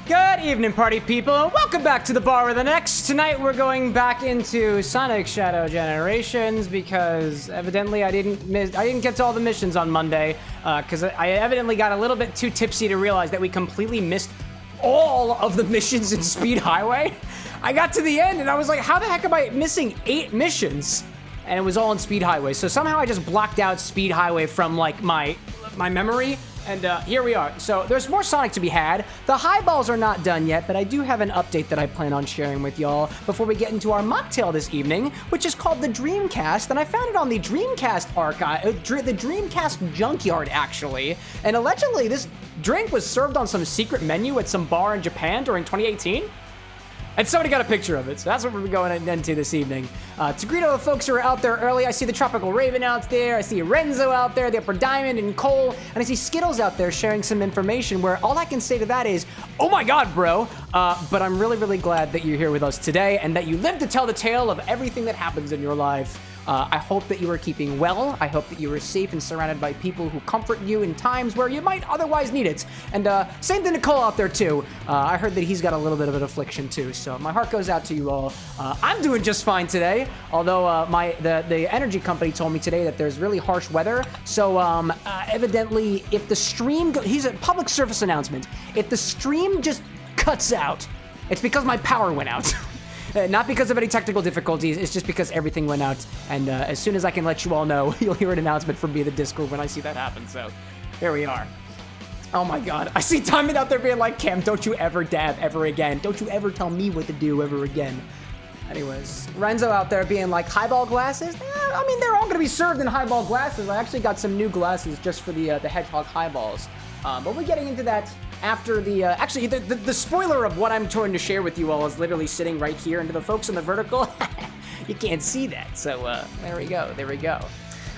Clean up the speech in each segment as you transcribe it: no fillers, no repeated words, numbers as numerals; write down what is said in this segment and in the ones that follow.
Good evening, party people, and welcome back to the bar with an X. Tonight we're going back into Sonic Shadow Generations because evidently I didn't get to all the missions on Monday because I evidently got a little bit too tipsy to realize that we completely missed all of the missions in Speed Highway. I got to the end and I was like, how the heck am I missing 8 missions? And it was all in Speed Highway. So somehow I just blocked out Speed Highway from like my memory. And here we are. So there's more Sonic to be had. The highballs are not done yet, but I do have an update that I plan on sharing with y'all before we get into our mocktail this evening, which is called the Dreamcast. And I found it on the Dreamcast archive, the Dreamcast junkyard, actually. And allegedly, this drink was served on some secret menu at some bar in Japan during 2018. And somebody got a picture of it, so that's what we're going into this evening. To greet all the folks who are out there early, I see the Tropical Raven out there, I see Renzo out there, the Upper Diamond and Cole, and I see Skittles out there sharing some information where all I can say to that is, oh my god, bro. But I'm really, really glad that you're here with us today and that you live to tell the tale of everything that happens in your life. I hope that you are keeping well. I hope that you are safe and surrounded by people who comfort you in times where you might otherwise need it. And same to Nicole out there too. I heard that he's got a little bit of an affliction too, so my heart goes out to you all. I'm doing just fine today, although the energy company told me today that there's really harsh weather. So evidently, if the stream he's a public service announcement. If the stream just cuts out, it's because my power went out. Not because of any technical difficulties, it's just because everything went out. And as soon as I can let you all know, you'll hear an announcement from me, the Discord, when I see that happen. So, here we are. Oh my god. I see Diamond out there being like, Cam, don't you ever dab ever again. Don't you ever tell me what to do ever again. Anyways, Renzo out there being like, highball glasses? I mean, they're all going to be served in highball glasses. I actually got some new glasses just for the Hedgehog highballs. But we're getting into that after the, actually, the spoiler of what I'm trying to share with you all is literally sitting right here, and to the folks in the vertical, you can't see that, so, there we go.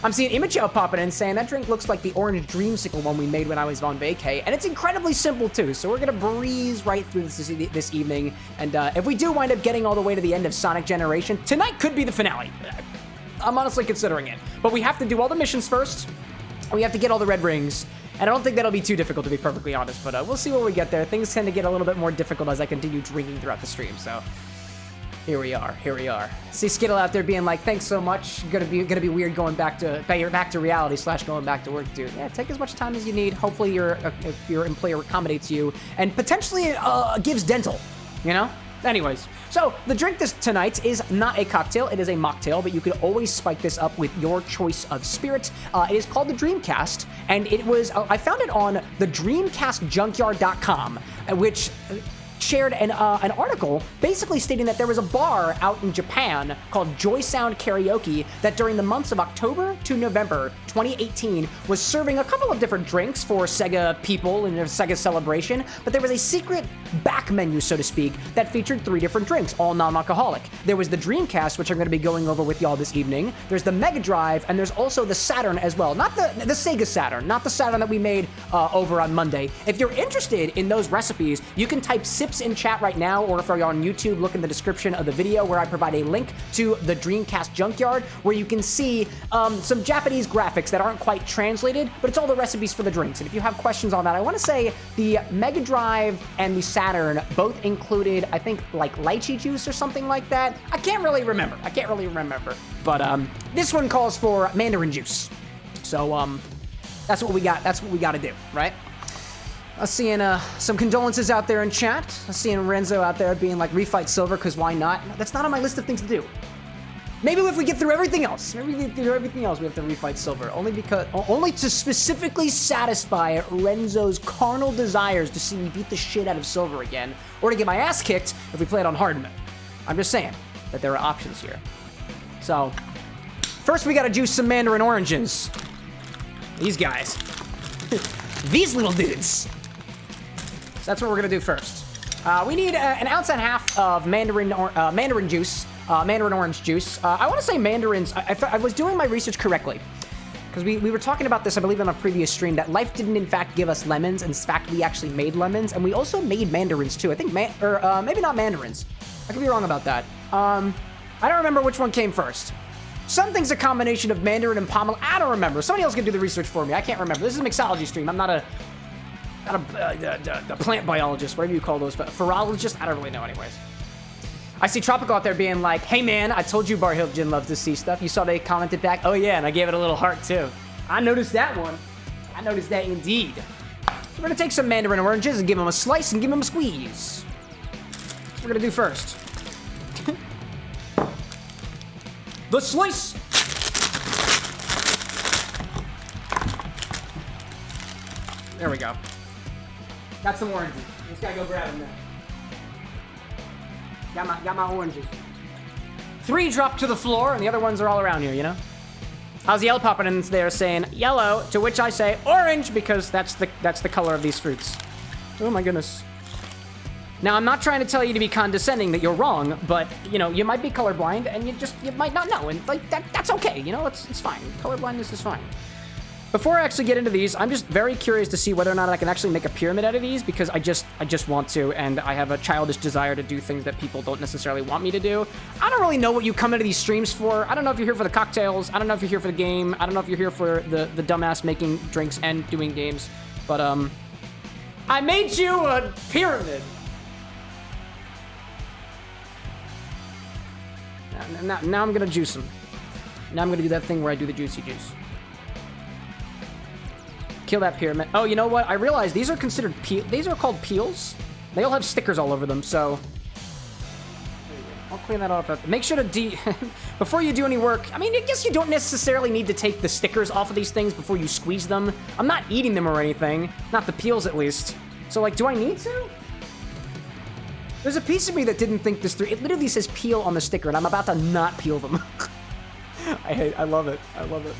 I'm seeing Imicho popping in saying, that drink looks like the orange dreamsicle one we made when I was on vacay, and it's incredibly simple, too, so we're gonna breeze right through this evening, and, if we do wind up getting all the way to the end of Sonic Generation, tonight could be the finale. I'm honestly considering it, but we have to do all the missions first, we have to get all the red rings, and I don't think that'll be too difficult, to be perfectly honest, but we'll see when we get there. Things tend to get a little bit more difficult as I continue drinking throughout the stream, so here we are. See Skittle out there being like, thanks so much. Gonna be weird going back to reality / going back to work, dude. Yeah, take as much time as you need. Hopefully if your employer accommodates you and potentially gives dental, you know? Anyways, so the drink tonight is not a cocktail, it is a mocktail, but you could always spike this up with your choice of spirit. It is called the Dreamcast, and it was, I found it on the DreamcastJunkyard.com, which shared an article basically stating that there was a bar out in Japan called JOYSOUND Karaoke that during the months of October to November 2018 was serving a couple of different drinks for Sega people in their Sega celebration, but there was a secret back menu, so to speak, that featured 3 different drinks, all non-alcoholic. There was the Dreamcast, which I'm going to be going over with y'all this evening. There's the Mega Drive, and there's also the Saturn as well. Not the Sega Saturn, not the Saturn that we made over on Monday. If you're interested in those recipes, you can type SIPs in chat right now, or if you're on YouTube, look in the description of the video where I provide a link to the Dreamcast Junkyard, where you can see some Japanese graphics that aren't quite translated, but it's all the recipes for the drinks. And if you have questions on that, I want to say the Mega Drive and the Saturn both included, I think, like lychee juice or something like that. I can't really remember. But this one calls for Mandarin juice. So that's what we got. That's what we got to do, right? I'm seeing some condolences out there in chat. I'm seeing Renzo out there being like, refight Silver, because why not? That's not on my list of things to do. Maybe if we get through everything else. We have to refight Silver. Only to specifically satisfy Renzo's carnal desires to see me beat the shit out of Silver again, or to get my ass kicked if we play it on hard mode. I'm just saying that there are options here. So, first we gotta juice some Mandarin oranges. These guys. These little dudes. So that's what we're gonna do first. We need an ounce and a half of Mandarin juice. Mandarin orange juice. I want to say mandarins. I was doing my research correctly, because we were talking about this, I believe, on a previous stream, that life didn't in fact give us lemons. In fact, we actually made lemons, and we also made mandarins too. I think, maybe not mandarins. I could be wrong about that. I don't remember which one came first. Something's a combination of Mandarin and pomelo. I don't remember. Somebody else can do the research for me. I can't remember. This is a mixology stream. I'm not a Not a plant biologist, whatever you call those, but virologist. I don't really know, anyways. I see Tropical out there being like, "Hey man, I told you Bar Hill Jin loves to see stuff." You saw they commented back. Oh yeah, and I gave it a little heart too. I noticed that one. I noticed that indeed. We're gonna take some mandarin oranges and give them a slice and give them a squeeze. That's what we're gonna do first. The slice. There we go. Got some oranges. Just gotta go grab them now. Got my oranges. 3 dropped to the floor, and the other ones are all around here, you know? How's Yellow popping in there saying yellow, to which I say orange, because that's the color of these fruits. Oh my goodness. Now, I'm not trying to tell you to be condescending that you're wrong, but, you know, you might be colorblind, and you might not know, and, like, that's okay, you know? It's fine. Colorblindness is fine. Before I actually get into these, I'm just very curious to see whether or not I can actually make a pyramid out of these, because I just want to, and I have a childish desire to do things that people don't necessarily want me to do. I don't really know what you come into these streams for. I don't know if you're here for the cocktails. I don't know if you're here for the game. I don't know if you're here for the dumbass making drinks and doing games. But, I made you a pyramid. Now I'm gonna juice them. Now I'm gonna do that thing where I do the juicy juice. Kill that pyramid. Oh, you know what? I realize these are considered these are called peels. They all have stickers all over them, so I'll clean that off. Make sure to before you do any work. I mean, I guess you don't necessarily need to take the stickers off of these things before you squeeze them. I'm not eating them or anything. Not the peels, at least. So, like, do I need to? There's a piece of me that didn't think this through. It literally says peel on the sticker, and I'm about to not peel them. I love it. I love it.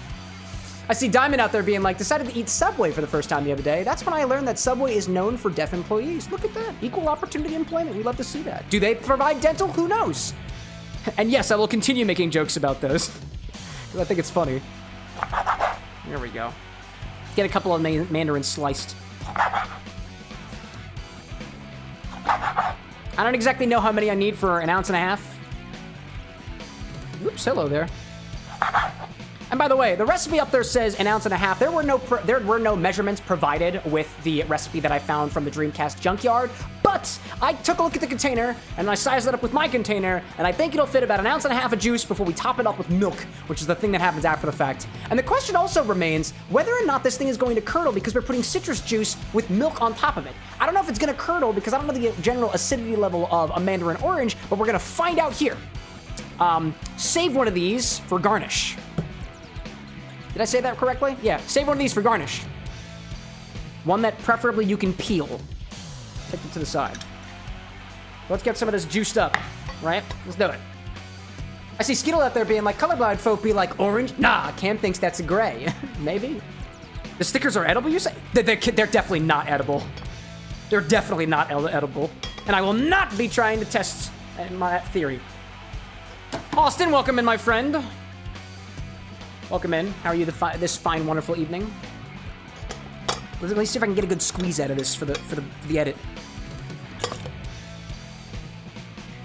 I see Diamond out there being like, decided to eat Subway for the first time the other day. That's when I learned that Subway is known for deaf employees. Look at that. Equal opportunity employment. We love to see that. Do they provide dental? Who knows? And yes, I will continue making jokes about those, because I think it's funny. There we go. Get a couple of mandarins sliced. I don't exactly know how many I need for an ounce and a half. Oops, hello there. And by the way, the recipe up there says an ounce and a half. There were no measurements provided with the recipe that I found from the Dreamcast junkyard, but I took a look at the container and I sized it up with my container, and I think it'll fit about an ounce and a half of juice before we top it up with milk, which is the thing that happens after the fact. And the question also remains whether or not this thing is going to curdle, because we're putting citrus juice with milk on top of it. I don't know if it's going to curdle because I don't know the general acidity level of a mandarin orange, but we're going to find out here. Save one of these for garnish. Did I say that correctly? Yeah, save one of these for garnish. One that preferably you can peel. Take it to the side. Let's get some of this juiced up, right? Let's do it. I see Skittle out there being like, colorblind folk be like, orange? Nah, Cam thinks that's a gray. Maybe. The stickers are edible, you say? They're definitely not edible. They're definitely not edible. And I will not be trying to test my theory. Austin, welcome in, my friend. Welcome in. How are you this fine, wonderful evening? Let me see if I can get a good squeeze out of this for the edit.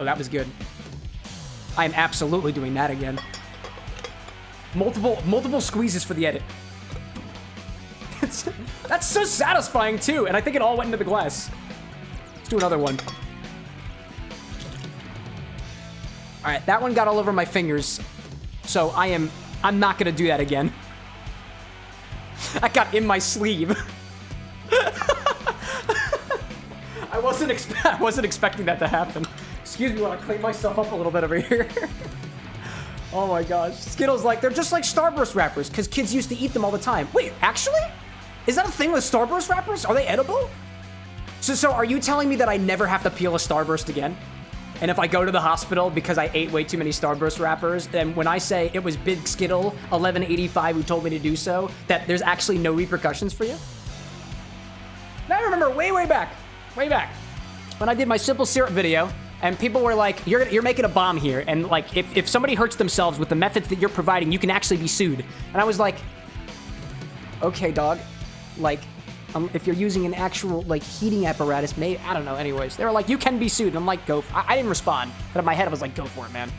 Oh, that was good. I am absolutely doing that again. Multiple squeezes for the edit. That's so satisfying too, and I think it all went into the glass. Let's do another one. All right, that one got all over my fingers, so I'm not gonna do that again. That got in my sleeve. I wasn't expecting that to happen. Excuse me while I clean myself up a little bit over here. Oh my gosh. Skittles, like, they're just like Starburst wrappers, because kids used to eat them all the time. Wait, actually? Is that a thing with Starburst wrappers? Are they edible? So are you telling me that I never have to peel a Starburst again? And if I go to the hospital because I ate way too many Starburst wrappers, then when I say it was Big Skittle 1185 who told me to do so, that there's actually no repercussions for you? Now I remember way back, when I did my simple syrup video, and people were like, you're making a bomb here, and like, if somebody hurts themselves with the methods that you're providing, you can actually be sued. And I was like, okay, dog, like, if you're using an actual, like, heating apparatus, maybe, I don't know, anyways. They were like, you can be sued. And I'm like, I didn't respond. But in my head, I was like, go for it, man.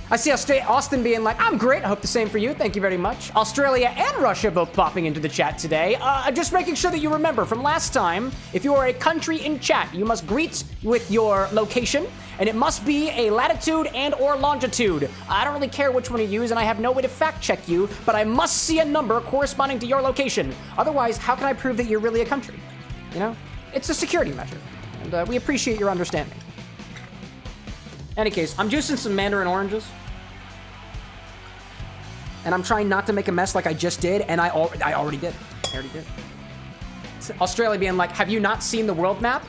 I see Austin being like, I'm great. I hope the same for you. Thank you very much. Australia and Russia both popping into the chat today. Just making sure that you remember from last time, if you are a country in chat, you must greet with your location, and it must be a latitude and or longitude. I don't really care which one you use, and I have no way to fact check you, but I must see a number corresponding to your location. Otherwise, how can I prove that you're really a country? You know? It's a security measure, and we appreciate your understanding. Any case, I'm juicing some Mandarin oranges. And I'm trying not to make a mess like I just did, and I already did. I already did. Australia being like, have you not seen the world map?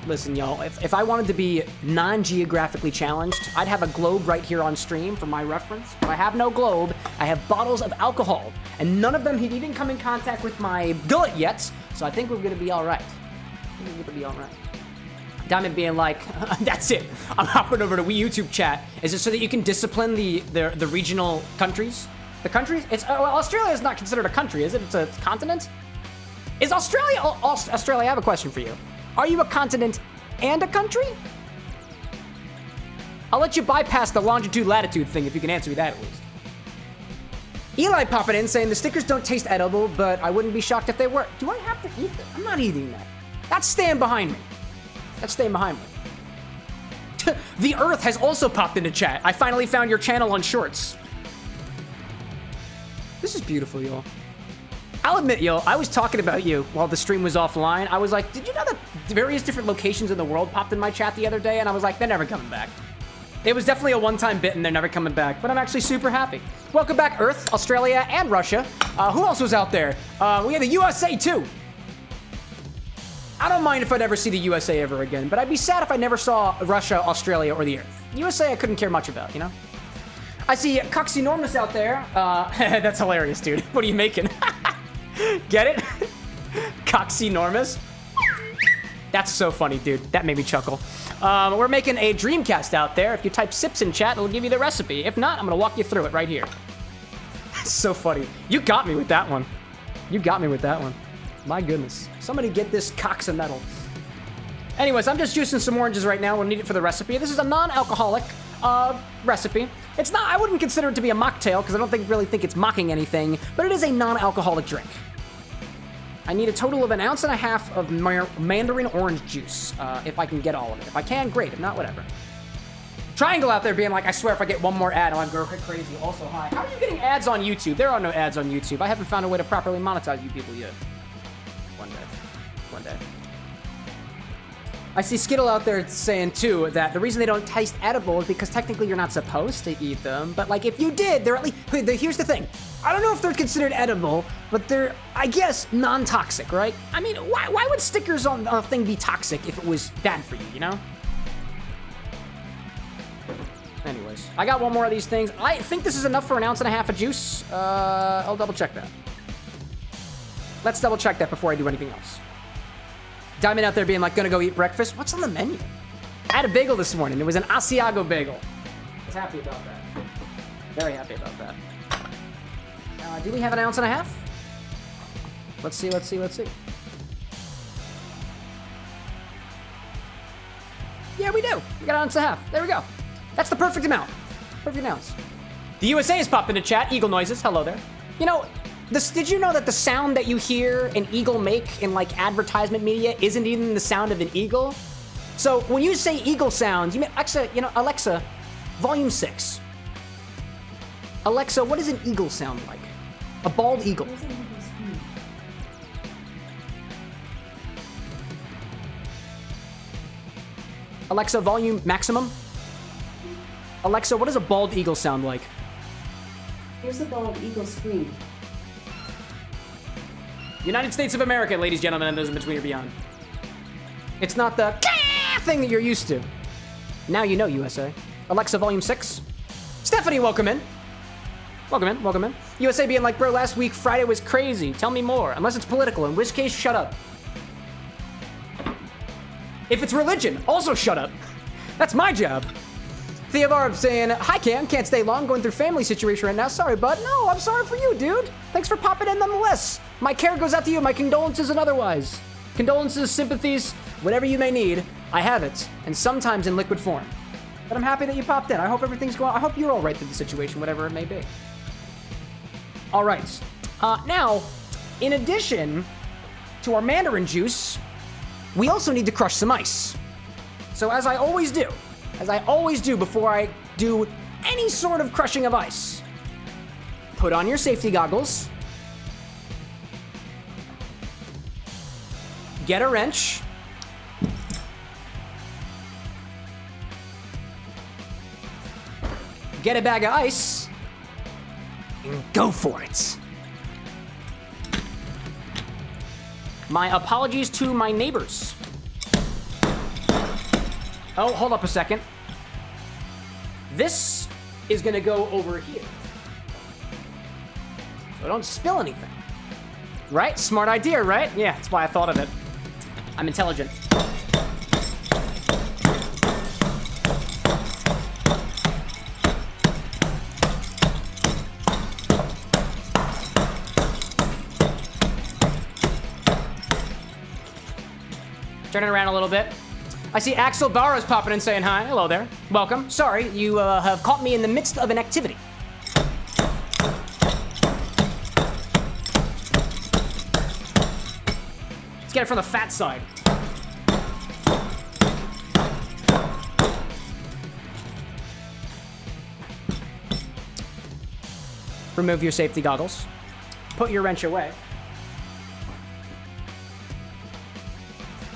Listen, y'all, if I wanted to be non-geographically challenged, I'd have a globe right here on stream for my reference. If I have no globe, I have bottles of alcohol, and none of them had even come in contact with my gullet yet, so I think we're gonna be all right. I think we're gonna be all right. Diamond being like, that's it. I'm hopping over to Wii YouTube chat. Is it so that you can discipline the regional countries? The countries? Well, Australia is not considered a country, is it? It's a continent? Is Australia... Australia, I have a question for you. Are you a continent and a country? I'll let you bypass the longitude-latitude thing if you can answer me that at least. Eli popping in saying the stickers don't taste edible, but I wouldn't be shocked if they were. Do I have to eat them? I'm not eating that. That's staying behind me. That's staying behind me. The Earth has also popped into chat. I finally found your channel on Shorts. This is beautiful, y'all. I'll admit, yo, I was talking about you while the stream was offline. I was like, did you know that various different locations in the world popped in my chat the other day? And I was like, they're never coming back. It was definitely a one-time bit and they're never coming back, but I'm actually super happy. Welcome back, Earth, Australia, and Russia. Who else was out there? We had the USA, too. I don't mind if I'd ever see the USA ever again, but I'd be sad if I never saw Russia, Australia, or the Earth. USA I couldn't care much about, you know? I see Coxenormous out there. That's hilarious, dude. What are you making? Get it? Coxenormous? That's so funny, dude. That made me chuckle. We're making a Dreamcast out there. If you type sips in chat, it'll give you the recipe. If not, I'm gonna walk you through it right here. That's so funny. You got me with that one. You got me with that one. My goodness. Somebody get this Cox of metal. Anyways, I'm just juicing some oranges right now. We'll need it for the recipe. This is a non-alcoholic recipe. It's not, I wouldn't consider it to be a mocktail because I don't really think it's mocking anything, but it is a non-alcoholic drink. I need a total of 1.5 ounces of Mandarin orange juice, if I can get all of it. If I can, great. If not, whatever. Triangle out there being like, I swear if I get one more ad, I'm gonna go crazy. Also, hi. How are you getting ads on YouTube? There are no ads on YouTube. I haven't found a way to properly monetize you people yet. One day. I see Skittle out there saying, too, that the reason they don't taste edible is because technically you're not supposed to eat them. But, like, if you did, they're at least... Here's the thing. I don't know if they're considered edible, but they're, I guess, non-toxic, right? I mean, why would stickers on a thing be toxic if it was bad for you, you know? Anyways, I got one more of these things. I think this is enough for 1.5 ounces of juice. I'll double-check that. Let's double-check that before I do anything else. Diamond out there being like, gonna go eat breakfast. What's on the menu? I had a bagel this morning. It was an Asiago bagel. I was happy about that. Very happy about that. Do we have 1.5 ounces? Let's see. Yeah, we do. We got 1.5 ounces. There we go. That's the perfect amount. Perfect ounce. The USA has popped into chat. Eagle noises. Hello there. You know, did you know that the sound that you hear an eagle make in like advertisement media isn't even the sound of an eagle? So when you say eagle sounds, you mean Alexa, volume 6. Alexa, what does an eagle sound like? A bald eagle. Alexa, volume maximum. Alexa, what does a bald eagle sound like? Here's a bald eagle scream. United States of America, ladies, gentlemen, and those in between or beyond. It's not the thing that you're used to. Now you know, USA. Alexa, volume 6. Stephanie, welcome in. Welcome in. USA being like, bro, last week Friday was crazy. Tell me more. Unless it's political, in which case, shut up. If it's religion, also shut up. That's my job. Theobarb saying, hi Cam, can't stay long, going through family situation right now. Sorry, bud. No, I'm sorry for you, dude. Thanks for popping in nonetheless. My care goes out to you, my condolences and otherwise. Condolences, sympathies, whatever you may need, I have it, and sometimes in liquid form. But I'm happy that you popped in. I hope everything's going. I hope you're all right through the situation, whatever it may be. All right. Now, in addition to our Mandarin juice, we also need to crush some ice. So as I always do before I do any sort of crushing of ice, put on your safety goggles, get a wrench, get a bag of ice, and go for it. My apologies to my neighbors. Oh, hold up a second. This is gonna go over here. So don't spill anything. Right? Smart idea, right? Yeah, that's why I thought of it. I'm intelligent. Turn it around a little bit. I see Axel Barrows popping in saying hi. Hello there. Welcome. Sorry, you have caught me in the midst of an activity. Let's get it from the fat side. Remove your safety goggles. Put your wrench away.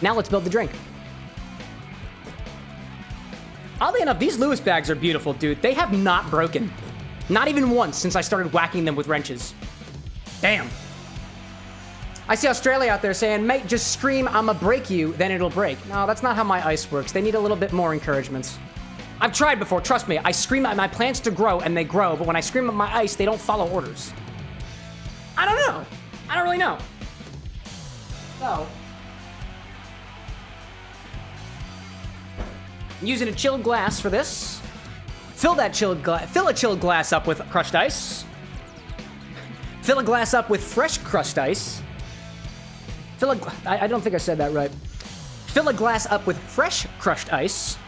Now let's build the drink. Oddly enough, these Lewis bags are beautiful, dude. They have not broken. Not even once since I started whacking them with wrenches. Damn. I see Australia out there saying, mate, just scream, I'ma break you, then it'll break. No, that's not how my ice works. They need a little bit more encouragement. I've tried before, trust me. I scream at my plants to grow, and they grow, but when I scream at my ice, they don't follow orders. I don't know. I don't really know. So, I'm using a chilled glass for this. Fill a chilled glass up with crushed ice. Fill a glass up with fresh crushed ice. I don't think I said that right. Fill a glass up with fresh crushed ice.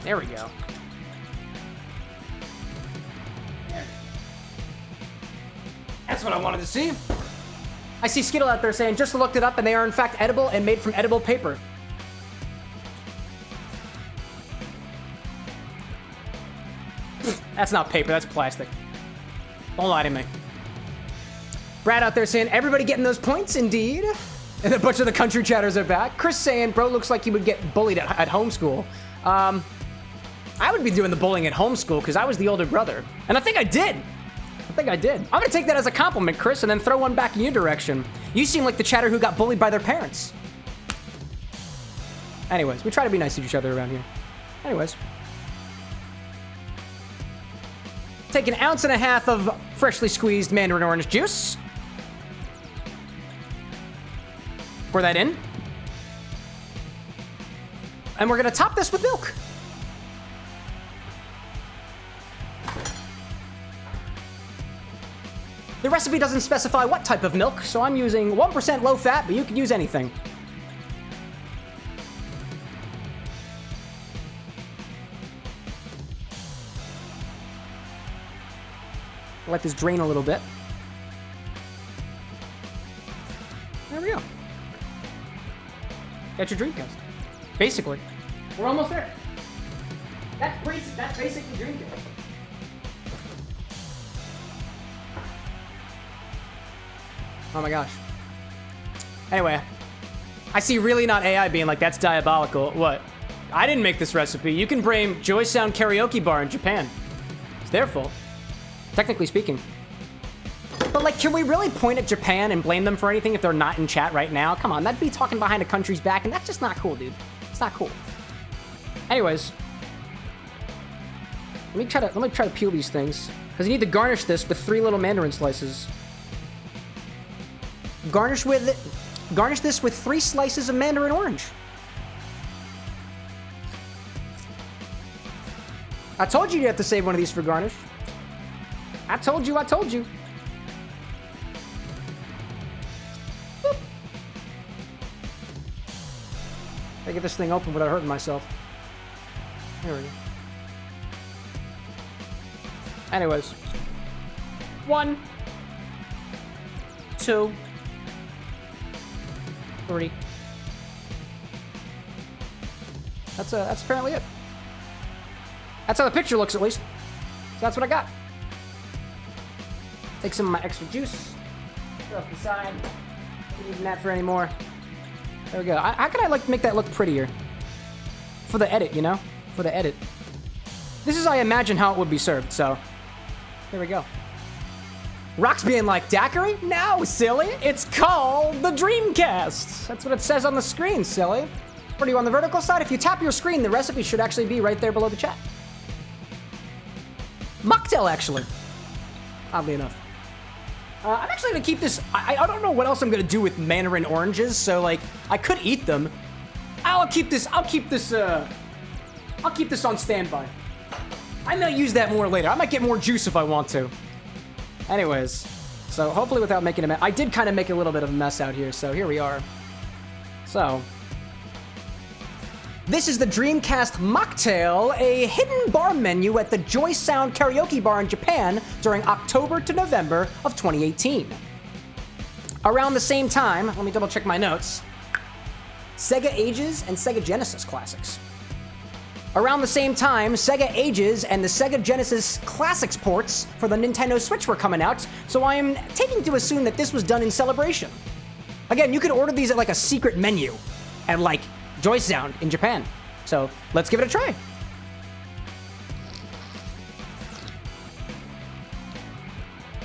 There we go. There. That's what I wanted to see. I see Skittle out there saying, just looked it up and they are in fact edible and made from edible paper. That's not paper, that's plastic. Don't lie to me. Brad out there saying, everybody getting those points, indeed. And a bunch of the country chatters are back. Chris saying, bro looks like he would get bullied at homeschool. I would be doing the bullying at homeschool because I was the older brother. And I think I did. I'm gonna take that as a compliment, Chris, and then throw one back in your direction. You seem like the chatter who got bullied by their parents. Anyways, we try to be nice to each other around here. Anyways. Take an ounce and a half of freshly squeezed Mandarin orange juice. Pour that in. And we're gonna top this with milk. The recipe doesn't specify what type of milk, so I'm using 1% low fat, but you could use anything. Let this drain a little bit. There we go. Got your Dreamcast. Basically. We're almost there. That's basically Dreamcast. Oh my gosh. Anyway, I see Really Not AI being like, that's diabolical. What? I didn't make this recipe. You can blame JOYSOUND karaoke bar in Japan. It's their fault. Technically speaking. But like, can we really point at Japan and blame them for anything if they're not in chat right now? Come on, that'd be talking behind a country's back, and that's just not cool, dude. It's not cool. Anyways. Let me try to peel these things. Because you need to garnish this with 3 little Mandarin slices. Garnish this with 3 slices of Mandarin orange. I told you have to save one of these for garnish. I told you. Gotta get this thing open without hurting myself. There we go. Anyways. 1, 2, 3. That's apparently it. That's how the picture looks, at least. So that's what I got. Take some of my extra juice. Throw it off the side. Don't need that for anymore. There we go. How can I like make that look prettier? For the edit, you know? For the edit. This is, I imagine, how it would be served, so. There we go. Rock's being like, daiquiri? No, silly. It's called the Dreamcast. That's what it says on the screen, silly. What are you on the vertical side? If you tap your screen, the recipe should actually be right there below the chat. Mocktail, actually. Oddly enough. I'm actually gonna keep this. I don't know what else I'm gonna do with Mandarin oranges, so like I could eat them. I'll keep this on standby. I might use that more later. I might get more juice if I want to. Anyways, so hopefully without making a mess. I did kind of make a little bit of a mess out here, so here we are. So. This is the Dreamcast Mocktail, a hidden bar menu at the JOYSOUND karaoke bar in Japan during October to November of 2018. Around the same time, let me double check my notes, Sega Ages and Sega Genesis classics. Around the same time, Sega Ages and the Sega Genesis Classics ports for the Nintendo Switch were coming out, so I am taking to assume that this was done in celebration. Again, you could order these at like a secret menu and like JOYSOUND in Japan. So let's give it a try.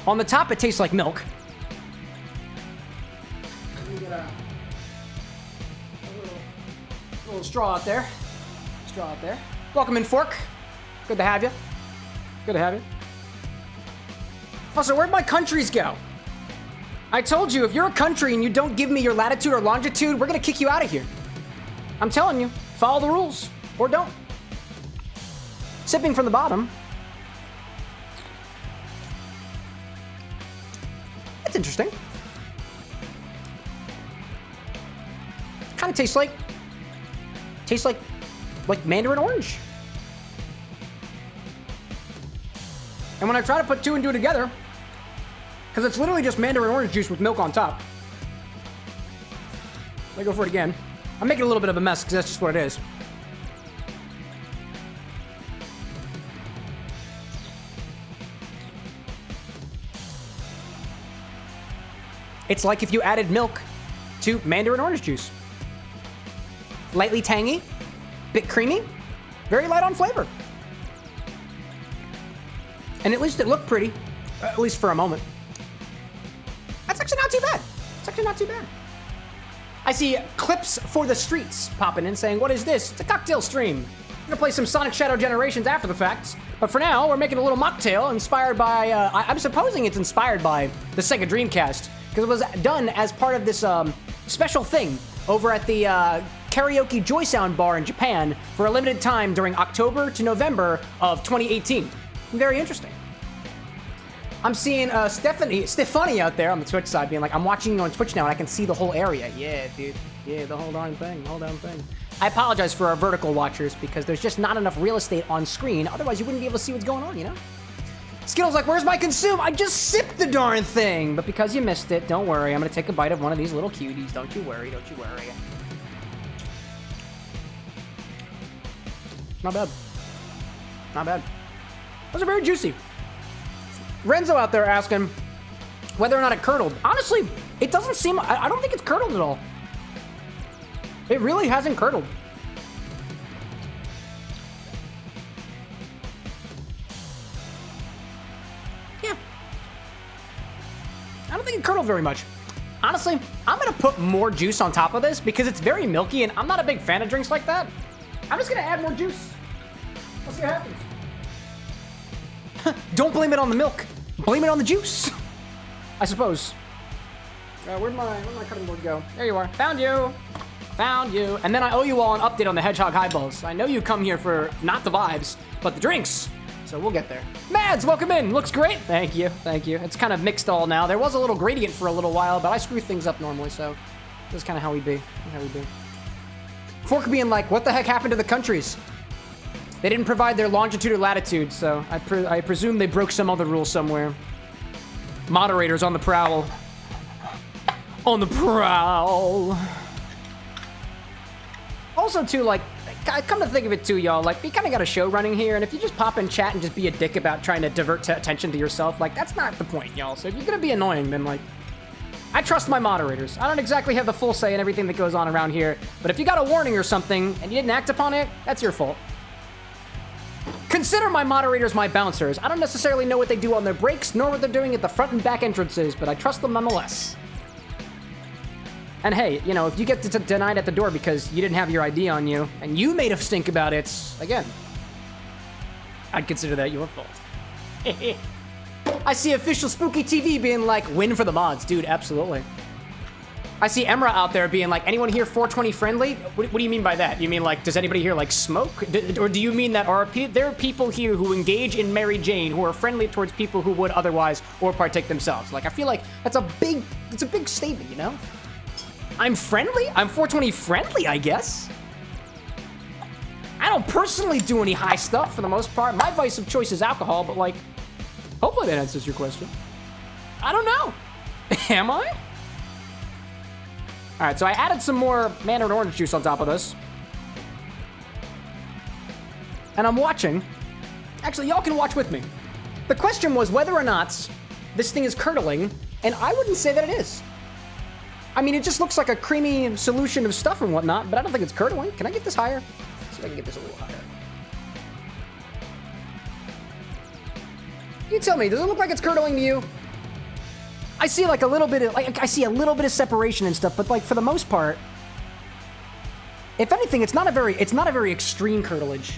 On the top, it tastes like milk. Let me get a little straw out there. Straw out there. Welcome in, Fork. Good to have you. Good to have you. Also, where'd my countries go? I told you, if you're a country and you don't give me your latitude or longitude, we're gonna kick you out of here. I'm telling you, follow the rules, or don't. Sipping from the bottom. That's interesting. Kind of tastes like Mandarin orange. And when I try to put two and two together, because it's literally just Mandarin orange juice with milk on top. Let me go for it again. I'm making a little bit of a mess because that's just what it is. It's like if you added milk to Mandarin orange juice. Lightly tangy, bit creamy, very light on flavor. And at least it looked pretty, at least for a moment. That's actually not too bad. It's actually not too bad. I see Clips for the Streets popping in saying, what is this? It's a cocktail stream. We're gonna play some Sonic Shadow Generations after the fact. But for now, we're making a little mocktail inspired by, I'm supposing it's inspired by the Sega Dreamcast, because it was done as part of this special thing over at the karaoke JOYSOUND bar in Japan for a limited time during October to November of 2018. Very interesting. I'm seeing Stephanie out there on the Twitch side being like, I'm watching you on Twitch now and I can see the whole area. Yeah, dude. Yeah, the whole darn thing. I apologize for our vertical watchers because there's just not enough real estate on screen. Otherwise, you wouldn't be able to see what's going on, you know? Skittles like, where's my consume? I just sipped the darn thing. But because you missed it, don't worry. I'm going to take a bite of one of these little cuties. Don't you worry. Don't you worry. Not bad. Not bad. Those are very juicy. Renzo out there asking whether or not it curdled. Honestly, it doesn't seem... I don't think it's curdled at all. It really hasn't curdled. Yeah. I don't think it curdled very much. Honestly, I'm going to put more juice on top of this because it's very milky and I'm not a big fan of drinks like that. I'm just going to add more juice. Let's see what happens. Don't blame it on the milk. Blame it on the juice. I suppose. Where'd my cutting board go? There you are. Found you. Found you. And then I owe you all an update on the Hedgehog Highballs. I know you come here for not the vibes, but the drinks. So we'll get there. Mads, welcome in. Looks great. Thank you. Thank you. It's kind of mixed all now. There was a little gradient for a little while, but I screw things up normally, so this is kind of how we be. Fork being like, what the heck happened to the countries? They didn't provide their longitude or latitude, so I presume they broke some other rule somewhere. Moderators on the prowl. On the prowl. Also, too, like, come to think of it, too, y'all, like, we kind of got a show running here, and if you just pop in chat and just be a dick about trying to divert attention to yourself, like, that's not the point, y'all. So if you're gonna be annoying, then, like, I trust my moderators. I don't exactly have the full say in everything that goes on around here, but if you got a warning or something and you didn't act upon it, that's your fault. Consider my moderators my bouncers. I don't necessarily know what they do on their breaks, nor what they're doing at the front and back entrances, but I trust them nonetheless. And hey, you know, if you get denied at the door because you didn't have your ID on you, and you made a stink about it, again, I'd consider that your fault. I see official Spooky TV being like, win for the mods. Dude, absolutely. I see Emra out there being like, anyone here 420 friendly? What do you mean by that? You mean like, does anybody here like smoke? Or do you mean that there are people here who engage in Mary Jane who are friendly towards people who would otherwise or partake themselves? Like, I feel like it's a big statement, you know? I'm friendly? I'm 420 friendly, I guess. I don't personally do any high stuff for the most part. My vice of choice is alcohol, but like, hopefully that answers your question. I don't know. Am I? All right, so I added some more Mandarin orange juice on top of this. And I'm watching. Actually, y'all can watch with me. The question was whether or not this thing is curdling, and I wouldn't say that it is. I mean, it just looks like a creamy solution of stuff and whatnot, but I don't think it's curdling. Can I get this higher? Let's see if I can get this a little higher. You tell me, does it look like it's curdling to you? I see like a little bit of, like, I see a little bit of separation and stuff, but like for the most part, if anything, it's not a very extreme curdlage.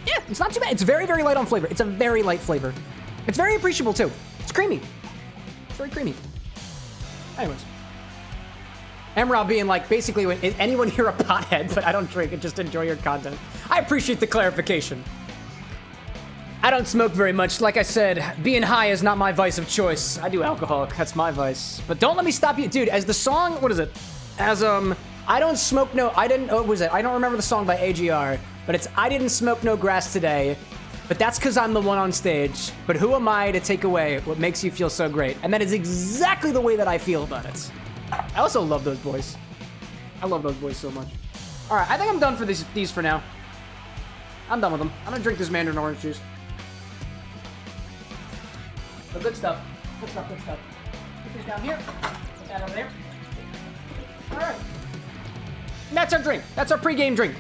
Yeah, it's not too bad. It's very, very light on flavor. It's a very light flavor. It's very appreciable too. It's creamy. It's very creamy. Anyways. Emra being like, basically, is anyone here a pothead? But I don't drink and just enjoy your content. I appreciate the clarification. I don't smoke very much. Like I said, being high is not my vice of choice. I do alcohol. That's my vice. But don't let me stop you. Dude, as the song, what is it? As, I don't smoke no, I didn't, what was it? I don't remember the song by AGR, but it's I didn't smoke no grass today. But that's because I'm the one on stage. But who am I to take away what makes you feel so great? And that is exactly the way that I feel about it. I also love those boys. I love those boys so much. All right, I think I'm done for these for now. I'm done with them. I'm gonna drink this Mandarin orange juice. But good stuff. Good stuff, good stuff. Put this down here. Put that over there. All right. And that's our drink. That's our pregame drink.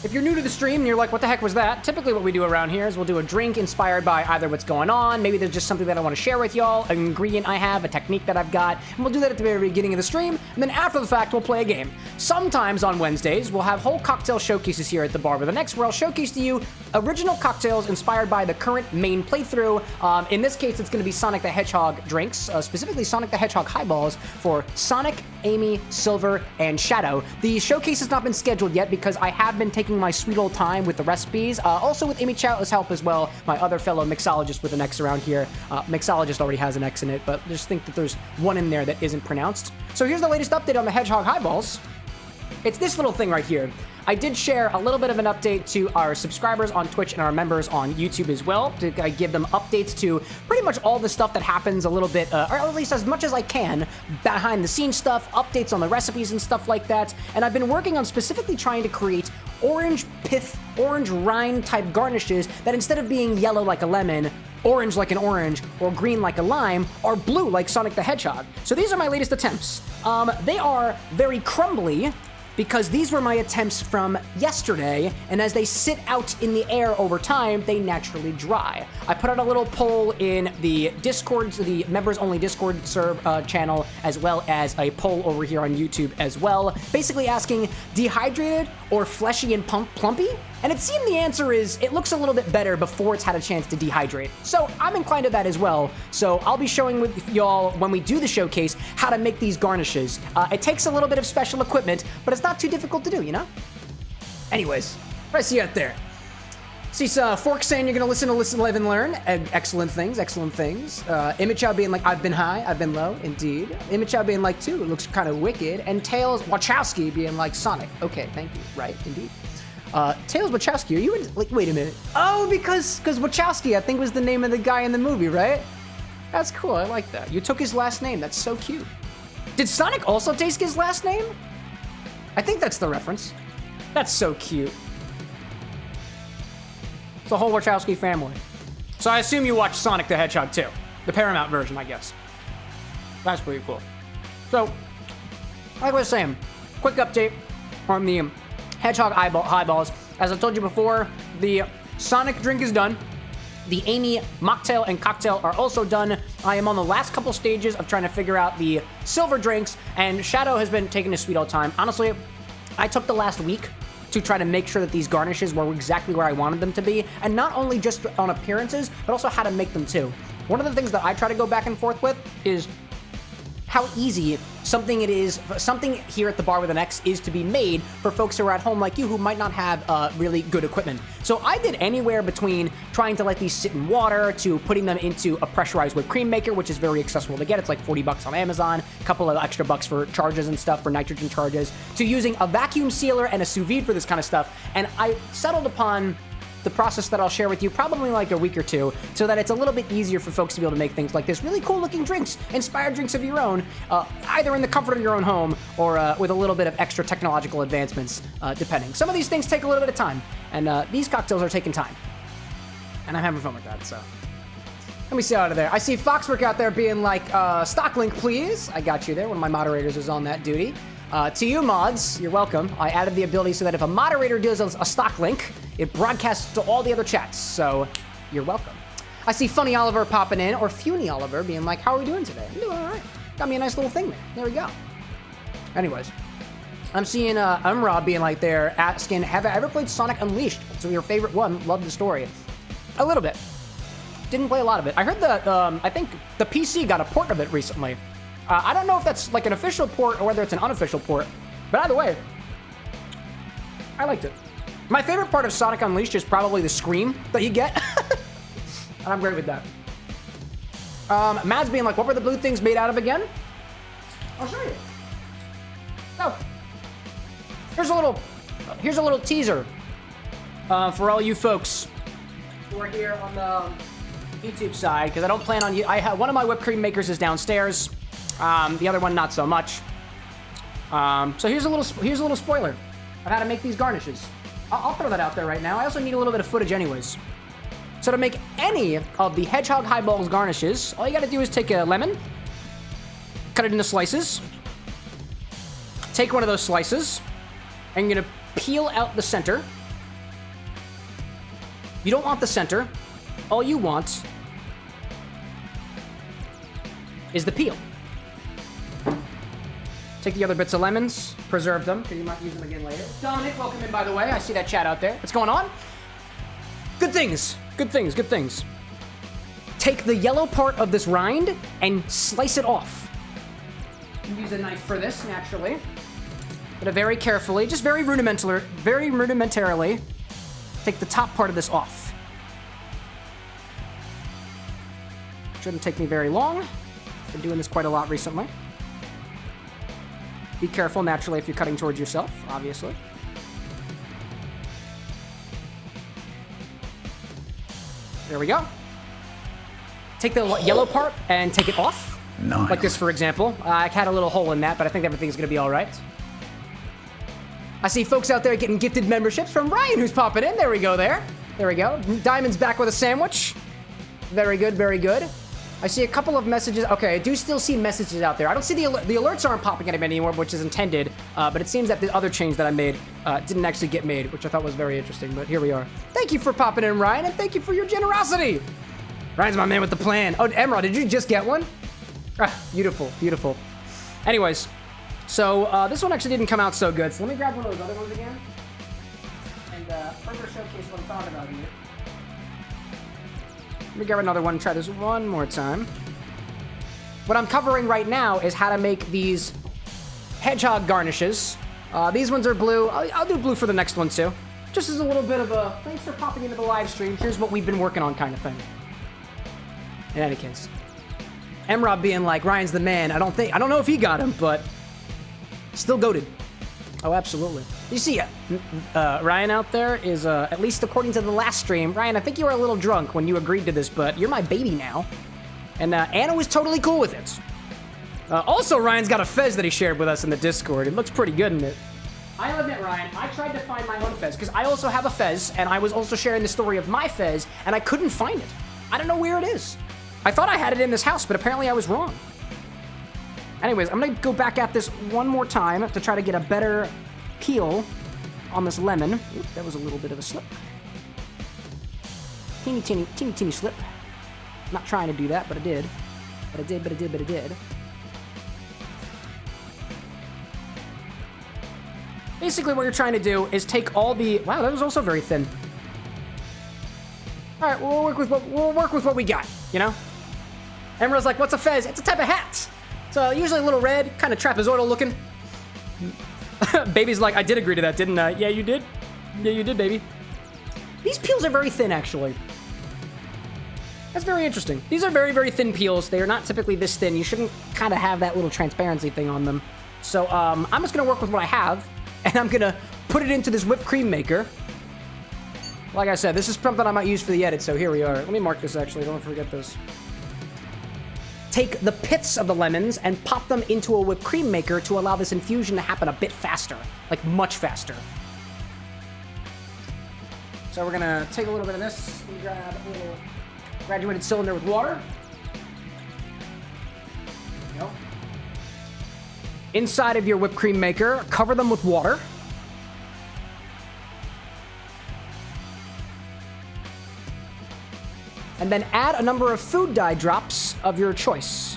If you're new to the stream and you're like, what the heck was that? Typically what we do around here is we'll do a drink inspired by either what's going on, maybe there's just something that I want to share with y'all, an ingredient I have, a technique that I've got, and we'll do that at the very beginning of the stream, and then after the fact, we'll play a game. Sometimes on Wednesdays, we'll have whole cocktail showcases here at the Bar with an X, where I'll showcase to you original cocktails inspired by the current main playthrough. In this case, it's going to be Sonic the Hedgehog drinks, specifically Sonic the Hedgehog highballs for Sonic, Amy, Silver, and Shadow. The showcase has not been scheduled yet because I have been taking my sweet old time with the recipes, also with Amy Chout's help as well, my other fellow mixologist with an X around here. Mixologist already has an X in it, but just think that there's one in there that isn't pronounced. So here's the latest update on the Hedgehog highballs. It's this little thing right here. I did share a little bit of an update to our subscribers on Twitch and our members on YouTube as well, to give them updates to pretty much all the stuff that happens a little bit, or at least as much as I can, behind the scenes stuff, updates on the recipes and stuff like that. And I've been working on specifically trying to create orange pith, orange rind type garnishes that instead of being yellow like a lemon, orange like an orange, or green like a lime, are blue like Sonic the Hedgehog. So these are my latest attempts. They are very crumbly, because these were my attempts from yesterday, and as they sit out in the air over time, they naturally dry. I put out a little poll in the Discord, the members-only Discord channel, as well as a poll over here on YouTube as well, basically asking, dehydrated or fleshy and plumpy? And it seemed the answer is, it looks a little bit better before it's had a chance to dehydrate. So I'm inclined to that as well. So I'll be showing with y'all, when we do the showcase, how to make these garnishes. It takes a little bit of special equipment, but it's not too difficult to do, you know? Anyways, what I see out there. See, Fork saying you're gonna listen, live, and learn. Excellent things, excellent things. Imichow being like, I've been high, I've been low, indeed. Imichow being like, too, it looks kind of wicked. And Tails Wachowski being like, Sonic. Okay, thank you. Right, indeed. Tails Wachowski, are you in, like, wait a minute. Oh, because Wachowski, I think, was the name of the guy in the movie, right? That's cool, I like that. You took his last name, that's so cute. Did Sonic also take his last name? I think that's the reference. That's so cute. It's the whole Wachowski family. So I assume you watched Sonic the Hedgehog too. The Paramount version, I guess. That's pretty cool. So, like I was saying, quick update on the Hedgehog highballs. As I told you before, the Sonic drink is done. The Amy mocktail and cocktail are also done. I am on the last couple stages of trying to figure out the silver drinks, and Shadow has been taking his sweet old time. Honestly, I took the last week to try to make sure that these garnishes were exactly where I wanted them to be, and not only just on appearances, but also how to make them too. One of the things that I try to go back and forth with is how easy something here at the Bar with an X is to be made for folks who are at home like you who might not have really good equipment. So I did anywhere between trying to let these sit in water to putting them into a pressurized whipped cream maker, which is very accessible to get. It's like 40 bucks on Amazon, a couple of extra bucks for charges and stuff, for nitrogen charges, to using a vacuum sealer and a sous vide for this kind of stuff. And I settled upon the process that I'll share with you probably like a week or two, so that it's a little bit easier for folks to be able to make things like this really cool looking drinks, inspired drinks of your own, either in the comfort of your own home or with a little bit of extra technological advancements, depending. Some of these things take a little bit of time, and these cocktails are taking time. And I'm having fun with that, so. Let me see out of there. I see Foxwork out there being like, stock link, please. I got you there. One of my moderators is on that duty. To you, mods, you're welcome. I added the ability so that if a moderator does a stock link, it broadcasts to all the other chats, so you're welcome. I see Funny Oliver popping in, or Funy Oliver being like, how are we doing today? I'm doing all right. Got me a nice little thing there. There we go. Anyways, I'm seeing Umra being like there, asking, have I ever played Sonic Unleashed? It's your favorite one. Love the story. A little bit. Didn't play a lot of it. I heard that, I think the PC got a port of it recently. I don't know if that's like an official port or whether it's an unofficial port, but either way, I liked it. My favorite part of Sonic Unleashed is probably the scream that you get, and I'm great with that. Mads being like, what were the blue things made out of again? I'll show you. So, here's a little teaser for all you folks who are here on the YouTube side, because I don't plan on you. I have one of my whipped cream makers is downstairs. The other one, not so much. So here's a little spoiler of how to make these garnishes. I'll throw that out there right now. I also need a little bit of footage anyways. So to make any of the Hedgehog Highballs garnishes, all you gotta do is take a lemon, cut it into slices, take one of those slices, and you're gonna peel out the center. You don't want the center. All you want is the peel. Take the other bits of lemons, preserve them, because you might use them again later. Dominic, welcome in, by the way. I see that chat out there. What's going on? Good things. Good things. Good things. Take the yellow part of this rind and slice it off. Use a knife for this, naturally. But very carefully, just very rudimentarily, take the top part of this off. Shouldn't take me very long. Been doing this quite a lot recently. Be careful, naturally, if you're cutting towards yourself, obviously. There we go. Take the yellow part and take it off. Nice. Like this, for example. I had a little hole in that, but I think everything's gonna be all right. I see folks out there getting gifted memberships from Ryan, who's popping in. There we go there. There we go. Diamond's back with a sandwich. Very good, very good. I see a couple of messages. Okay, I do still see messages out there. I don't see the alerts aren't popping at me anymore, which is intended, but it seems that the other change that I made didn't actually get made, which I thought was very interesting, but here we are. Thank you for popping in, Ryan, and thank you for your generosity. Ryan's my man with the plan. Oh, Emerald, did you just get one? Ah, beautiful, beautiful. Anyways, so this one actually didn't come out so good, so let me grab one of those other ones again and further showcase what I'm talking about here. Let me grab another one and try this one more time. What I'm covering right now is how to make these hedgehog garnishes. These ones are blue. I'll do blue for the next one too. just as a little bit of a thanks for popping into the live stream. Here's what we've been working on kind of thing. In any case. Emrob being like, Ryan's the man. I don't know if he got him, but still goated. Oh, absolutely. You see, Ryan out there is, at least according to the last stream, Ryan, I think you were a little drunk when you agreed to this, but you're my baby now. And Anna was totally cool with it. Also, Ryan's got a fez that he shared with us in the Discord. It looks pretty good in it. I'll admit, Ryan, I tried to find my own fez, because I also have a fez, and I was also sharing the story of my fez, and I couldn't find it. I don't know where it is. I thought I had it in this house, but apparently I was wrong. Anyways, I'm gonna go back at this one more time to try to get a better peel on this lemon. Oop, that was a little bit of a slip. Teeny slip. Not trying to do that, but I did. But I did. Basically, what you're trying to do is take all the... Wow, that was also very thin. All right, we'll work with what we got, you know? Emerald's like, what's a fez? It's a type of hat. So usually a little red, kind of trapezoidal looking. Baby's like, I did agree to that, didn't I? Yeah, you did. Yeah, you did, baby. These peels are very thin, actually. That's very interesting. These are very, very thin peels. They are not typically this thin. You shouldn't kind of have that little transparency thing on them. So I'm just going to work with what I have, and I'm going to put it into this whipped cream maker. Like I said, this is something I might use for the edit, so here we are. Let me mark this, actually. Don't forget this. Take the pits of the lemons and pop them into a whipped cream maker to allow this infusion to happen a bit faster. Like, much faster. So we're going to take a little bit of this. We grab a little graduated cylinder with water. There you go. Inside of your whipped cream maker, cover them with water. And then add a number of food dye drops of your choice.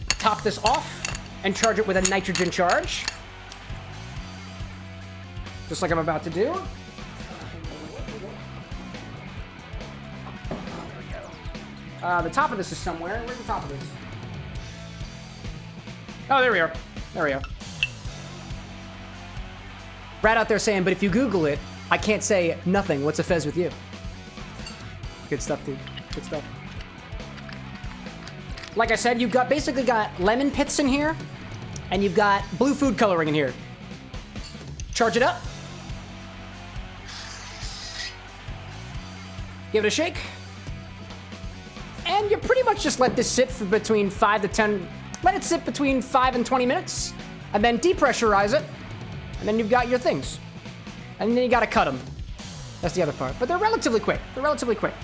Top this off and charge it with a nitrogen charge. Just like I'm about to do. There we go. The top of this is somewhere. Where's the top of this? Oh, there we are. There we go. Brad out there saying, but if you Google it, I can't say nothing. What's a fez with you? Good stuff, dude. Good stuff. Like I said, you've got basically got lemon pits in here, and you've got blue food coloring in here. Charge it up. Give it a shake. And you pretty much just let this sit for between 5 to 10... Let it sit between 5 and 20 minutes, and then depressurize it. And then you've got your things. And then you gotta cut them. That's the other part. But they're relatively quick. They're relatively quick.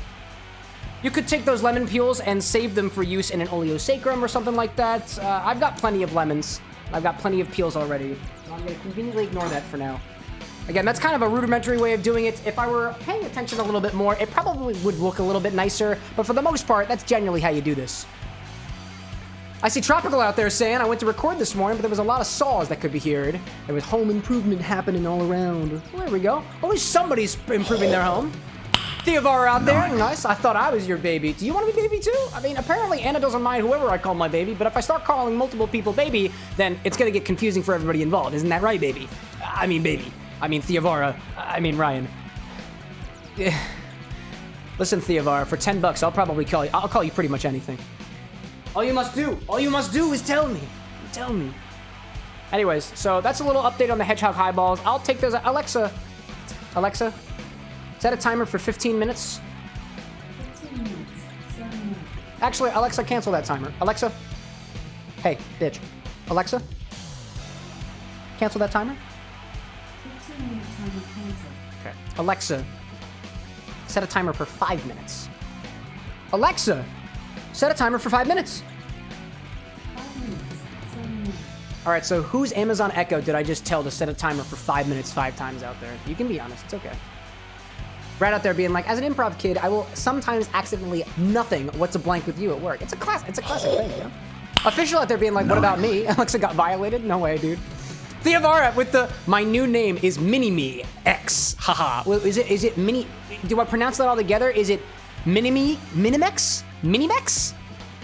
You could take those lemon peels and save them for use in an oleo sacrum or something like that. I've got plenty of lemons. I've got plenty of peels already. So I'm gonna conveniently ignore that for now. Again, that's kind of a rudimentary way of doing it. If I were paying attention a little bit more, it probably would look a little bit nicer. But for the most part, that's generally how you do this. I see Tropical out there saying, I went to record this morning, but there was a lot of saws that could be heard. There was home improvement happening all around. Well, there we go. At least somebody's improving their home. Theovar out there. Nice. I thought I was your baby. Do you want to be baby too? I mean, apparently Anna doesn't mind whoever I call my baby, but if I start calling multiple people baby, then it's going to get confusing for everybody involved. Isn't that right, baby? I mean, baby. I mean, Theovara. I mean, Ryan. Listen, Theovar, for $10, I'll probably call you. I'll call you pretty much anything. All you must do is tell me. Tell me. Anyways, so that's a little update on the Hedgehog Highballs. I'll take those. Alexa, set a timer for 15 minutes. 15 minutes. 7 minutes. Actually, Alexa, cancel that timer. Alexa, hey, bitch. Alexa, cancel that timer. 15 minutes timer cancel. Okay. Alexa, set a timer for 5 minutes. Alexa, set a timer for 5 minutes. 5 minutes. 7 minutes. All right, so whose Amazon Echo did I just tell to set a timer for 5 minutes 5 times out there? You can be honest, it's okay. Brad out there being like, as an improv kid, I will sometimes accidentally nothing what's a blank with you at work. It's a classic thing, you know? Official out there being like, what about me? Alexa got violated? No way, dude. Theovara with the, my new name is Mini-Me X. Haha. Well, is it Mini, do I pronounce that all together? Is it Mini-Me, Minimex? Minimex?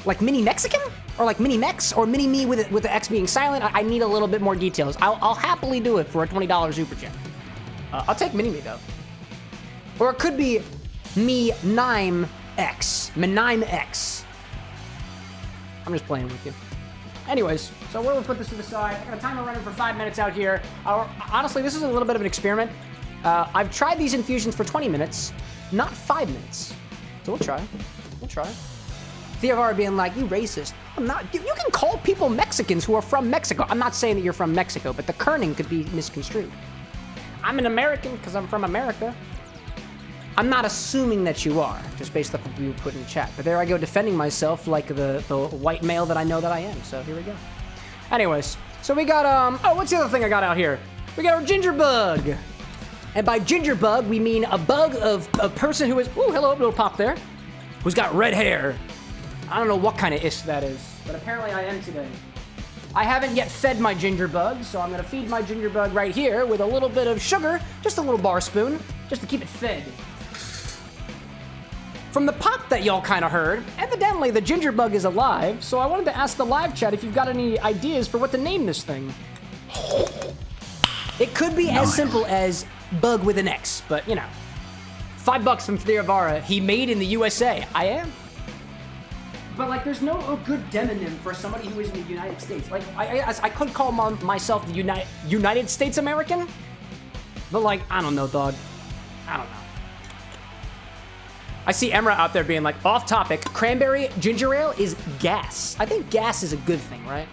Like mini Mexican? Or like mini Mex? Or mini me with the X being silent? I need a little bit more details. I'll happily do it for a $20 super chat. I'll take mini me though. Or it could be me Nime X. Menime X. I'm just playing with you. Anyways, so we're gonna put this to the side. I got a timer running for 5 minutes out here. Honestly, this is a little bit of an experiment. I've tried these infusions for 20 minutes, not 5 minutes. So we'll try. We'll try. Theovar being like, you racist. I'm not. You can call people Mexicans who are from Mexico. I'm not saying that you're from Mexico, but the kerning could be misconstrued. I'm an American because I'm from America. I'm not assuming that you are, just based off of what you put in chat. But there I go defending myself like the white male that I know that I am. So here we go. Anyways, so we got, oh, what's the other thing I got out here? We got our ginger bug. And by ginger bug, we mean a bug of a person who is, ooh, hello, little pop there, who's got red hair. I don't know what kind of ish that is, but apparently I am today. I haven't yet fed my ginger bug, so I'm gonna feed my ginger bug right here with a little bit of sugar, just a little bar spoon, just to keep it fed. From the pop that y'all kind of heard, evidently the ginger bug is alive, so I wanted to ask the live chat if you've got any ideas for what to name this thing. It could be as simple as bug with an X, but you know. $5 from Theravara, he made in the USA. I am. But like, there's no good demonym for somebody who is in the United States. Like, I could call myself the United States American, but like, I don't know, dog. I don't know. I see Emra out there being like, off topic, cranberry ginger ale is gas. I think gas is a good thing, right?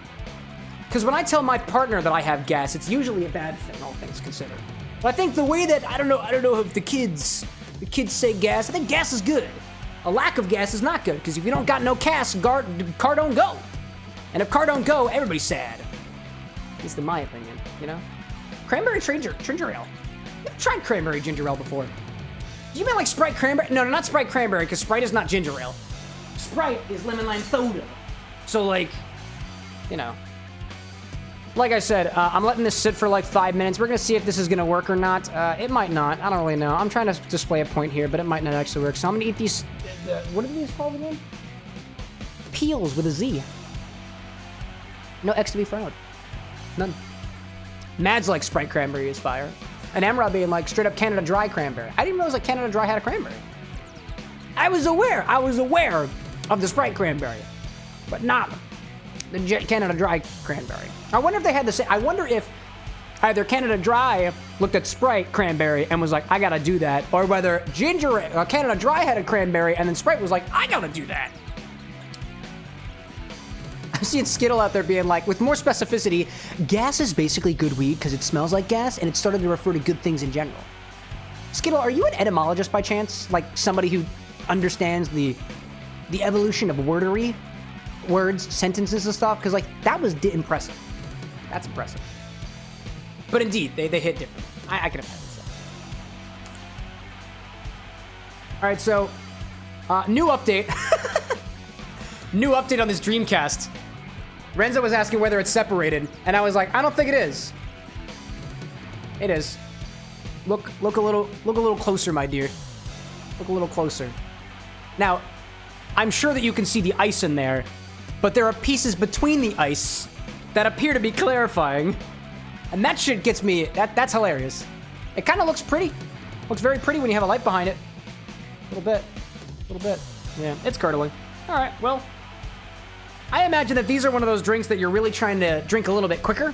Because when I tell my partner that I have gas, it's usually a bad thing, all things considered. But I think the way that, I don't know if the kids say gas, I think gas is good. A lack of gas is not good, because if you don't got no gas, car don't go. And if car don't go, everybody's sad. At least in my opinion, you know? Cranberry ginger ale. I've tried cranberry ginger ale before. You mean like Sprite cranberry? No, not Sprite cranberry, because Sprite is not ginger ale. Sprite is lemon lime soda. So like, you know. Like I said, I'm letting this sit for like 5 minutes. We're gonna see if this is gonna work or not. It might not, I don't really know. I'm trying to display a point here, but it might not actually work. So I'm gonna eat these, what are these called again? Peels with a Z. No X to be proud. None. Mad's like Sprite cranberry is fire. And Emra being like straight up Canada Dry cranberry. I didn't realize that Canada Dry had a cranberry. I was aware of the Sprite cranberry, but not the Canada Dry cranberry. I wonder if they had the same, I wonder if either Canada Dry looked at Sprite cranberry and was like, I gotta do that, or whether Canada Dry had a cranberry and then Sprite was like, I gotta do that. I'm seeing Skittle out there being like, with more specificity, gas is basically good weed because it smells like gas and it started to refer to good things in general. Skittle, are you an etymologist by chance? Like somebody who understands the evolution of wordery? Words, sentences and stuff? Because like, that was impressive. That's impressive. But indeed, they hit different. I can imagine so. All right, so, new update. New update on this Dreamcast. Renzo was asking whether it's separated, and I was like, I don't think it is. It is. Look a little closer, my dear. Look a little closer. Now, I'm sure that you can see the ice in there, but there are pieces between the ice that appear to be clarifying, and that shit gets me. That's hilarious. It kind of looks pretty. Looks very pretty when you have a light behind it. A little bit. Yeah, it's curdling. All right, well. I imagine that these are one of those drinks that you're really trying to drink a little bit quicker.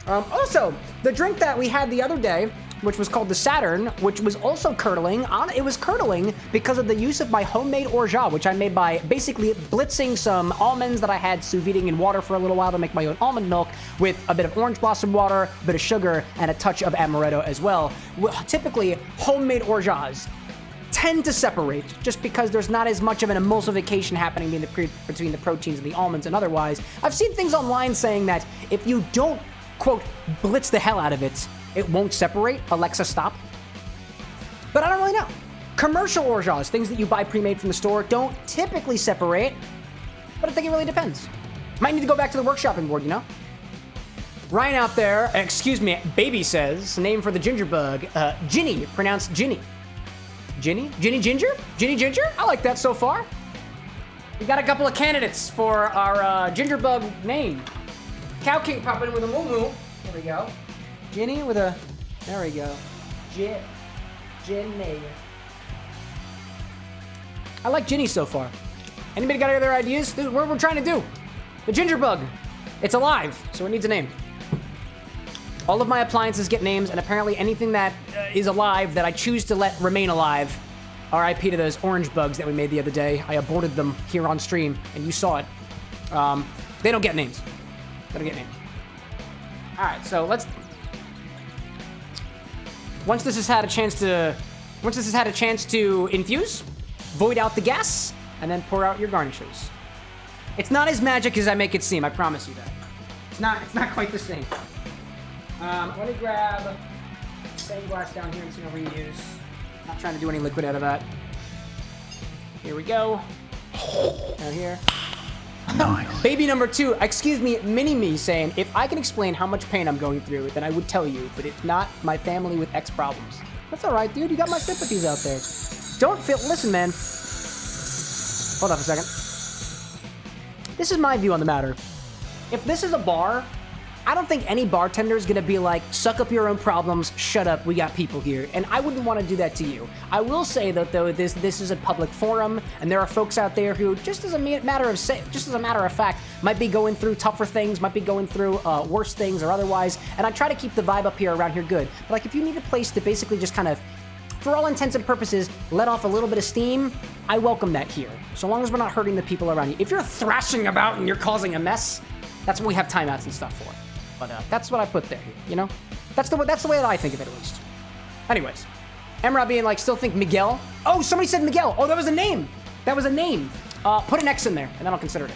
Also, the drink that we had the other day, which was called the Saturn, which was also curdling. It was curdling because of the use of my homemade orgeat, which I made by basically blitzing some almonds that I had sous videing in water for a little while to make my own almond milk with a bit of orange blossom water, a bit of sugar, and a touch of amaretto as well. Typically, homemade orgeats tend to separate just because there's not as much of an emulsification happening between the proteins and the almonds and otherwise. I've seen things online saying that if you don't, quote, blitz the hell out of it, it won't separate. Alexa, stop. But I don't really know. Commercial orgeats, things that you buy pre-made from the store, don't typically separate, but I think it really depends. Might need to go back to the workshopping board, you know? Ryan out there, excuse me, Baby says, name for the ginger bug, Ginny, pronounced Ginny. Ginny? Ginny Ginger? Ginny Ginger? I like that so far. We got a couple of candidates for our Gingerbug name. Cow King popping in with a moo moo. There we go. Ginny with a. There we go. Ginny. I like Ginny so far. Anybody got any other ideas? This is what we're trying to do. The Gingerbug. It's alive, so it needs a name. All of my appliances get names, and apparently anything that is alive that I choose to let remain alive. RIP to those orange bugs that we made the other day. I aborted them here on stream, and you saw it. They don't get names. They don't get names. All right, so let's. Once this has had a chance to infuse, void out the gas, and then pour out your garnishes. It's not as magic as I make it seem. I promise you that. It's not quite the same. Let me grab same glass down here and see what we use. Not trying to do any liquid out of that. Here we go. Down here. Nice. Baby number 2, excuse me, mini-me saying, if I can explain how much pain I'm going through, then I would tell you, but it's not my family with X problems. That's all right, dude. You got my sympathies out there. Don't feel, listen, man. Hold on a second. This is my view on the matter. If this is a bar, I don't think any bartender is gonna be like, suck up your own problems, shut up, we got people here. And I wouldn't want to do that to you. I will say that though, this is a public forum, and there are folks out there who, just as a matter of fact, might be going through tougher things, might be going through worse things or otherwise. And I try to keep the vibe up here around here good. But like, if you need a place to basically just kind of, for all intents and purposes, let off a little bit of steam, I welcome that here. So long as we're not hurting the people around you. If you're thrashing about and you're causing a mess, that's what we have timeouts and stuff for. But that's what I put there, you know? That's the way that I think of it, at least. Anyways, Emra being like, still think Miguel. Oh, somebody said Miguel. Oh, that was a name. That was a name. Put an X in there, and then I'll consider it.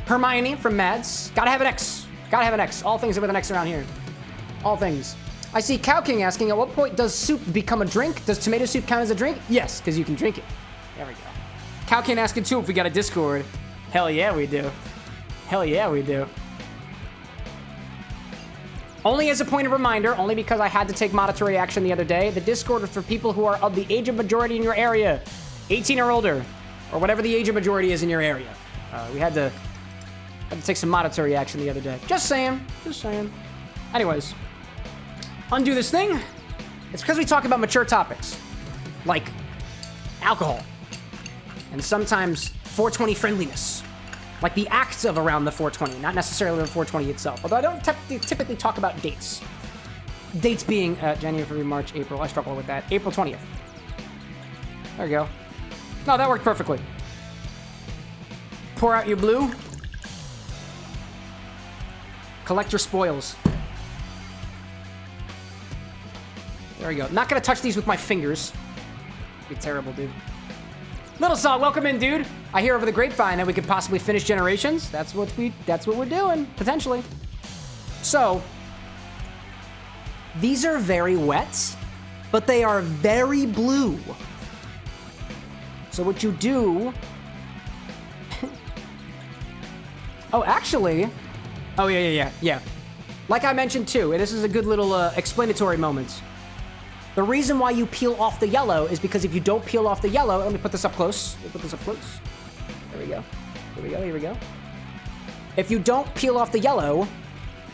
Hermione from Mads. Gotta have an X. Gotta have an X. All things with an X around here. All things. I see Cow King asking, at what point does soup become a drink? Does tomato soup count as a drink? Yes, because you can drink it. There we go. Cow King asking too if we got a Discord. Hell yeah, we do. Hell yeah, we do. Only as a point of reminder, only because I had to take monetary action the other day, the Discord is for people who are of the age of majority in your area, 18 or older, or whatever the age of majority is in your area. We had to take some monetary action the other day. Just saying. Just saying. Anyways, undo this thing. It's because we talk about mature topics, like alcohol, and sometimes 420 friendliness. Like the acts of around the 420, not necessarily the 420 itself. Although I don't typically talk about dates. Dates being January, February, March, April. I struggle with that. April 20th. There we go. No, that worked perfectly. Pour out your blue. Collect your spoils. There we go. Not gonna touch these with my fingers. Be terrible, dude. Little Saw, welcome in, dude. I hear over the grapevine that we could possibly finish Generations. That's what we're doing, potentially. So, these are very wet, but they are very blue. So what you do... oh, actually... oh, yeah. Like I mentioned, too, and this is a good little explanatory moment. The reason why you peel off the yellow is because if you don't peel off the yellow... let me put this up close. There we go. Here we go. If you don't peel off the yellow,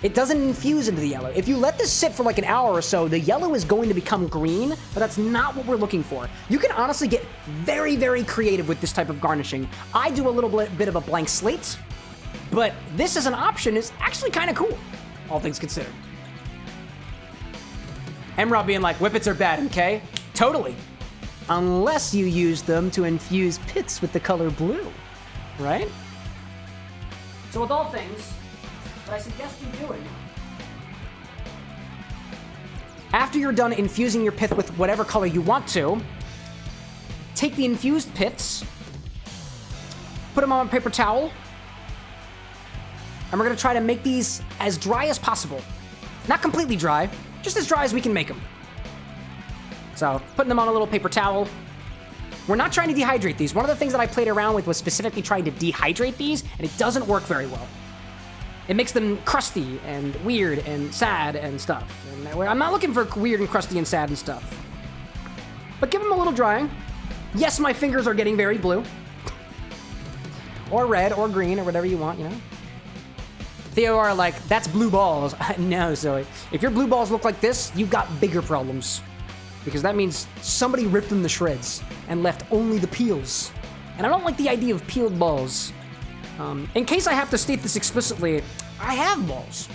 it doesn't infuse into the yellow. If you let this sit for like an hour or so, the yellow is going to become green, but that's not what we're looking for. You can honestly get very, very creative with this type of garnishing. I do a little bit of a blank slate, but this as an option is actually kind of cool, all things considered. Emra being like, whippets are bad, okay? Totally. Unless you use them to infuse pits with the color blue, right? So with all things, what I suggest you doing, after you're done infusing your pith with whatever color you want to, take the infused piths, put them on a paper towel, and we're gonna try to make these as dry as possible. Not completely dry, just as dry as we can make them. So, putting them on a little paper towel. We're not trying to dehydrate these. One of the things that I played around with was specifically trying to dehydrate these, and it doesn't work very well. It makes them crusty and weird and sad and stuff. And I'm not looking for weird and crusty and sad and stuff. But give them a little drying. Yes, my fingers are getting very blue. or red, or green, or whatever you want, you know? Theo are like, that's blue balls. No, Zoe. If your blue balls look like this, you've got bigger problems. Because that means somebody ripped them to shreds and left only the peels. And I don't like the idea of peeled balls. In case I have to state this explicitly, I have balls.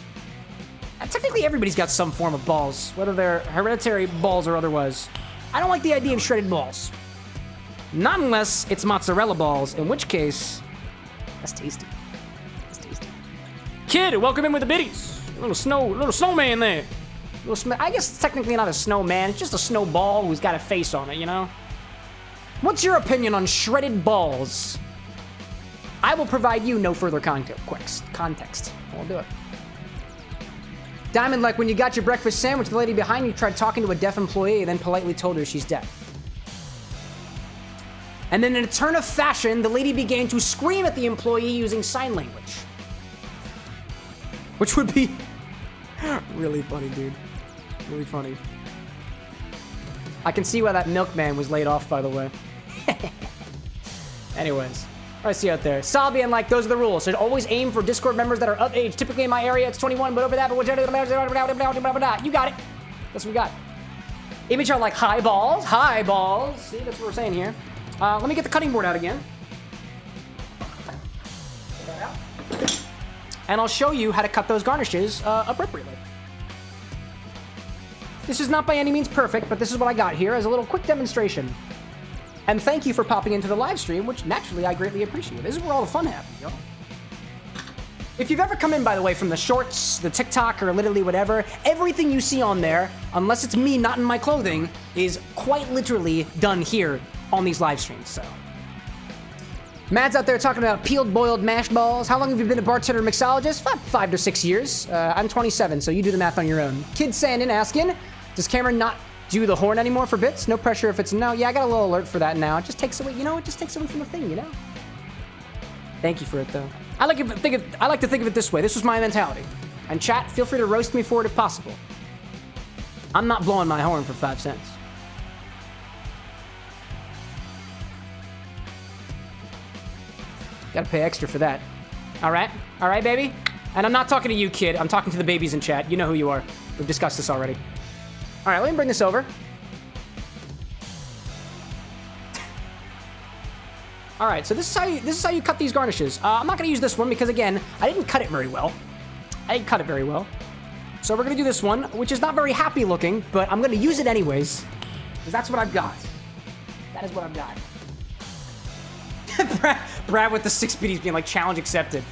Technically, everybody's got some form of balls, whether they're hereditary balls or otherwise. I don't like the idea of shredded balls. Not unless it's mozzarella balls, in which case, that's tasty. That's tasty. Kid, welcome in with the biddies. Little snowman there. I guess it's technically not a snowman, it's just a snowball who's got a face on it, you know? What's your opinion on shredded balls? I will provide you no further context. I will do it. Diamond, like when you got your breakfast sandwich, the lady behind you tried talking to a deaf employee and then politely told her she's deaf. And then in a turn of fashion, the lady began to scream at the employee using sign language. Which would be really funny, dude. Really funny. I can see why that milkman was laid off, by the way. Anyways. I see out there. Sal being like, those are the rules. Should always aim for Discord members that are of age. Typically in my area, it's 21, but over that, you got it. That's what we got. Image are like high balls. High balls. See, that's what we're saying here. Let me get the cutting board out again. Get that out. And I'll show you how to cut those garnishes appropriately. This is not by any means perfect, but this is what I got here as a little quick demonstration. And thank you for popping into the live stream, which naturally I greatly appreciate. This is where all the fun happens, y'all. If you've ever come in, by the way, from the shorts, the TikTok, or literally whatever, everything you see on there, unless it's me not in my clothing, is quite literally done here on these live streams, so. Mad's out there talking about peeled, boiled, mashed balls. How long have you been a bartender mixologist? 5 to 6 years. I'm 27, so you do the math on your own. Kid Sandin asking, does Cameron not do the horn anymore for bits? No pressure if it's no. Yeah, I got a little alert for that now. It just takes away, you know, it just takes away from the thing, you know? Thank you for it, though. I like to think of it this way. This was my mentality. And chat, feel free to roast me for it if possible. I'm not blowing my horn for 5 cents. Gotta pay extra for that. All right, baby? And I'm not talking to you, kid. I'm talking to the babies in chat. You know who you are. We've discussed this already. All right, let me bring this over. All right, so this is how you cut these garnishes. I'm not gonna use this one because again, I didn't cut it very well. So we're gonna do this one, which is not very happy looking, but I'm gonna use it anyways, because that's what I've got. That is what I've got. Brad with the 6 biddies being like, challenge accepted.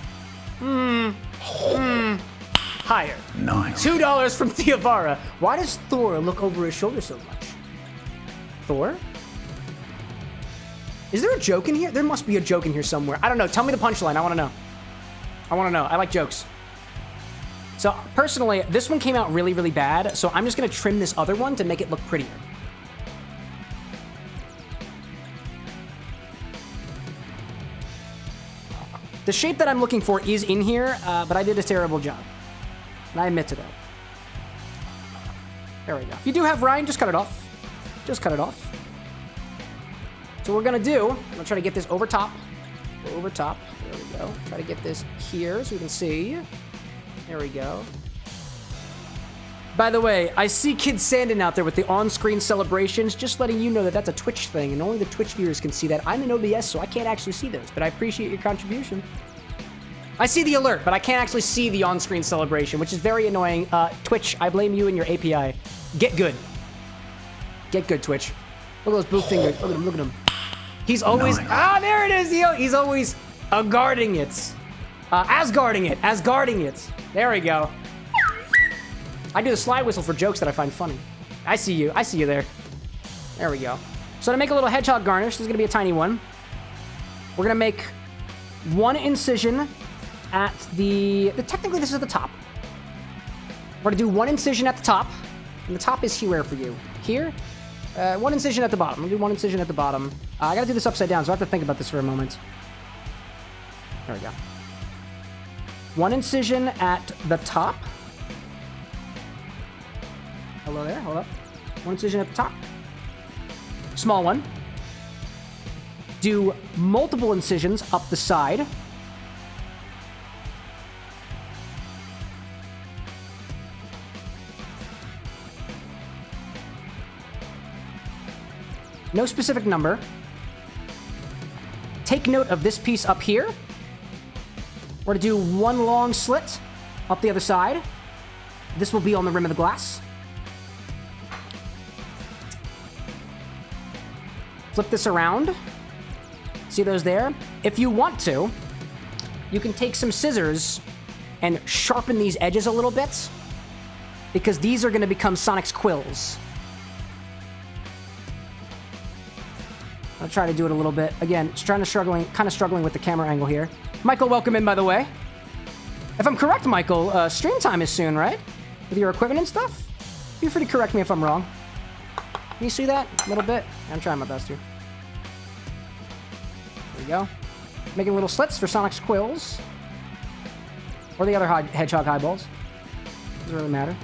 Higher. Nice. $2 from Theovara. Why does Thor look over his shoulder so much? Thor? Is there a joke in here? There must be a joke in here somewhere. I don't know. Tell me the punchline. I want to know. I like jokes. So, personally, this one came out really, really bad, so I'm just going to trim this other one to make it look prettier. The shape that I'm looking for is in here, but I did a terrible job. And I admit to that. There we go. If you do have rind, just cut it off. Just cut it off. So what we're going to do, I'm going to try to get this over top. Over top. There we go. Try to get this here so we can see. There we go. By the way, I see Kid Sandin out there with the on-screen celebrations. Just letting you know that that's a Twitch thing, and only the Twitch viewers can see that. I'm in OBS, so I can't actually see those, but I appreciate your contribution. I see the alert, but I can't actually see the on-screen celebration, which is very annoying. Twitch, I blame you and your API. Get good. Get good, Twitch. Look at those blue fingers. Look at him, look at him. He's always... Nice. Ah, there it is! He's always guarding it. Asgarding it. There we go. I do the slide whistle for jokes that I find funny. I see you there. There we go. So to make a little hedgehog garnish, this is gonna be a tiny one. We're gonna make one incision at technically this is the top. We're gonna do one incision at the top, and the top is here for you. Here, one incision at the bottom. I'm gonna do one incision at the bottom. I gotta do this upside down, so I have to think about this for a moment. There we go. One incision at the top. Hello there, hold up. One incision at the top. Small one. do multiple incisions up the side. No specific number. Take note of this piece up here. We're to do one long slit up the other side. This will be on the rim of the glass. Flip this around. See those there? If you want to, you can take some scissors and sharpen these edges a little bit, because these are going to become Sonic's quills. I'll try to do it a little bit. Again, kind of struggling with the camera angle here. Michael, welcome in, by the way. If I'm correct, Michael, stream time is soon, right? With your equipment and stuff? Feel free to correct me if I'm wrong. Can you see that? A little bit? I'm trying my best here. There we go. Making little slits for Sonic's quills. Or the other hedgehog eyeballs. Doesn't really matter.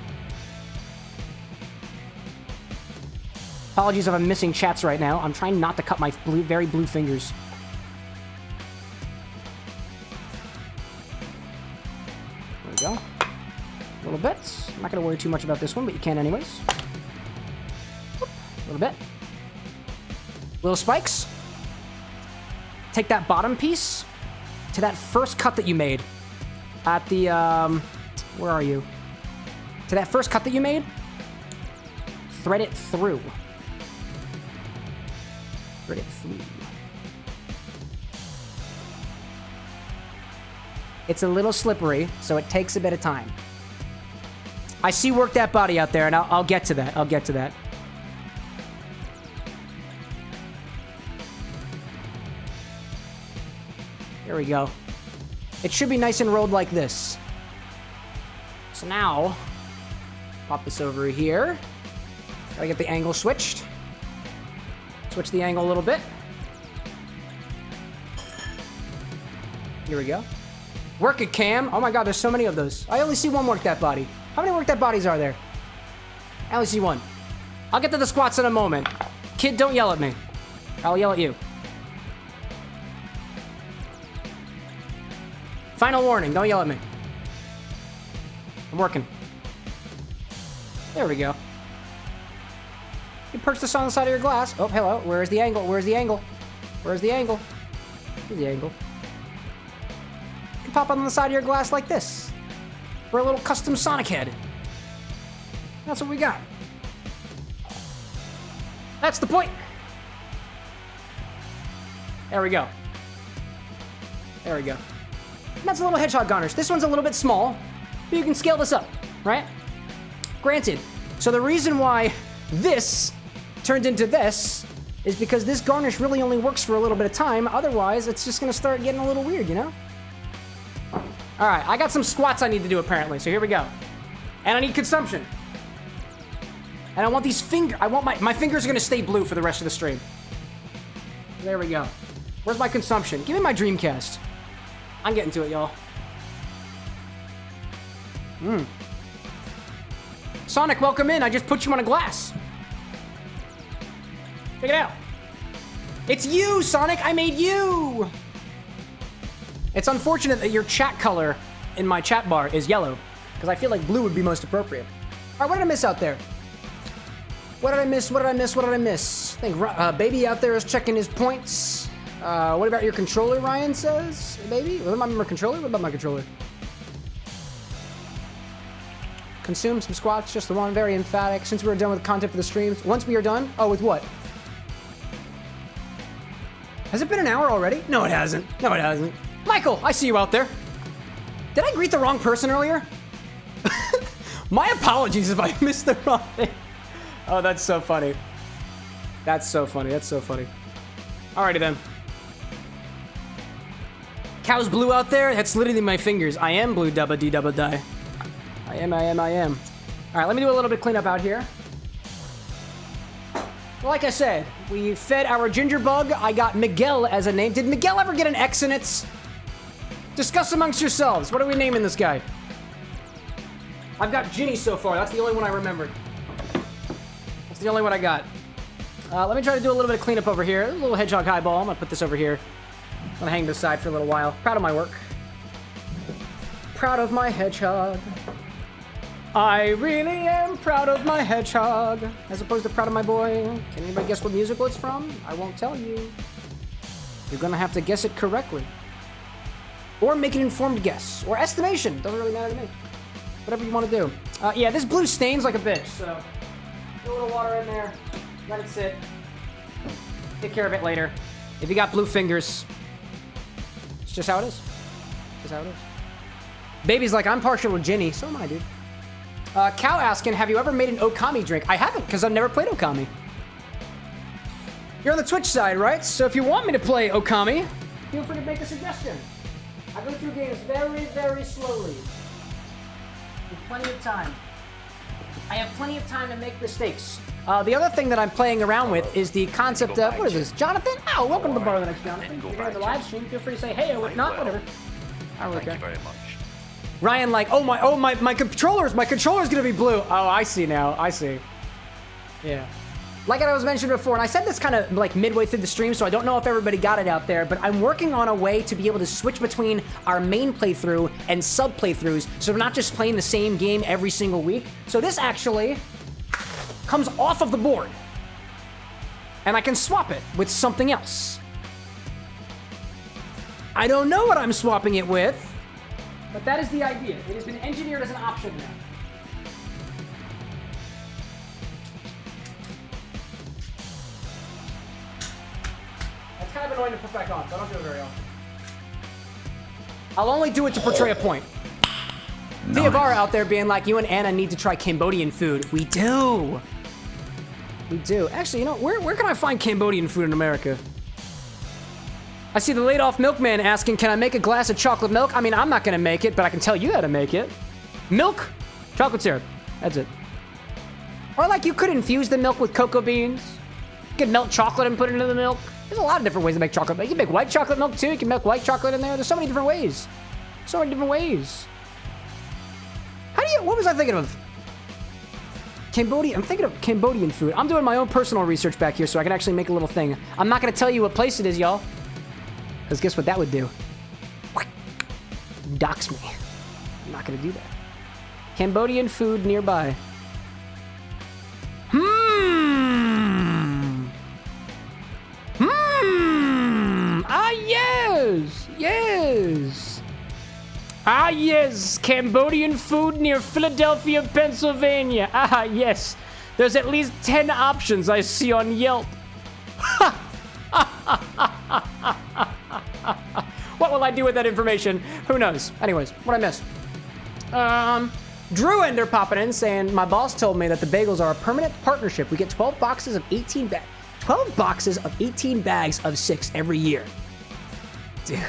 Apologies if I'm missing chats right now. I'm trying not to cut my very blue fingers. There we go. A little bit. I'm not going to worry too much about this one, but you can anyways. A little bit. Little spikes. Take that bottom piece to that first cut that you made at the, where are you? To that first cut that you made. Thread it through. Thread it through. It's a little slippery, so it takes a bit of time. I see work that body out there, and I'll get to that. I'll get to that. There we go. It should be nice and rolled like this. So now, pop this over here. Gotta get the angle switched. Switch the angle a little bit. Here we go. Work it, Cam. Oh my god, there's so many of those. I only see one work that body. How many work that bodies are there? I only see one. I'll get to the squats in a moment. Kid, don't yell at me. I'll yell at you. Final warning, don't yell at me. I'm working. There we go. You perch this on the side of your glass. Oh, hello. Where's the angle? Where's the angle? Where's the angle? Here's the angle. You can pop on the side of your glass like this. For a little custom Sonic head. That's what we got. That's the point. There we go. There we go. And that's a little hedgehog garnish. This one's a little bit small, but you can scale this up, right? Granted. So the reason why this turned into this is because this garnish really only works for a little bit of time. Otherwise, it's just going to start getting a little weird, you know? All right, I got some squats I need to do apparently, so here we go. And I need consumption. And I want these my fingers are going to stay blue for the rest of the stream. There we go. Where's my consumption? Give me my Dreamcast. I'm getting to it, y'all. Sonic, welcome in. I just put you on a glass. Check it out. It's you, Sonic. I made you. It's unfortunate that your chat color in my chat bar is yellow, because I feel like blue would be most appropriate. All right, what did I miss out there? What did I miss? What did I miss? What did I miss? I think Baby out there is checking his points. What about your controller, Ryan says? Baby? What about my controller? What about my controller? Consume some squats, just the one, very emphatic. Since we were done with content for the streams. Once we are done? Oh, with what? Has it been an hour already? No, it hasn't. No, it hasn't. Michael, I see you out there. Did I greet the wrong person earlier? My apologies if I missed the wrong thing. Oh, that's so funny. That's so funny. That's so funny. Alrighty then. Cow's blue out there? That's literally my fingers. I am blue, dubba dee dubba die. I am. Alright, let me do a little bit of cleanup out here. Well, like I said, we fed our ginger bug. I got Miguel as a name. Did Miguel ever get an X in it? Discuss amongst yourselves. What are we naming this guy? I've got Ginny so far. That's the only one I remembered. That's the only one I got. Let me try to do a little bit of cleanup over here. A little hedgehog highball. I'm gonna put this over here. I'm gonna hang this aside for a little while. Proud of my work. Proud of my hedgehog. I really am proud of my hedgehog. As opposed to proud of my boy. Can anybody guess what musical it's from? I won't tell you. You're gonna have to guess it correctly. Or make an informed guess. Or estimation. Doesn't really matter to me. Whatever you want to do. Yeah, this blue stains like a bitch, so... Put a little water in there. Let it sit. Take care of it later. If you got blue fingers... It's just how it is. Just how it is. Baby's like, I'm partial to Ginny. So am I, dude. Cow asking, have you ever made an Okami drink? I haven't, because I've never played Okami. You're on the Twitch side, right? So if you want me to play Okami, feel free to make a suggestion. I go through games very, very slowly. With plenty of time. I have plenty of time to make mistakes. The other thing that I'm playing around with is the concept of, what is this, Jonathan? Oh, welcome to the bar of the next Jonathan. If you're in the live stream, feel free to say hey or not, whatever. I don't really care. Thank you very much. Ryan like, oh my controller's gonna be blue. Oh, I see now, I see. Yeah. Like I was mentioning before, and I said this kind of like midway through the stream, so I don't know if everybody got it out there, but I'm working on a way to be able to switch between our main playthrough and sub playthroughs, so we're not just playing the same game every single week. So this actually comes off of the board, and I can swap it with something else. I don't know what I'm swapping it with, but that is the idea. It has been engineered as an option now. That's kind of annoying to put back on, so I don't do it very often. I'll only do it to portray a point. Theobar out there being like, you and Anna need to try Cambodian food. We do. We do. Actually, you know, where can I find Cambodian food in America? I see the laid-off milkman asking, can I make a glass of chocolate milk? I mean, I'm not gonna make it, but I can tell you how to make it. Milk, chocolate syrup. That's it. Or like you could infuse the milk with cocoa beans. You could melt chocolate and put it into the milk. There's a lot of different ways to make chocolate milk. You can make white chocolate milk too. You can make white chocolate in there. There's so many different ways. So many different ways. What was I thinking of? Cambodia, I'm thinking of Cambodian food. I'm doing my own personal research back here so I can actually make a little thing. I'm not gonna tell you what place it is, y'all. Because guess what that would do? Dox me. I'm not gonna do that. Cambodian food nearby. Ah, yes! Yes! Ah, yes! Cambodian food near Philadelphia, Pennsylvania. Ah, yes. There's at least 10 options I see on Yelp. What will I do with that information? Who knows? Anyways, what'd I miss? Drew Ender popping in saying, my boss told me that the bagels are a permanent partnership. We get 12 boxes of 18 bags. 12 boxes of 18 bags of 6 every year. Dude.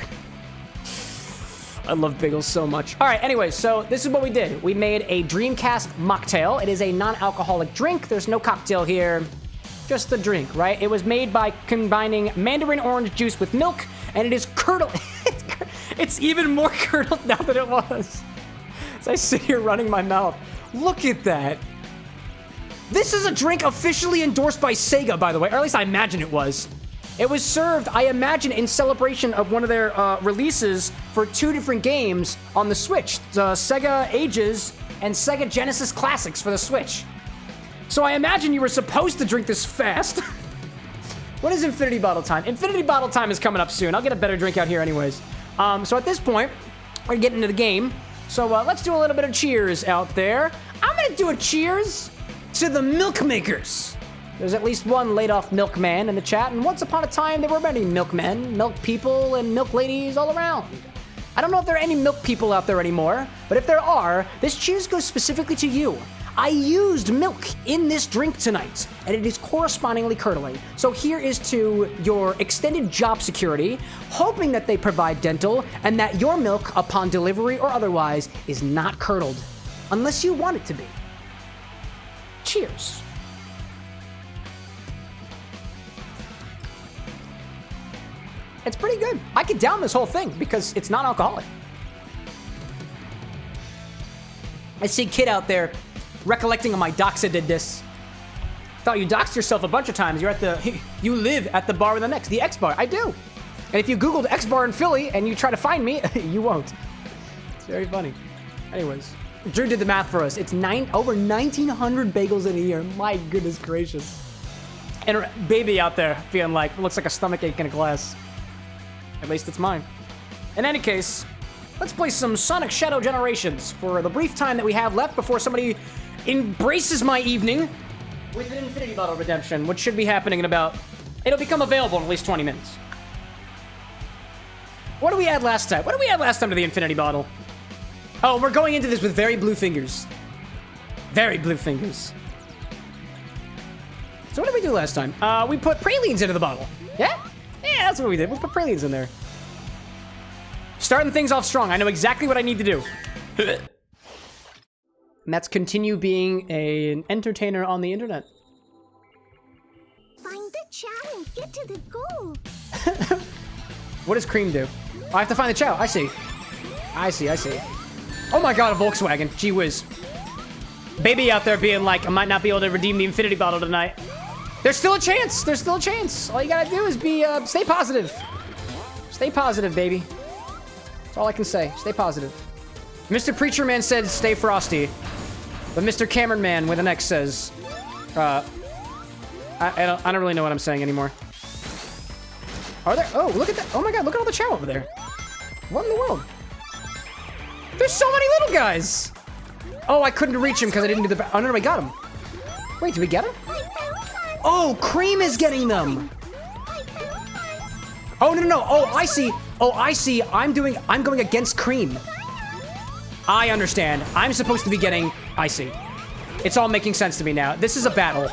I love bagels so much. All right, anyways, so this is what we did. We made a Dreamcast mocktail. It is a non-alcoholic drink. There's no cocktail here. Just the drink, right? It was made by combining Mandarin orange juice with milk, and it is curdled. It's even more curdled now than it was. As I sit here running my mouth. Look at that. This is a drink officially endorsed by Sega, by the way, or at least I imagine it was. It was served, I imagine, in celebration of one of their releases for 2 different games on the Switch. Sega Ages and Sega Genesis Classics for the Switch. So I imagine you were supposed to drink this fast. What is Infinity Bottle Time? Infinity Bottle Time is coming up soon. I'll get a better drink out here anyways. So at this point, we're getting into the game. So let's do a little bit of cheers out there. I'm gonna do a cheers to the milk makers. There's at least one laid-off milkman in the chat, and once upon a time, there were many milkmen, milk people, and milk ladies all around. I don't know if there are any milk people out there anymore, but if there are, this cheers goes specifically to you. I used milk in this drink tonight, and it is correspondingly curdling. So here is to your extended job security, hoping that they provide dental, and that your milk, upon delivery or otherwise, is not curdled, unless you want it to be. Cheers. It's pretty good. I could down this whole thing because it's non-alcoholic. I see Kid out there recollecting on my Doxa did this. Thought you doxed yourself a bunch of times. You're at the, you live at the bar with an X, the XBar. I do. And if you Googled XBar in Philly and you try to find me, you won't. It's very funny. Anyways, Drew did the math for us. It's over 1,900 bagels in a year. My goodness gracious. And a baby out there being like, looks like a stomach ache in a glass. At least it's mine. In any case, let's play some Sonic Shadow Generations for the brief time that we have left before somebody embraces my evening with an Infinity Bottle redemption, which should be happening in about... It'll become available in at least 20 minutes. What did we add last time? What did we add last time to the Infinity Bottle? Oh, we're going into this with very blue fingers. Very blue fingers. So what did we do last time? We put pralines into the bottle. Yeah? Yeah, that's what we did. We put pralines in there. Starting things off strong. I know exactly what I need to do. And that's continue being an entertainer on the internet. Find the chow and get to the goal. What does Cream do? Oh, I have to find the chow. I see. I see, I see. Oh my god, a Volkswagen. Gee whiz. Baby out there being like, I might not be able to redeem the Infinity Bottle tonight. There's still a chance. There's still a chance. All you gotta do is be, stay positive. Stay positive, baby. That's all I can say. Stay positive. Mr. Preacher Man said stay frosty. But Mr. Cameron Man with an X says, I don't really know what I'm saying anymore. Are there? Oh, look at that. Oh my god, look at all the chow over there. What in the world? There's so many little guys. Oh, I couldn't reach him because I didn't do the... Oh, no, we got him. Wait, did we get him? Oh, Cream is getting them. Oh, no. Oh, I see. Oh, I see. I'm going against Cream. I understand. I'm supposed to be getting... I see. It's all making sense to me now. This is a battle.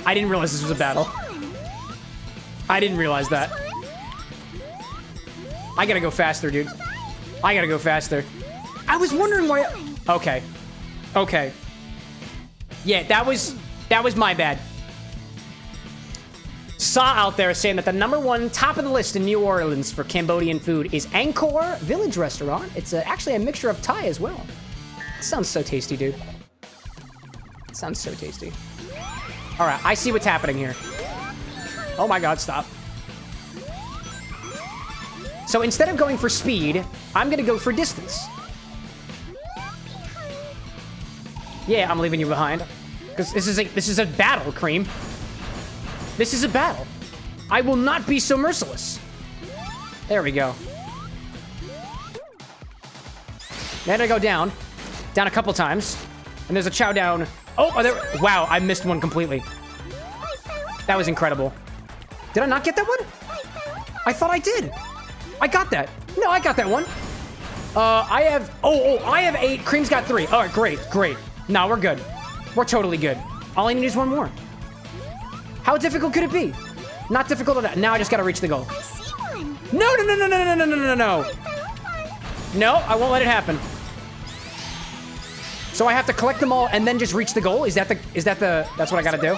I didn't realize this was a battle. I didn't realize that. I gotta go faster, dude. I gotta go faster. I was wondering why... Okay. Okay. Yeah, that was my bad. Saw out there saying that the #1 top of the list in New Orleans for Cambodian food is Angkor Village Restaurant. It's actually a mixture of Thai as well. It sounds so tasty, dude. It sounds so tasty. All right, I see what's happening here. Oh my god, stop. So instead of going for speed, I'm gonna go for distance. Yeah, I'm leaving you behind. Because this is a battle, Cream. This is a battle. I will not be so merciless. There we go. Then I go down. Down a couple times. And there's a chow down. Oh, there. Wow, I missed one completely. That was incredible. Did I not get that one? I thought I did. I got that. No, I got that one. I have... I have 8. Cream's got 3. All right, great. No, we're good. We're totally good. All I need is one more. How difficult could it be? Not difficult at all. Now I just gotta reach the goal. I see one. No. No, I won't let it happen. So I have to collect them all and then just reach the goal? That's what I gotta do?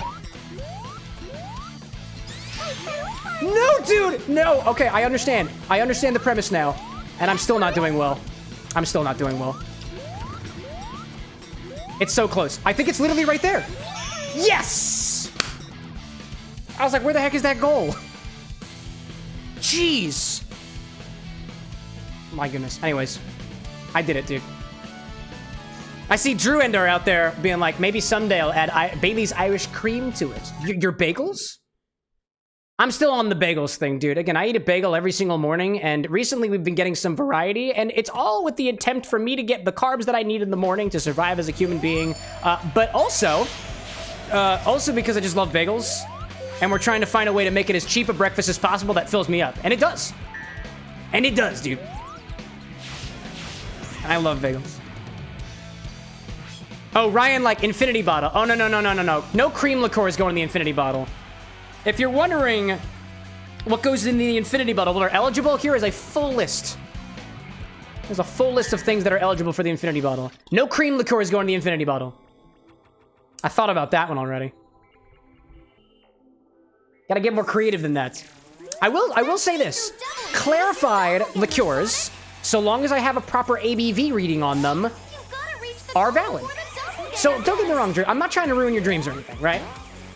No, dude! No! Okay, I understand. I understand the premise now. And I'm still not doing well. It's so close. I think it's literally right there. Yes! I was like, where the heck is that goal? Jeez. My goodness. Anyways, I did it, dude. I see Drew Ender out there being like, maybe someday I'll add Bailey's Irish cream to it. Your bagels? I'm still on the bagels thing, dude. Again, I eat a bagel every single morning, and recently we've been getting some variety, and it's all with the attempt for me to get the carbs that I need in the morning to survive as a human being, but also because I just love bagels, and we're trying to find a way to make it as cheap a breakfast as possible that fills me up. And it does. And it does, dude. I love bagels. Oh, Ryan, like, infinity bottle. Oh, no. No cream liqueur is going in the infinity bottle. If you're wondering what goes in the infinity bottle, what are eligible, here is a full list. There's a full list of things that are eligible for the infinity bottle. No cream liqueur is going in the infinity bottle. I thought about that one already. Gotta get more creative than that. I will say this. Clarified liqueurs, so long as I have a proper ABV reading on them, are valid. So don't get me wrong, Drew. I'm not trying to ruin your dreams or anything, right?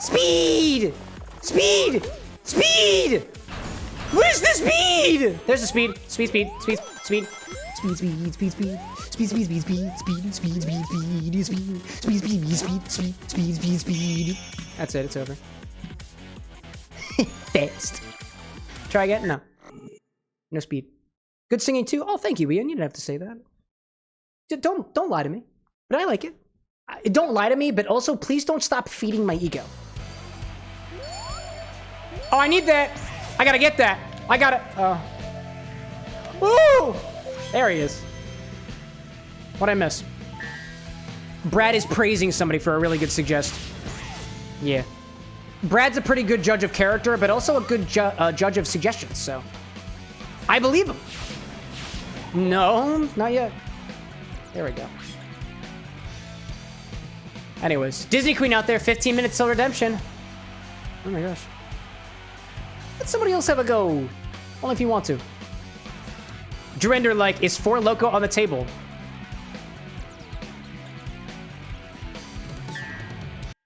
Speed! Speed! Speed! Where's the speed? There's the speed. Speed, speed, speed, speed. Speed, speed, speed, speed. Speed, speed, speed, speed, speed, speed, speed, speed, speed, speed, speed, speed, speed, speed, speed. That's it, it's over. Fast. Try again? No. No speed. Good singing too? Oh, thank you, Ian. You didn't have to say that. Don't lie to me. But I like it. Don't lie to me, but also please don't stop feeding my ego. Oh, I need that. I gotta get that. I gotta. Woo! There he is. What'd I miss? Brad is praising somebody for a really good suggest. Yeah. Brad's a pretty good judge of character, but also a good judge of suggestions, so. I believe him. No, not yet. There we go. Anyways, Disney Queen out there, 15 minutes till redemption. Oh my gosh. Let somebody else have a go. Only if you want to. Drender, like, is 4 Loco on the table?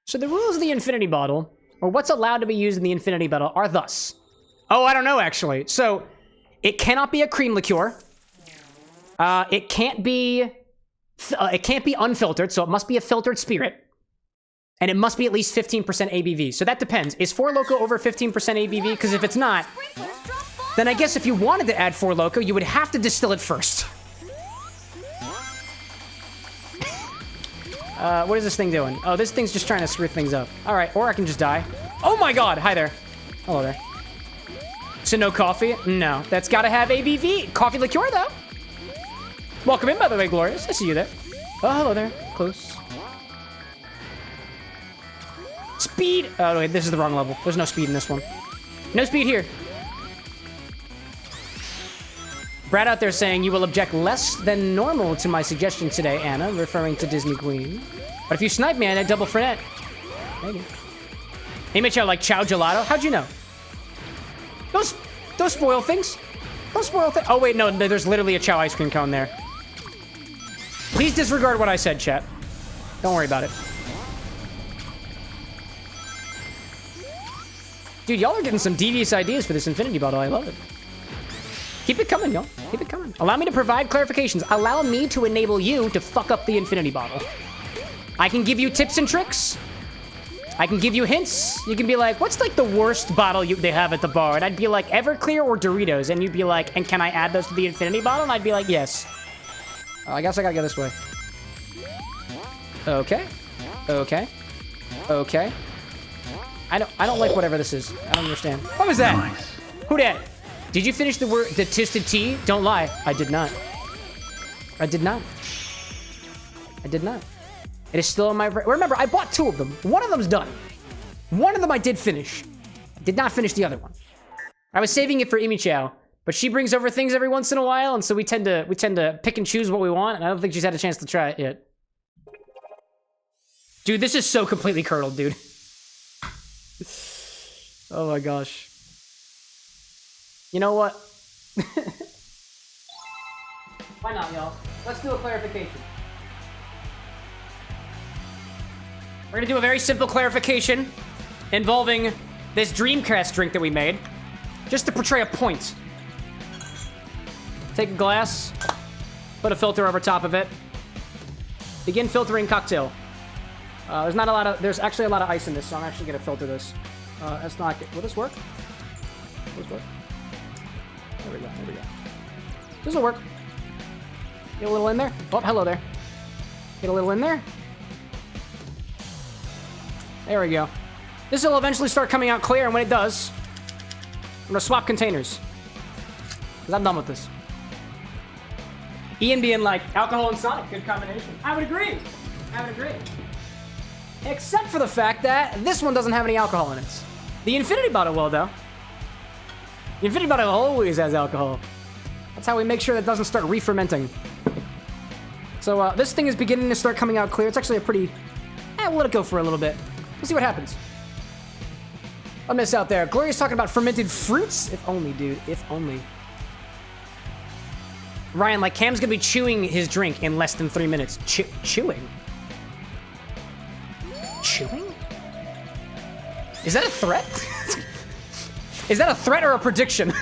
So the rules of the Infinity Bottle, or what's allowed to be used in the Infinity Bottle, are thus. Oh, I don't know, actually. So, it cannot be a cream liqueur. It can't be unfiltered, so it must be a filtered spirit. And it must be at least 15% ABV. So that depends. Is 4 Loco over 15% ABV? Because if it's not, then I guess if you wanted to add 4 Loco, you would have to distill it first. What is this thing doing? Oh, this thing's just trying to screw things up. All right, or I can just die. Oh my god, hi there. Hello there. So no coffee? No, that's gotta have ABV. Coffee liqueur, though. Welcome in, by the way, Glorious. I see you there. Oh, hello there. Close. Speed! Oh, wait, this is the wrong level. There's no speed in this one. No speed here. Brad out there saying, you will object less than normal to my suggestion today, Anna, referring to Disney Queen. But if you snipe me, Anna, double frenet. Thank you. He made you like Chow Gelato? How'd you know? Don't spoil things. Don't spoil things. Oh, wait, no, there's literally a Chow ice cream cone there. Please disregard what I said, chat. Don't worry about it. Dude, y'all are getting some devious ideas for this Infinity Bottle. I love it. Keep it coming, y'all. Keep it coming. Allow me to provide clarifications. Allow me to enable you to fuck up the Infinity Bottle. I can give you tips and tricks. I can give you hints. You can be like, what's like the worst bottle they have at the bar? And I'd be like, Everclear or Doritos? And you'd be like, and can I add those to the Infinity Bottle? And I'd be like, yes. Oh, I guess I gotta go this way. Okay. Okay. Okay. I don't like whatever this is. I don't understand. What was that? Nice. Who dat? Did you finish the twisted tea? Don't lie. I did not. I did not. I did not. It is still in my... Remember, I bought 2 of them. One of them's done. One of them I did finish. I did not finish the other one. I was saving it for Imi Chow, but she brings over things every once in a while, and so we tend to pick and choose what we want, and I don't think she's had a chance to try it yet. Dude, this is so completely curdled, dude. Oh my gosh. You know what? Why not, y'all? Let's do a clarification. We're gonna do a very simple clarification involving this Dreamcast drink that we made, just to portray a point. Take a glass, put a filter over top of it. Begin filtering cocktail. There's actually a lot of ice in this, so I'm actually gonna filter this. That's not good. Will this work? Will this work? There we go, there we go. This'll work. Get a little in there. Oh, hello there. Get a little in there. There we go. This will eventually start coming out clear, and when it does, I'm gonna swap containers. Because I'm done with this. Ian being like, alcohol and Sonic, good combination. I would agree. I would agree. Except for the fact that this one doesn't have any alcohol in it. The Infinity Bottle will, though. The Infinity Bottle always has alcohol. That's how we make sure that it doesn't start re-fermenting. So this thing is beginning to start coming out clear. It's actually a pretty... we'll let it go for a little bit. We'll see what happens. I'll miss out there. Gloria's talking about fermented fruits. If only, dude. If only. Ryan, like, Cam's gonna be chewing his drink in less than 3 minutes. Chewing? Chewing? Is that a threat? Is that a threat or a prediction?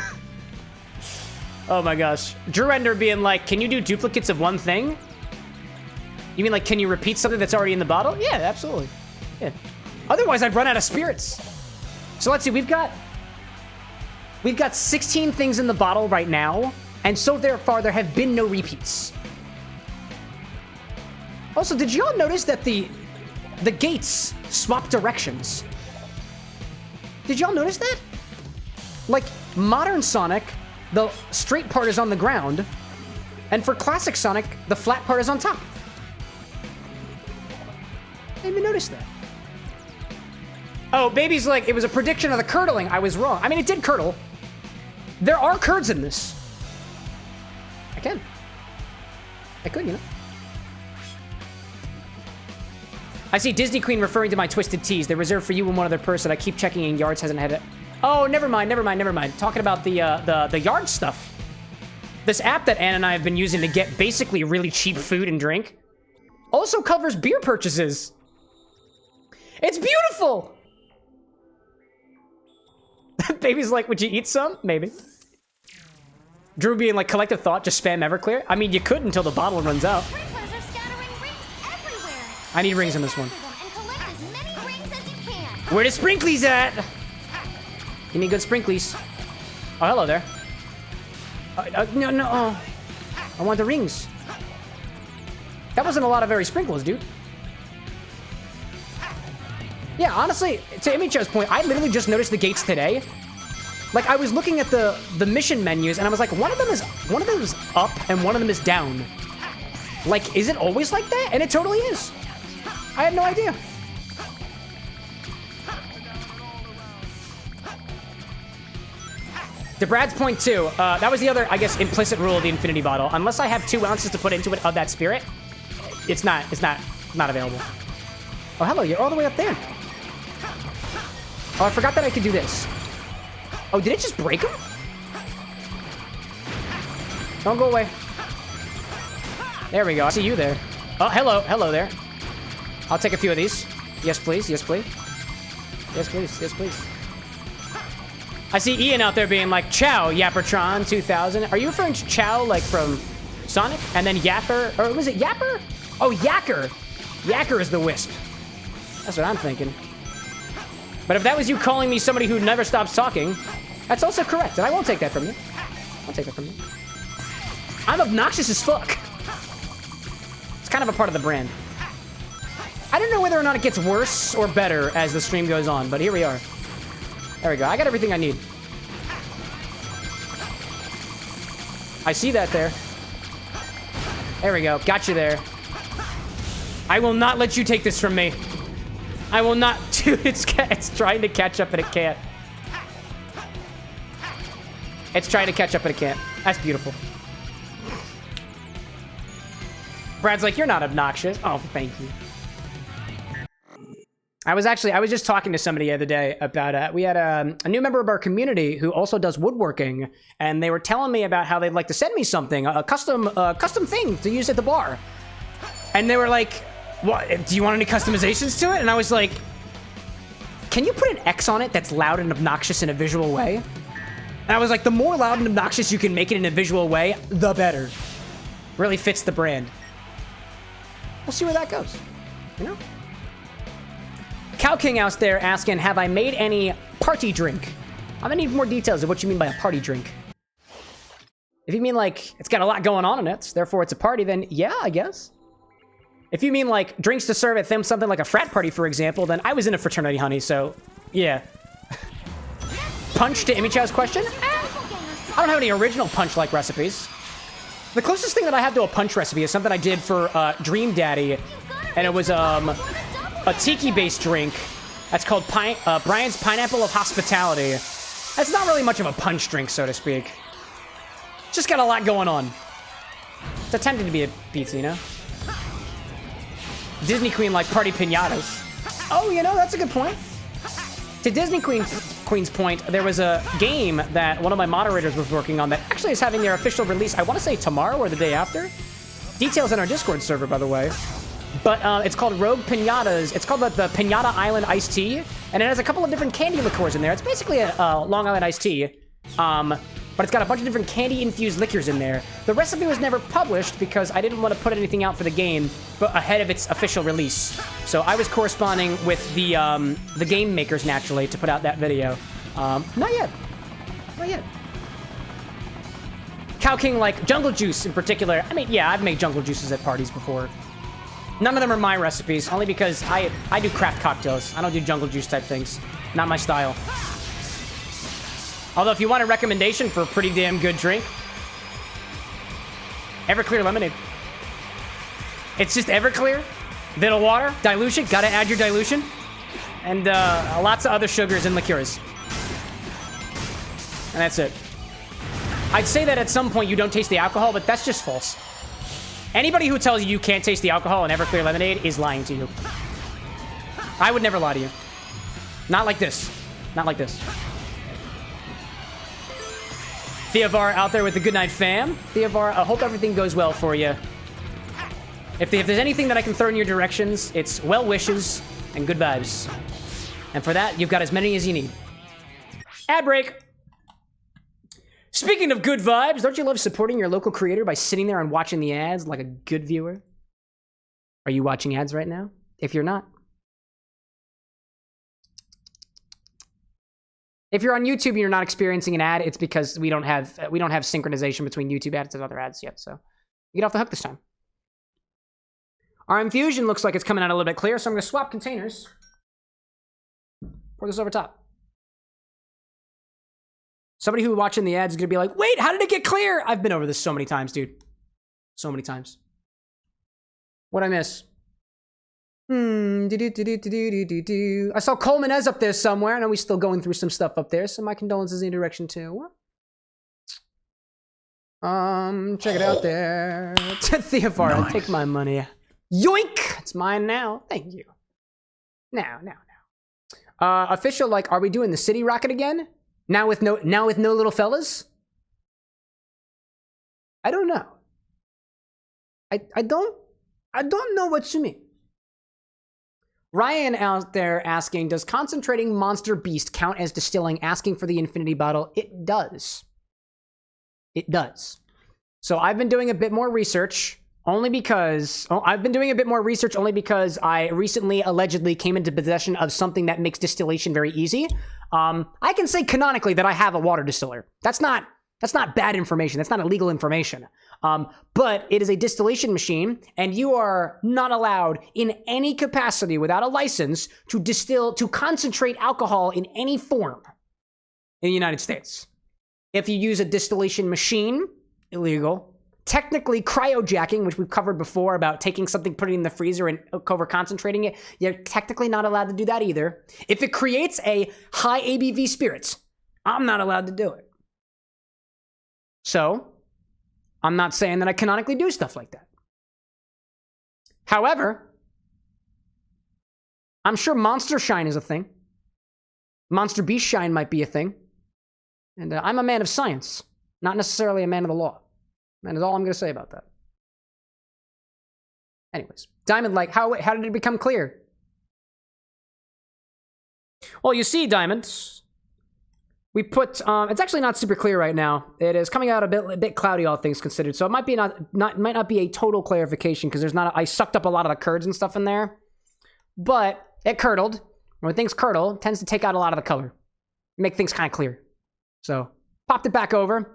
Oh my gosh. Drew Ender being like, can you do duplicates of one thing? You mean like, can you repeat something that's already in the bottle? Yeah, absolutely. Yeah. Otherwise, I'd run out of spirits. So let's see, we've got 16 things in the bottle right now, and so far there have been no repeats. Also, did y'all notice that the gates swap directions? Did y'all notice that? Like, modern Sonic, the straight part is on the ground, and for classic Sonic, the flat part is on top. I didn't even notice that. Oh, Baby's like, it was a prediction of the curdling. I was wrong. I mean, it did curdle. There are curds in this. I could, you know. I see Disney Queen referring to my Twisted Teas. They're reserved for you and one other person. I keep checking and Yards hasn't had it. Oh, never mind. Talking about the Yard stuff. This app that Ann and I have been using to get basically really cheap food and drink also covers beer purchases. It's beautiful! Baby's like, would you eat some? Maybe. Drew being like, collective thought, just spam Everclear. I mean, you could until the bottle runs out. Sprinklers are scattering rings everywhere. I need rings in this one. And collect as many rings as you can. Where the sprinklies at? You need good sprinklies. Oh, hello there. No. Oh. I want the rings. That wasn't a lot of very sprinkles, dude. Yeah, honestly, to Amicho's point, I literally just noticed the gates today. Like, I was looking at the mission menus, and I was like, one of them is up, and one of them is down. Like, is it always like that? And it totally is. I had no idea. To Brad's point, too, that was the other, I guess, implicit rule of the Infinity Bottle. Unless I have 2 ounces to put into it of that spirit, it's not available. Oh, hello, you're all the way up there. Oh, I forgot that I could do this. Oh, did it just break him? Don't go away. There we go. I see you there. Oh, hello there. I'll take a few of these. Yes, please. Yes, please. Yes, please. Yes, please. I see Ian out there being like, Chow, Yappertron 2000. Are you referring to Chow, like, from Sonic? And then Yapper, or was it Yapper? Oh, Yacker. Yacker is the wisp. That's what I'm thinking. But if that was you calling me somebody who never stops talking, that's also correct, and I won't take that from you. I'll take that from you. I'm obnoxious as fuck. It's kind of a part of the brand. I don't know whether or not it gets worse or better as the stream goes on, but here we are. There we go. I got everything I need. I see that there. There we go. Got you there. I will not let you take this from me. I will not. Dude, it's trying to catch up and it can't. It's trying to catch up and it can't. That's beautiful. Brad's like, you're not obnoxious. Oh, thank you. I was just talking to somebody the other day about, we had a new member of our community who also does woodworking, and they were telling me about how they'd like to send me something, a custom thing to use at the bar. And they were like, what, do you want any customizations to it? And I was like, can you put an X on it that's loud and obnoxious in a visual way? And I was like, the more loud and obnoxious you can make it in a visual way, the better. Really fits the brand. We'll see where that goes, you know? Cow King out there asking, have I made any party drink? I'm gonna need more details of what you mean by a party drink. If you mean like, it's got a lot going on in it, therefore it's a party, then yeah, I guess. If you mean like drinks to serve at something like a frat party, for example, then I was in a fraternity, honey, so yeah. Punch to Imichow's question? I don't have any original punch-like recipes. The closest thing that I have to a punch recipe is something I did for Dream Daddy, and it was a tiki-based drink that's called Brian's Pineapple of Hospitality. That's not really much of a punch drink, so to speak. Just got a lot going on. It's attempting to be a pizza, you know? Disney Queen like party piñatas. Oh, you know, that's a good point. To Disney Queen's point, there was a game that one of my moderators was working on that actually is having their official release, I want to say tomorrow or the day after. Details on our Discord server, by the way. but it's called Rogue Pinatas. It's called the Pinata Island Iced Tea, and it has a couple of different candy liqueurs in there. It's basically a Long Island iced tea, but it's got a bunch of different candy-infused liquors in there. The recipe was never published because I didn't want to put anything out for the game but ahead of its official release. So I was corresponding with the game makers, naturally, to put out that video. Not yet. Not yet. Cow King, like jungle juice in particular. I mean, yeah, I've made jungle juices at parties before. None of them are my recipes, only because I do craft cocktails. I don't do jungle juice type things. Not my style. Although, if you want a recommendation for a pretty damn good drink, Everclear lemonade. It's just Everclear, bit of water, dilution. Gotta add your dilution, and lots of other sugars and liqueurs. And that's it. I'd say that at some point you don't taste the alcohol, but that's just false. Anybody who tells you you can't taste the alcohol in Everclear lemonade is lying to you. I would never lie to you. Not like this. Not like this. Theovar out there with the Goodnight fam. Theovar, I hope everything goes well for you. If there's anything that I can throw in your directions, it's well wishes and good vibes. And for that, you've got as many as you need. Ad break. Speaking of good vibes, don't you love supporting your local creator by sitting there and watching the ads like a good viewer? Are you watching ads right now? If you're not. If you're on YouTube and you're not experiencing an ad, it's because we don't have synchronization between YouTube ads and other ads yet, so you get off the hook this time. Our infusion looks like it's coming out a little bit clear, so I'm going to swap containers. Pour this over top. Somebody who watching the ads is going to be like, wait, how did it get clear? I've been over this so many times, dude. So many times. What'd I miss? I saw Colmanez up there somewhere. I know we're still going through some stuff up there, so my condolences in your direction too. Check it out there. Theophar, nice. Take my money. Yoink! It's mine now. Thank you. Now. Official, like, are we doing the city rocket again? Now with no little fellas? I don't know. I don't know what you mean. Ryan out there asking, does concentrating Monster Beast count as distilling, asking for the infinity bottle? It does. It does. So I've been doing a bit more research only because I recently allegedly came into possession of something that makes distillation very easy. I can say canonically that I have a water distiller. That's not bad information. That's not illegal information. But it is a distillation machine, and you are not allowed in any capacity without a license to concentrate alcohol in any form in the United States. If you use a distillation machine, illegal. Technically, cryojacking, which we've covered before about taking something, putting it in the freezer and over concentrating it, you're technically not allowed to do that either. If it creates a high ABV spirits, I'm not allowed to do it. So, I'm not saying that I canonically do stuff like that. However, I'm sure Monster Shine is a thing. Monster Beast Shine might be a thing. And I'm a man of science, not necessarily a man of the law. That is all I'm going to say about that. Anyways, Diamond, like, how did it become clear? Well, you see, Diamond, we put, it's actually not super clear right now. It is coming out a bit cloudy, all things considered. So it might not be a total clarification because I sucked up a lot of the curds and stuff in there. But it curdled. When things curdle, it tends to take out a lot of the color. Make things kind of clear. So, popped it back over.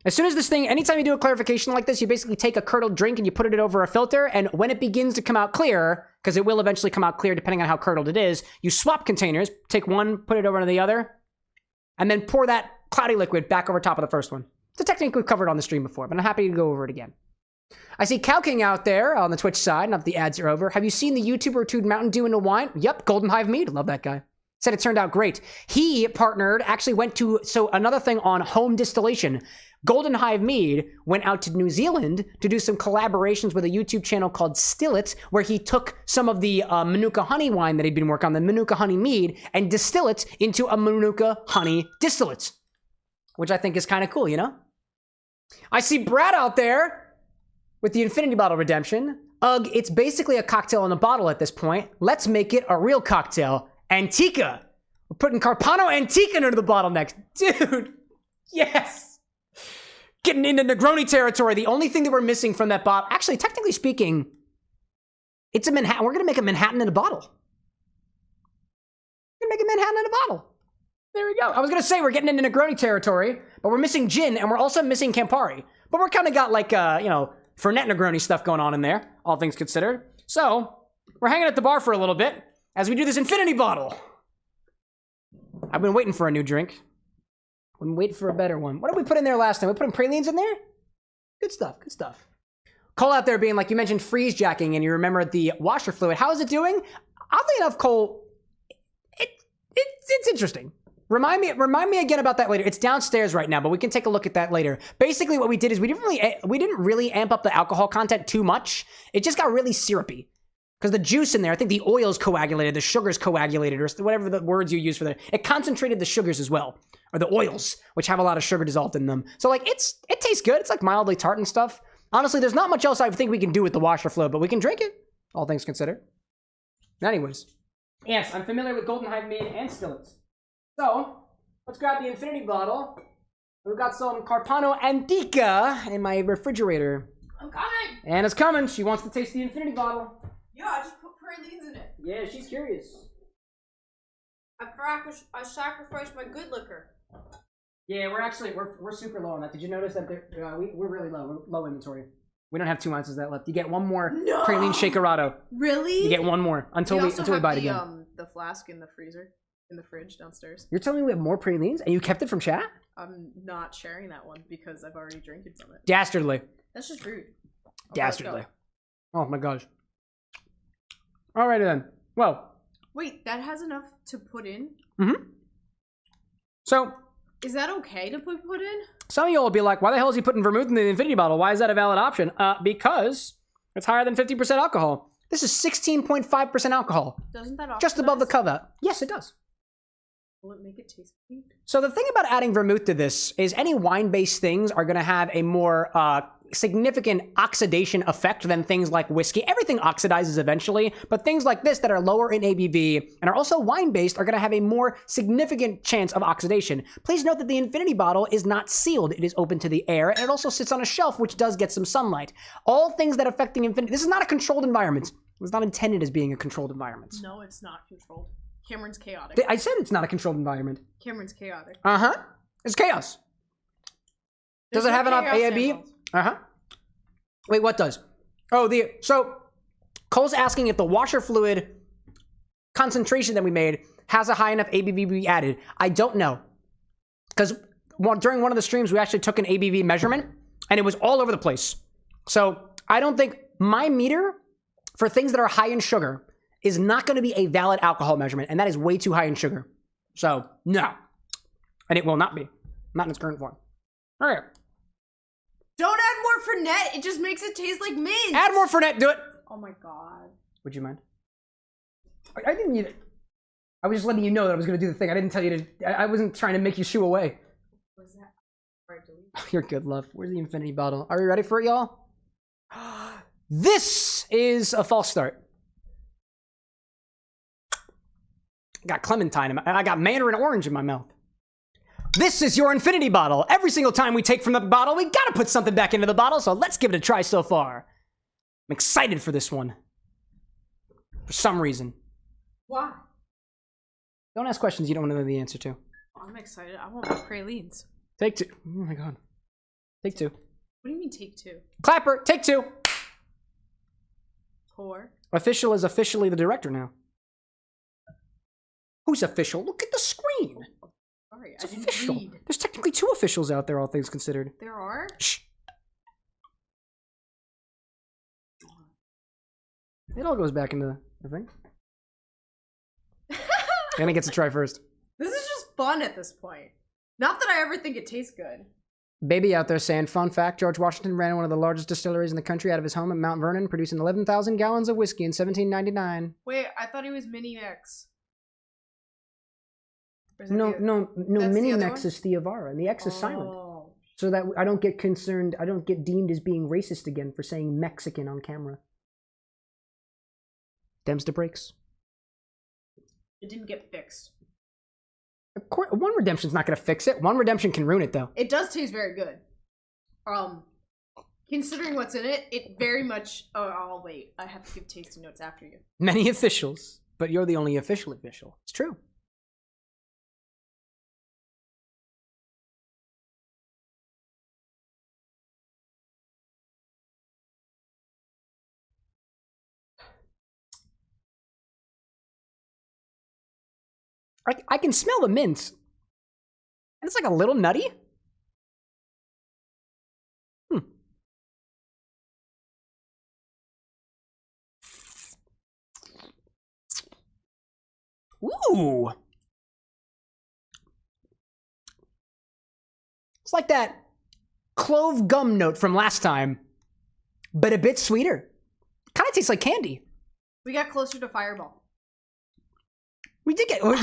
As soon as this thing, anytime you do a clarification like this, you basically take a curdled drink and you put it over a filter, and when it begins to come out clear, because it will eventually come out clear depending on how curdled it is, you swap containers, take one, put it over to the other, and then pour that cloudy liquid back over top of the first one. It's a technique we've covered on the stream before, but I'm happy to go over it again. I see Cow King out there on the Twitch side, now that the ads are over. Have you seen the YouTuber who Mountain Dew into wine? Yep, Golden Hive Mead. Love that guy. Said it turned out great. He partnered, actually went to, so another thing on home distillation. Golden Hive Mead went out to New Zealand to do some collaborations with a YouTube channel called Still It, where he took some of the Manuka honey wine that he'd been working on, the Manuka honey mead, and distill it into a Manuka honey distillate, which I think is kind of cool, you know? I see Brad out there with the Infinity Bottle redemption. Ugh, it's basically a cocktail in a bottle at this point. Let's make it a real cocktail. Antica. We're putting Carpano Antica into the bottle next. Dude, yes. Getting into Negroni territory. The only thing that we're missing from that bottle, actually, technically speaking, it's a Manhattan. We're going to make a Manhattan in a bottle. We're going to make a Manhattan in a bottle. There we go. I was going to say we're getting into Negroni territory, but we're missing gin, and we're also missing Campari. But we're kind of got like, you know, Fernet Negroni stuff going on in there, all things considered. So, we're hanging at the bar for a little bit as we do this infinity bottle. I've been waiting for a new drink. I've been waiting for a better one. What did we put in there last time? We put in pralines in there? Good stuff, good stuff. Cole out there being like, you mentioned freeze jacking and you remember the washer fluid. How is it doing? Oddly enough, Cole, it's interesting. Remind me again about that later. It's downstairs right now, but we can take a look at that later. Basically, what we did is we didn't really amp up the alcohol content too much. It just got really syrupy. Because the juice in there, I think the oils coagulated, the sugars coagulated, or whatever the words you use for that. It concentrated the sugars as well, or the oils, which have a lot of sugar dissolved in them. So like, it tastes good. It's like mildly tart and stuff. Honestly, there's not much else I think we can do with the washer fluid, but we can drink it, all things considered. Anyways, yes, I'm familiar with Golden Hive Mead and Stillets. So, let's grab the infinity bottle. We've got some Carpano Antica in my refrigerator. I'm coming! Anna's coming. She wants to taste the infinity bottle. Yeah, I just put pralines in it. Yeah, she's curious. I sacrificed my good liquor. Yeah, we're super low on that. Did you notice that we're really low? We're low inventory. We don't have 2 ounces of that left. You get one more praline shakerado. Really? You get one more until we buy it again. The flask in the freezer, in the fridge downstairs. You're telling me we have more pralines and you kept it from chat? I'm not sharing that one because I've already drank some of it. Dastardly. That's just rude. Okay, Dastardly. Oh my gosh. Alrighty then. Well. Wait, that has enough to put in? Mm-hmm. So. Is that okay to put in? Some of you will be like, why the hell is he putting vermouth in the infinity bottle? Why is that a valid option? Because it's higher than 50% alcohol. This is 16.5% alcohol. Doesn't that just above the cutout? Yes, it does. Will it make it taste sweet? So the thing about adding vermouth to this is any wine-based things are going to have a more significant oxidation effect than things like whiskey. Everything oxidizes eventually, but things like this that are lower in ABV and are also wine-based are going to have a more significant chance of oxidation. Please note that the infinity bottle is not sealed. It is open to the air, and it also sits on a shelf, which does get some sunlight. All things that affect the infinity... This is not a controlled environment. It was not intended as being a controlled environment. No, it's not controlled. Cameron's chaotic. I said it's not a controlled environment. Cameron's chaotic. Uh-huh. It's chaos. Does it have enough AIB? Uh-huh. Wait, what does? Oh, so Cole's asking if the washer fluid concentration that we made has a high enough ABV we added. I don't know. Because during one of the streams, we actually took an ABV measurement, and it was all over the place. So I don't think my meter for things that are high in sugar is not going to be a valid alcohol measurement, and that is way too high in sugar. So, no. And it will not be. Not in its current form. All right. Don't add more Fernet. It just makes it taste like mint. Add more Fernet. Do it. Oh my god. Would you mind? I didn't need it. I was just letting you know that I was going to do the thing. I didn't tell you to... I wasn't trying to make you shoo away. What is that? Alright, delete. You're good, love. Where's the infinity bottle? Are we ready for it, y'all? This is a false start. I got clementine and I got mandarin orange in my mouth. This is your infinity bottle. Every single time we take from the bottle, we gotta put something back into the bottle, so let's give it a try so far. I'm excited for this one. For some reason. Why? Don't ask questions you don't want to know the answer to. I'm excited. I want more pralines. Take 2. Oh my god. Take 2. What do you mean take 2? Clapper, take 2. Pour. Official is officially the director now. Who's official? Look at the screen. Sorry, It's I didn't official. read. There's technically 2 officials out there, all things considered. There are? Shh. It all goes back into the thing. Anna gets to try first. This is just fun at this point. Not that I ever think it tastes good. Baby out there saying, fun fact, George Washington ran one of the largest distilleries in the country out of his home at Mount Vernon, producing 11,000 gallons of whiskey in 1799. Wait, I thought he was Mini X. No, that's Mini the other X one? is Theovara, and the X is silent. Oh. So that I don't get concerned, I don't get deemed as being racist again for saying Mexican on camera. Dems to breaks. It didn't get fixed. Of course, one redemption's not going to fix it. One redemption can ruin it, though. It does taste very good. Considering what's in it, it very much. Oh, I'll wait. I have to give tasting notes after you. Many officials, but you're the only official. It's true. I can smell the mint. And it's like a little nutty. Ooh. It's like that clove gum note from last time, but a bit sweeter. Kind of tastes like candy. We got closer to Fireball. We did get. We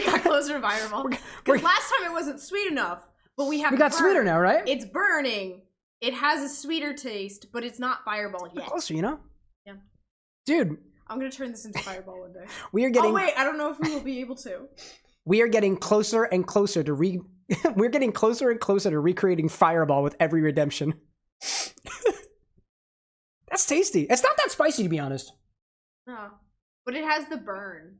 got closer to Fireball. Because last time it wasn't sweet enough, but we have. We got sweeter now, right? It's burning. It has a sweeter taste, but it's not Fireball yet. Closer, you know? Yeah. Dude. I'm gonna turn this into Fireball one day. We are getting. Oh wait, I don't know if we will be able to. We are getting closer and closer to We're getting closer and closer to recreating Fireball with every redemption. That's tasty. It's not that spicy, to be honest. No, but it has the burn.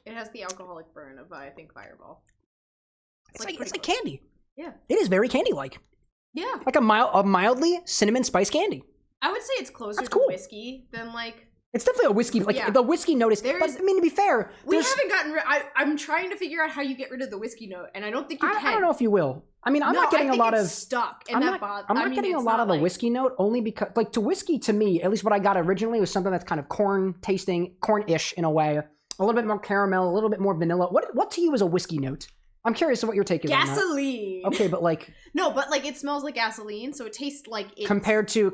It has the alcoholic burn of I think Fireball. It's like candy. Yeah. It is very candy-like. Yeah. Like a mildly cinnamon spice candy. I would say it's closer That's to cool. whiskey than like. It's definitely a whiskey. Like Yeah. the whiskey note is. But I mean, to be fair, We haven't gotten. I'm trying to figure out how you get rid of the whiskey note, and I don't think you can. I don't know if you will. I mean, I'm not getting a lot of stuck, and I'm that not, bothers. I'm not getting a lot of the whiskey note only because, like, to whiskey to me, at least what I got originally was something that's kind of corn tasting, corn-ish in a way, a little bit more caramel, a little bit more vanilla. What to you is a whiskey note? I'm curious of what your take is on that. Gasoline. Okay, but like no, but like it smells like gasoline, so it tastes like it's compared to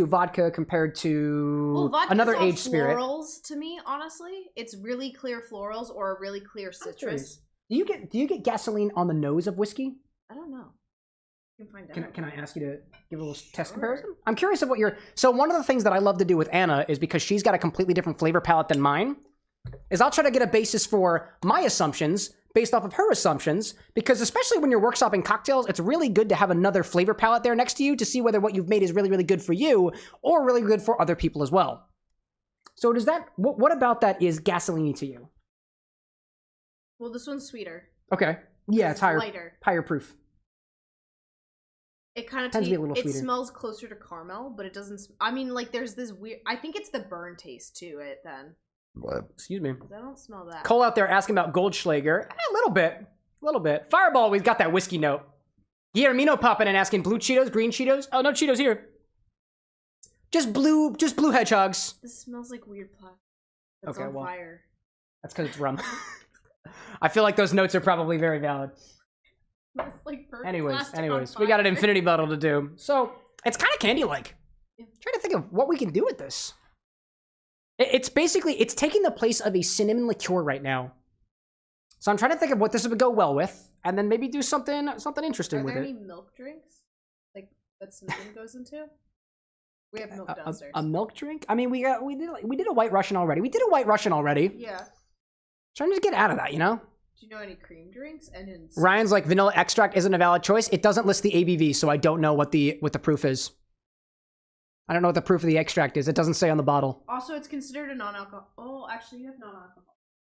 vodka, compared to vodka's another all aged spirit. Florals to me, honestly, it's really clear florals or a really clear citrus. Do you get gasoline on the nose of whiskey? I don't know. You can find out. Can I ask you to give a little test comparison? I'm curious of what your. So one of the things that I love to do with Anna is because she's got a completely different flavor palette than mine, is I'll try to get a basis for my assumptions based off of her assumptions, because especially when you're workshopping cocktails, it's really good to have another flavor palette there next to you to see whether what you've made is really, really good for you or really good for other people as well. So does that, what about that is gasoline to you? Well, this one's sweeter. Okay. Yeah, it's higher, lighter. higher proof. It kind of Tends to be a little it sweeter. smells closer to caramel, but it doesn't. I mean, like there's this weird. I think it's the burn taste to it then. Excuse me. 'Cause I don't smell that. Cole out there asking about Goldschlager. A little bit. Fireball, we've got that whiskey note. Guillermino popping in asking blue Cheetos, green Cheetos. Oh, no Cheetos here. Just blue hedgehogs. This smells like weird plastic. It's Okay, on well. fire. That's because it's rum. I feel like those notes are probably very valid. It's like burnt Anyways, plastic on we got an fire. infinity bottle to do. So it's kind of candy-like. Yeah. Trying to think of what we can do with this. It's basically, it's taking the place of a cinnamon liqueur right now. So I'm trying to think of what this would go well with, and then maybe do something interesting Are with there it. any milk drinks like that cinnamon goes into? We have milk downstairs. A milk drink? I mean, we did a White Russian already. Yeah. Trying to get out of that, you know? Do you know any cream drinks? And in Ryan's like, vanilla extract isn't a valid choice. It doesn't list the ABV, so I don't know what the proof is. I don't know what the proof of the extract is. It doesn't say on the bottle. Also, it's considered a non-alcohol. Oh, actually, you have non-alcohol.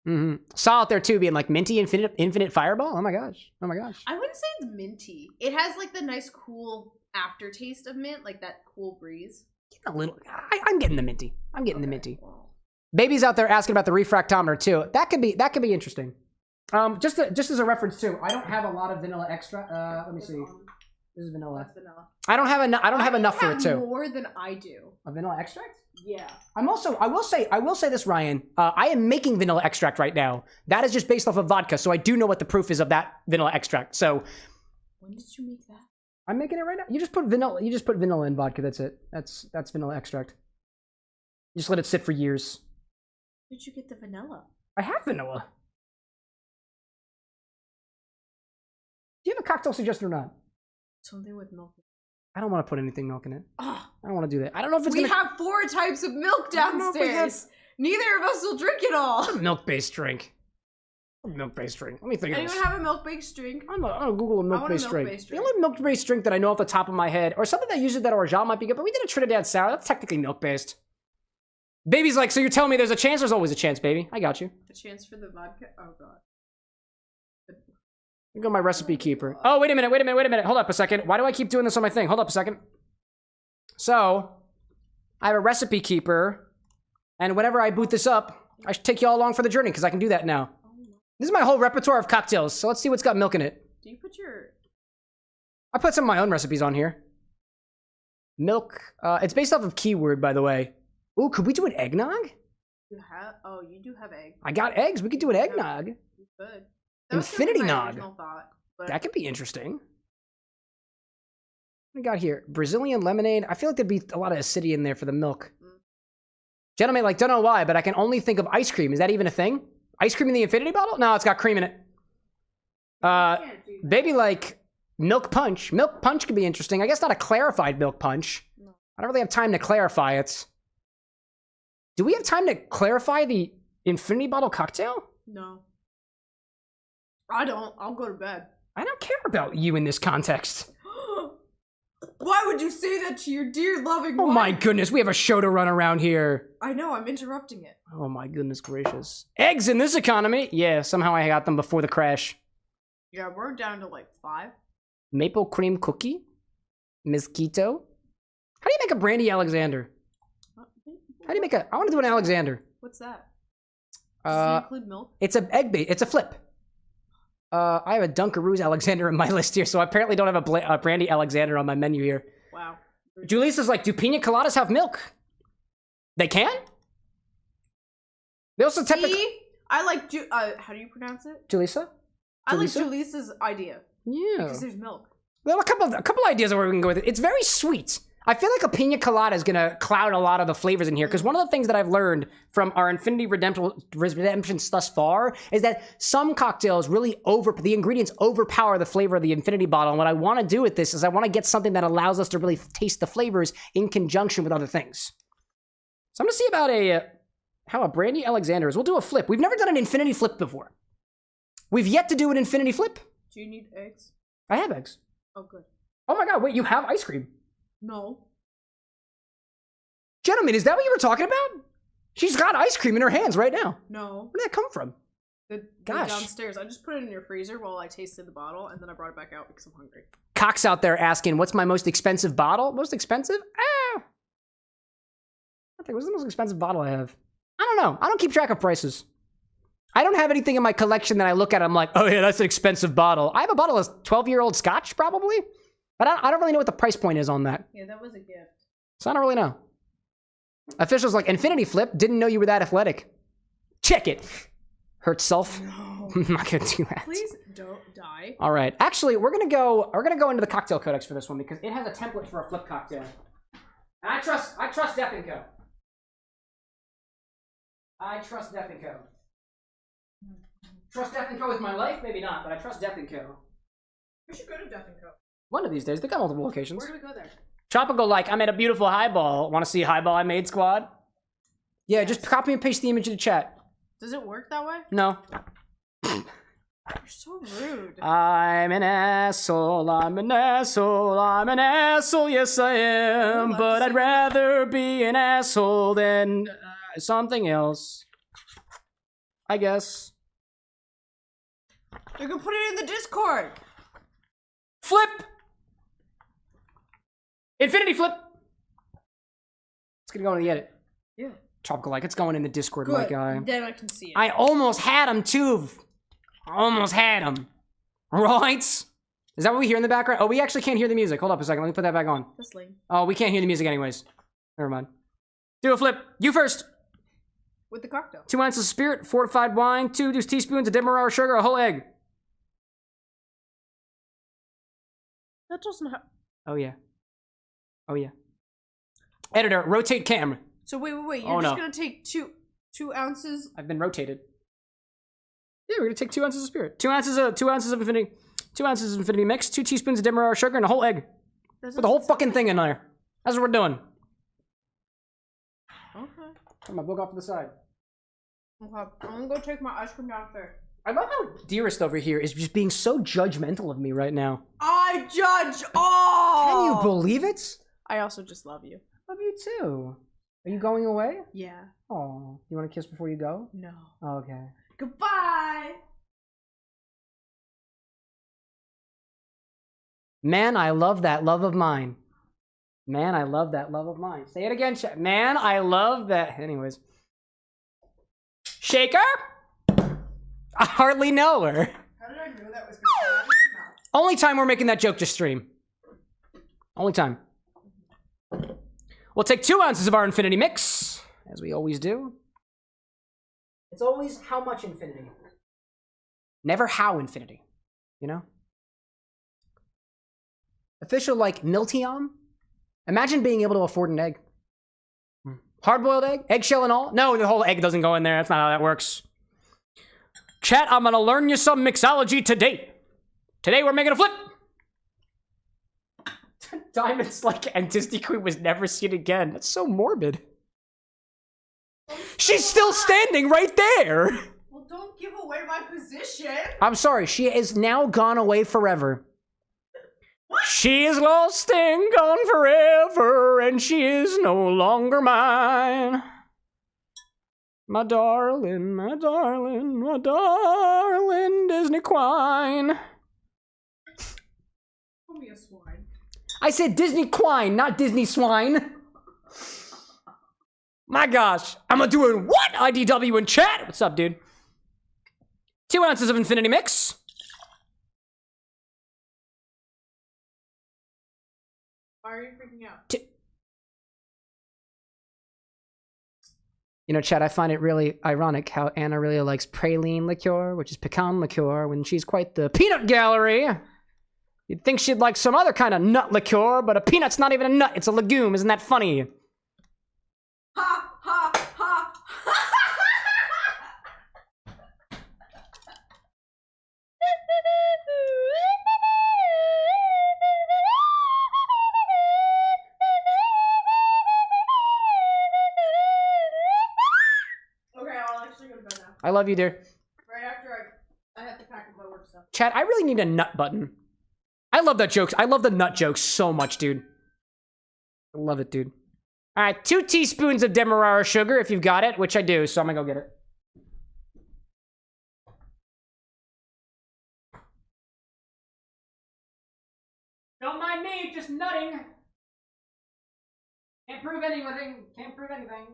Mm-hmm. Saw out there too, being like minty infinite fireball. Oh my gosh. I wouldn't say it's minty. It has like the nice cool aftertaste of mint, like that cool breeze. A little. I'm getting the minty. The minty. Well, Baby's out there asking about the refractometer too. That could be interesting. Just as a reference too, I don't have a lot of vanilla extra. Let me see. This is vanilla. that's vanilla. I don't have enough for it too. More than I do. A vanilla extract? Yeah. I will say this, Ryan. I am making vanilla extract right now. That is just based off of vodka, so I do know what the proof is of that vanilla extract. So When did you make that? I'm making it right now. You just put vanilla in vodka. That's it. That's vanilla extract. You just let it sit for years. Where did you get the vanilla? I have vanilla. Do you have a cocktail suggestion or not? Something with milk. I don't want to put anything milk in it. Oh, I don't want to do that. I don't know if it's we gonna. have 4 types of milk I don't know if we have- downstairs. Neither of us will drink it all. Milk-based drink. Milk-based drink. Let me think of Anyone this. have a milk-based drink? I'm gonna Google a milk-based drink. milk-based The drink. only milk-based drink that I know off the top of my head, or something that uses that Orgeat might be good, but we did a Trinidad Sour. That's technically milk-based. Baby's like, so you're telling me there's a chance? There's always a chance, baby. I got you. A chance for the vodka? Oh, God. Here go my recipe keeper. Oh, wait a minute. Hold up a second. Why do I keep doing this on my thing? Hold up a second. So, I have a recipe keeper, and whenever I boot this up, I should take you all along for the journey, because I can do that now. This is my whole repertoire of cocktails, so let's see what's got milk in it. Do you put your... I put some of my own recipes on here. Milk. It's based off of keyword, by the way. Ooh, could we do an eggnog? You have... Oh, you do have egg. I got eggs. We could do an eggnog. You could. That was Infinity my nog. original thought, but That could be interesting. What we got here? Brazilian lemonade. I feel like there'd be a lot of acidity in there for the milk. Gentlemen, like, don't know why, but I can only think of ice cream. Is that even a thing? Ice cream in the infinity bottle? No, it's got cream in it. can't do that. Baby, like, milk punch. Milk punch could be interesting. I guess not a clarified milk punch. No. I don't really have time to clarify it. Do we have time to clarify the infinity bottle cocktail? No. I don't. I'll go to bed. I don't care about you in this context. Why would you say that to your dear loving Oh wife? my goodness, we have a show to run around here. I know, I'm interrupting it. Oh my goodness gracious. Eggs in this economy? Yeah, somehow I got them before the crash. Yeah, we're down to like 5. Maple cream cookie? Mosquito? How do you make a brandy Alexander? How do you make a... I want to do an Alexander. What's that? Does it include milk? It's a egg bait. It's a flip. I have a Dunkaroos Alexander in my list here, so I apparently don't have a brandy Alexander on my menu here. Wow. Julisa's like, do pina coladas have milk? They can? They also typically... See? I like how do you pronounce it? Julissa? I like Julissa? Julisa's idea. Yeah. Because there's milk. Well, a couple ideas of where we can go with it. It's very sweet. I feel like a pina colada is gonna cloud a lot of the flavors in here, because one of the things that I've learned from our Infinity Redemptions thus far is that some cocktails really the ingredients overpower the flavor of the Infinity bottle. And what I want to do with this is I want to get something that allows us to really taste the flavors in conjunction with other things. So I'm gonna see about how a brandy Alexander is. We'll do a flip. We've never done an Infinity flip before. We've yet to do an Infinity flip. Do you need eggs? I have eggs. Oh, good. Oh my god! Wait, you have ice cream? No. Gentlemen, is that what you were talking about? She's got ice cream in her hands right now. No. Where did that come from? The Gosh. downstairs. I just put it in your freezer while I tasted the bottle, and then I brought it back out because I'm hungry. Cox out there asking, what's my most expensive bottle? Most expensive? I think, what's the most expensive bottle I have? I don't know. I don't keep track of prices. I don't have anything in my collection that I look at, I'm like, oh yeah, that's an expensive bottle. I have a bottle of 12-year-old scotch, probably. But I don't really know what the price point is on that. Yeah, that was a gift. So I don't really know. Officials like, Infinity Flip, didn't know you were that athletic. Check it. Hurt self. No. I'm not gonna do that. Please don't die. All right. Actually, we're gonna go into the cocktail codex for this one because it has a template for a flip cocktail. And I trust Death & Co. I trust Death & Co. Trust Death & Co with my life? Maybe not, but I trust Death & Co. We should go to Death & Co. One of these days. They got multiple locations. Where do we go there? Tropical like, I made a beautiful highball. Want to see a highball I made, squad? Yeah, just copy and paste the image in the chat. Does it work that way? No. You're so rude. I'm an asshole, I'm an asshole, I'm an asshole, yes I am. But I'd rather be an asshole than something else. I guess. You can put it in the Discord. Flip! Infinity flip! It's gonna go in the edit. Yeah. Tropical like, it's going in the Discord, my guy. Then I can see it. I almost had him too. I almost had him. Right? Is that what we hear in the background? Oh, we actually can't hear the music. Hold up a second. Let me put that back on. That's lame. Oh, we can't hear the music anyways. Never mind. Do a flip. You first. With the cocktail. 2 ounces of spirit, fortified wine, 2 teaspoons of demerara sugar, a whole egg. That doesn't have... Oh, yeah. Oh, yeah. Editor, rotate camera. So wait. You're Oh, just no. gonna take two ounces? I've been rotated. Yeah, we're gonna take 2 ounces of spirit. 2 ounces of infinity mix, 2 teaspoons of demerara sugar, and a whole egg. Put the whole fucking thing in there. That's what we're doing. Okay. Put my book off to the side. Okay, I'm gonna go take my ice cream downstairs. I love how Dearest over here is just being so judgmental of me right now. I judge all! Can you believe it? I also just love you. Love you too. Are you going away? Yeah. Oh, you want to kiss before you go? No. Okay. Goodbye! Man, I love that love of mine. Man, I love that love of mine. Say it again, chat. Man, I love that. Anyways. Shaker? I hardly know her. How did I know that was gonna come out of your mouth? Only time we're making that joke to stream. Only time. We'll take 2 ounces of our infinity mix, as we always do. It's always how much infinity. Never how infinity, you know? Official like Miltium. Imagine being able to afford an egg. Hard-boiled egg? Eggshell and all? No, the whole egg doesn't go in there. That's not how that works. Chat, I'm gonna learn you some mixology today. Today we're making a flip. Diamonds like and Disney Queen was never seen again. That's so morbid. She's still standing right there. Well, don't give away my position. I'm sorry, she is now gone away forever. She is lost and gone forever, and she is no longer mine. My darling, my darling, my darling Disney Queen. Call me a swine. I said Disney Quine, not Disney Swine. My gosh, I'm gonna do it. What? IDW in chat. What's up, dude? 2 ounces of infinity mix. Why are you freaking out? You know, Chad, I find it really ironic how Anna really likes praline liqueur, which is pecan liqueur, when she's quite the peanut gallery. You'd think she'd like some other kind of nut liqueur, but a peanut's not even a nut, it's a legume. Isn't that funny? Ha, ha, ha. Okay, I'll actually go to bed now. I love you, dear. Right after I have to pack up my work stuff. Chad, I really need a nut button. I love that joke. I love the nut jokes so much, dude. I love it, dude. All right, 2 teaspoons of Demerara sugar if you've got it, which I do, so I'm gonna go get it. Don't mind me, just nutting. Can't prove anything. Can't prove anything.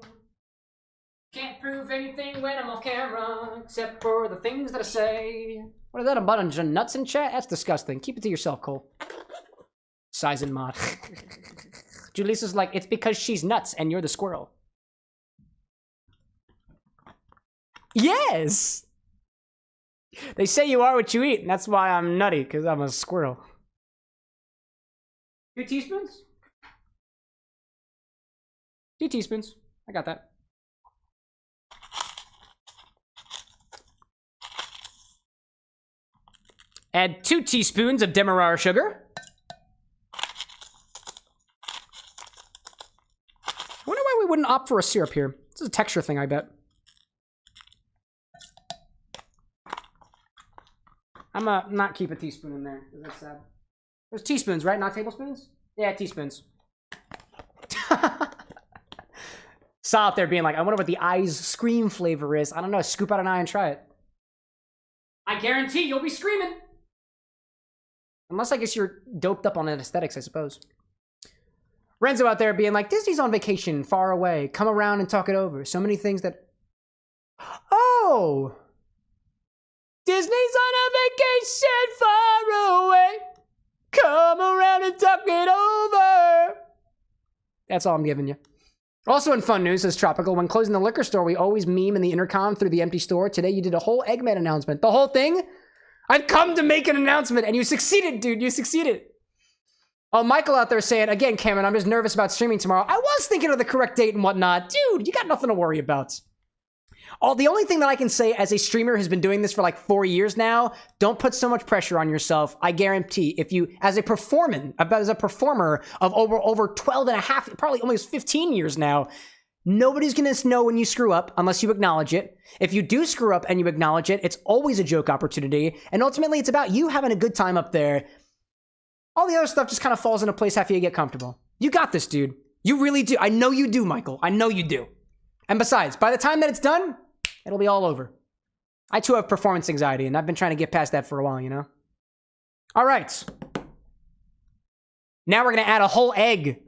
Can't prove anything when I'm off camera, except for the things that I say. What is that, a bunch of nuts in chat? That's disgusting. Keep it to yourself, Cole. Size and mod. Julisa's like, it's because she's nuts and you're the squirrel. Yes! They say you are what you eat, and that's why I'm nutty, because I'm a squirrel. 2 teaspoons? 2 teaspoons. I got that. Add 2 teaspoons of Demerara sugar. I wonder why we wouldn't opt for a syrup here. This is a texture thing, I bet. I'm not keep a teaspoon in there. That's sad. There's teaspoons, right? Not tablespoons? Yeah, teaspoons. Saw out there being like, I wonder what the ice scream flavor is. I don't know. Scoop out an eye and try it. I guarantee you'll be screaming. Unless I guess you're doped up on aesthetics, I suppose. Renzo out there being like, Disney's on vacation, far away. Come around and talk it over. So many things that... Oh! Disney's on a vacation far away. Come around and talk it over. That's all I'm giving you. Also in fun news, says Tropical, when closing the liquor store, we always meme in the intercom through the empty store. Today you did a whole Eggman announcement. The whole thing? I've come to make an announcement, and you succeeded, dude. You succeeded. Oh, Michael out there saying, again, Cameron, I'm just nervous about streaming tomorrow. I was thinking of the correct date and whatnot. Dude, you got nothing to worry about. The only thing that I can say as a streamer who's been doing this for like 4 years now, don't put so much pressure on yourself. I guarantee if you, as a performer of over 12 and a half, probably almost 15 years now, Nobody's gonna know when you screw up unless you acknowledge it. If you do screw up and you acknowledge it, it's always a joke opportunity. And ultimately, it's about you having a good time up there. All the other stuff just kind of falls into place after you get comfortable. You got this, dude. You really do. I know you do, Michael. I know you do. And besides, by the time that it's done, it'll be all over. I too have performance anxiety, and I've been trying to get past that for a while, you know? All right. Now we're going to add a whole egg.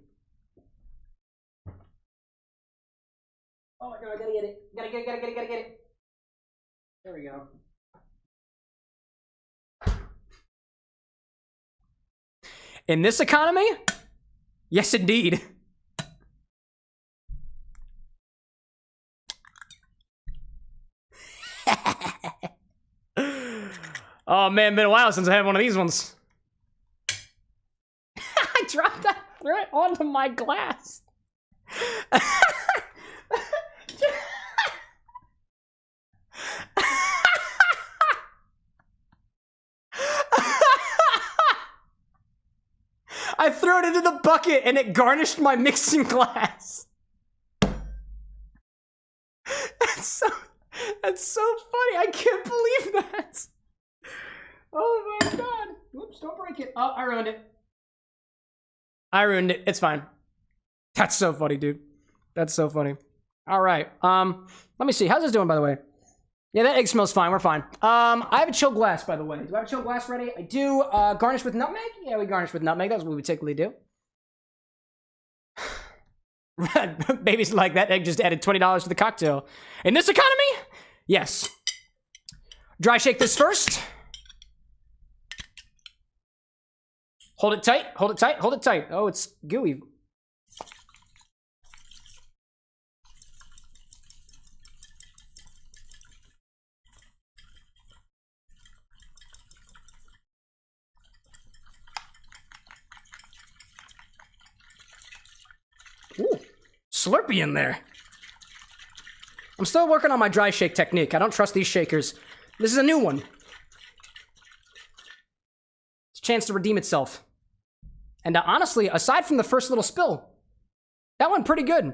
Oh my god, I gotta get it. Gotta get it. There we go. In this economy? Yes, indeed. Oh man, been a while since I had one of these ones. I dropped that thread onto my glass. I threw it into the bucket and it garnished my mixing glass. That's so funny. I can't believe that. Oh my god. Whoops, don't break it. Oh, I ruined it. It's fine. That's so funny, dude. That's so funny. All right. Let me see. How's this doing, by the way? Yeah, that egg smells fine. We're fine. I have a chilled glass, by the way. Do I have a chilled glass ready? I do. Garnish with nutmeg? Yeah, we garnish with nutmeg. That's what we typically do. Baby's like, that egg just added $20 to the cocktail. In this economy? Yes. Dry shake this first. Hold it tight. Hold it tight. Hold it tight. Oh, it's gooey. Ooh, Slurpee in there. I'm still working on my dry shake technique. I don't trust these shakers. This is a new one. It's a chance to redeem itself. And honestly, aside from the first little spill, that went pretty good.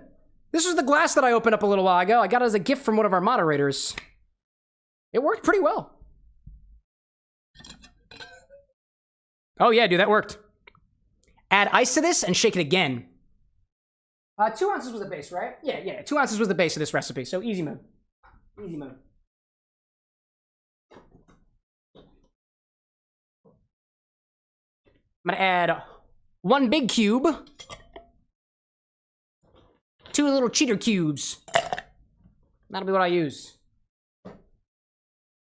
This was the glass that I opened up a little while ago. I got it as a gift from one of our moderators. It worked pretty well. Oh yeah, dude, that worked. Add ice to this and shake it again. 2 ounces was the base, right? Yeah, 2 ounces was the base of this recipe, so easy mode. Easy mode. I'm gonna add 1 big cube, 2 little cheater cubes. That'll be what I use.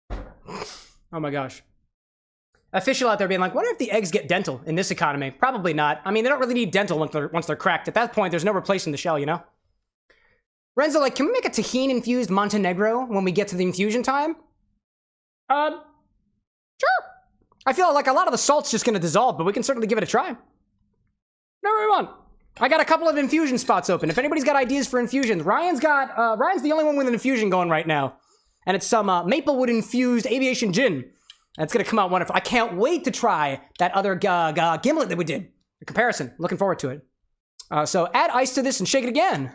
Oh my gosh. Official out there being like, wonder if the eggs get dental in this economy. Probably not. I mean, they don't really need dental once they're cracked. At that point, there's no replacing the shell, you know? Renzo, like, can we make a tahini-infused Montenegro when we get to the infusion time? Sure. I feel like a lot of the salt's just gonna dissolve, but we can certainly give it a try. Whatever we want. I got a couple of infusion spots open. If anybody's got ideas for infusions, Ryan's the only one with an infusion going right now. And it's some Maplewood-infused aviation gin. That's gonna come out wonderful. I can't wait to try that other gimlet that we did. The comparison. Looking forward to it. So add ice to this and shake it again.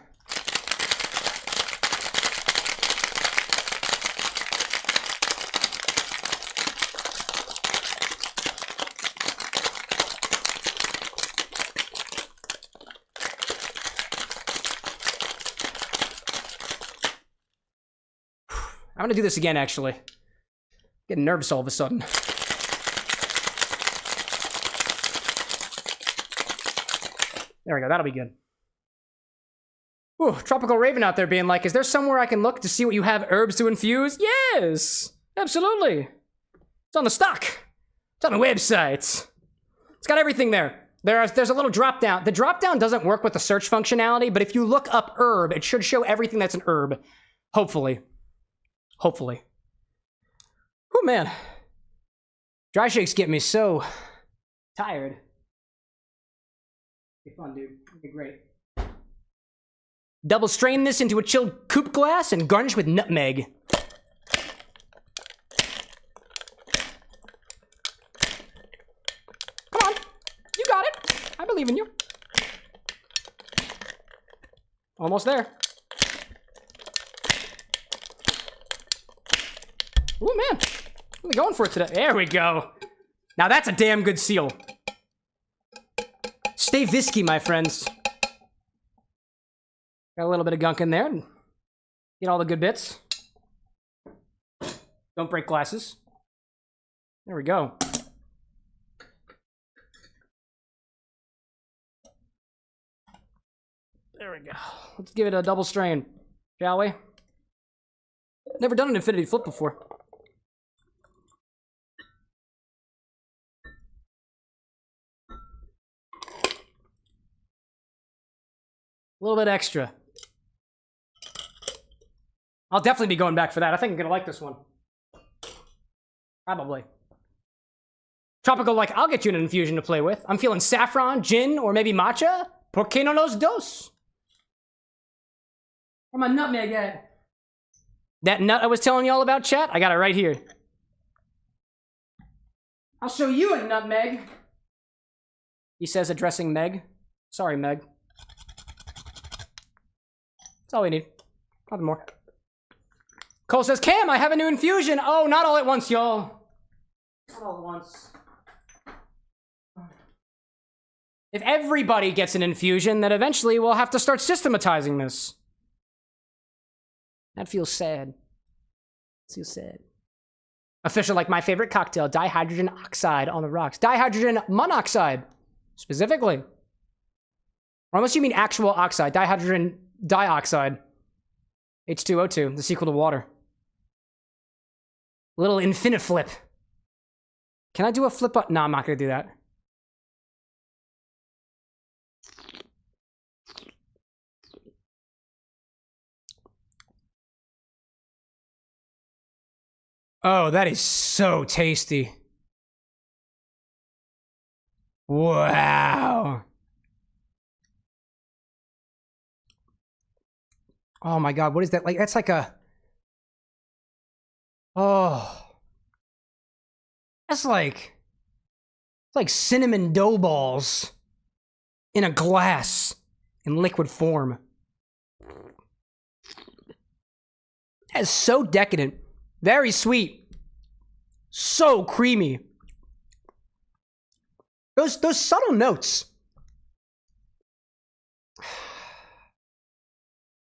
I'm gonna do this again, actually. Getting nervous all of a sudden. There we go, that'll be good. Ooh, Tropical Raven out there being like, is there somewhere I can look to see what you have herbs to infuse? Yes! Absolutely! It's on the stock. It's on the website. It's got everything there. There's a little drop down. The drop down doesn't work with the search functionality, but if you look up herb, it should show everything that's an herb. Hopefully. Hopefully. Oh man. Dry shakes get me so tired. Be fun, dude. It'll be great. Double strain this into a chilled coupe glass and garnish with nutmeg. Come on. You got it. I believe in you. Almost there. Oh man, really going for it today. There we go. Now that's a damn good seal. Stay visky, my friends. Got a little bit of gunk in there. Get all the good bits. Don't break glasses. There we go. There we go. Let's give it a double strain, shall we? Never done an infinity flip before. A little bit extra. I'll definitely be going back for that. I think I'm gonna like this one. Probably. Tropical, like, I'll get you an infusion to play with. I'm feeling saffron, gin, or maybe matcha. ¿Por qué no los dos? Where my nutmeg at? That nut I was telling you all about, chat? I got it right here. I'll show you a nutmeg. He says, addressing Meg. Sorry, Meg. That's all we need. Nothing more. Cole says, Cam, I have a new infusion. Oh, not all at once, y'all. Not all at once. If everybody gets an infusion, then eventually we'll have to start systematizing this. That feels sad. Feels sad. Official, like my favorite cocktail, dihydrogen oxide on the rocks. Dihydrogen monoxide, specifically. Or unless you mean actual oxide, dihydrogen dioxide. H2O2, the sequel to water. Little infinite flip. Can I do a flip up? No, I'm not gonna do that. Oh, that is so tasty. Wow. Oh my God, what is that? Like, that's like a... Oh. That's like... It's like cinnamon dough balls in a glass in liquid form. That is so decadent. Very sweet. So creamy. Those subtle notes.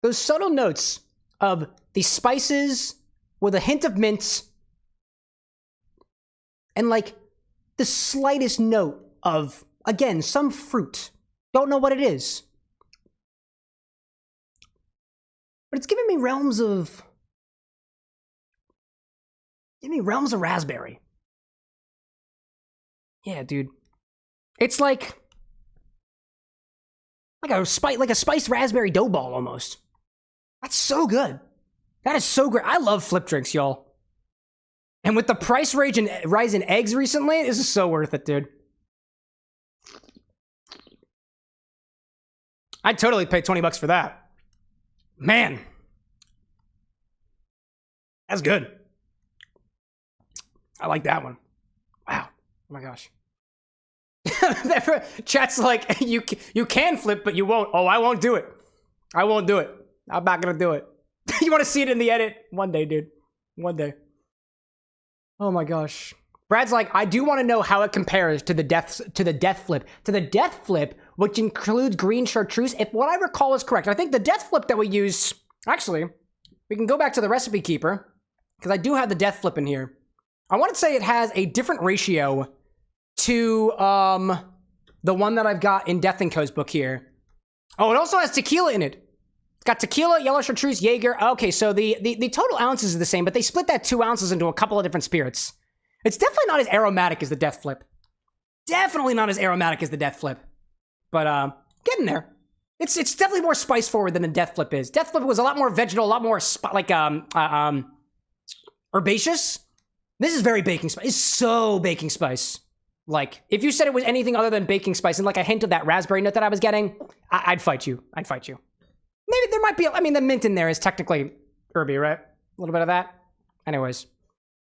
Those subtle notes of the spices with a hint of mint and like the slightest note of, again, some fruit. Don't know what it is. But it's giving me realms of... Give me realms of raspberry. Yeah, dude. It's like a spiced raspberry dough ball almost. That's so good. That is so great. I love flip drinks, y'all. And with the price rise in eggs recently, this is so worth it, dude. I'd totally pay $20 for that. Man. That's good. I like that one. Wow. Oh my gosh. Chat's like, you can flip, but you won't. Oh, I won't do it. I won't do it. I'm not gonna do it. You want to see it in the edit? One day, dude. One day. Oh my gosh. Brad's like, I do want to know how it compares to the death flip. To the death flip, which includes green chartreuse, if what I recall is correct. I think the death flip that we use... Actually, we can go back to the recipe keeper, because I do have the death flip in here. I want to say it has a different ratio to the one that I've got in Death & Co.'s book here. Oh, it also has tequila in it. It's got tequila, yellow chartreuse, Jaeger. Okay, so the total ounces are the same, but they split that 2 ounces into a couple of different spirits. It's definitely not as aromatic as the Death Flip. Definitely not as aromatic as the Death Flip. But getting there. It's definitely more spice forward than the Death Flip is. Death Flip was a lot more vegetal, a lot more herbaceous. This is very baking spice. It's so baking spice. Like, if you said it was anything other than baking spice and like a hint of that raspberry note that I was getting, I'd fight you. I'd fight you. Maybe there might be, I mean, the mint in there is technically herby, right? A little bit of that. Anyways.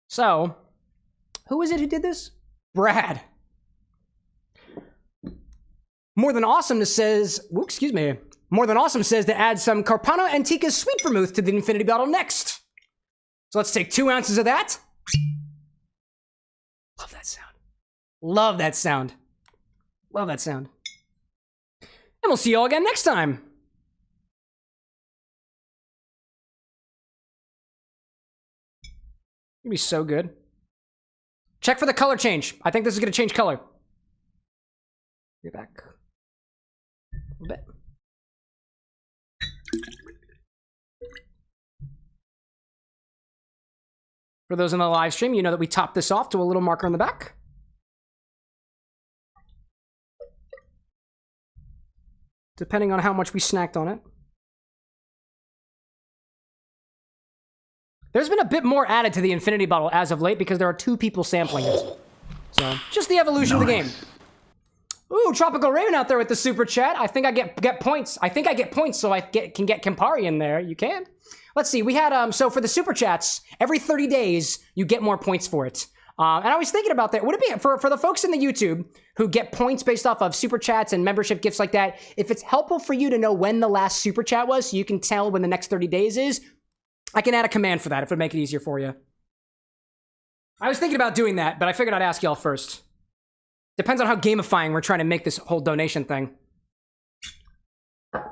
So, who was it who did this? Brad. More Than Awesome says, excuse me. More Than Awesome says to add some Carpano Antica's Sweet Vermouth to the Infinity Bottle next. So let's take 2 ounces of that. Love that sound. Love that sound. Love that sound. And we'll see you all again next time. It'll be so good. Check for the color change. I think this is going to change color. Get back. A little bit. For those in the live stream, you know that we topped this off to a little marker on the back. Depending on how much we snacked on it. There's been a bit more added to the infinity bottle as of late because there are 2 people sampling it. So, just the evolution of the game. Ooh, Tropical Raven out there with the super chat. I think I get points. I think I get points so I can get Campari in there. You can. Let's see. We had, so for the super chats, every 30 days, you get more points for it. And I was thinking about that. Would it be, for the folks in the YouTube who get points based off of super chats and membership gifts like that, if it's helpful for you to know when the last super chat was so you can tell when the next 30 days is, I can add a command for that if it would make it easier for you. I was thinking about doing that, but I figured I'd ask y'all first. Depends on how gamifying we're trying to make this whole donation thing.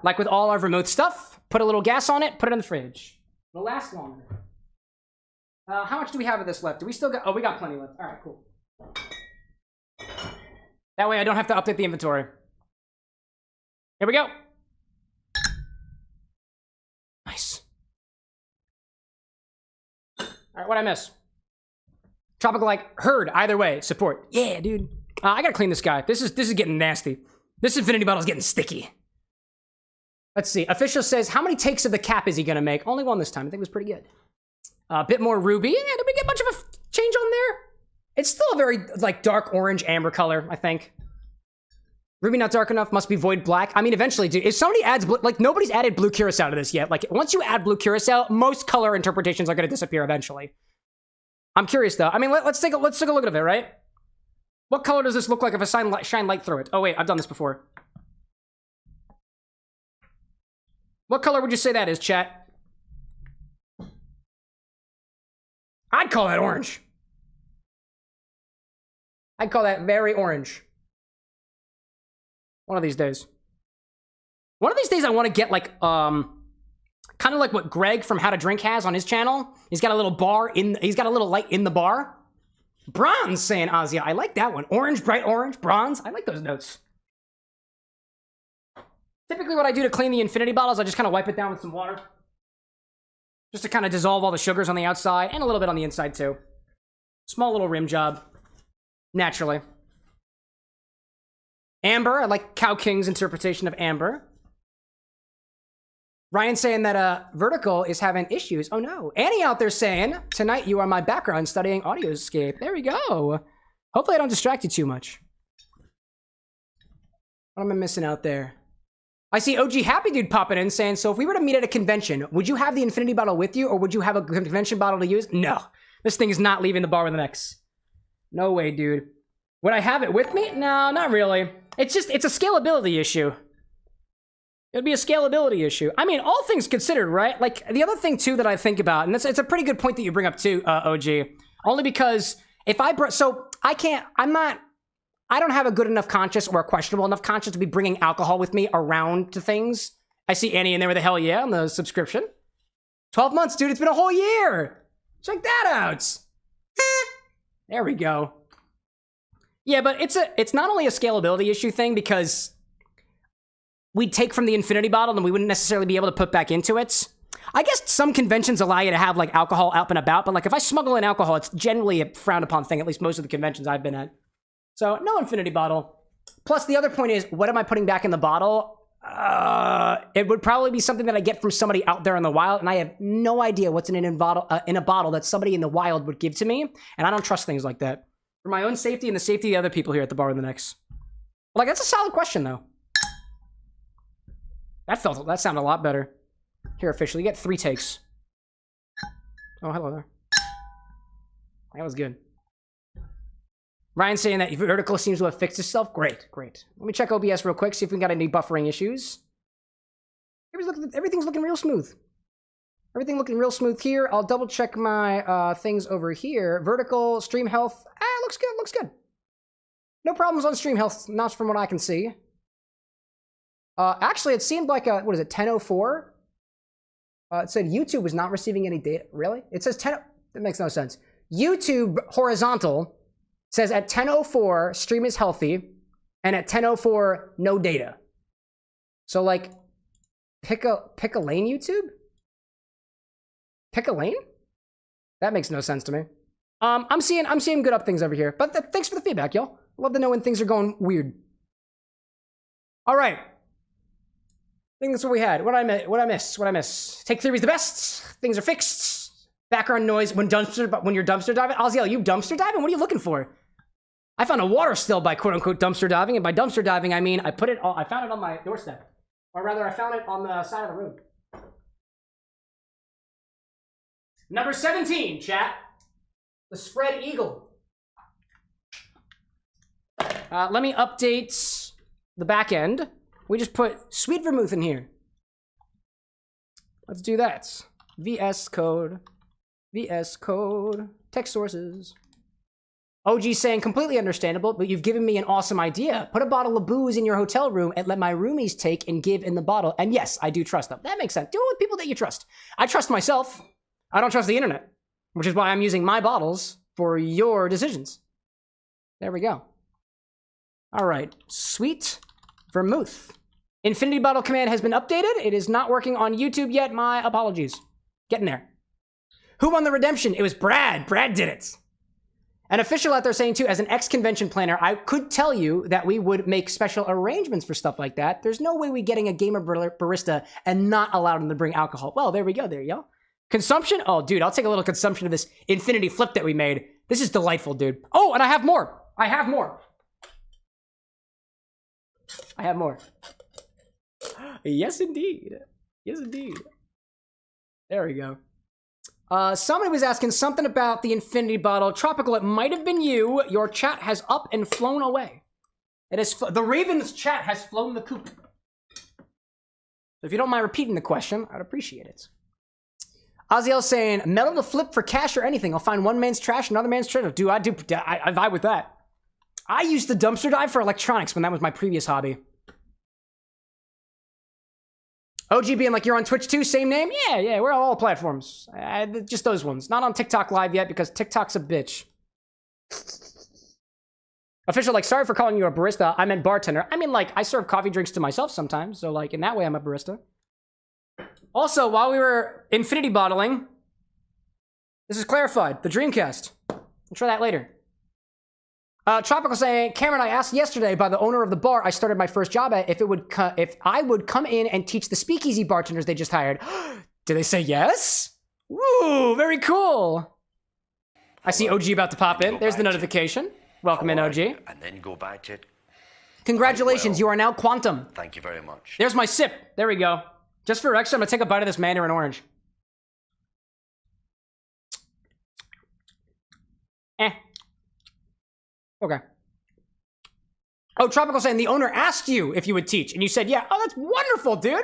Like with all our vermouth stuff, put a little gas on it, put it in the fridge. It'll last longer. How much do we have of this left? Do we still got... Oh, we got plenty left. All right, cool. That way I don't have to update the inventory. Here we go. Nice. All right, what'd I miss? Tropical like heard either way support. Yeah, dude. I gotta clean this guy. This is getting nasty. This infinity bottle's getting sticky. Let's see. Official says how many takes of the cap is he gonna make? Only one this time. I think it was pretty good. A bit more ruby. Yeah, did we get much of a change on there? It's still a very like dark orange amber color. I think. Ruby not dark enough. Must be void black. I mean, eventually, dude. If somebody adds like nobody's added blue curacao to this yet. Like once you add blue curacao, most color interpretations are gonna disappear eventually. I'm curious though. I mean, let's take a look at it, right? What color does this look like if I shine light through it? Oh wait, I've done this before. What color would you say that is, chat? I'd call that orange. I'd call that very orange. One of these days. One of these days I want to get like, kind of like what Greg from How to Drink has on his channel. He's got a little bar he's got a little light in the bar. Bronze, saying Ozzy. I like that one. Orange, bright orange, bronze. I like those notes. Typically what I do to clean the infinity bottles, I just kind of wipe it down with some water. Just to kind of dissolve all the sugars on the outside and a little bit on the inside too. Small little rim job. Naturally. Amber, I like Cow King's interpretation of amber. Ryan saying that Vertical is having issues. Oh no. Annie out there saying, tonight you are my background studying Audioscape. There we go. Hopefully I don't distract you too much. What am I missing out there? I see OG Happy Dude popping in saying, so if we were to meet at a convention, would you have the infinity bottle with you or would you have a convention bottle to use? No. This thing is not leaving the bar with an X. No way, dude. Would I have it with me? No, not really. It's a scalability issue. It'd be a scalability issue. I mean, all things considered, right? Like, the other thing, too, that I think about, and it's a pretty good point that you bring up, too, OG. Only because if I... I don't have a good enough conscience or a questionable enough conscience to be bringing alcohol with me around to things. I see Annie in there with a hell yeah on the subscription. 12 months, dude. It's been a whole year. Check that out. There we go. Yeah, but it's not only a scalability issue thing because we'd take from the infinity bottle and we wouldn't necessarily be able to put back into it. I guess some conventions allow you to have like alcohol up and about, but like if I smuggle in alcohol, it's generally a frowned upon thing, at least most of the conventions I've been at. So no infinity bottle. Plus the other point is, what am I putting back in the bottle? It would probably be something that I get from somebody out there in the wild, and I have no idea what's in a bottle that somebody in the wild would give to me, and I don't trust things like that. For my own safety and the safety of the other people here at the Bar with an X. Like, that's a solid question, though. That sounded a lot better. Here, officially, you get 3 takes. Oh, hello there. That was good. Ryan's saying that Vertical seems to have fixed itself. Great, great. Let me check OBS real quick, see if we got any buffering issues. Everything's looking real smooth. Everything looking real smooth here. I'll double check my things over here. Vertical, stream health. Looks good, looks good. No problems on stream health, not from what I can see. Actually, it seemed like what is it, 10:04? It said YouTube was not receiving any data. Really? It says 10. That makes no sense. YouTube horizontal says at 10:04 stream is healthy, and at 10:04 no data. So like, pick a lane, YouTube. Pick a lane? That makes no sense to me. I'm seeing good up things over here. But thanks for the feedback, y'all. Love to know when things are going weird. All right. I think that's what we had. What I miss? Take theory's the best. Things are fixed. Background noise when you're dumpster diving. Ozzy, you dumpster diving? What are you looking for? I found a water still by quote unquote dumpster diving, and by dumpster diving I mean I found it on my doorstep, or rather I found it on the side of the room. Number 17, chat. The spread eagle. Let me update the back end. We just put sweet vermouth in here. Let's do that. VS code, text sources. OG saying completely understandable, but you've given me an awesome idea. Put a bottle of booze in your hotel room and let my roomies take and give in the bottle. And yes, I do trust them. That makes sense. Do it with people that you trust. I trust myself. I don't trust the internet, which is why I'm using my bottles for your decisions. There we go. All right, sweet vermouth. Infinity bottle command has been updated. It is not working on YouTube yet. My apologies. Getting there. Who won the redemption? It was Brad. Brad did it. An official out there saying too, as an ex-convention planner, I could tell you that we would make special arrangements for stuff like that. There's no way we getting a gamer barista and not allow them to bring alcohol. Well, there we go. There you go. Consumption? Oh, dude, I'll take a little consumption of this infinity flip that we made. This is delightful, dude. Oh, and I have more. I have more. Yes, indeed. Yes, indeed. There we go. Somebody was asking something about the infinity bottle. Tropical, it might have been you. Your chat has up and flown away. It is the Raven's chat has flown the coop. If you don't mind repeating the question, I'd appreciate it. Aziel saying, metal to flip for cash or anything. I'll find one man's trash, another man's treasure. Dude, I vibe with that. I used the dumpster dive for electronics when that was my previous hobby. OG being like, you're on Twitch too? Same name? Yeah, we're on all platforms. Just those ones. Not on TikTok Live yet because TikTok's a bitch. Official, like, sorry for calling you a barista. I meant bartender. I mean, like, I serve coffee drinks to myself sometimes. So, like, in that way, I'm a barista. Also, while we were infinity bottling, this is clarified. The Dreamcast. We'll try that later. Tropical saying, Cameron, I asked yesterday by the owner of the bar I started my first job at if I would come in and teach the speakeasy bartenders they just hired. Did they say yes? Woo, very cool. I see OG about to pop in. There's the notification. Welcome in, OG. And then go back to it. Congratulations, you are now Quantum. Thank you very much. There's my sip. There we go. Just for extra, I'm gonna take a bite of this Mandarin orange. Okay. Oh, Tropical saying the owner asked you if you would teach, and you said yeah. Oh, that's wonderful, dude.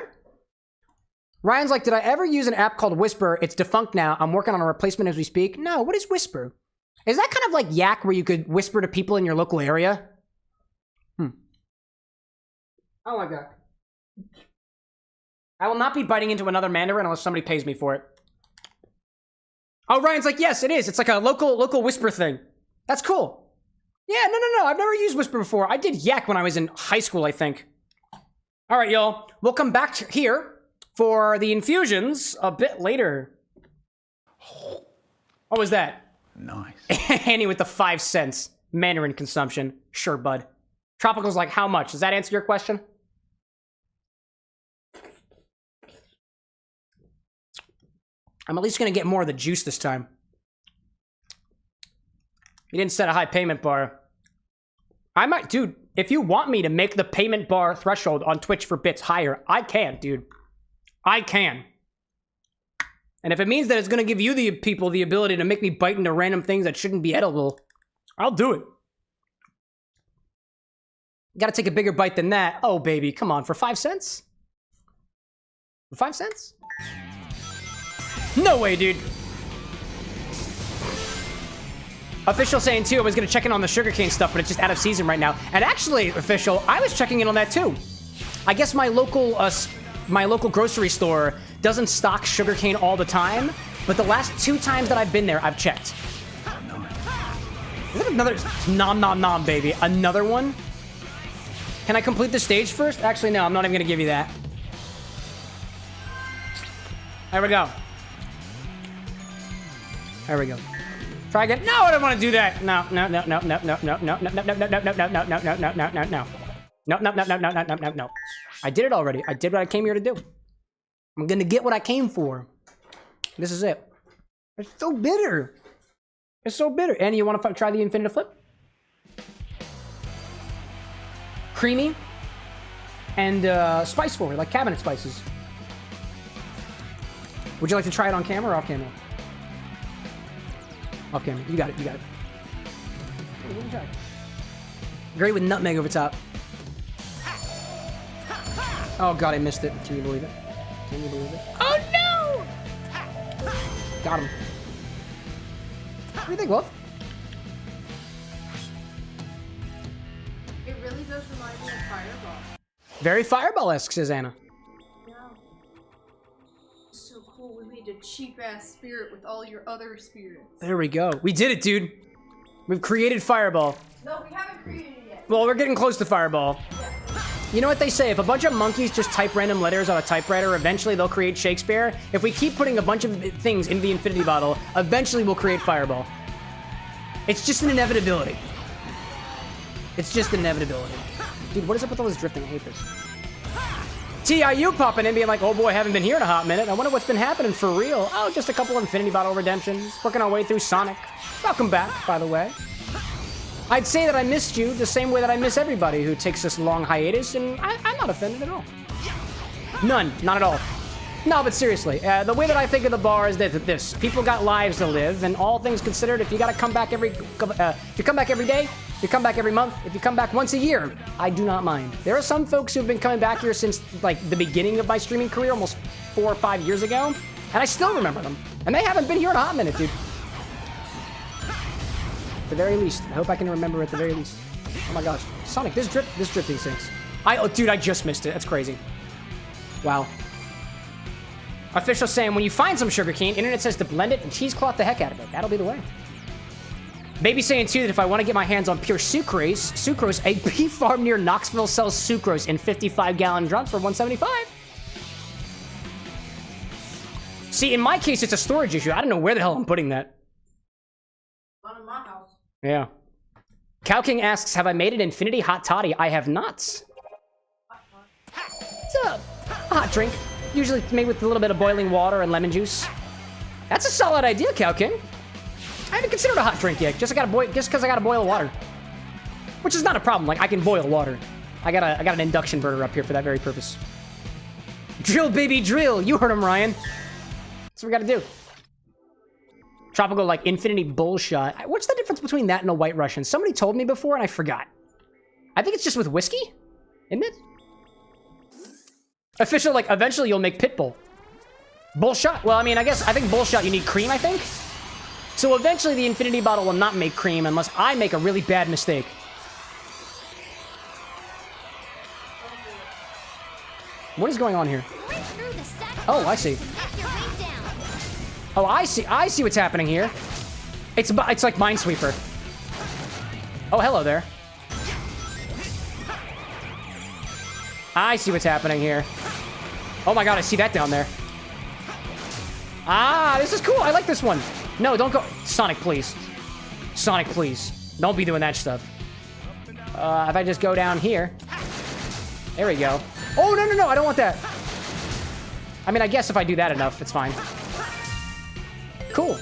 Ryan's like, did I ever use an app called Whisper? It's defunct now. I'm working on a replacement as we speak. No, what is Whisper? Is that kind of like Yak where you could whisper to people in your local area? I don't like that. I will not be biting into another Mandarin unless somebody pays me for it. Oh, Ryan's like, yes, it is. It's like a local Whisper thing. That's cool. Yeah, no. I've never used Whisper before. I did Yak when I was in high school, I think. All right, y'all. We'll come back here for the infusions a bit later. What was that? Nice. Annie with the 5 cents. Mandarin consumption. Sure, bud. Tropical's like, how much? Does that answer your question? I'm at least going to get more of the juice this time. You didn't set a high payment bar. I might, dude, if you want me to make the payment bar threshold on Twitch for bits higher, I can, dude. I can. And if it means that it's going to give you the people the ability to make me bite into random things that shouldn't be edible, I'll do it. Gotta take a bigger bite than that. Oh, baby, come on, for 5 cents? For 5 cents? No way, dude. Official saying too, I was gonna check in on the sugarcane stuff, but it's just out of season right now. And actually, Official, I was checking in on that too. I guess my local grocery store doesn't stock sugarcane all the time, but the last 2 times that I've been there, I've checked. Is that another nom nom nom, baby? Another one? Can I complete the stage first? Actually, no, I'm not even gonna give you that. There we go. There we go. Try again. No, I don't want to do that. No. No. I did it already. I did what I came here to do. I'm gonna get what I came for. This is it. It's so bitter. It's so bitter. Annie, you want to try the infinite flip? Creamy and spice forward, like cabinet spices. Would you like to try it on camera or off camera? Off camera. You got it. You got it. Great with nutmeg over top. Oh god, I missed it. Can you believe it? Can you believe it? Oh no! Got him. What do you think, Wolf? It really does remind me of Fireball. Very Fireball-esque, says Anna. Yeah. So cool. We made a cheap-ass spirit with all your other spirits. There we go. We did it, dude. We've created Fireball. No, we haven't created it yet. Well, we're getting close to Fireball. You know what they say? If a bunch of monkeys just type random letters on a typewriter, eventually they'll create Shakespeare. If we keep putting a bunch of things in the infinity bottle, eventually we'll create Fireball. It's just an inevitability. It's just an inevitability. Dude, what is up with all this drifting? I hate this. TIU popping in being like, oh boy, haven't been here in a hot minute. I wonder what's been happening for real. Oh, just a couple of infinity bottle redemptions. Working our way through Sonic. Welcome back, by the way. I'd say that I missed you the same way that I miss everybody who takes this long hiatus, and I'm not offended at all. None. Not at all. No, but seriously, the way that I think of the bar is this. People got lives to live, and all things considered, if you gotta come back if you come back every day, if you come back every month, if you come back once a year, I do not mind. There are some folks who've been coming back here since, like, the beginning of my streaming career, almost 4 or 5 years ago, and I still remember them. And they haven't been here in a hot minute, dude. At the very least. I hope I can remember at the very least. Oh my gosh. Sonic, this drifting sinks. Oh, dude, I just missed it. That's crazy. Wow. Official saying, when you find some sugarcane, internet says to blend it and cheesecloth the heck out of it. That'll be the way. Baby saying, too, that if I want to get my hands on pure sucrose, a beef farm near Knoxville sells sucrose in 55-gallon drums for $175. See, in my case, it's a storage issue. I don't know where the hell I'm putting that. Not in my house. Yeah. Cow King asks, have I made an infinity hot toddy? I have not. It's a hot drink. Usually made with a little bit of boiling water and lemon juice. That's a solid idea, Cow King. I haven't considered a hot drink yet, just because I gotta boil water. Which is not a problem, like I can boil water. I got an induction burner up here for that very purpose. Drill, baby, drill. You heard him, Ryan. That's what we gotta do. Tropical, like, infinity bullshot. What's the difference between that and a White Russian? Somebody told me before and I forgot. I think it's just with whiskey, isn't it? Official, like, eventually you'll make Pitbull. Bullshot? Well, I mean, I think bullshot you need cream, I think. So eventually the infinity bottle will not make cream unless I make a really bad mistake. What is going on here? Oh, I see. Oh, I see what's happening here. It's like Minesweeper. Oh, hello there. I see what's happening here. Oh my god, I see that down there. Ah, this is cool. I like this one. No, don't go. Sonic, please. Sonic, please. Don't be doing that stuff. If I just go down here. There we go. Oh, no, I don't want that. I mean, I guess if I do that enough, it's fine. Cool.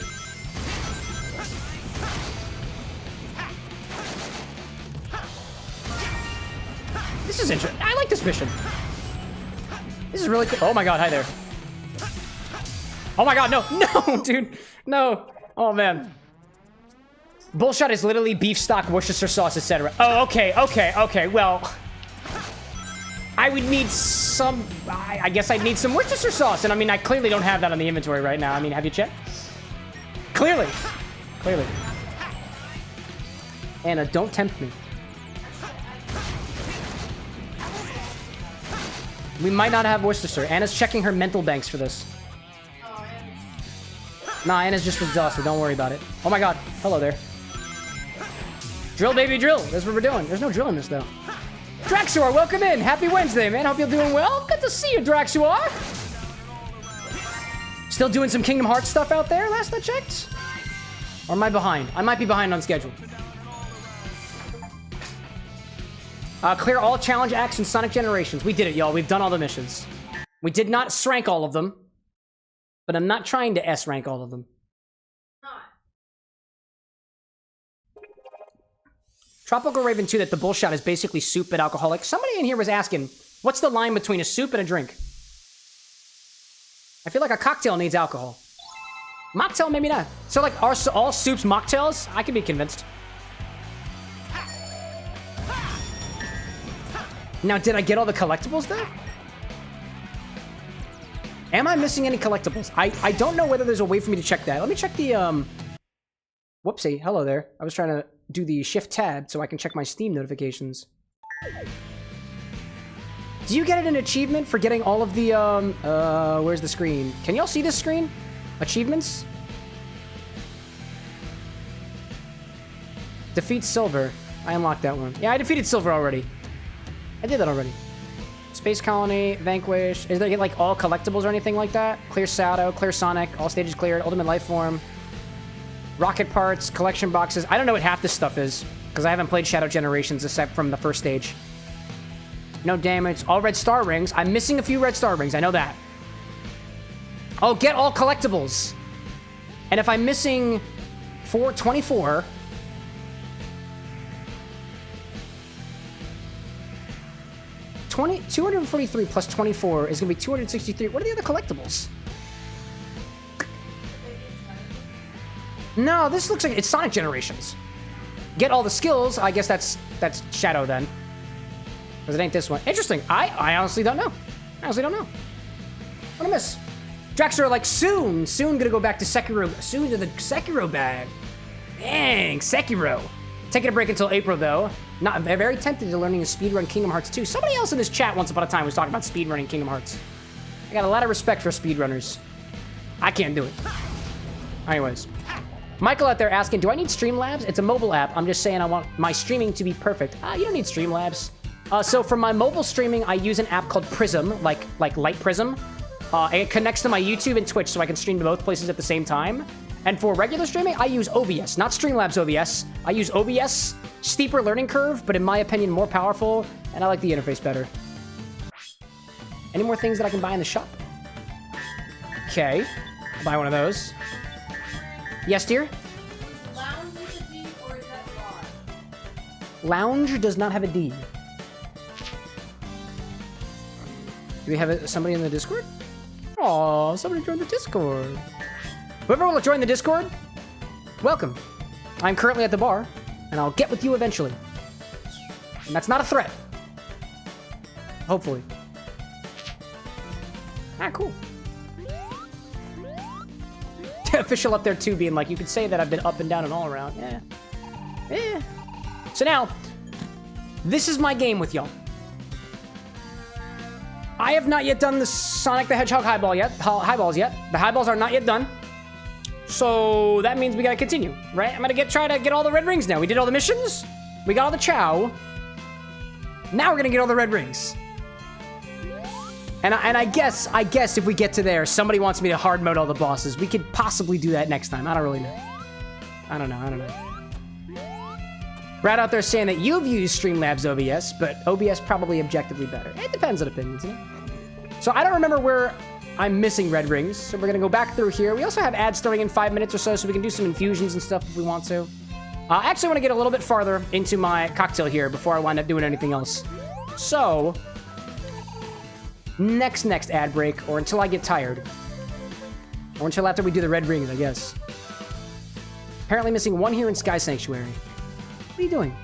This is interesting. I like this mission. This is really cool. Oh my god, hi there. Oh my god, no, no, dude, no. Oh man. Bullshot is literally beef stock, Worcestershire sauce, etc. Oh, okay, well. I would need some... I guess I'd need some Worcestershire sauce. And I mean, I clearly don't have that on the inventory right now. I mean, have you checked? Clearly. Clearly. Anna, don't tempt me. We might not have Worcestershire. Anna's checking her mental banks for this. Nah, Anna's just exhausted. Don't worry about it. Oh my god. Hello there. Drill, baby, drill. That's what we're doing. There's no drill in this, though. Draxuar, welcome in. Happy Wednesday, man. Hope you're doing well. Good to see you, Draxuar. Still doing some Kingdom Hearts stuff out there, last I checked? Or am I behind? I might be behind on schedule. Clear all challenge acts in Sonic Generations. We did it, y'all. We've done all the missions. We did not S-rank all of them. But I'm not trying to S-rank all of them. Tropical Raven 2 that the bullshot is basically soup but alcoholic. Somebody in here was asking, what's the line between a soup and a drink? I feel like a cocktail needs alcohol. Mocktail, maybe not. So like, are all soups mocktails? I can be convinced. Now, did I get all the collectibles there? Am I missing any collectibles? I don't know whether there's a way for me to check that. Let me check the, Whoopsie, hello there. I was trying to do the shift tab so I can check my Steam notifications. Do you get an achievement for getting all of the, where's the screen? Can y'all see this screen? Achievements? Defeat Silver. I unlocked that one. Yeah, I defeated Silver already. I did that already. Space Colony, Vanquish. Is there like all collectibles or anything like that? Clear Shadow, Clear Sonic, all stages cleared, Ultimate Life Form. Rocket parts, collection boxes. I don't know what half this stuff is, because I haven't played Shadow Generations except from the first stage. No damage. All red star rings. I'm missing a few red star rings. I know that. Oh, get all collectibles. And if I'm missing 24... 243 plus 24 is going to be 263. What are the other collectibles? No, this looks like it's Sonic Generations. Get all the skills. I guess that's Shadow then. Because it ain't this one. Interesting. I honestly don't know. I honestly don't know. What I miss? Draxter like soon gonna go back to Sekiro. Soon to the Sekiro bag. Dang, Sekiro. Taking a break until April though. Not very tempted to learning to speedrun Kingdom Hearts 2. Somebody else in this chat once upon a time was talking about speedrunning Kingdom Hearts. I got a lot of respect for speedrunners. I can't do it. Anyways. Michael out there asking, do I need Streamlabs? It's a mobile app. I'm just saying I want my streaming to be perfect. You don't need Streamlabs. So for my mobile streaming, I use an app called Prism, like Light Prism. It connects to my YouTube and Twitch so I can stream to both places at the same time. And for regular streaming, I use OBS, not Streamlabs OBS. I use OBS, steeper learning curve, but in my opinion, more powerful, and I like the interface better. Any more things that I can buy in the shop? Okay, I'll buy one of those. Yes, dear? Lounge with a D or is that bar? Lounge does not have a D. Do we have somebody in the Discord? Oh, somebody joined the Discord. Whoever will join the Discord, welcome. I'm currently at the bar, and I'll get with you eventually. And that's not a threat. Hopefully. Ah, cool. Official up there too, being like, you could say that I've been up and down and all around. Yeah. Yeah. So now, this is my game with y'all. I have not yet done the Sonic the Hedgehog highballs yet. The highballs are not yet done. So that means we gotta continue, right? I'm gonna try to get all the red rings now. We did all the missions. We got all the chow. Now we're gonna get all the red rings. And I guess if we get to there, somebody wants me to hard mode all the bosses. We could possibly do that next time. I don't really know. I don't know. Brad out there saying that you've used Streamlabs OBS, but OBS probably objectively better. It depends on opinions, you know? So I don't remember where I'm missing red rings, so we're gonna go back through here. We also have ads starting in 5 minutes or so we can do some infusions and stuff if we want to. I actually want to get a little bit farther into my cocktail here before I wind up doing anything else. So, next ad break, or until I get tired. Or until after we do the red rings, I guess. Apparently missing one here in Sky Sanctuary. What are you doing?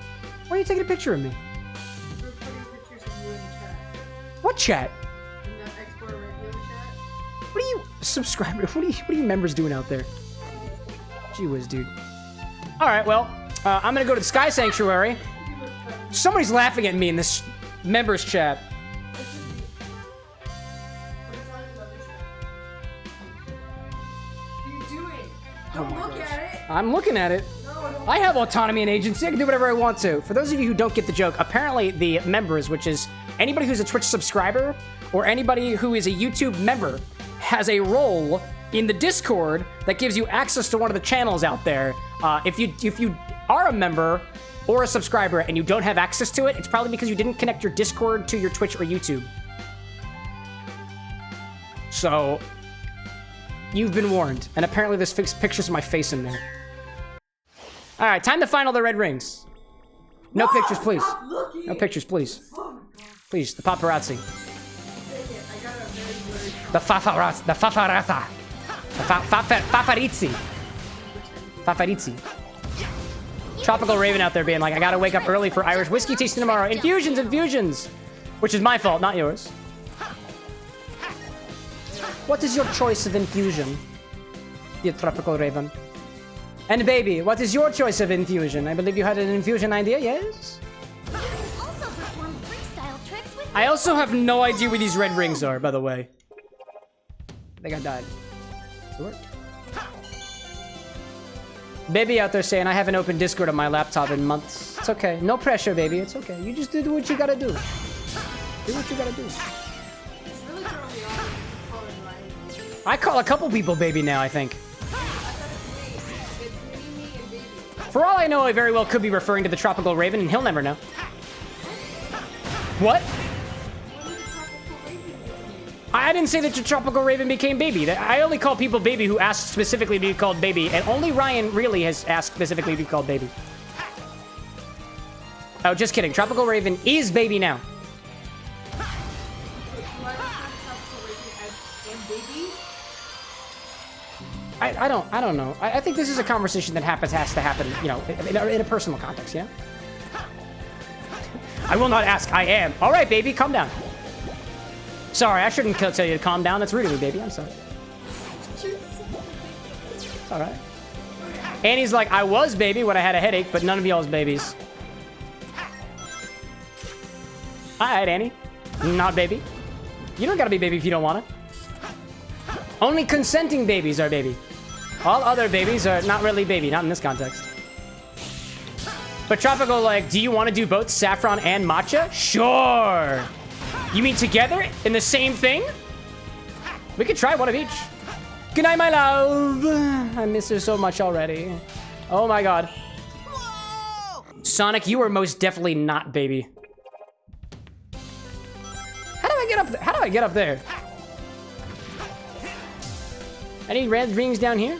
Why are you taking a picture of me? We're putting pictures of you in the chat. What chat? In the XBar radio chat. What are you subscribers? What are you members doing out there? Gee whiz, dude. All right, well, I'm gonna go to the Sky Sanctuary. Somebody's laughing at me in this members chat. Don't look at it. I'm looking at it. I have autonomy and agency. I can do whatever I want to. For those of you who don't get the joke, apparently the members, which is anybody who's a Twitch subscriber or anybody who is a YouTube member, has a role in the Discord that gives you access to one of the channels out there. If you are a member or a subscriber and you don't have access to it, it's probably because you didn't connect your Discord to your Twitch or YouTube. So, you've been warned. And apparently there's pictures of my face in there. Alright, time to find all the red rings. No pictures, please. No pictures, please. Please, the paparazzi. The fafarazzi. The fafarazza. The fafarizzi. Fafarizzi. Tropical Raven out there being like, I gotta wake up early for Irish whiskey tasting tomorrow. Infusions, infusions! Which is my fault, not yours. What is your choice of infusion, dear Tropical Raven? And baby, what is your choice of infusion? I believe you had an infusion idea, yes? You can also perform freestyle tricks with I also have no idea where these red rings are, by the way. I think I died. It worked. Baby out there saying, I haven't opened Discord on my laptop in months. It's okay. No pressure, baby. It's okay. You just do what you gotta do. Do what you gotta do. It's really throwing me off calling Ryan. I call a couple people baby now, I think. It's me and baby. For all I know, I very well could be referring to the Tropical Raven, and he'll never know. What? I didn't say that the Tropical Raven became baby. I only call people baby who ask specifically to be called baby, and only Ryan really has asked specifically to be called baby. Oh, just kidding. Tropical Raven is baby now. I don't know. I think this is a conversation that has to happen, you know, in a personal context, yeah? I will not ask. I am. All right, baby, calm down. Sorry, I shouldn't tell you to calm down. That's rude of me, baby. I'm sorry. It's all right. Annie's like, I was baby when I had a headache, but none of y'all's babies. All right, Annie. Not baby. You don't gotta be baby if you don't want to. Only consenting babies are baby. All other babies are not really baby, not in this context. But Tropical, like, do you want to do both saffron and matcha? Sure. You mean together in the same thing? We could try one of each. Good night, my love. I miss her so much already. Oh my god. Sonic, you are most definitely not baby. How do I get up? How do I get up there? Any red rings down here?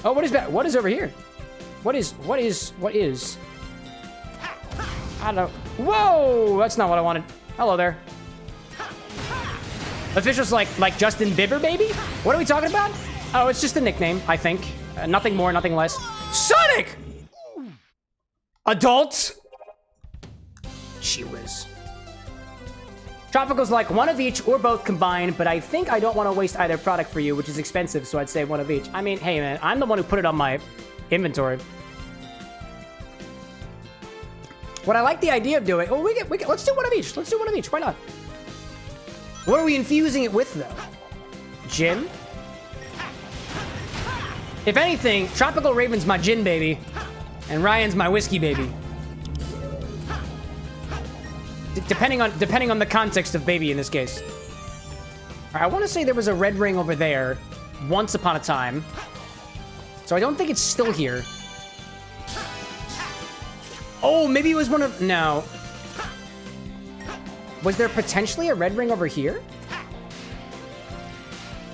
Oh, what is that? What is over here? What is? I don't know. Whoa! That's not what I wanted. Hello there. Officials like Justin Bieber, baby? What are we talking about? Oh, it's just a nickname, I think. Nothing more, nothing less. Sonic! Adults? She whiz. Tropical's like one of each or both combined, but I think I don't want to waste either product for you, which is expensive, so I'd say one of each. I mean, hey man, I'm the one who put it on my inventory. What I like the idea of doing, oh, let's do one of each. Let's do one of each. Why not? What are we infusing it with, though? Gin? If anything, Tropical Raven's my gin baby, and Ryan's my whiskey baby. Depending on the context of baby in this case. All right, I want to say there was a red ring over there once upon a time, so I don't think it's still here. Oh, maybe it was one of... No. Was there potentially a red ring over here?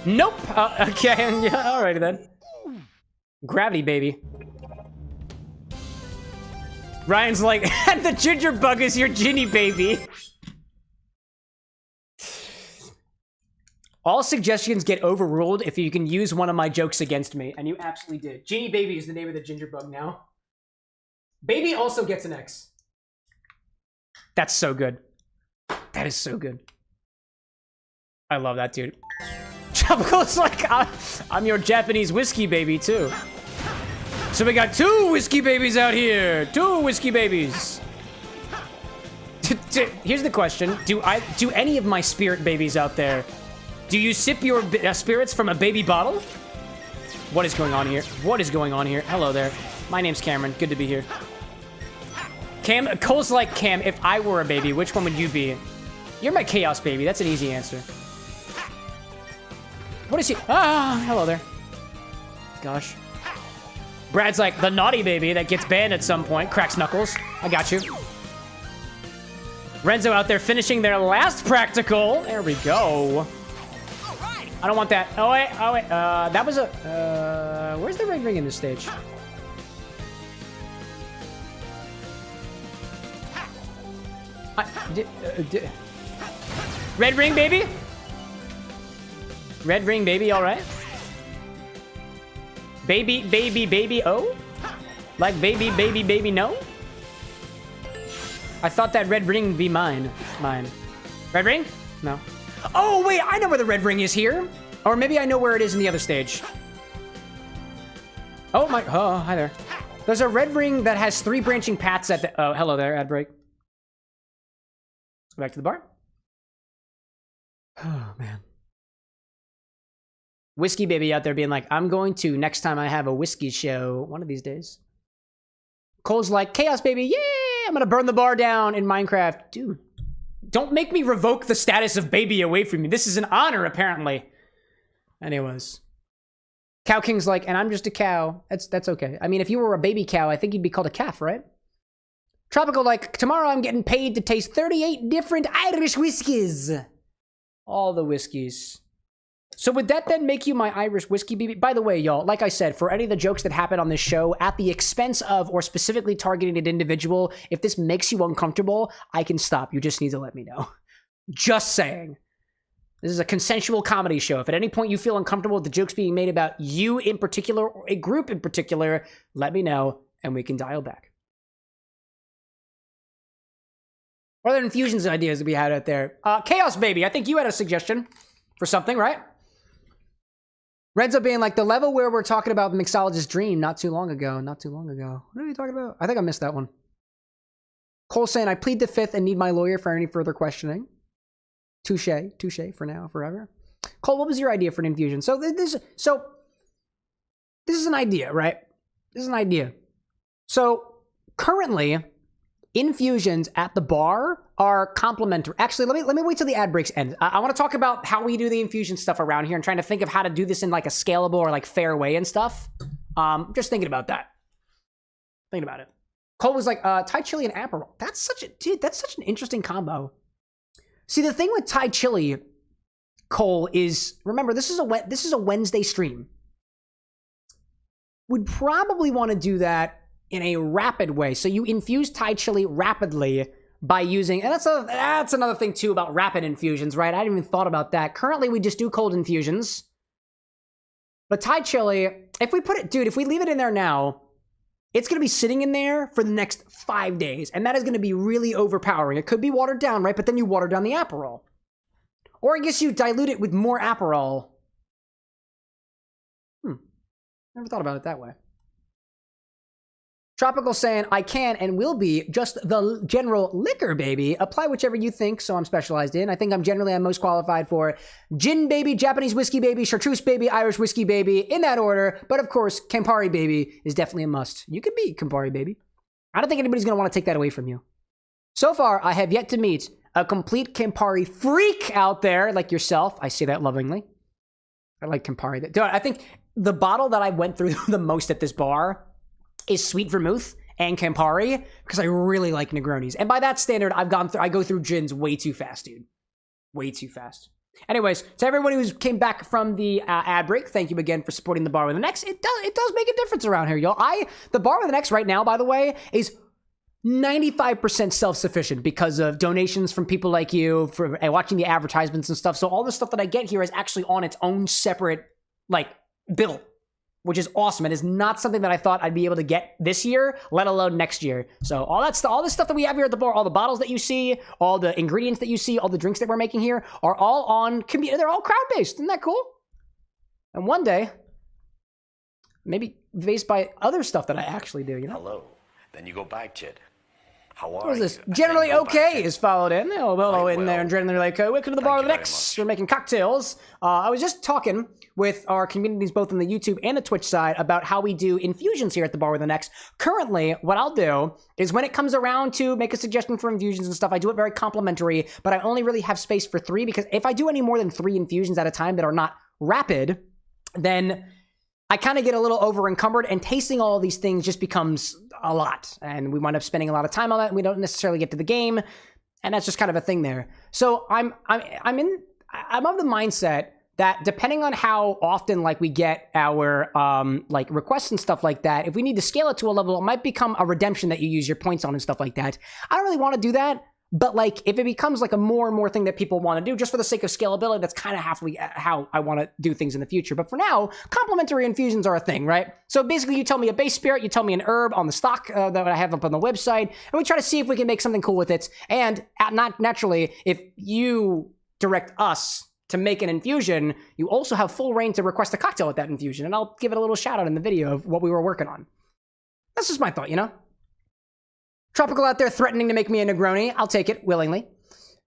Nope. Okay, yeah, alrighty then. Gravity, baby. Ryan's like, the ginger bug is your Ginny baby. All suggestions get overruled if you can use one of my jokes against me, and you absolutely did. Ginny baby is the name of the ginger bug now. Baby also gets an X. That's so good. That is so good. I love that, dude. Tropical's like, I'm your Japanese whiskey baby, too. So we got 2 whiskey babies out here. 2 whiskey babies. Here's the question. Do any of my spirit babies out there, do you sip your spirits from a baby bottle? What is going on here? What is going on here? Hello there. My name's Cameron. Good to be here. Cole's like, Cam, if I were a baby, which one would you be? You're my chaos baby. That's an easy answer. What is he? Ah, hello there. Gosh. Brad's like, the naughty baby that gets banned at some point. Cracks knuckles. I got you. Renzo out there finishing their last practical. There we go. I don't want that. Oh, wait. Oh, wait. That was a... where's the red ring in this stage? Red ring, baby? Red ring, baby, all right? Baby, baby, baby, oh? Like baby, baby, baby, no? I thought that red ring would be mine. Mine. Red ring? No. Oh, wait, I know where the red ring is here. Or maybe I know where it is in the other stage. Oh, my... Oh, hi there. There's a red ring that has 3 branching paths at the... Oh, hello there, ad break. Let's go back to the bar. Oh, man. Whiskey baby out there being like, I'm going to next time I have a whiskey show one of these days. Cole's like, chaos baby, yeah, I'm gonna burn the bar down in Minecraft. Dude, don't make me revoke the status of baby away from you. This is an honor, apparently. Anyways. Cow King's like, and I'm just a cow. That's okay. I mean, if you were a baby cow, I think you'd be called a calf, right? Tropical like, tomorrow I'm getting paid to taste 38 different Irish whiskeys. All the whiskeys. So would that then make you my Irish whiskey baby? By the way, y'all, like I said, for any of the jokes that happen on this show at the expense of or specifically targeting an individual, if this makes you uncomfortable, I can stop. You just need to let me know. Just saying. This is a consensual comedy show. If at any point you feel uncomfortable with the jokes being made about you in particular or a group in particular, let me know and we can dial back. What other infusions ideas that we had out there? Chaos Baby, I think you had a suggestion for something, right? Renzo being like, the level where we're talking about the mixologist's dream not too long ago. Not too long ago. What are you talking about? I think I missed that one. Cole saying, I plead the fifth and need my lawyer for any further questioning. Touche. Touche for now, forever. Cole, what was your idea for an infusion? So this is an idea, right? This is an idea. So currently, infusions at the bar are complimentary. Actually, let me wait till the ad breaks end. I want to talk about how we do the infusion stuff around here and trying to think of how to do this in like a scalable or like fair way and stuff. Just thinking about that. Thinking about it. Cole was like, Thai chili and Aperol. That's such an interesting combo. See, the thing with Thai chili, Cole, is remember this is a Wednesday stream. Would probably want to do that in a rapid way. So you infuse Thai chili rapidly by using, and that's another thing too about rapid infusions, right? I hadn't even thought about that. Currently, we just do cold infusions. But Thai chili, if we leave it in there now, it's going to be sitting in there for the next 5 days. And that is going to be really overpowering. It could be watered down, right? But then you water down the Aperol. Or I guess you dilute it with more Aperol. Never thought about it that way. Tropical saying, I can and will be just the general liquor baby. Apply whichever you think, so I'm specialized in. I think I'm most qualified for gin baby, Japanese whiskey baby, chartreuse baby, Irish whiskey baby, in that order. But of course, Campari baby is definitely a must. You can be Campari baby. I don't think anybody's going to want to take that away from you. So far, I have yet to meet a complete Campari freak out there like yourself. I say that lovingly. I like Campari. Dude, I think the bottle that I went through the most at this bar is sweet vermouth and Campari because I really like Negronis. And by that standard, I go through gins way too fast, dude. Way too fast. Anyways, to everybody who came back from the ad break, thank you again for supporting the Bar with an X. It does make a difference around here, y'all. The Bar with an X right now, by the way, is 95% self-sufficient because of donations from people like you, for watching the advertisements and stuff. So all the stuff that I get here is actually on its own separate, bill. which is awesome. It is not something that I thought I'd be able to get this year, let alone next year. So all this stuff that we have here at the bar, all the bottles that you see, all the ingredients that you see, all the drinks that we're making here are all on community. They're all crowd-based. Isn't that cool? And one day, maybe based by other stuff that I actually do, you know? Hello. Then you go back to it. How are What is this? you? And Generally then go back okay to it. is followed in. Oh, hello Quite in there. well. And generally okay. Welcome to the Thank bar you with an very X. much. We're making cocktails. I was just talking with our communities both on the YouTube and the Twitch side about how we do infusions here at the bar with an X. Currently, what I'll do is when it comes around to make a suggestion for infusions and stuff, I do it very complimentary, but I only really have space for 3 because if I do any more than 3 infusions at a time that are not rapid, then I kind of get a little over encumbered, and tasting all of these things just becomes a lot, and we wind up spending a lot of time on that, and we don't necessarily get to the game, and that's just kind of a thing there. So I'm of the mindset that depending on how often like we get our like requests and stuff like that, if we need to scale it to a level, it might become a redemption that you use your points on and stuff like that. I don't really want to do that. But like, if it becomes like a more and more thing that people want to do, just for the sake of scalability, that's kind of how I want to do things in the future. But for now, complementary infusions are a thing, right? So basically, you tell me a base spirit, you tell me an herb on the stock that I have up on the website, and we try to see if we can make something cool with it. And not naturally, if you direct us to make an infusion, you also have full reign to request a cocktail with that infusion, and I'll give it a little shout out in the video of what we were working on. That's just my thought, you know? Tropical out there threatening to make me a Negroni. I'll take it willingly.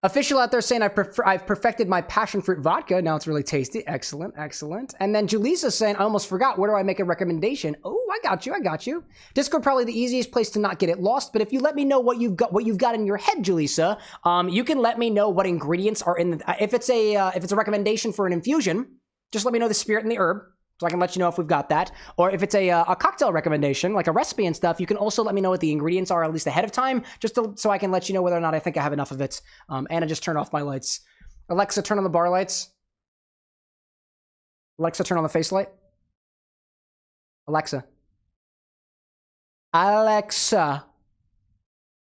Official out there saying I've perfected my passion fruit vodka. Now it's really tasty. Excellent, excellent. And then Julissa saying, I almost forgot. Where do I make a recommendation? Oh, I got you. Discord probably the easiest place to not get it lost. But if you let me know what you've got in your head, Julissa, you can let me know what ingredients are in the. If it's a recommendation for an infusion, just let me know the spirit and the herb, so I can let you know if we've got that. Or if it's a cocktail recommendation, like a recipe and stuff, you can also let me know what the ingredients are at least ahead of time, just so I can let you know whether or not I think I have enough of it. And I just turned off my lights. Alexa, turn on the bar lights. Alexa, turn on the face light. Alexa. Alexa.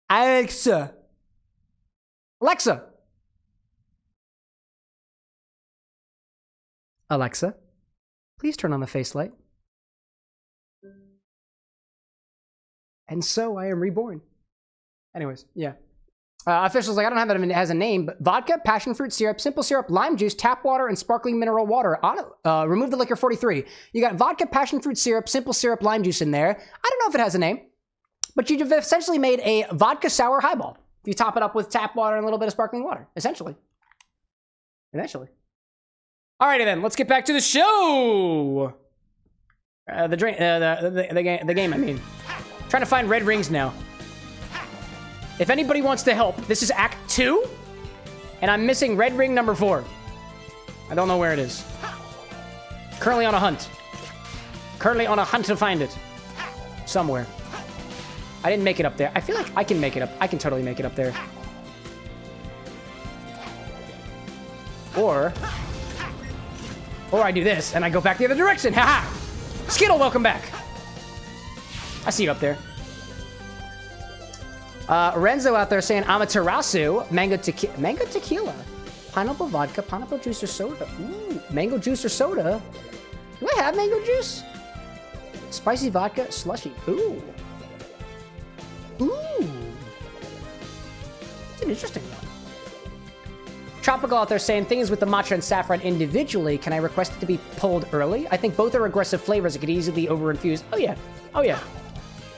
Alexa. Alexa. Alexa. Please turn on the face light. And so I am reborn. Anyways, yeah. Officials like, I don't have that it has a name, but vodka, passion fruit syrup, simple syrup, lime juice, tap water, and sparkling mineral water. Remove the liquor 43. You got vodka, passion fruit syrup, simple syrup, lime juice in there. I don't know if it has a name, but you've essentially made a vodka sour highball. You top it up with tap water and a little bit of sparkling water, essentially. Eventually. Alrighty then, let's get back to the show. The game, I mean. Trying to find red rings now. If anybody wants to help, this is Act 2, and I'm missing red ring number 4. I don't know where it is. Currently on a hunt. Currently on a hunt to find it. Somewhere. I didn't make it up there. I feel like I can make it up. I can totally make it up there. Or I do this, and I go back the other direction. Haha! Skittle, welcome back. I see you up there. Renzo out there saying Amaterasu, mango tequila, pineapple vodka, pineapple juice or soda. Ooh, mango juice or soda. Do I have mango juice? Spicy vodka, slushy. Ooh. It's an interesting one. Tropical out there saying things with the matcha and saffron individually. Can I request it to be pulled early? I think both are aggressive flavors. It could easily over-infuse. Oh yeah.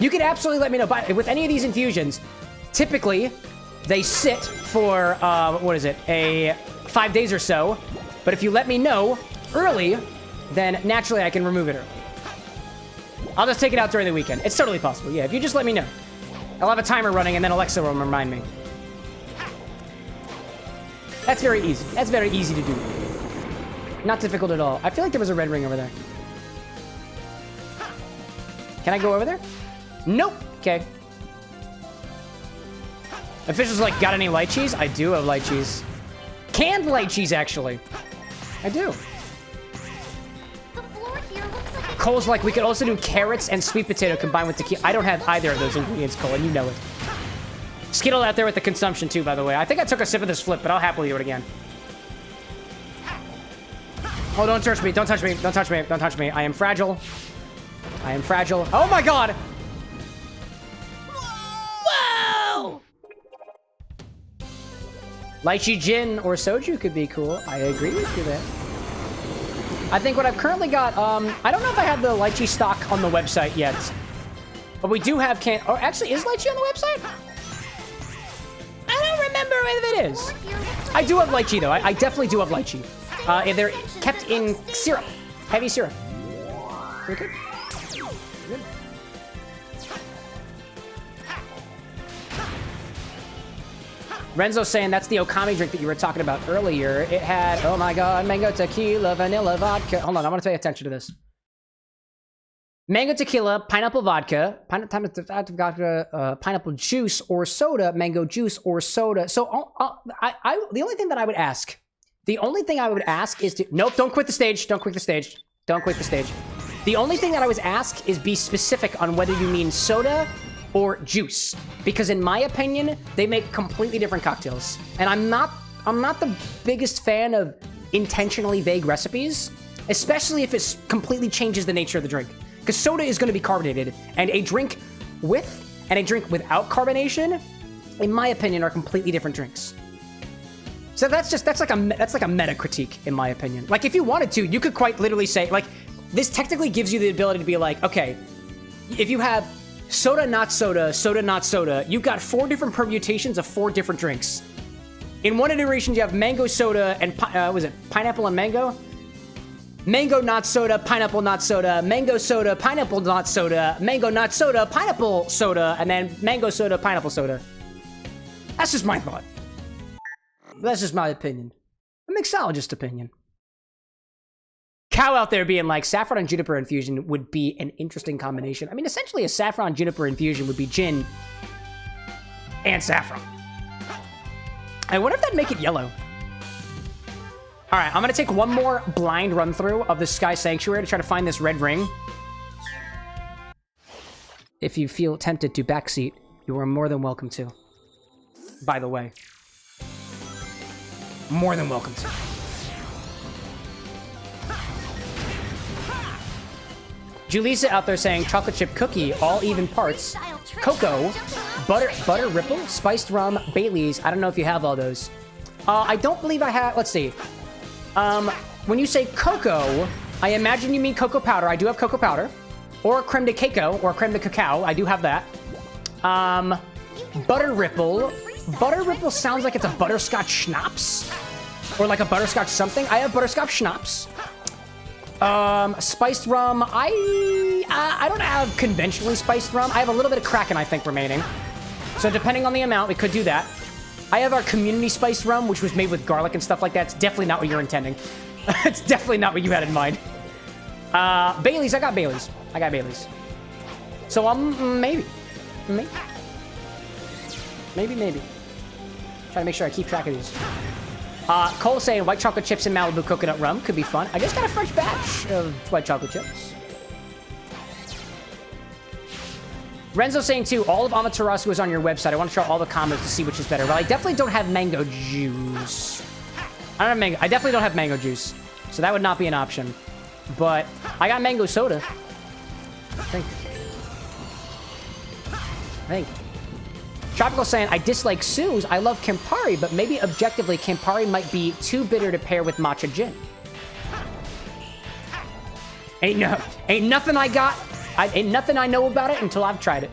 You can absolutely let me know. But with any of these infusions, typically they sit for, 5 days or so. But if you let me know early, then naturally I can remove it early. I'll just take it out during the weekend. It's totally possible. Yeah, if you just let me know. I'll have a timer running and then Alexa will remind me. That's very easy. That's very easy to do. Not difficult at all. I feel like there was a red ring over there. Can I go over there? Nope. Okay. Officials like, got any light cheese? I do have light cheese. Canned light cheese, actually. I do. The floor here looks like it's Cole's like, we could also do carrots and sweet potato combined with tequila. I don't have either of those ingredients, Cole, and you know it. Skittle out there with the consumption, too, by the way. I think I took a sip of this flip, but I'll happily do it again. Oh, don't touch me. Don't touch me. Don't touch me. Don't touch me. I am fragile. I am fragile. Oh my god! Whoa! Lychee gin or soju could be cool. I agree with you there. I think what I've currently got, I don't know if I have the lychee stock on the website yet. But we do have oh, actually, is lychee on the website? I don't remember if it is. I do have lychee, though. I definitely do have lychee. They're kept in syrup. Heavy syrup. Pretty good. Good. Renzo's saying that's the Okami drink that you were talking about earlier. It had, oh my god, mango tequila, vanilla vodka. Hold on, I want to pay attention to this. Mango tequila, pineapple vodka, pineapple juice or soda, mango juice or soda. So the only thing that I would ask, is to, nope, don't quit the stage. Don't quit the stage. Don't quit the stage. The only thing that I would ask is be specific on whether you mean soda or juice, because in my opinion, they make completely different cocktails. And I'm not the biggest fan of intentionally vague recipes, especially if it completely changes the nature of the drink. Because soda is going to be carbonated, and a drink with and a drink without carbonation, in my opinion, are completely different drinks. So that's like a meta critique, in my opinion. Like, if you wanted to, you could quite literally say, like, this technically gives you the ability to be like, okay, if you have soda not soda, soda not soda, you've got 4 different permutations of 4 different drinks. In one iteration, you have mango soda and was it pineapple and mango? Mango not soda, pineapple not soda, mango soda, pineapple not soda, mango not soda, pineapple soda, and then mango soda, pineapple soda. That's just my thought. That's just my opinion. A mixologist opinion. Cow out there being like, saffron and juniper infusion would be an interesting combination. I mean, essentially a saffron juniper infusion would be gin and saffron. I wonder if that'd make it yellow. All right, I'm gonna take one more blind run through of the Sky Sanctuary to try to find this red ring. If you feel tempted to backseat, you are more than welcome to. By the way. More than welcome to. Julissa out there saying chocolate chip cookie, all even parts. Cocoa, butter ripple, spiced rum, Bailey's. I don't know if you have all those. I don't believe I have. Let's see. When you say cocoa, I imagine you mean cocoa powder. I do have cocoa powder. Or creme de cacao, or creme de cacao. I do have that. Butter ripple. Butter ripple sounds like it's a butterscotch schnapps. Or like a butterscotch something. I have butterscotch schnapps. Spiced rum. I don't have conventionally spiced rum. I have a little bit of Kraken, I think, remaining. So depending on the amount, we could do that. I have our community spiced rum, which was made with garlic and stuff like that. It's definitely not what you're intending. It's definitely not what you had in mind. Bailey's. I got Bailey's. So, maybe. Try to make sure I keep track of these. Cole saying white chocolate chips and Malibu coconut rum could be fun. I just got a fresh batch of white chocolate chips. Renzo saying too, all of Amaterasu is on your website. I want to try all the combos to see which is better. Well, I definitely don't have mango juice. I definitely don't have mango juice. So that would not be an option. But I got mango soda. I think. Tropical saying, I dislike Sue's. I love Campari, but maybe objectively, Campari might be too bitter to pair with matcha gin. Ain't nothing I know about it until I've tried it.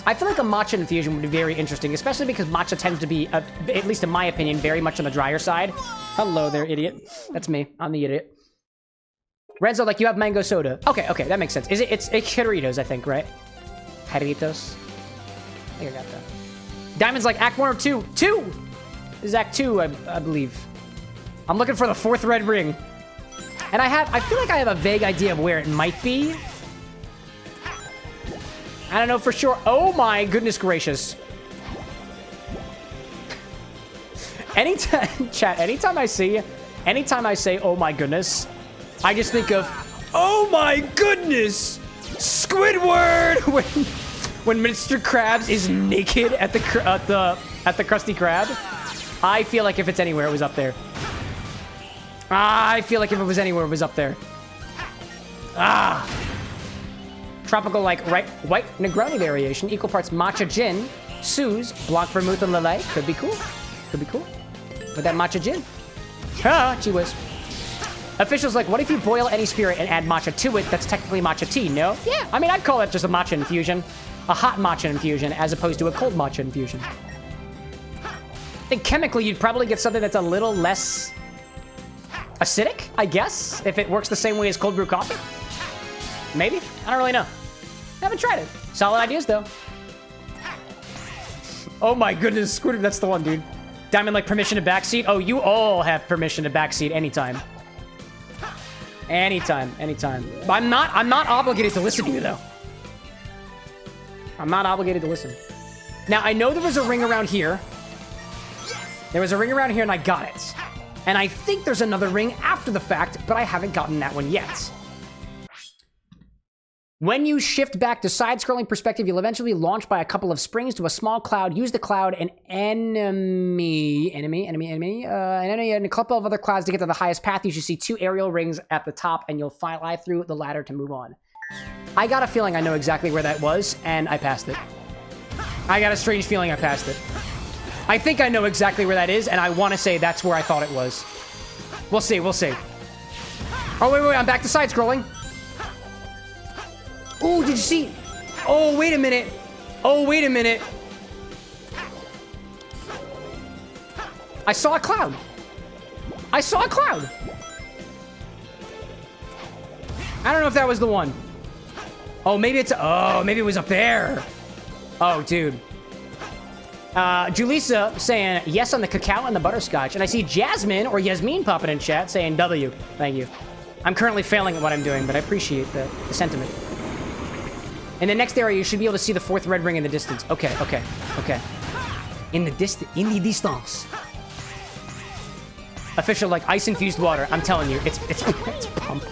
I feel like a matcha infusion would be very interesting, especially because matcha tends to be, at least in my opinion, very much on the drier side. Hello there, idiot. That's me. I'm the idiot. Renzo, like, you have mango soda. Okay, that makes sense. It's Jarritos, I think, right? Jarritos. I think I got that. Diamond's like, Act 1 or 2? 2! This is Act 2, I believe. I'm looking for the 4th red ring. And I feel like I have a vague idea of where it might be. I don't know for sure. Oh my goodness gracious. Anytime I say, oh my goodness, I just think of, oh my goodness, Squidward! When Mr. Krabs is naked at the Krusty Krab. I feel like if it's anywhere, it was up there. I feel like if it was anywhere, it was up there. Tropical like white Negroni variation, equal parts matcha gin, Suze, Blanc vermouth and Lillet. Could be cool. Could be cool. With that matcha gin. Ah, gee whiz. Officials like, what if you boil any spirit and add matcha to it? That's technically matcha tea, no? Yeah, I mean, I'd call it just a matcha infusion. A hot matcha infusion as opposed to a cold matcha infusion. I think chemically you'd probably get something that's a little less acidic, I guess, if it works the same way as cold brew coffee. Maybe? I don't really know. Haven't tried it. Solid ideas, though. Oh my goodness, Squidward, that's the one, dude. Diamond like permission to backseat. Oh, you all have permission to backseat anytime. Anytime, anytime. I'm not obligated to listen to you, though. I'm not obligated to listen. Now, I know there was a ring around here. There was a ring around here, and I got it. And I think there's another ring after the fact, but I haven't gotten that one yet. When you shift back to side-scrolling perspective, you'll eventually launch by a couple of springs to a small cloud. Use the cloud and an enemy, and a couple of other clouds to get to the highest path. You should see 2 aerial rings at the top, and you'll fly through the ladder to move on. I got a feeling I know exactly where that was, and I passed it. I got a strange feeling I passed it. I think I know exactly where that is, and I want to say that's where I thought it was. We'll see, we'll see. Oh, wait, I'm back to side-scrolling. Oh, did you see? Oh, wait a minute. Oh, wait a minute. I saw a cloud. I saw a cloud. I don't know if that was the one. Oh, maybe it's... Oh, maybe it was up there. Oh, dude. Julissa saying yes on the cacao and the butterscotch. And I see Jasmine or Yasmin popping in chat saying W. Thank you. I'm currently failing at what I'm doing, but I appreciate the sentiment. In the next area, you should be able to see the 4th red ring in the distance. Okay. In the distance. Official, like, ice-infused water. I'm telling you, it's pump.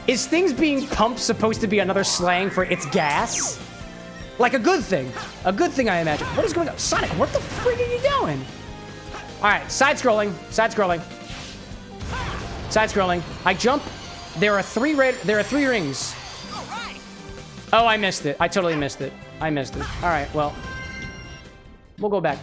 Is things being pumped supposed to be another slang for it's gas? Like a good thing. A good thing, I imagine. What is going on? Sonic, what the frig are you doing? All right, side-scrolling. I jump. There are 3 rings. Oh, I missed it. I totally missed it. All right, well. We'll go back.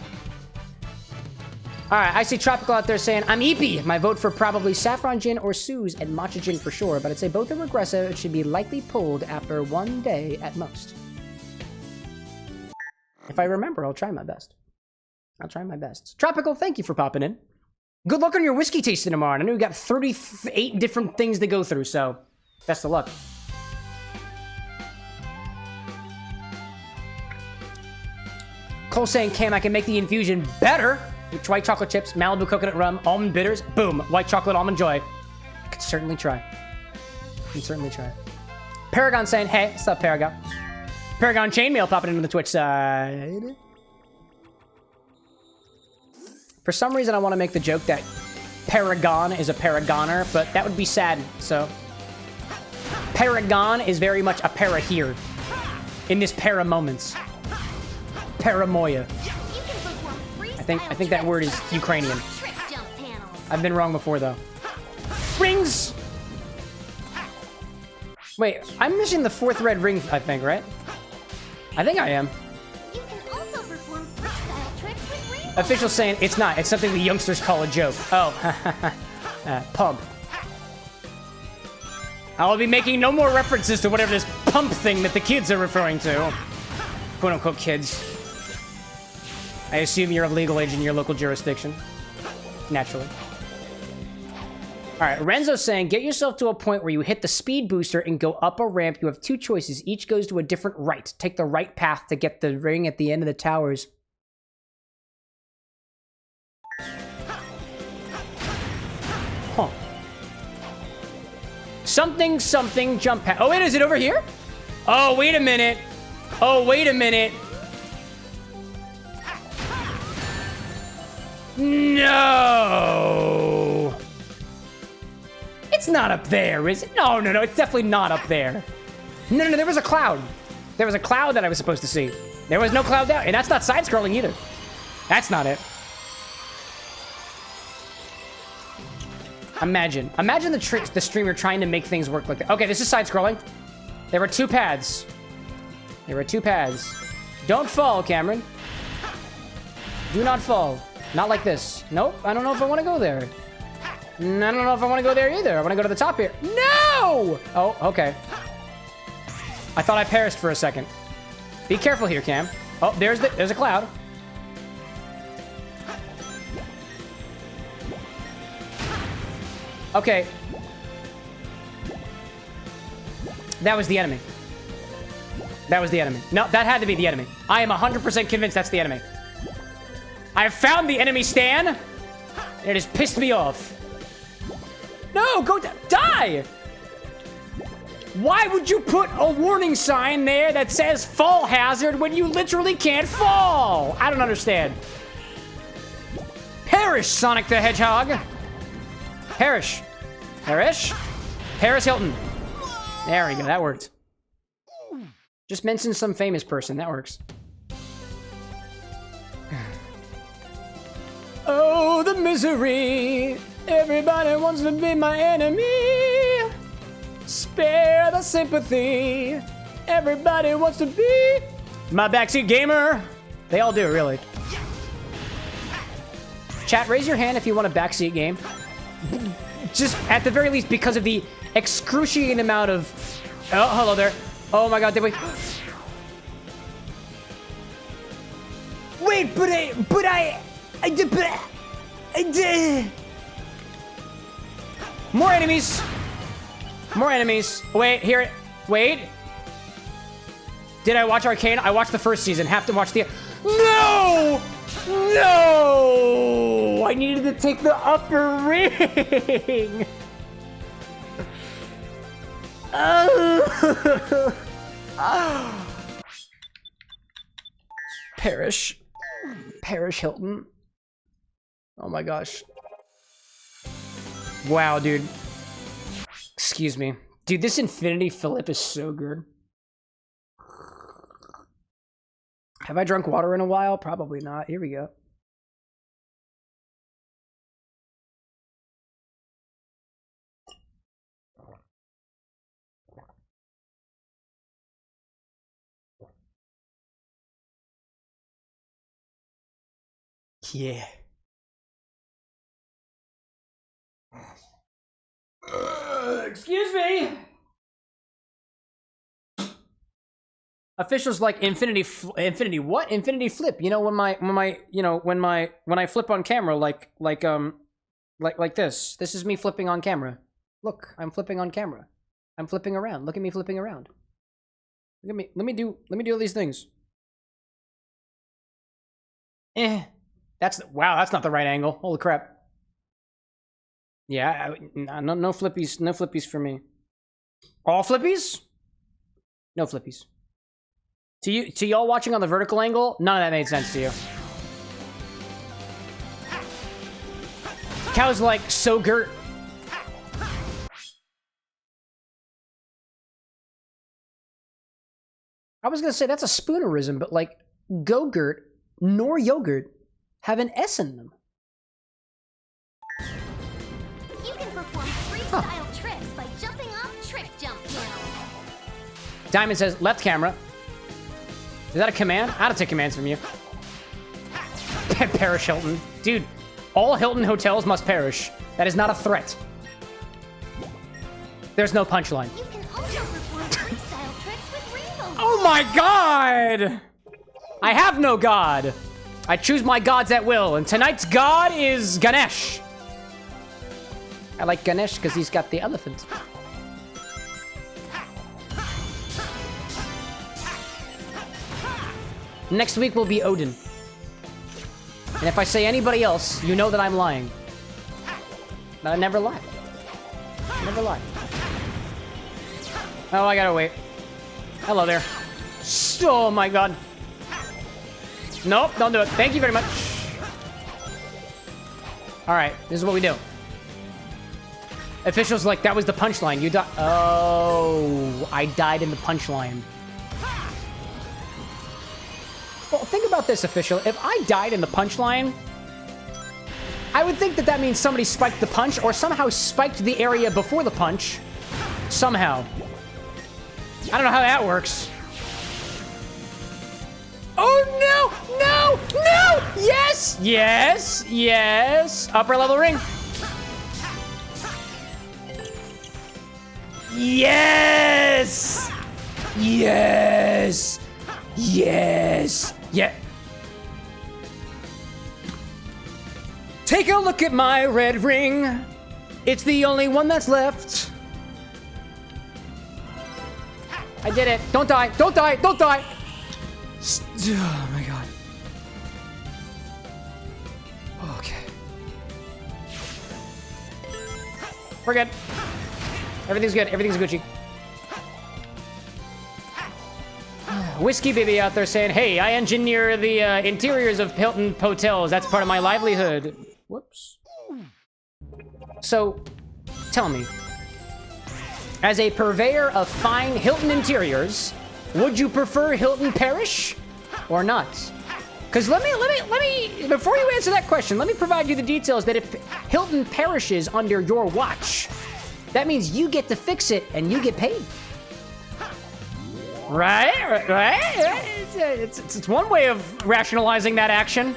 All right, I see Tropical out there saying, I'm Eepy. My vote for probably Saffron Gin or Suze and Matcha Gin for sure, but I'd say both are regressive. It should be likely pulled after 1 day at most. If I remember, I'll try my best. Tropical, thank you for popping in. Good luck on your whiskey tasting tomorrow. I know you got 38 different things to go through, so best of luck. Cole saying, Cam, I can make the infusion better with white chocolate chips, Malibu coconut rum, almond bitters, boom, white chocolate almond joy. I can certainly try. Paragon saying, hey, what's up, Paragon? Paragon Chainmail popping into the Twitch side. For some reason, I want to make the joke that Paragon is a Paragoner, but that would be sad, so... Paragon is very much a para here. In this para moments. Paramoya. I think that word is Ukrainian. I've been wrong before, though. Rings! Wait, I'm missing the 4th red ring, I think, right? I think I am. You can also perform freestyle tricks with rainbow. Official saying it's not. It's something the youngsters call a joke. Oh, pump. I will be making no more references to whatever this pump thing that the kids are referring to. Quote unquote kids. I assume you're of legal age in your local jurisdiction. Naturally. All right, Renzo's saying, get yourself to a point where you hit the speed booster and go up a ramp. You have 2 choices. Each goes to a different right. Take the right path to get the ring at the end of the towers. Huh. Something, jump pad. Oh, wait, is it over here? Oh, wait a minute. No. It's not up there, is it? No, it's definitely not up there. No, there was a cloud. There was a cloud that I was supposed to see. There was no cloud there, and that's not side-scrolling either. That's not it. Imagine the streamer trying to make things work like that. Okay, this is side-scrolling. There were 2 paths. Don't fall, Cameron. Do not fall. Not like this. Nope, I don't know if I want to go there. I don't know if I want to go there either. I want to go to the top here. No! Oh, okay. I thought I perished for a second. Be careful here, Cam. Oh, there's a cloud. Okay. That was the enemy. That was the enemy. No, that had to be the enemy. I am 100% convinced that's the enemy. I have found the enemy, Stan. And it has pissed me off. No, go die! Why would you put a warning sign there that says fall hazard when you literally can't fall? I don't understand. Perish, Sonic the Hedgehog. Perish. Perish. Paris Hilton. There we go, that worked. Just mention some famous person, that works. Oh, the misery. Everybody wants to be my enemy. Spare the sympathy. Everybody wants to be my backseat gamer. They all do, really. Chat, raise your hand if you want a backseat game. Just at the very least because of the excruciating amount of... Oh, hello there. Oh my god, did we... Wait, but I did... More enemies. More enemies. Wait, here. Wait. Did I watch Arcane? I watched the first season. Have to watch the... No! No! I needed to take the upper ring. Perish. Perish Hilton. Oh my gosh. Wow, dude. Excuse me. Dude, this Infinity Flip is so good. Have I drunk water in a while? Probably not. Here we go. Yeah. Excuse me. Officials like Infinity what? Infinity Flip. You know when I flip on camera like this. This is me flipping on camera. Look, I'm flipping on camera. I'm flipping around. Look at me flipping around. Look at me. Let me do all these things. Wow, that's not the right angle. Holy crap. Yeah, no flippies. No flippies for me. All flippies? No flippies. To y'all watching on the vertical angle, none of that made sense to you. Cow's like, so Gert. I was gonna say that's a spoonerism, but like, Go-Gurt nor yogurt have an S in them. You can perform freestyle tricks by jumping off trick jump panels. Diamond says, left camera. Is that a command? I don't take commands from you. Perish Hilton. Dude, all Hilton hotels must perish. That is not a threat. There's no punchline. You can also perform freestyle tricks with rainbow. Oh my god! I have no god. I choose my gods at will, and tonight's god is Garnish. I like Garnish because he's got the elephant. Next week will be Odin. And if I say anybody else, you know that I'm lying. But I never lie. I never lie. Oh, I gotta wait. Hello there. Oh my god. Nope, don't do it. Thank you very much. Alright, this is what we do. Officials like, that was the punchline. You died. Oh, I died in the punchline. Well, think about this, official. If I died in the punchline, I would think that that means somebody spiked the punch or somehow spiked the area before the punch. Somehow. I don't know how that works. Oh, no! No! No! Yes! Yes! Yes! Upper level ring. Yes! Yes! Yes! Yeah. Take a look at my red ring. It's the only one that's left. I did it. Don't die. Don't die. Don't die. Oh my god. Okay. We're good. Everything's good. Everything's Gucci. Whiskey Baby out there saying, hey, I engineer the interiors of Hilton hotels. That's part of my livelihood. Whoops. So, tell me, as a purveyor of fine Hilton interiors, would you prefer Hilton Parish or not? Because let me, before you answer that question, let me provide you the details that if Hilton perishes under your watch, that means you get to fix it and you get paid. Right? It's one way of rationalizing that action.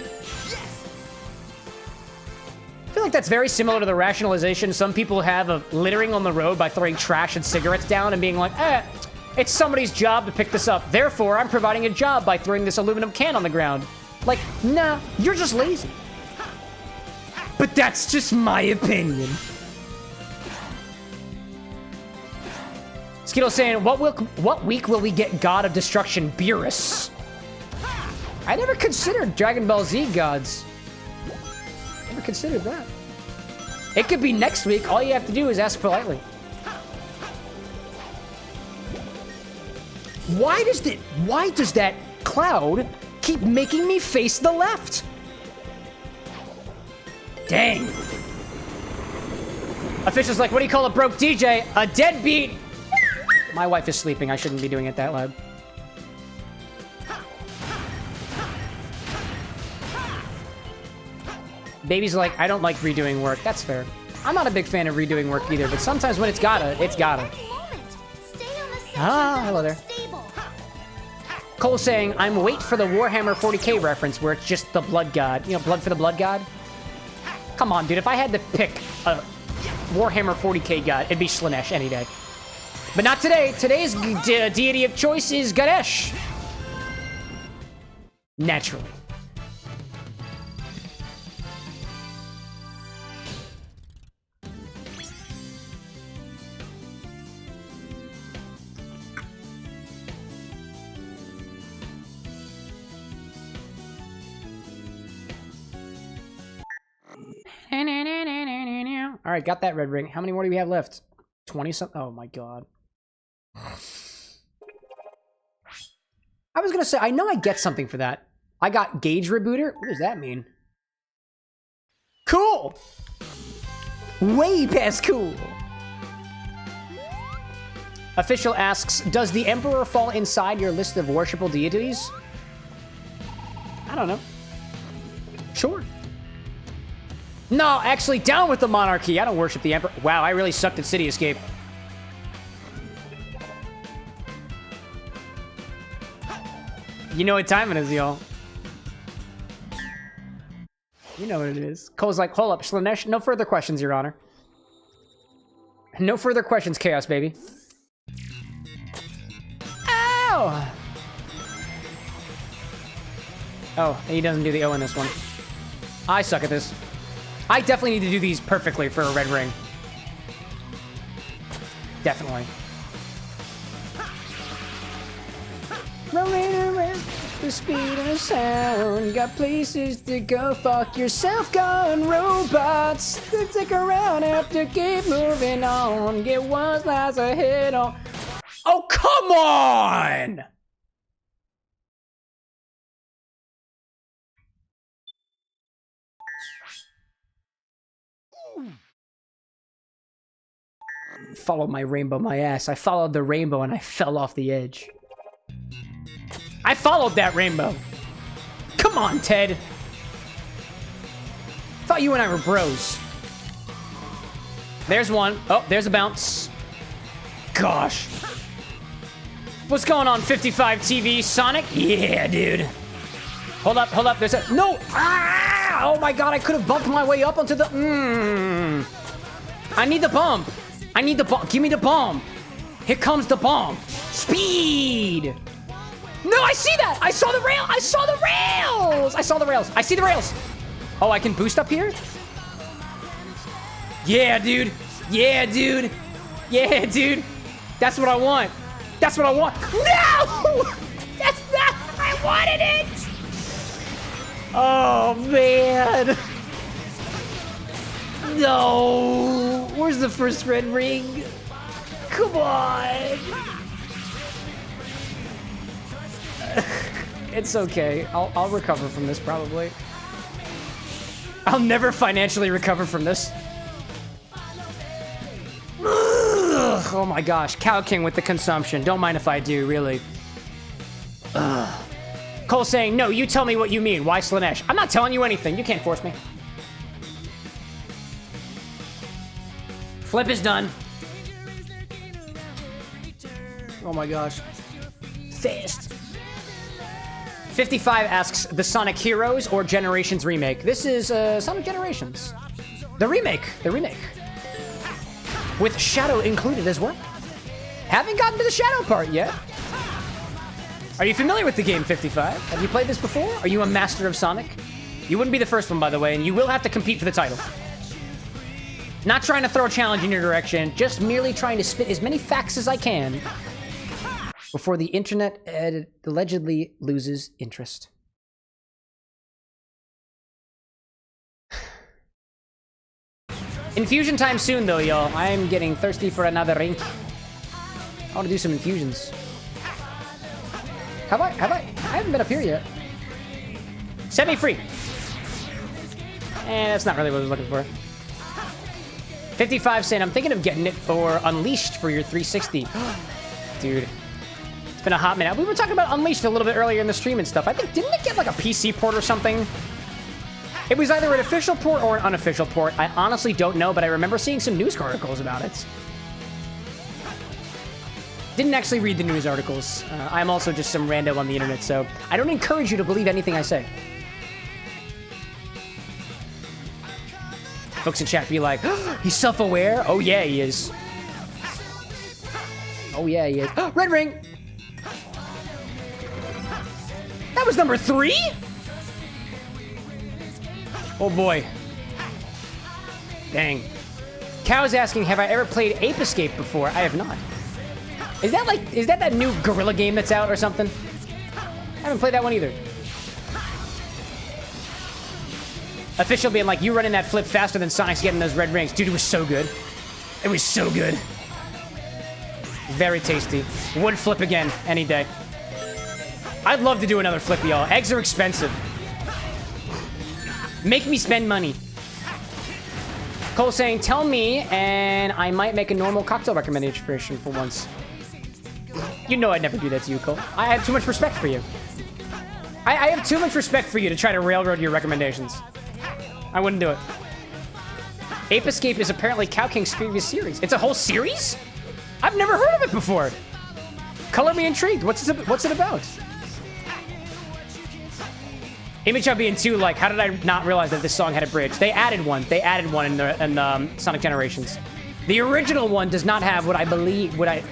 I feel like that's very similar to the rationalization some people have of littering on the road by throwing trash and cigarettes down and being like, it's somebody's job to pick this up. Therefore, I'm providing a job by throwing this aluminum can on the ground. Like, nah, you're just lazy. But that's just my opinion. Skittle's saying, what week will we get God of Destruction, Beerus? I never considered Dragon Ball Z gods. Never considered that. It could be next week. All you have to do is ask politely. Why does that cloud keep making me face the left? Dang. Official's like, what do you call a broke DJ? A deadbeat. My wife is sleeping. I shouldn't be doing it that loud. Baby's like, I don't like redoing work. That's fair. I'm not a big fan of redoing work either, but sometimes when it's gotta, it's gotta. Ah, hello there. Cole saying, I'm wait for the Warhammer 40k reference where it's just the Blood God. You know, Blood for the Blood God? Come on, dude. If I had to pick a Warhammer 40k god, it'd be Slanesh any day. But not today. Today's deity of choice is Garnish. Naturally. All right, got that red ring. How many more do we have left? 20 something. Oh my god. I was gonna say, I know I get something for that. I got Gauge Rebooter. What does that mean? Cool! Way past cool! Official asks, does the Emperor fall inside your list of worshipable deities? I don't know. Sure. No, actually, down with the monarchy. I don't worship the Emperor. Wow, I really sucked at City Escape. You know what time it is, y'all. You know what it is. Cole's like, hold up, Slanesh. No further questions, Your Honor. No further questions, Chaos, baby. Ow! Oh, he doesn't do the O in this one. I suck at this. I definitely need to do these perfectly for a red ring. Definitely. Rolling around the speed of the sound. Got places to go. Fuck yourself, gone robots. Stick around, have to keep moving on. Get one last hit on. Oh, come on! Follow my rainbow, my ass. I followed the rainbow and I fell off the edge. I followed that rainbow. Come on, Ted. thought you and I were bros. There's one. Oh, there's a bounce. Gosh. What's going on, 55 TV? Sonic? Yeah, dude. Hold up, hold up. There's a... No! Ah! Oh my god, I could have bumped my way up onto the... I need the bump. I need the bump. Give me the bomb. Here comes the bomb. Speed! No, I see that! I saw the rail! I saw the rails! I saw the rails. I see the rails. Oh, I can boost up here? Yeah, dude. Yeah, dude. Yeah, dude. That's what I want. That's what I want. No! That's not... I wanted it! Oh, man. No. Where's the first red ring? Come on. It's okay. I'll recover from this, probably. I'll never financially recover from this. Ugh, oh my gosh. Cow King with the consumption. Don't mind if I do, really. Ugh. Cole saying, no, you tell me what you mean. Why Slanesh? I'm not telling you anything. You can't force me. Flip is done. Oh my gosh. Fast. 55 asks, the Sonic Heroes or Generations remake? This is Sonic Generations. The remake. The remake. With Shadow included as well. Haven't gotten to the Shadow part yet. Are you familiar with the game, 55? Have you played this before? Are you a master of Sonic? You wouldn't be the first one, by the way, and you will have to compete for the title. Not trying to throw a challenge in your direction, just merely trying to spit as many facts as I can before the internet allegedly loses interest. Infusion time soon, though, y'all. I'm getting thirsty for another rink. I want to do some infusions. Have I? I haven't been up here yet. Set me free. That's not really what I was looking for. 55 saying, I'm thinking of getting it for Unleashed for your 360. Dude. It's been a hot minute. We were talking about Unleashed a little bit earlier in the stream and stuff. I think, didn't it get like a PC port or something? It was either an official port or an unofficial port. I honestly don't know, but I remember seeing some news articles about it. Didn't actually read the news articles. I'm also just some rando on the internet, so I don't encourage you to believe anything I say. Folks in chat be like, oh, he's self-aware? Oh yeah, he is. Oh yeah, he is. Red ring! That was number 3? Oh boy. Dang. Cow's asking, have I ever played Ape Escape before? I have not. Is that that new Gorilla game that's out or something? I haven't played that one either. Official being like, you running that flip faster than Sonic's getting those red rings. Dude, it was so good. It was so good. Very tasty. Would flip again any day. I'd love to do another flip, y'all. Eggs are expensive. Make me spend money. Cole saying, tell me, and I might make a normal cocktail recommendation for once. You know I'd never do that to you, Cole. I have too much respect for you. I have too much respect for you to try to railroad your recommendations. I wouldn't do it. Ape Escape is apparently Cow King's previous series. It's a whole series? I've never heard of it before. Color me intrigued. What's it about? Image of being too like, how did I not realize that this song had a bridge? They added one. They added one in Sonic Generations. The original one does not have what I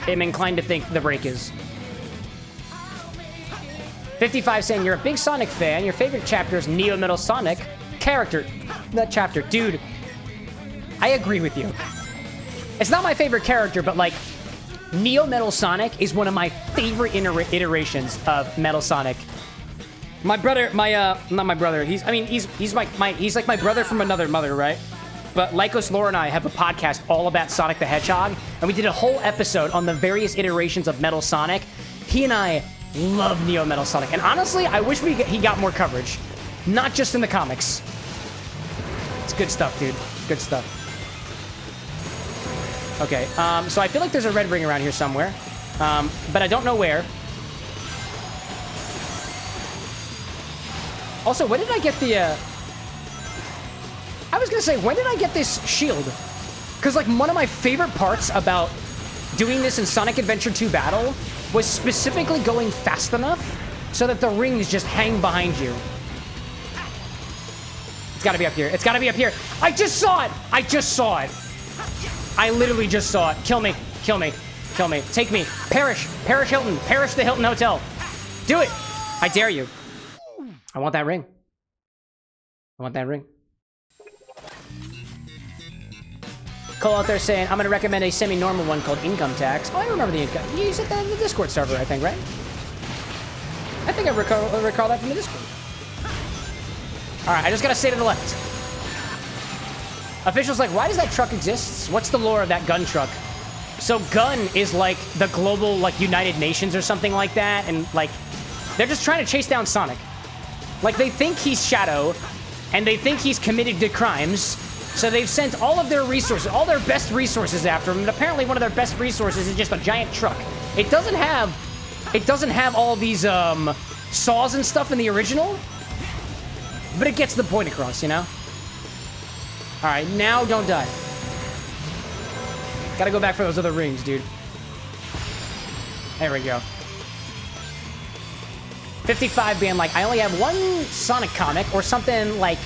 am inclined to think the break is. 55 saying, you're a big Sonic fan. Your favorite chapter is Neo Metal Sonic. Character. That chapter. Dude, I agree with you. It's not my favorite character, but like, Neo Metal Sonic is one of my favorite iterations of Metal Sonic. My brother, not my brother. He's like my brother from another mother, right? But Lycos Lore and I have a podcast all about Sonic the Hedgehog, and we did a whole episode on the various iterations of Metal Sonic. He and I love Neo Metal Sonic, and honestly, I wish he got more coverage, not just in the comics. It's good stuff, dude. Good stuff. Okay, so I feel like there's a red ring around here somewhere, but I don't know where. Also, where did I get the, I was gonna say, when did I get this shield? Because, like, one of my favorite parts about doing this in Sonic Adventure 2 Battle was specifically going fast enough so that the rings just hang behind you. It's gotta be up here. It's gotta be up here. I just saw it! I just saw it. I literally just saw it. Kill me. Kill me. Kill me. Take me. Perish. Perish Hilton. Perish the Hilton Hotel. Do it. I dare you. I want that ring. I want that ring. Cole out there saying, I'm going to recommend a semi-normal one called Income Tax. Oh, I remember the income. You said that in the Discord server, I think, right? I think I recall that from the Discord. All right, I just got to stay to the left. Officials like, why does that truck exist? What's the lore of that gun truck? So gun is like the global, like, United Nations or something like that. And, like, they're just trying to chase down Sonic. Like, they think he's Shadow, and they think he's committed to crimes. So they've sent all of their resources, all their best resources after him, and apparently one of their best resources is just a giant truck. It doesn't have all these saws and stuff in the original, but it gets the point across, you know? All right, now don't die. Gotta go back for those other rings, dude. There we go. 55 being like, I only have one Sonic comic or something like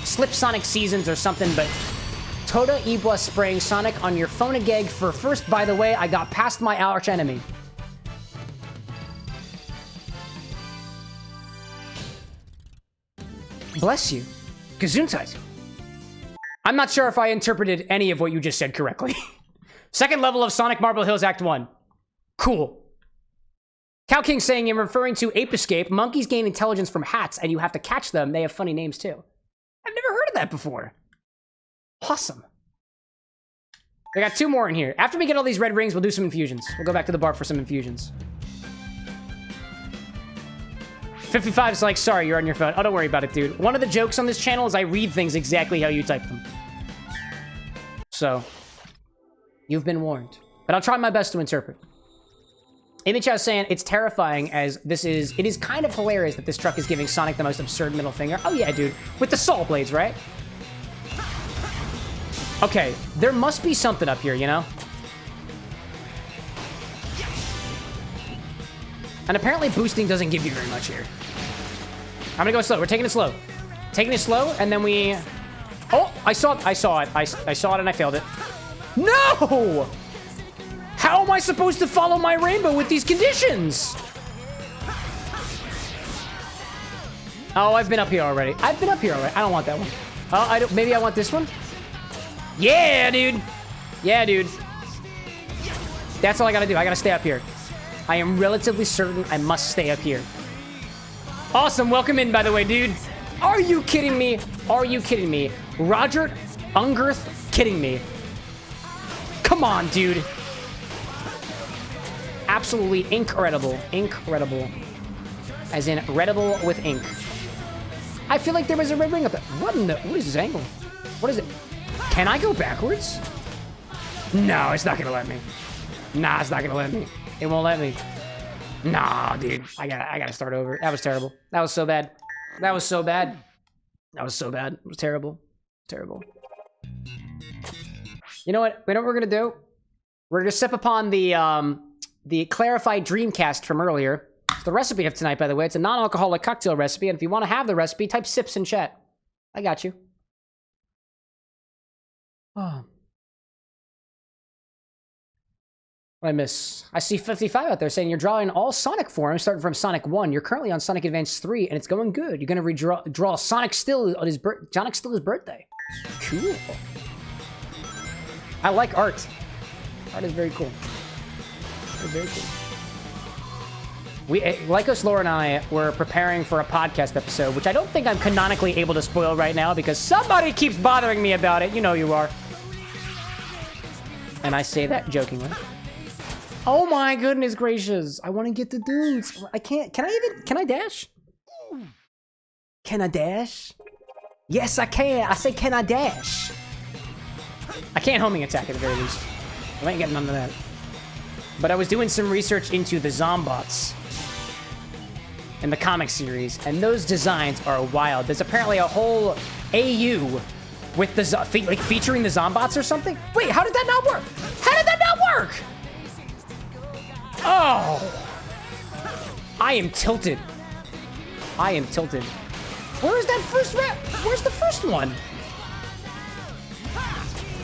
Slip Sonic Seasons or something, but Toda Ibwa spraying Sonic on your phone agag for first. By the way, I got past my arch enemy. Bless you. Gesundheit. I'm not sure if I interpreted any of what you just said correctly. Second level of Sonic Marble Hills Act 1. Cool. Cow King saying you're referring to Ape Escape. Monkeys gain intelligence from hats, and you have to catch them. They have funny names, too. I've never heard of that before. Awesome. We got 2 more in here. After we get all these red rings, we'll do some infusions. We'll go back to the bar for some infusions. 55 is like, sorry, you're on your phone. Oh, don't worry about it, dude. One of the jokes on this channel is I read things exactly how you type them. So, you've been warned. But I'll try my best to interpret. Image House saying, it's terrifying as it is kind of hilarious that this truck is giving Sonic the most absurd middle finger. Oh yeah, dude. With the saw blades, right? Okay, there must be something up here, you know? And apparently boosting doesn't give you very much here. I'm gonna go slow. We're taking it slow. Taking it slow, and then we... Oh, I saw it. I saw it and I failed it. No! How am I supposed to follow my rainbow with these conditions? Oh, I've been up here already. I don't want that one. Oh, maybe I want this one? Yeah, dude. Yeah, dude. That's all I gotta do. I gotta stay up here. I am relatively certain I must stay up here. Awesome. Welcome in, by the way, dude. Are you kidding me? Are you kidding me? Roger Ungerth kidding me. Come on, dude. Absolutely incredible. Incredible. As in, readable with ink. I feel like there was a red ring up there. What is this angle? What is it? Can I go backwards? No, it's not gonna let me. Nah, it's not gonna let me. It won't let me. Nah, dude. I gotta start over. That was terrible. That was so bad. That was so bad. That was so bad. It was terrible. Terrible. You know what? You know what we're gonna do? We're gonna sip upon the clarified Dreamcast from earlier. It's the recipe of tonight, by the way. It's a non-alcoholic cocktail recipe, and if you want to have the recipe, type sips in chat. I got you. Oh. What I miss? I see 55 out there saying you're drawing all Sonic forms starting from Sonic 1. You're currently on Sonic Advance 3, and it's going good. You're going to draw Sonic Still on his birthday. Cool. I like art. Art is very cool. Very cool. Lycos, Laura, and I were preparing for a podcast episode, which I don't think I'm canonically able to spoil right now because somebody keeps bothering me about it. You know you are. And I say that jokingly. Oh my goodness gracious. I want to get the dudes. I can't. Can I dash? Can I dash? Yes, I can. I say, can I dash? I can't homing attack at the very least. I ain't getting none of that. But I was doing some research into the Zombots in the comic series, and those designs are wild. There's apparently a whole AU With the like featuring the Zombots or something? Wait, how did that not work? How did that not work? Oh. I am tilted. I am tilted. Where is that first rep? Where's the first one?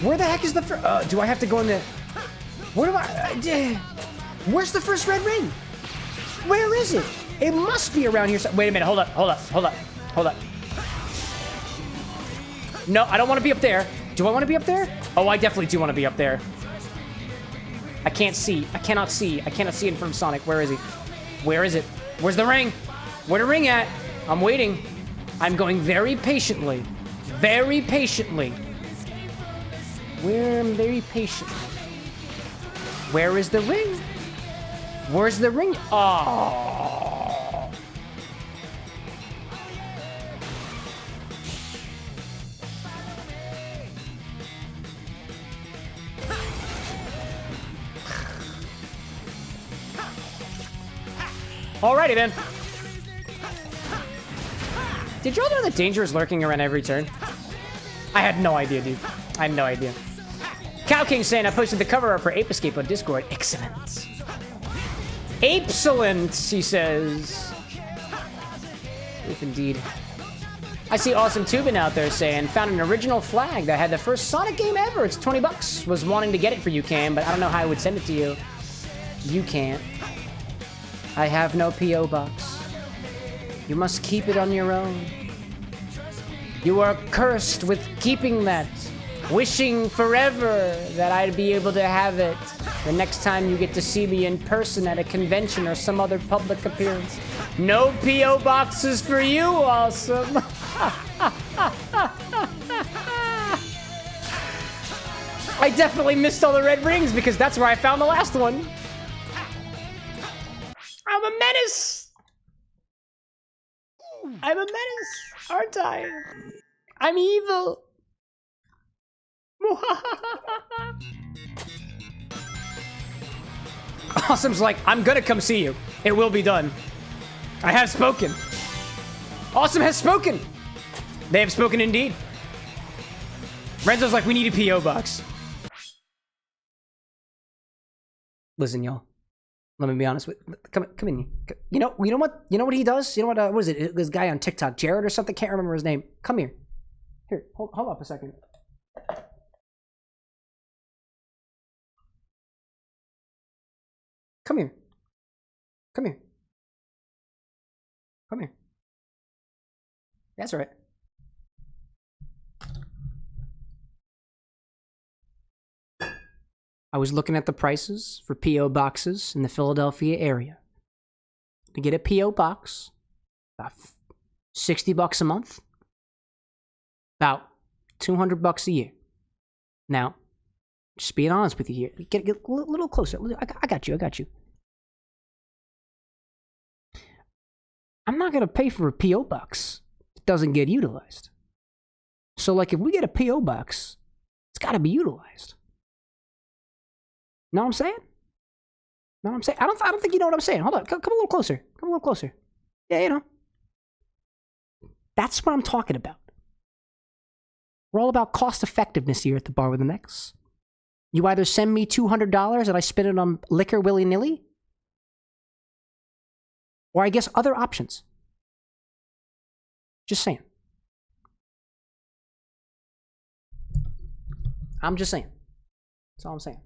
Where the heck is the first? Do I have to go in the... Where do I... where's the first red ring? Where is it? It must be around here. Wait a minute. Hold up. Hold up. Hold up. Hold up. No, I don't want to be up there. Do I want to be up there? Oh, I definitely do want to be up there. I can't see. I cannot see. I cannot see in front of Sonic. Where is he? Where is it? Where's the ring? Where's the ring at? I'm waiting. I'm going very patiently. Very patiently. I'm very patient. Where is the ring? Where's the ring? Oh. Alrighty then. Did y'all know that danger is lurking around every turn? I had no idea, dude. I had no idea. Cow King saying I posted the cover art for Ape Escape on Discord. Excellent. Excellent, he says. If indeed. I see Awesome Tubin out there saying, found an original flag that had the first Sonic game ever. It's 20 bucks. Was wanting to get it for you, Cam, but I don't know how I would send it to you. You can't. I have no P.O. box. You must keep it on your own. You are cursed with keeping that. Wishing forever that I'd be able to have it the next time you get to see me in person at a convention or some other public appearance. No P.O. boxes for you, Awesome. I definitely missed all the red rings because that's where I found the last one. I'm a menace. I'm a menace, aren't I? I'm evil. Awesome's like, I'm gonna come see you. It will be done. I have spoken. Awesome has spoken. They have spoken indeed. Renzo's like, we need a P.O. box. Listen, y'all. Let me be honest with come in. You know what he does? You know what is it? This guy on TikTok, Jared or something? Can't remember his name. Come here. Here, hold up a second. Come here. Come here. Come here. That's right. I was looking at the prices for P.O. boxes in the Philadelphia area. To get a P.O. box, about 60 bucks a month, about 200 bucks a year. Now, just being honest with you here. Get a little closer. I got you. I'm not going to pay for a P.O. box that doesn't get utilized. So, like, if we get a P.O. box, it's got to be utilized. Know what I'm saying? Know what I'm saying? I don't think you know what I'm saying. Hold on. Come a little closer. Come a little closer. Yeah, you know. That's what I'm talking about. We're all about cost effectiveness here at the Bar with an X. You either send me $200 and I spend it on liquor willy-nilly, or I guess other options. Just saying. I'm just saying. That's all I'm saying.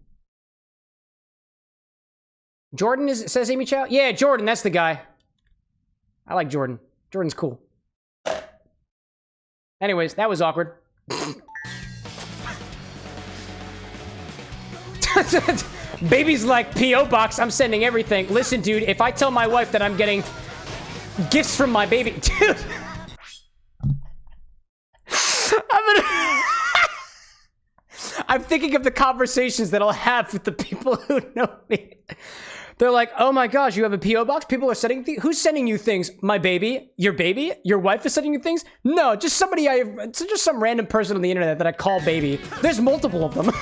Jordan says Amy Chow? Yeah, Jordan, that's the guy. I like Jordan. Jordan's cool. Anyways, that was awkward. Baby's like, P.O. box, I'm sending everything. Listen, dude, if I tell my wife that I'm getting gifts from my baby... Dude! I'm thinking of the conversations that I'll have with the people who know me. They're like, oh my gosh, you have a P.O. box? People are sending things? Who's sending you things? My baby? Your baby? Your wife is sending you things? No, just somebody just some random person on the internet that I call baby. There's multiple of them.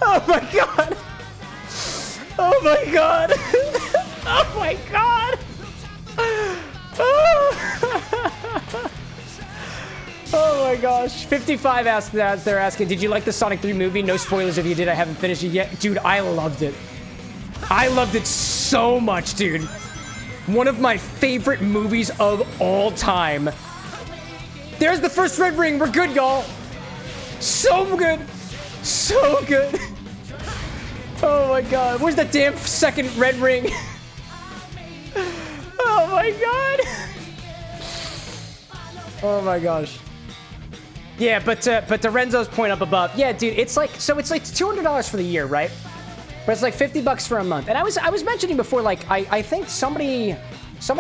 Oh my god. Oh my god. Oh my god. Oh my gosh. 55 asked that. They're asking, did you like the Sonic 3 movie? No spoilers if you did. I haven't finished it yet. Dude, I loved it. I loved it so much, dude. One of my favorite movies of all time. There's the first red ring. We're good, y'all. So good. So good. Oh my god. Where's the damn second red ring? Oh my god. Oh my gosh. Yeah, but to Renzo's point up above, yeah, dude, it's like $200 for the year, right? But it's like $50 for a month. And I was mentioning before, like I think somebody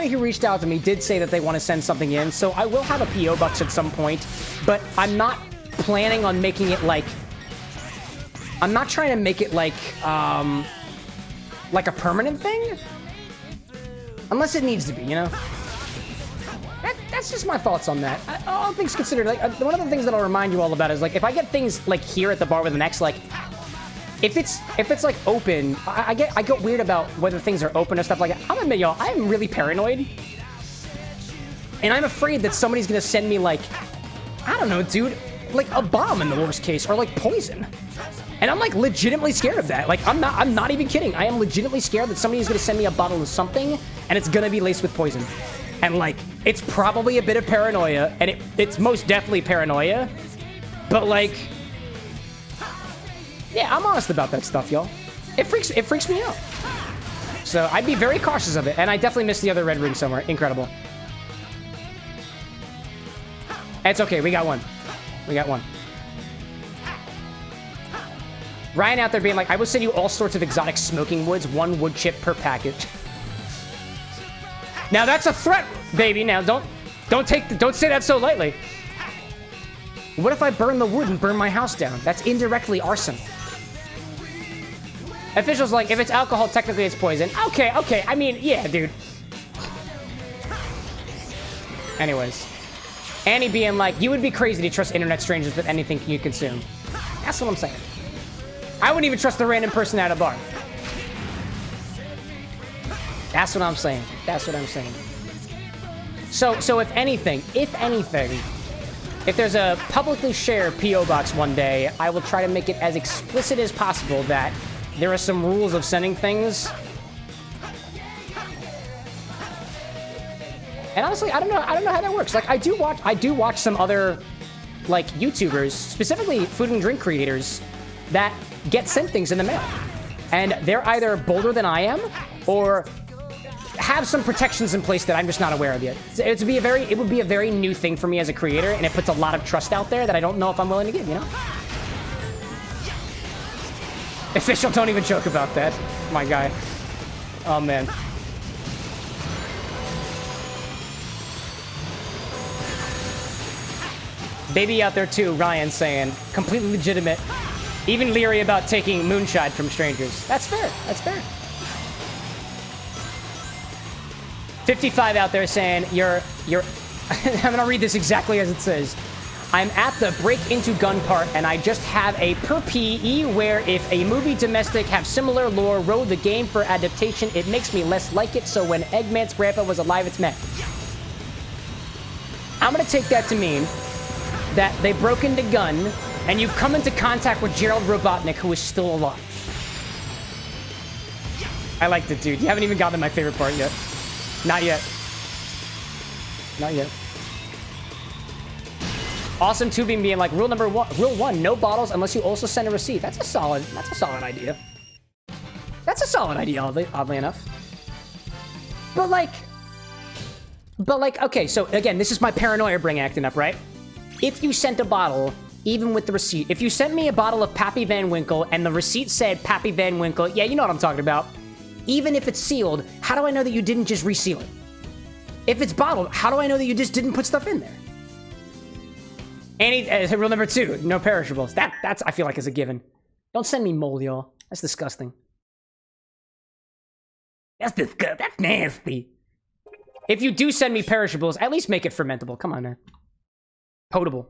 who reached out to me did say that they want to send something in, so I will have a PO Box at some point. But I'm not planning on making it like. I'm not trying to make it like a permanent thing, unless it needs to be, you know. That's just my thoughts on that. All things considered, like one of the things that I'll remind you all about is like if I get things like here at the bar with an X, like if it's like open, I get weird about whether things are open or stuff like that. I'll admit, y'all, I am really paranoid, and I'm afraid that somebody's gonna send me like, I don't know, dude, like a bomb in the worst case, or like poison. And I'm like legitimately scared of that. Like I'm not even kidding. I am legitimately scared that somebody's gonna send me a bottle of something and it's gonna be laced with poison. And like it's probably a bit of paranoia, and it's most definitely paranoia. But like, yeah, I'm honest about that stuff, y'all. It freaks me out. So I'd be very cautious of it, and I definitely missed the other red ring somewhere. Incredible. It's okay, we got one. We got one. Ryan out there being like, I will send you all sorts of exotic smoking woods, 1 wood chip per package. Now that's a threat, baby. Now don't say that so lightly. What if I burn the wood and burn my house down? That's indirectly arson. Officials like, if it's alcohol, technically it's poison. Okay. I mean, yeah, dude. Anyways. Annie being like, you would be crazy to trust internet strangers with anything you consume. That's what I'm saying. I wouldn't even trust a random person at a bar. That's what I'm saying. That's what I'm saying. So if anything, if there's a publicly shared PO Box one day, I will try to make it as explicit as possible that there are some rules of sending things. And honestly, I don't know how that works. Like I do watch some other like YouTubers, specifically food and drink creators, that get sent things in the mail. And they're either bolder than I am or have some protections in place that I'm just not aware of yet. It would be a very new thing for me as a creator, and it puts a lot of trust out there that I don't know if I'm willing to give, you know? Official, don't even joke about that. My guy. Oh, man. Baby out there, too, Ryan saying. Completely legitimate. Even leery about taking moonshine from strangers. That's fair. That's fair. 55 out there saying, you're I'm gonna read this exactly as it says. I'm at the break into gun part, and I just have a per PE where if a movie domestic have similar lore wrote the game for adaptation, it makes me less like it, so when Eggman's grandpa was alive, it's met. I'm gonna take that to mean that they broke into gun, and you've come into contact with Gerald Robotnik, who is still alive. I liked it, dude. You haven't even gotten to my favorite part yet. Not yet. Not yet. Awesome tubing being like, rule one, no bottles unless you also send a receipt. That's a solid idea. That's a solid idea, oddly enough. But like, okay, so again, this is my paranoia brain acting up, right? If you sent a bottle, even with the receipt, if you sent me a bottle of Pappy Van Winkle and the receipt said Pappy Van Winkle, yeah, you know what I'm talking about. Even if it's sealed, how do I know that you didn't just reseal it? If it's bottled, how do I know that you just didn't put stuff in there? And rule number 2, no perishables. That's I feel like is a given. Don't send me mold, y'all. That's disgusting. That's nasty. If you do send me perishables, at least make it fermentable. Come on, man. Potable.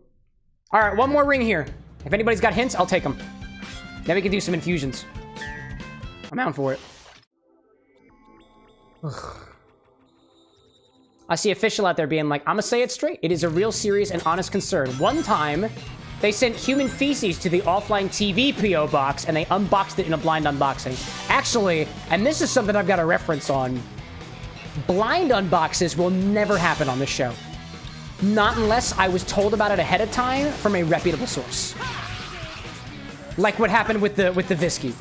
All right, one more ring here. If anybody's got hints, I'll take them. Then we can do some infusions. I'm out for it. Ugh. I see official out there being like, I'm gonna say it straight. It is a real serious and honest concern. One time, they sent human feces to the offline TV PO box and they unboxed it in a blind unboxing. Actually, and this is something I've got a reference on, blind unboxes will never happen on this show. Not unless I was told about it ahead of time from a reputable source. Like what happened with the Visky,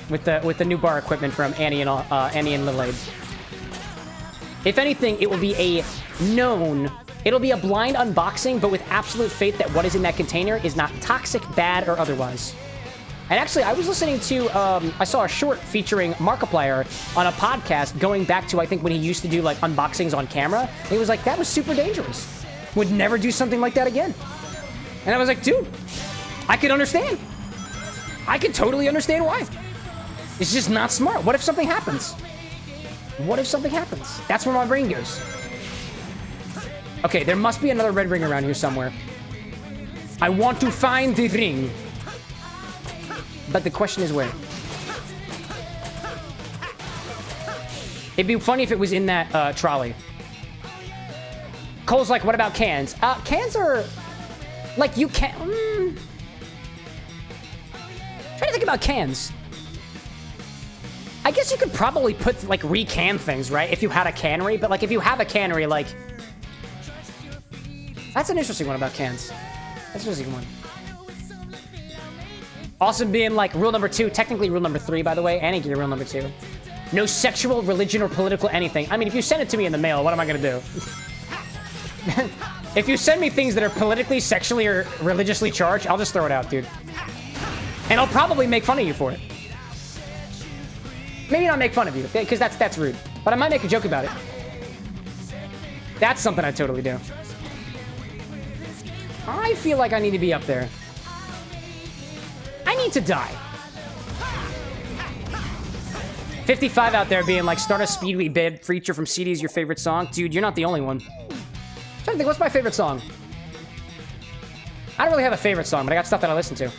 with the new bar equipment from Annie and Little Abe. If anything, it will be a known, it'll be a blind unboxing, but with absolute faith that what is in that container is not toxic, bad, or otherwise. And actually, I was listening to, I saw a short featuring Markiplier on a podcast going back to, I think, when he used to do, like, unboxings on camera. And he was like, that was super dangerous. Would never do something like that again. And I was like, dude, I could understand. I could totally understand why. It's just not smart. What if something happens? What if something happens? That's where my brain goes. Okay, there must be another red ring around here somewhere. I want to find the ring. But the question is where? It'd be funny if it was in that trolley. Cole's like, what about cans? Cans are... Like, you can't... Try to think about cans. I guess you could probably put, like, re-can things, right? If you had a cannery. But, like, if you have a cannery, like... That's an interesting one about cans. That's an interesting one. Awesome being like rule number 2, technically rule number 3, by the way, and rule number 2. No sexual, religion, or political anything. I mean, if you send it to me in the mail, what am I gonna do? If you send me things that are politically, sexually, or religiously charged, I'll just throw it out, dude. And I'll probably make fun of you for it. Maybe not make fun of you, because that's rude. But I might make a joke about it. That's something I'd totally do. I feel like I need to be up there. I need to die. 55 out there being like, start a Speedway bid feature from CD is your favorite song. Dude, you're not the only one. I'm trying to think, what's my favorite song? I don't really have a favorite song, but I got stuff that I listen to.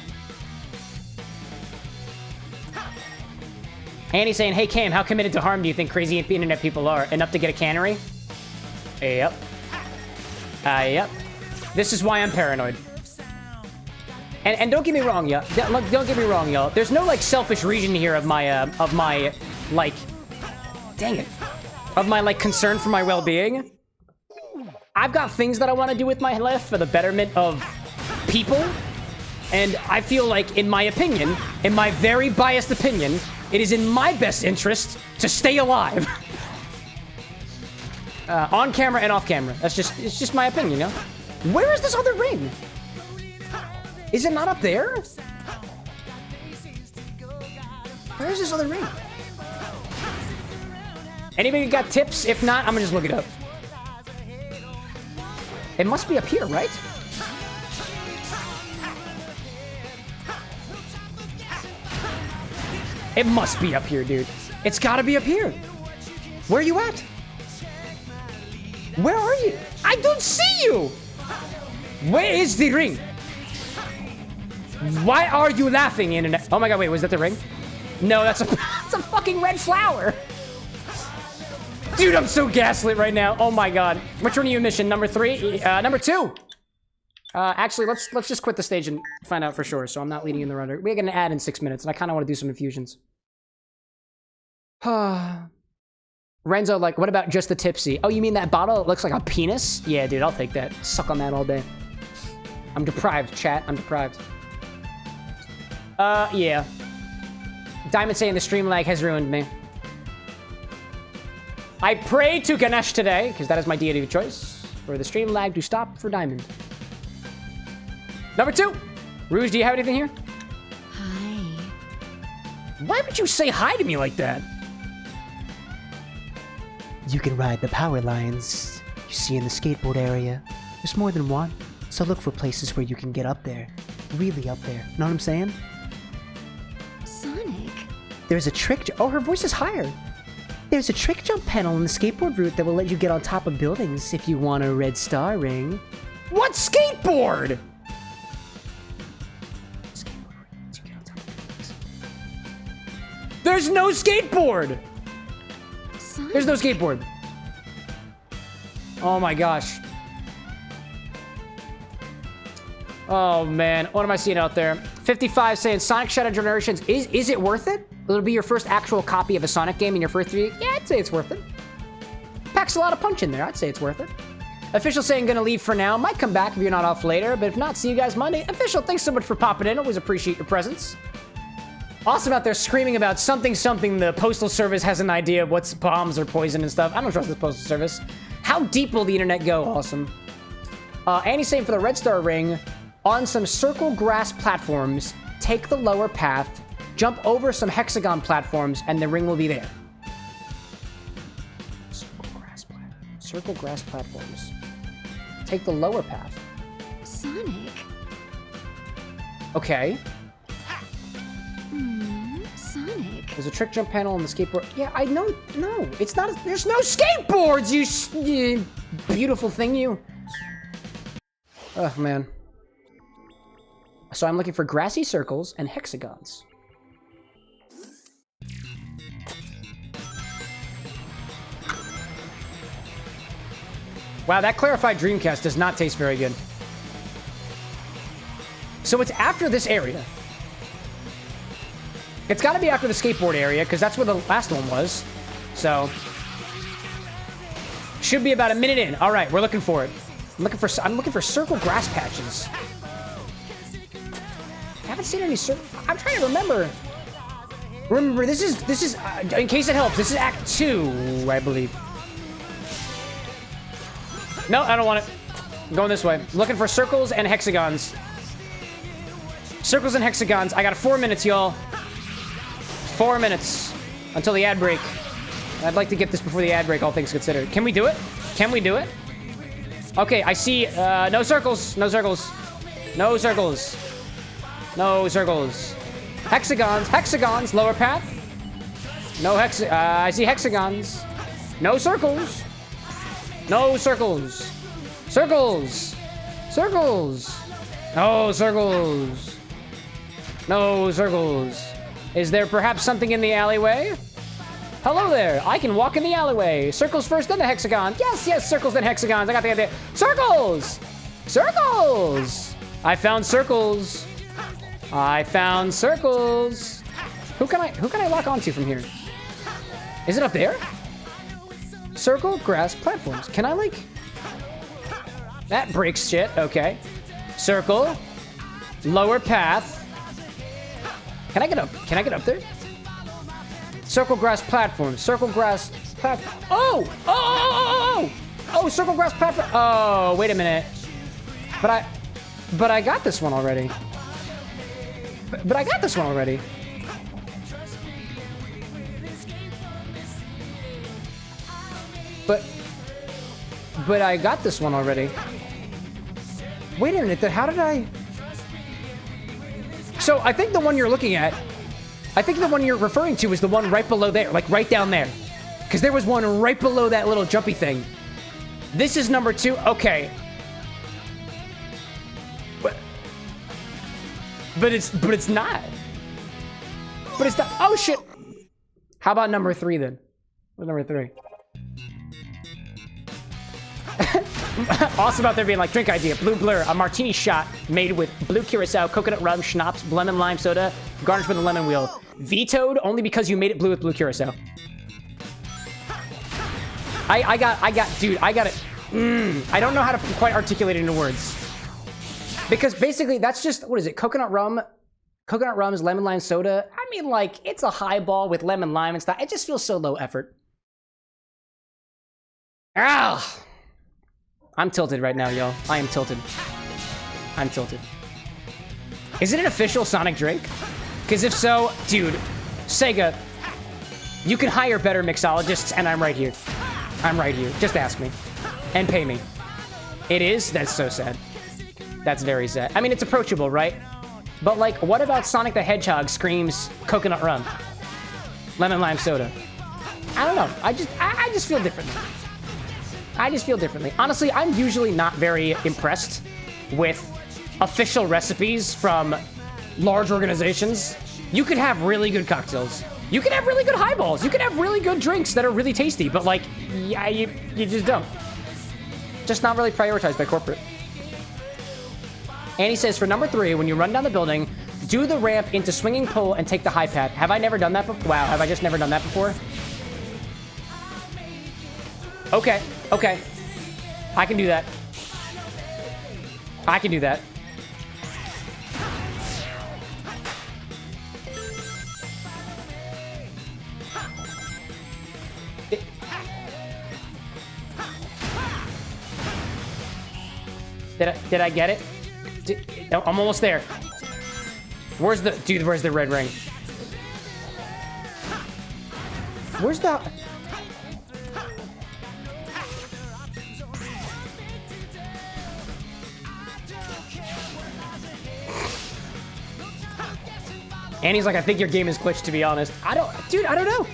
Annie's saying, hey Cam, how committed to harm do you think crazy internet people are? Enough to get a cannery? Yep. Yep. This is why I'm paranoid. And don't get me wrong, y'all. Don't get me wrong, y'all. There's no, like, selfish reason here of my, like... Dang it. Of my, like, concern for my well-being. I've got things that I want to do with my life for the betterment of people. And I feel like, in my opinion, in my very biased opinion, it is in my best interest to stay alive. On camera and off camera. It's just my opinion, you know? Where is this other ring? Is it not up there? Where is this other ring? Anybody got tips? If not, I'm gonna just look it up. It must be up here, right? It must be up here, dude. It's gotta be up here. Where are you at? Where are you? I don't see you! Where is the ring? Why are you laughing, internet? Oh my god, wait, was that the ring? No, that's a fucking red flower. Dude, I'm so gaslit right now. Oh my god. Which one are you in mission? Number 3? Number 2. Actually, let's just quit the stage and find out for sure, so I'm not leading in the runner. We're gonna add in 6 minutes, and I kind of want to do some infusions. Renzo, like, what about just the tipsy? Oh, you mean that bottle? It looks like a penis? Yeah, dude, I'll take that. Suck on that all day. I'm deprived, chat. I'm deprived. Yeah. Diamond saying the stream lag has ruined me. I pray to Garnish today, because that is my deity of choice, for the stream lag to stop for Diamond. Number 2. Rouge, do you have anything here? Hi. Why would you say hi to me like that? You can ride the power lines you see in the skateboard area. There's more than one, so look for places where you can get up there. Really up there. Know what I'm saying? Sonic. There's a trick... Oh, her voice is higher. There's a trick jump panel in the skateboard route that will let you get on top of buildings if you want a red star ring. What skateboard? There's no skateboard! Sonic. There's no skateboard. Oh my gosh. Oh man, what am I seeing out there? 55 saying Sonic Shadow Generations, is it worth it? It'll be your first actual copy of a Sonic game in your first 3 weeks? Yeah, I'd say it's worth it. Packs a lot of punch in there, I'd say it's worth it. Official saying gonna leave for now. Might come back if you're not off later, but if not, see you guys Monday. Official, thanks so much for popping in. Always appreciate your presence. Awesome out there screaming about something the Postal Service has an idea of what's bombs or poison and stuff. I don't trust the Postal Service. How deep will the internet go? Awesome. Annie's saying for the Red Star Ring, on some circle grass platforms, take the lower path, jump over some hexagon platforms, and the ring will be there. Circle grass platforms. Take the lower path. Sonic? Okay. Sonic? There's a trick jump panel on the skateboard. Yeah, I know. No, it's not. There's no skateboards, you beautiful thing, you. Oh, man. So I'm looking for grassy circles and hexagons. Wow, that clarified Dreamcast does not taste very good. So it's after this area. It's got to be after the skateboard area, because that's where the last one was. So... should be about a minute in. All right, we're looking for it. I'm looking for circle grass patches. I haven't seen any circle... I'm trying to remember. Remember, this is in case it helps, this is Act 2, I believe. No, I don't want it. I'm going this way. I'm looking for circles and hexagons. Circles and hexagons. I got 4 minutes, y'all. 4 minutes until the ad break. I'd like to get this before the ad break, all things considered. Can we do it? Can we do it? Okay, I see no circles. No circles. No circles. No circles. Hexagons. Hexagons. Lower path. No I see hexagons. No circles. No circles. Circles. Circles. No circles. No circles. Is there perhaps something in the alleyway? Hello there. I can walk in the alleyway. Circles first, then the hexagon. Yes, yes, circles, then hexagons. I got the idea. Circles. Circles. I found circles. I found circles. Who can I lock onto from here? Is it up there? Circle, grass, platforms. Can I, like... That breaks shit. Okay. Circle. Lower path. Can I get up? Can I get up there? Circle, grass, platform. Circle, grass, platform. Oh! Oh! Oh! Oh! Oh! Oh! Circle, grass, platform. Oh, wait a minute. But I got this one already. But I got this one already. But I got this one already. Wait a minute, then how did I... So I think the one you're looking at, I think the one you're referring to is the one right below there, like right down there. Because there was one right below that little jumpy thing. This is number 2. Okay. But it's not. But it's not. Oh shit. How about number 3 then? What's number 3? Awesome out there being like, drink idea, blue blur, a martini shot made with blue curacao, coconut rum, schnapps, lemon lime soda, garnished with a lemon wheel. Vetoed only because you made it blue with blue curacao. I got it. I don't know how to quite articulate it into words. Because basically that's just, what is it, coconut rum is lemon lime soda. I mean, like, it's a highball with lemon lime and stuff. It just feels so low effort. Ah! I'm tilted right now, y'all. I am tilted. I'm tilted. Is it an official Sonic drink? Because if so, dude, Sega, you can hire better mixologists, and I'm right here. I'm right here. Just ask me. And pay me. It is? That's so sad. That's very sad. I mean, it's approachable, right? But, like, what about Sonic the Hedgehog screams coconut rum? Lemon lime soda. I don't know. I just feel differently. I just feel differently. Honestly, I'm usually not very impressed with official recipes from large organizations. You could have really good cocktails. You can have really good highballs. You can have really good drinks that are really tasty, but like, yeah, you just don't. just not really prioritized by corporate. Annie says, for number 3, when you run down the building, do the ramp into swinging pole and take the high pad. Have I never done that before? Wow, have I just never done that before? Okay, okay. I can do that. I can do that. Did I get it? No, I'm almost there. Where's the red ring? Where's the... Annie's like, I think your game is glitched, to be honest. I don't know.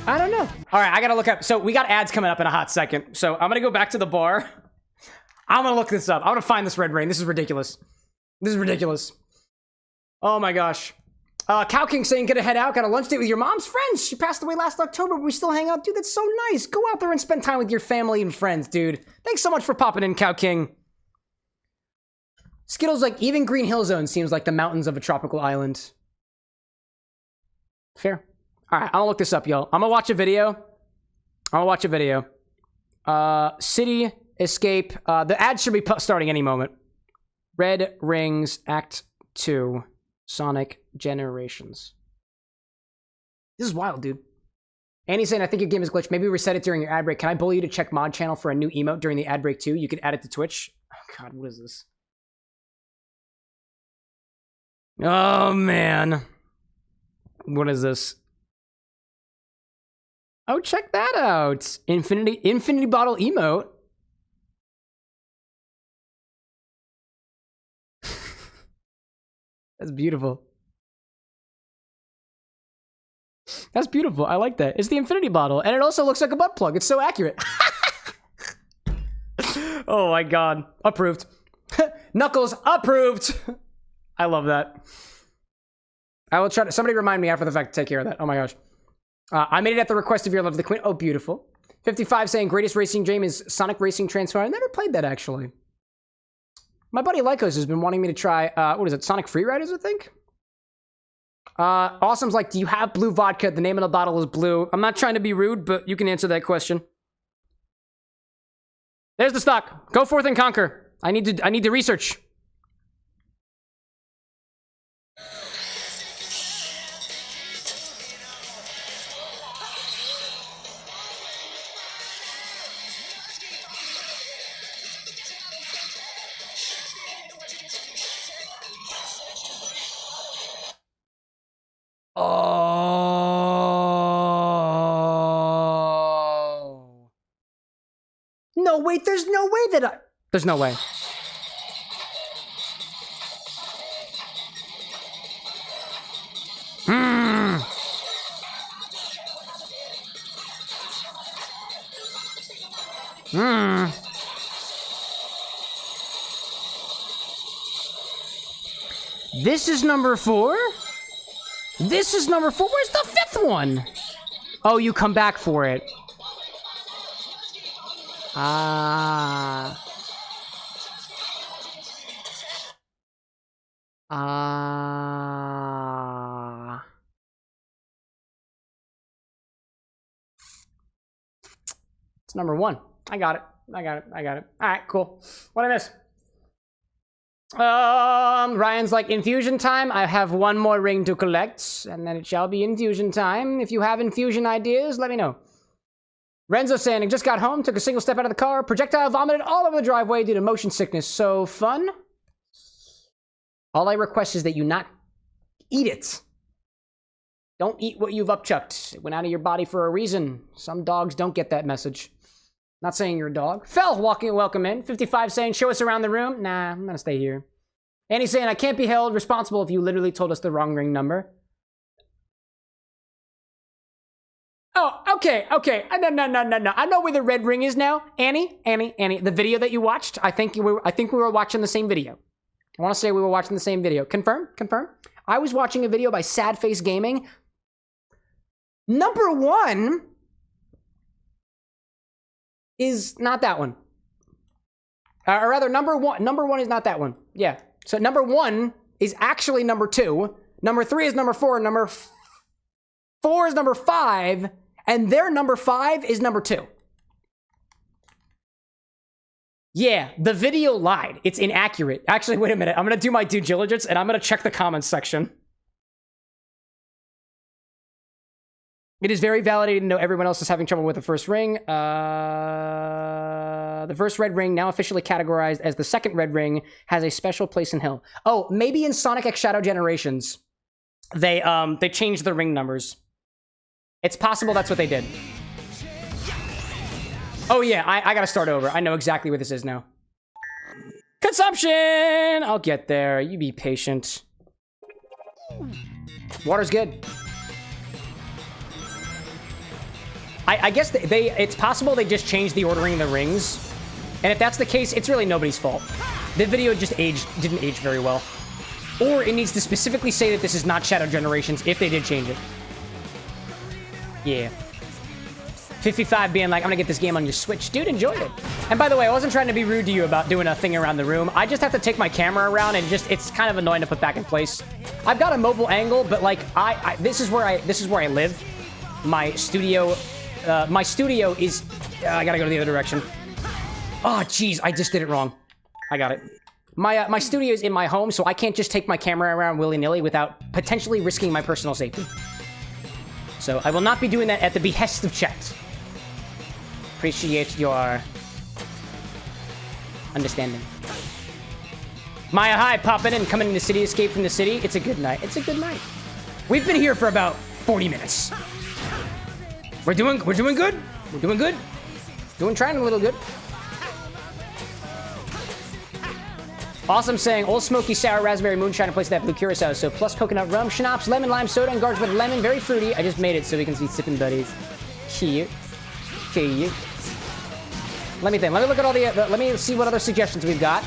I don't know. All right, I gotta look up. So we got ads coming up in a hot second. So I'm gonna go back to the bar. I'm gonna look this up. I'm gonna find this red ring. This is ridiculous. This is ridiculous. Oh my gosh. Cow King saying, gonna head out. Got a lunch date with your mom's friends. She passed away last October, but we still hang out. Dude, that's so nice. Go out there and spend time with your family and friends, dude. Thanks so much for popping in, Cow King. Skittles like, even Green Hill Zone seems like the mountains of a tropical island. Fair. All right, I'm gonna look this up, y'all. I'm gonna watch a video. City Escape. The ad should be starting any moment. Red Rings Act 2. Sonic Generations. This is wild, dude. Annie's saying, I think your game is glitched. Maybe reset it during your ad break. Can I bully you to check mod channel for a new emote during the ad break too? You could add it to Twitch. Oh god, what is this? Oh man. What is this? Oh, check that out. Infinity bottle emote. That's beautiful. That's beautiful. I like that. It's the infinity bottle. And it also looks like a butt plug. It's so accurate. Oh my god. Approved. Knuckles, approved. I love that. I will try to... Somebody remind me after the fact to take care of that. Oh my gosh. I made it at the request of your love of the queen. Oh, beautiful. 55 saying, greatest racing game is Sonic Racing Transfer. I never played that, actually. My buddy Lycos has been wanting me to try, what is it, Sonic Freeriders, I think? Awesome's like, do you have blue vodka? The name of the bottle is blue. I'm not trying to be rude, but you can answer that question. There's the stock. Go forth and conquer. I need to research. Oh. No, wait, there's no way that there's no way. This is number 4? This is number 4? Where's the 5th one? Oh, you come back for it. It's number 1. I got it. All right, cool. What I miss? Ryan's like, infusion time. I have one more ring to collect, and then it shall be infusion time. If you have infusion ideas, let me know. Renzo saying, I just got home, took a single step out of the car, projectile vomited all over the driveway due to motion sickness. So fun. All I request is that you not eat it. Don't eat what you've upchucked. It went out of your body for a reason. Some dogs don't get that message. Not saying you're a dog. Fell walking, welcome in. 55 saying, show us around the room. Nah, I'm gonna stay here. Annie's saying, I can't be held responsible if you literally told us the wrong ring number. Oh, okay. No. I know where the red ring is now. Annie. The video that you watched, I think we were watching the same video. I want to say we were watching the same video. Confirm. I was watching a video by Sad Face Gaming. Number 1 is not that one. Or rather, number one. Number one is not that one. Yeah. So number one is actually number 2. Number 3 is number 4. Number 4 is number 5. And their number 5 is number 2. Yeah, the video lied. It's inaccurate. Actually, wait a minute. I'm going to do my due diligence, and I'm going to check the comments section. It is very validating to know everyone else is having trouble with the first ring. The first red ring, now officially categorized as the second red ring, has a special place in Hill. Oh, maybe in Sonic X Shadow Generations, they changed the ring numbers. It's possible that's what they did. Oh yeah, I gotta start over. I know exactly where this is now. Consumption! I'll get there. You be patient. Water's good. I guess it's possible they just changed the ordering of the rings. And if that's the case, it's really nobody's fault. The video just didn't age very well. Or it needs to specifically say that this is not Shadow Generations if they did change it. Yeah. 55 being like, I'm gonna get this game on your Switch. Dude, enjoy it. And by the way, I wasn't trying to be rude to you about doing a thing around the room. I just have to take my camera around and it's kind of annoying to put back in place. I've got a mobile angle, but like, this is where I live. My studio is, I gotta go to the other direction. Oh, jeez, I just did it wrong. I got it. My studio is in my home, so I can't just take my camera around willy-nilly without potentially risking my personal safety. So I will not be doing that at the behest of chat. Appreciate your understanding. Maya, hi, popping in, coming into City Escape from the City. It's a good night. It's a good night. We've been here for about 40 minutes. We're doing good. We're doing good. Trying a little good. Awesome saying, Old Smoky Sour Raspberry Moonshine in place of that blue curacao. So plus coconut rum, schnapps, lemon lime soda, and garnished with lemon. Very fruity. I just made it so we can see sipping buddies. Cute. Cute. Let me think. Let me look at all the, let me see what other suggestions we've got.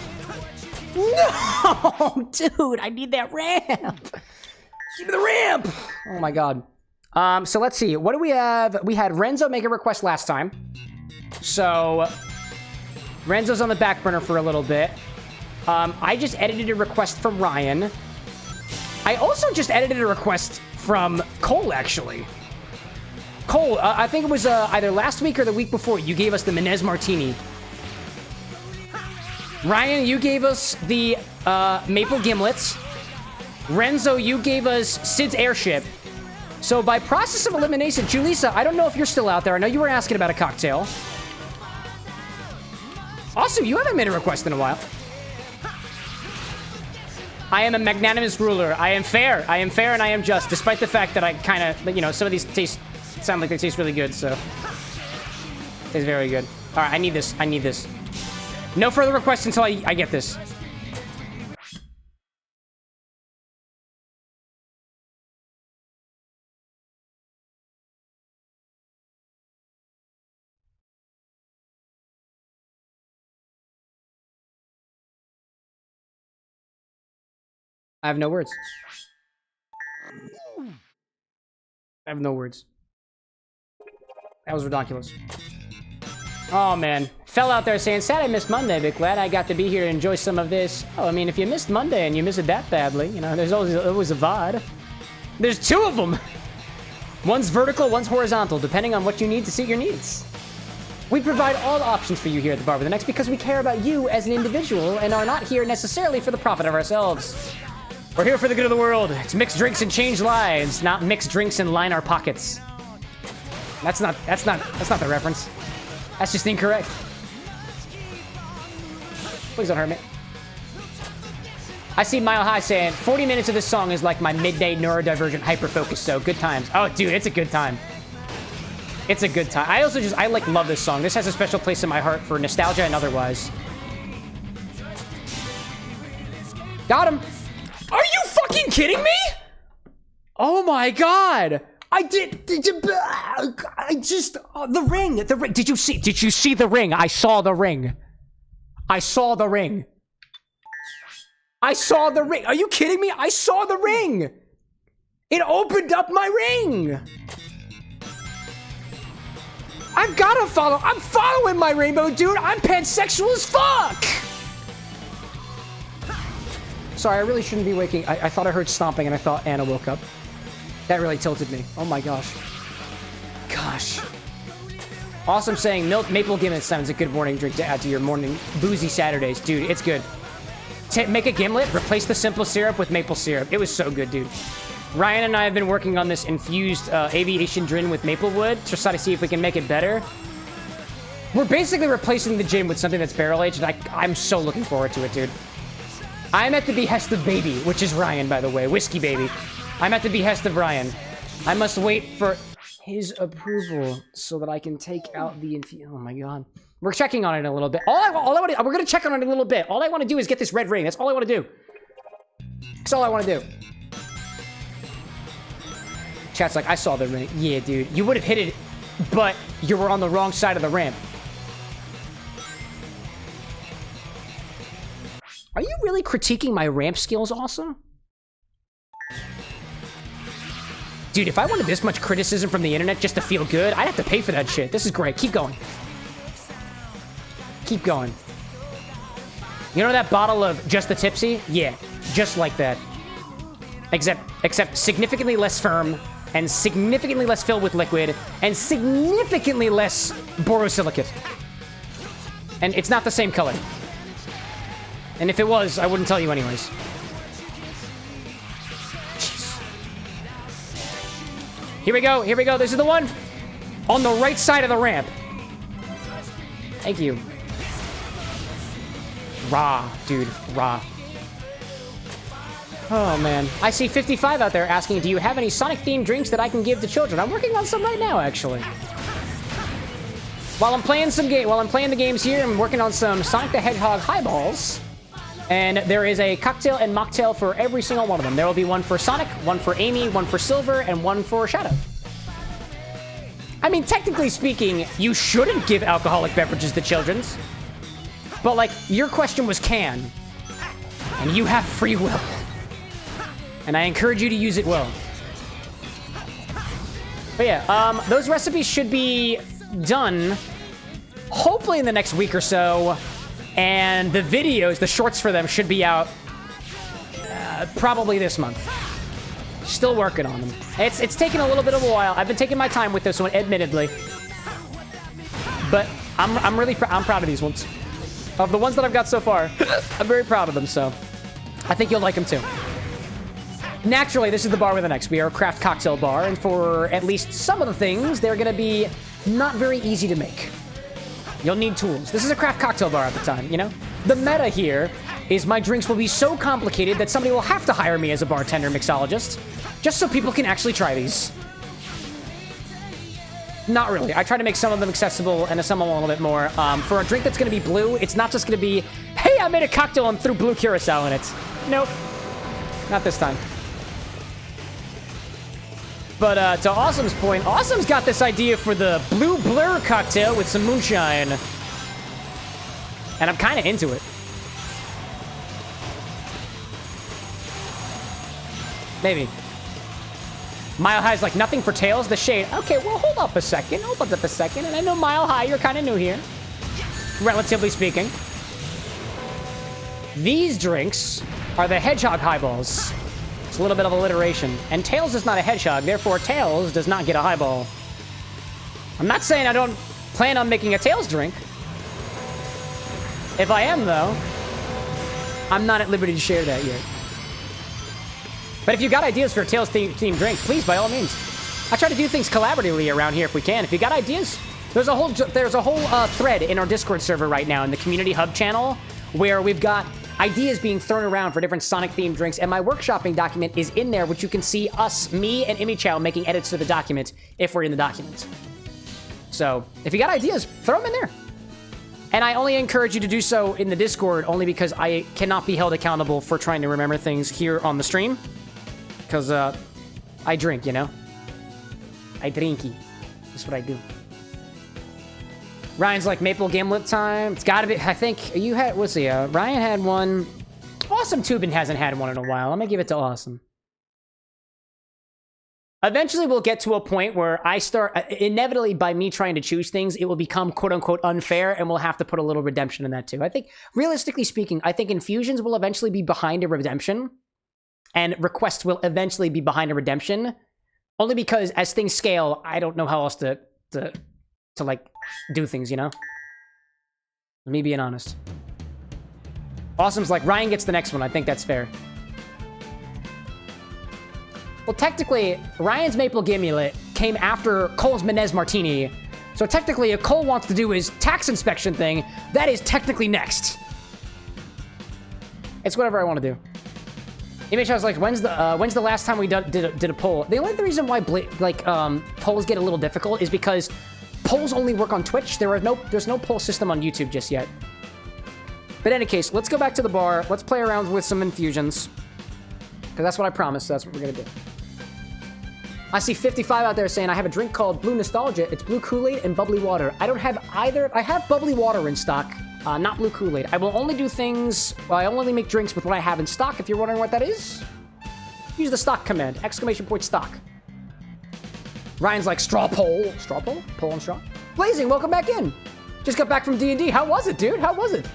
No, dude, I need that ramp. Give me the ramp. Oh my God. So let's see. What do we have? We had Renzo make a request last time. So Renzo's on the back burner for a little bit. I just edited a request from Ryan. I also just edited a request from Cole, actually. Cole, I think it was either last week or the week before, you gave us the Menez Martini. Ryan, you gave us the Maple Gimlets. Renzo, you gave us Sid's Airship. So by process of elimination, Julissa, I don't know if you're still out there. I know you were asking about a cocktail. Also, you haven't made a request in a while. I am a magnanimous ruler. I am fair. I am fair and I am just, despite the fact that I kind of, you know, some of these sound like they taste really good, so. It's very good. All right, I need this. I need this. No further requests until I get this. I have no words. I have no words. That was ridiculous. Oh, man. Fell out there saying, sad I missed Monday, but glad I got to be here to enjoy some of this. Oh, I mean, if you missed Monday and you miss it that badly, you know, there's always a VOD. There's 2 of them! One's vertical, one's horizontal, depending on what you need to suit your needs. We provide all the options for you here at the Bar with an X because we care about you as an individual and are not here necessarily for the profit of ourselves. We're here for the good of the world. It's mixed drinks and change lives, not mixed drinks and line our pockets. That's not the reference. That's just incorrect. Please don't hurt me. I see Mile High saying, 40 minutes of this song is like my midday neurodivergent hyperfocus, so good times. Oh, dude, it's a good time. It's a good time. I also just, love this song. This has a special place in my heart for nostalgia and otherwise. Got him. Are you fucking kidding me? Oh my God. The ring. Did you see the ring? I saw the ring. I saw the ring. I saw the ring. Are you kidding me? I saw the ring. It opened up my ring. I've got to follow. I'm following my rainbow, dude. I'm pansexual as fuck. Sorry, I really shouldn't be waking. I thought I heard stomping and I thought Anna woke up. That really tilted me. Oh my gosh. Gosh. Awesome saying maple gimlet sounds a good morning drink to add to your morning boozy Saturdays. Dude, it's good. Make a gimlet, replace the simple syrup with maple syrup. It was so good, dude. Ryan and I have been working on this infused aviation gin with maple wood to try to see if we can make it better. We're basically replacing the gin with something that's barrel-aged, and I'm so looking forward to it, dude. I'm at the behest of Baby, which is Ryan, by the way. Whiskey Baby. I'm at the behest of Ryan. I must wait for his approval so that I can take out the oh my god. We're checking on it a little bit. We're gonna check on it a little bit. All I want to do is get this red ring. That's all I want to do. That's all I want to do. Chat's like, I saw the ring. Yeah, dude. You would have hit it, but you were on the wrong side of the ramp. Are you really critiquing my ramp skills, Awesome? Dude, if I wanted this much criticism from the internet just to feel good, I'd have to pay for that shit. This is great. Keep going. Keep going. You know that bottle of Just the Tipsy? Yeah, just like that. Except significantly less firm, and significantly less filled with liquid, and significantly less borosilicate. And it's not the same color. And if it was, I wouldn't tell you anyways. Jeez. Here we go, here we go. This is the one on the right side of the ramp. Thank you. Raw, dude, raw. Oh, man. I see 55 out there asking, do you have any Sonic-themed drinks that I can give to children? I'm working on some right now, actually. While I'm playing the games here, I'm working on some Sonic the Hedgehog highballs. And there is a cocktail and mocktail for every single one of them. There will be one for Sonic, one for Amy, one for Silver, and one for Shadow. I mean, technically speaking, you shouldn't give alcoholic beverages to children. But, like, your question was can. And you have free will. And I encourage you to use it well. But yeah, those recipes should be done hopefully in the next week or so. And the videos, the shorts for them, should be out probably this month. Still working on them. It's taken a little bit of a while. I've been taking my time with this one, admittedly. But I'm proud of these ones. Of the ones that I've got so far, I'm very proud of them, so I think you'll like them too. Naturally, this is the bar with an X. We are a craft cocktail bar, and for at least some of the things, they're going to be not very easy to make. You'll need tools. This is a craft cocktail bar at the time, you know? The meta here is my drinks will be so complicated that somebody will have to hire me as a bartender mixologist, just so people can actually try these. Not really. I try to make some of them accessible and some of them a little bit more. For a drink that's going to be blue, it's not just going to be, hey, I made a cocktail and threw blue curacao in it. Nope. Not this time. But to Awesome's point, Awesome's got this idea for the blue blur cocktail with some moonshine. And I'm kind of into it. Maybe. Mile High's like, nothing for Tails, the shade. Okay, well, hold up a second. And I know Mile High, you're kind of new here. Relatively speaking. These drinks are the Hedgehog highballs. It's a little bit of alliteration. And Tails is not a hedgehog, therefore Tails does not get a highball. I'm not saying I don't plan on making a Tails drink. If I am, though, I'm not at liberty to share that yet. But if you got ideas for a Tails-themed drink, please, by all means. I try to do things collaboratively around here if we can. If you got ideas, there's a whole thread in our Discord server right now in the Community Hub channel where we've got ideas being thrown around for different Sonic-themed drinks, and my workshopping document is in there, which you can see me and Imi making edits to the document if we're in the document. So, if you got ideas, throw them in there. And I only encourage you to do so in the Discord, only because I cannot be held accountable for trying to remember things here on the stream. Because, I drink, you know? I drinky. That's what I do. Ryan's like, maple gimlet time. It's gotta be, I think, you had, let's see, Ryan had one. Awesome Tubin hasn't had one in a while. I'm gonna give it to Awesome. Eventually, we'll get to a point where I start, inevitably, by me trying to choose things, it will become quote-unquote unfair, and we'll have to put a little redemption in that, too. I think, realistically speaking, I think infusions will eventually be behind a redemption, and requests will eventually be behind a redemption, only because as things scale, I don't know how else to like, do things, you know? Me being honest. Awesome's like, Ryan gets the next one. I think that's fair. Well, technically, Ryan's Maple Gimlet came after Cole's Menez Martini. So technically, if Cole wants to do his tax inspection thing, that is technically next. It's whatever I want to do. Image, I was like, when's the last time we did a poll? The only reason why polls get a little difficult is because polls only work on Twitch. There's no poll system on YouTube just yet. But in any case, let's go back to the bar. Let's play around with some infusions. Because that's what I promised. So that's what we're going to do. I see 55 out there saying, I have a drink called Blue Nostalgia. It's blue Kool-Aid and bubbly water. I don't have either. I have bubbly water in stock, not blue Kool-Aid. I will only do things, well, I only make drinks with what I have in stock. If you're wondering what that is, use the stock command, !stock. Ryan's like, straw poll. Straw poll? Poll on straw? Blazing, welcome back in. Just got back from D&D. How was it, dude? How was it?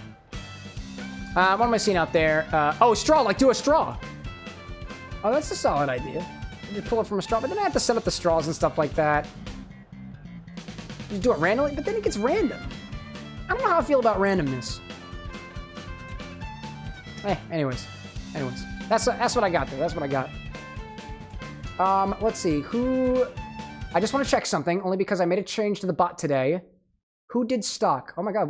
What am I seeing out there? Oh, straw, like do a straw. Oh, that's a solid idea. You pull it from a straw, but then I have to set up the straws and stuff like that. You do it randomly, but then it gets random. I don't know how I feel about randomness. Anyways. That's what I got there. That's what I got. Let's see. I just want to check something, only because I made a change to the bot today. Who did stock? Oh my god,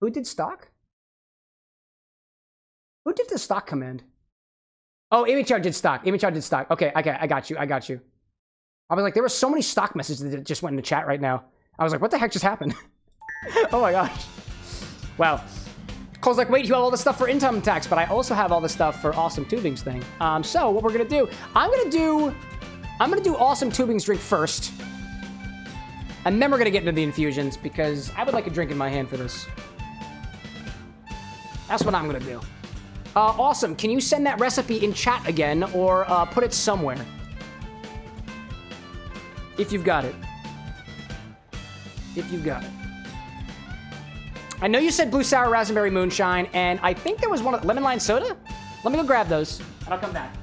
who did stock? Who did the stock command? Oh, ImageR did stock. Okay, I got you. I was like, there were so many stock messages that just went in the chat right now. I was like, what the heck just happened? Oh my gosh. Wow. Cole's like, wait, you have all the stuff for income tax, but I also have all the stuff for Awesome Tubing's thing. So what we're gonna do, I'm gonna do Awesome Tubing's drink first. And then we're gonna get into the infusions because I would like a drink in my hand for this. That's what I'm gonna do. Awesome, can you send that recipe in chat again or put it somewhere? If you've got it. I know you said blue sour raspberry moonshine, and I think there was one lemon lime soda. Let me go grab those, and I'll come back.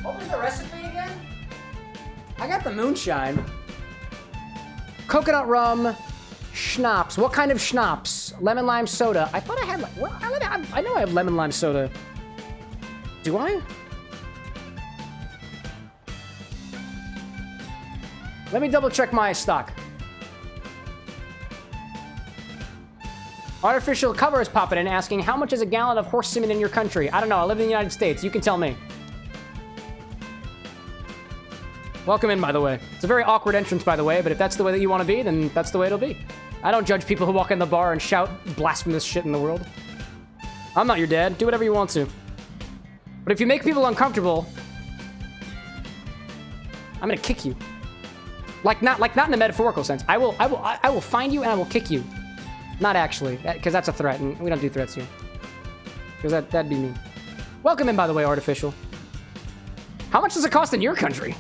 What was the recipe again? I got the moonshine. Coconut rum, schnapps. What kind of schnapps? Lemon lime soda. I thought I had, well, I know I have lemon lime soda. Do I? Let me double check my stock. Artificial cover is popping in asking, how much is a gallon of horse semen in your country? I don't know, I live in the United States. You can tell me. Welcome in, by the way. It's a very awkward entrance, by the way, but if that's the way that you want to be, then that's the way it'll be. I don't judge people who walk in the bar and shout blasphemous shit in the world. I'm not your dad. Do whatever you want to. But if you make people uncomfortable, I'm gonna kick you. Like not in a metaphorical sense. I will find you and I will kick you. Not actually, because that's a threat, and we don't do threats here. Because that'd be mean. Welcome in, by the way, Artificial. How much does it cost in your country?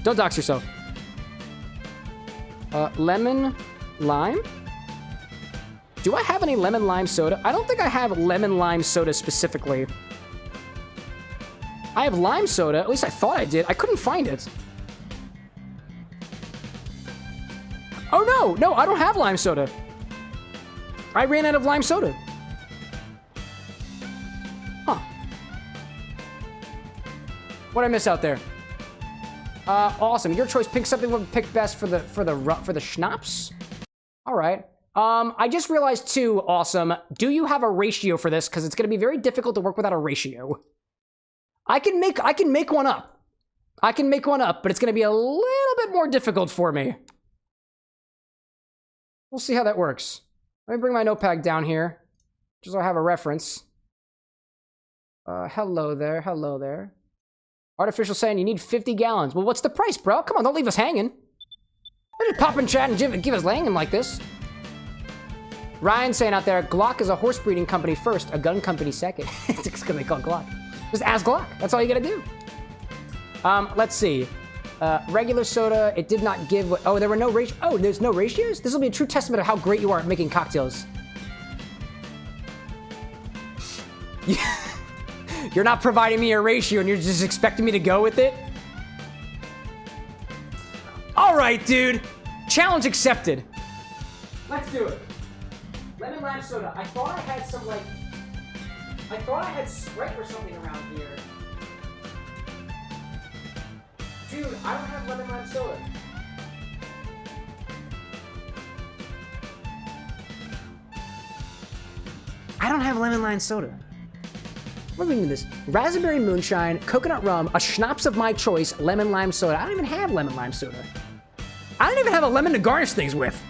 Don't dox yourself. Lemon lime? Do I have any lemon lime soda? I don't think I have lemon lime soda specifically. I have lime soda. At least I thought I did. I couldn't find it. Oh, no, I don't have lime soda. I ran out of lime soda. Huh. What'd I miss out there? Awesome. Your choice. Pick something we'll pick best for the schnapps. All right. I just realized too, awesome. Do you have a ratio for this? Because it's going to be very difficult to work without a ratio. I can make one up. I can make one up, but it's going to be a little bit more difficult for me. We'll see how that works. Let me bring my notepad down here, just so I have a reference. Hello there. Hello there. Artificial saying you need 50 gallons. Well, what's the price, bro? Come on, don't leave us hanging. Don't just pop in chat and give us hanging like this. Ryan saying out there, Glock is a horse breeding company first, a gun company second. It's because they call Glock. Just ask Glock. That's all you gotta do. Let's see. Regular soda, it did not give... Oh, there were no ratios? Oh, there's no ratios? This will be a true testament of how great you are at making cocktails. You're not providing me a ratio and you're just expecting me to go with it? All right, dude. Challenge accepted. Let's do it. Lemon lime soda. I thought I had some, like... I thought I had Sprite or something around here. Dude, I don't have lemon lime soda. I don't have lemon lime soda. What are we doing this? Raspberry moonshine, coconut rum, a schnapps of my choice, lemon lime soda. I don't even have lemon lime soda. I don't even have a lemon to garnish things with.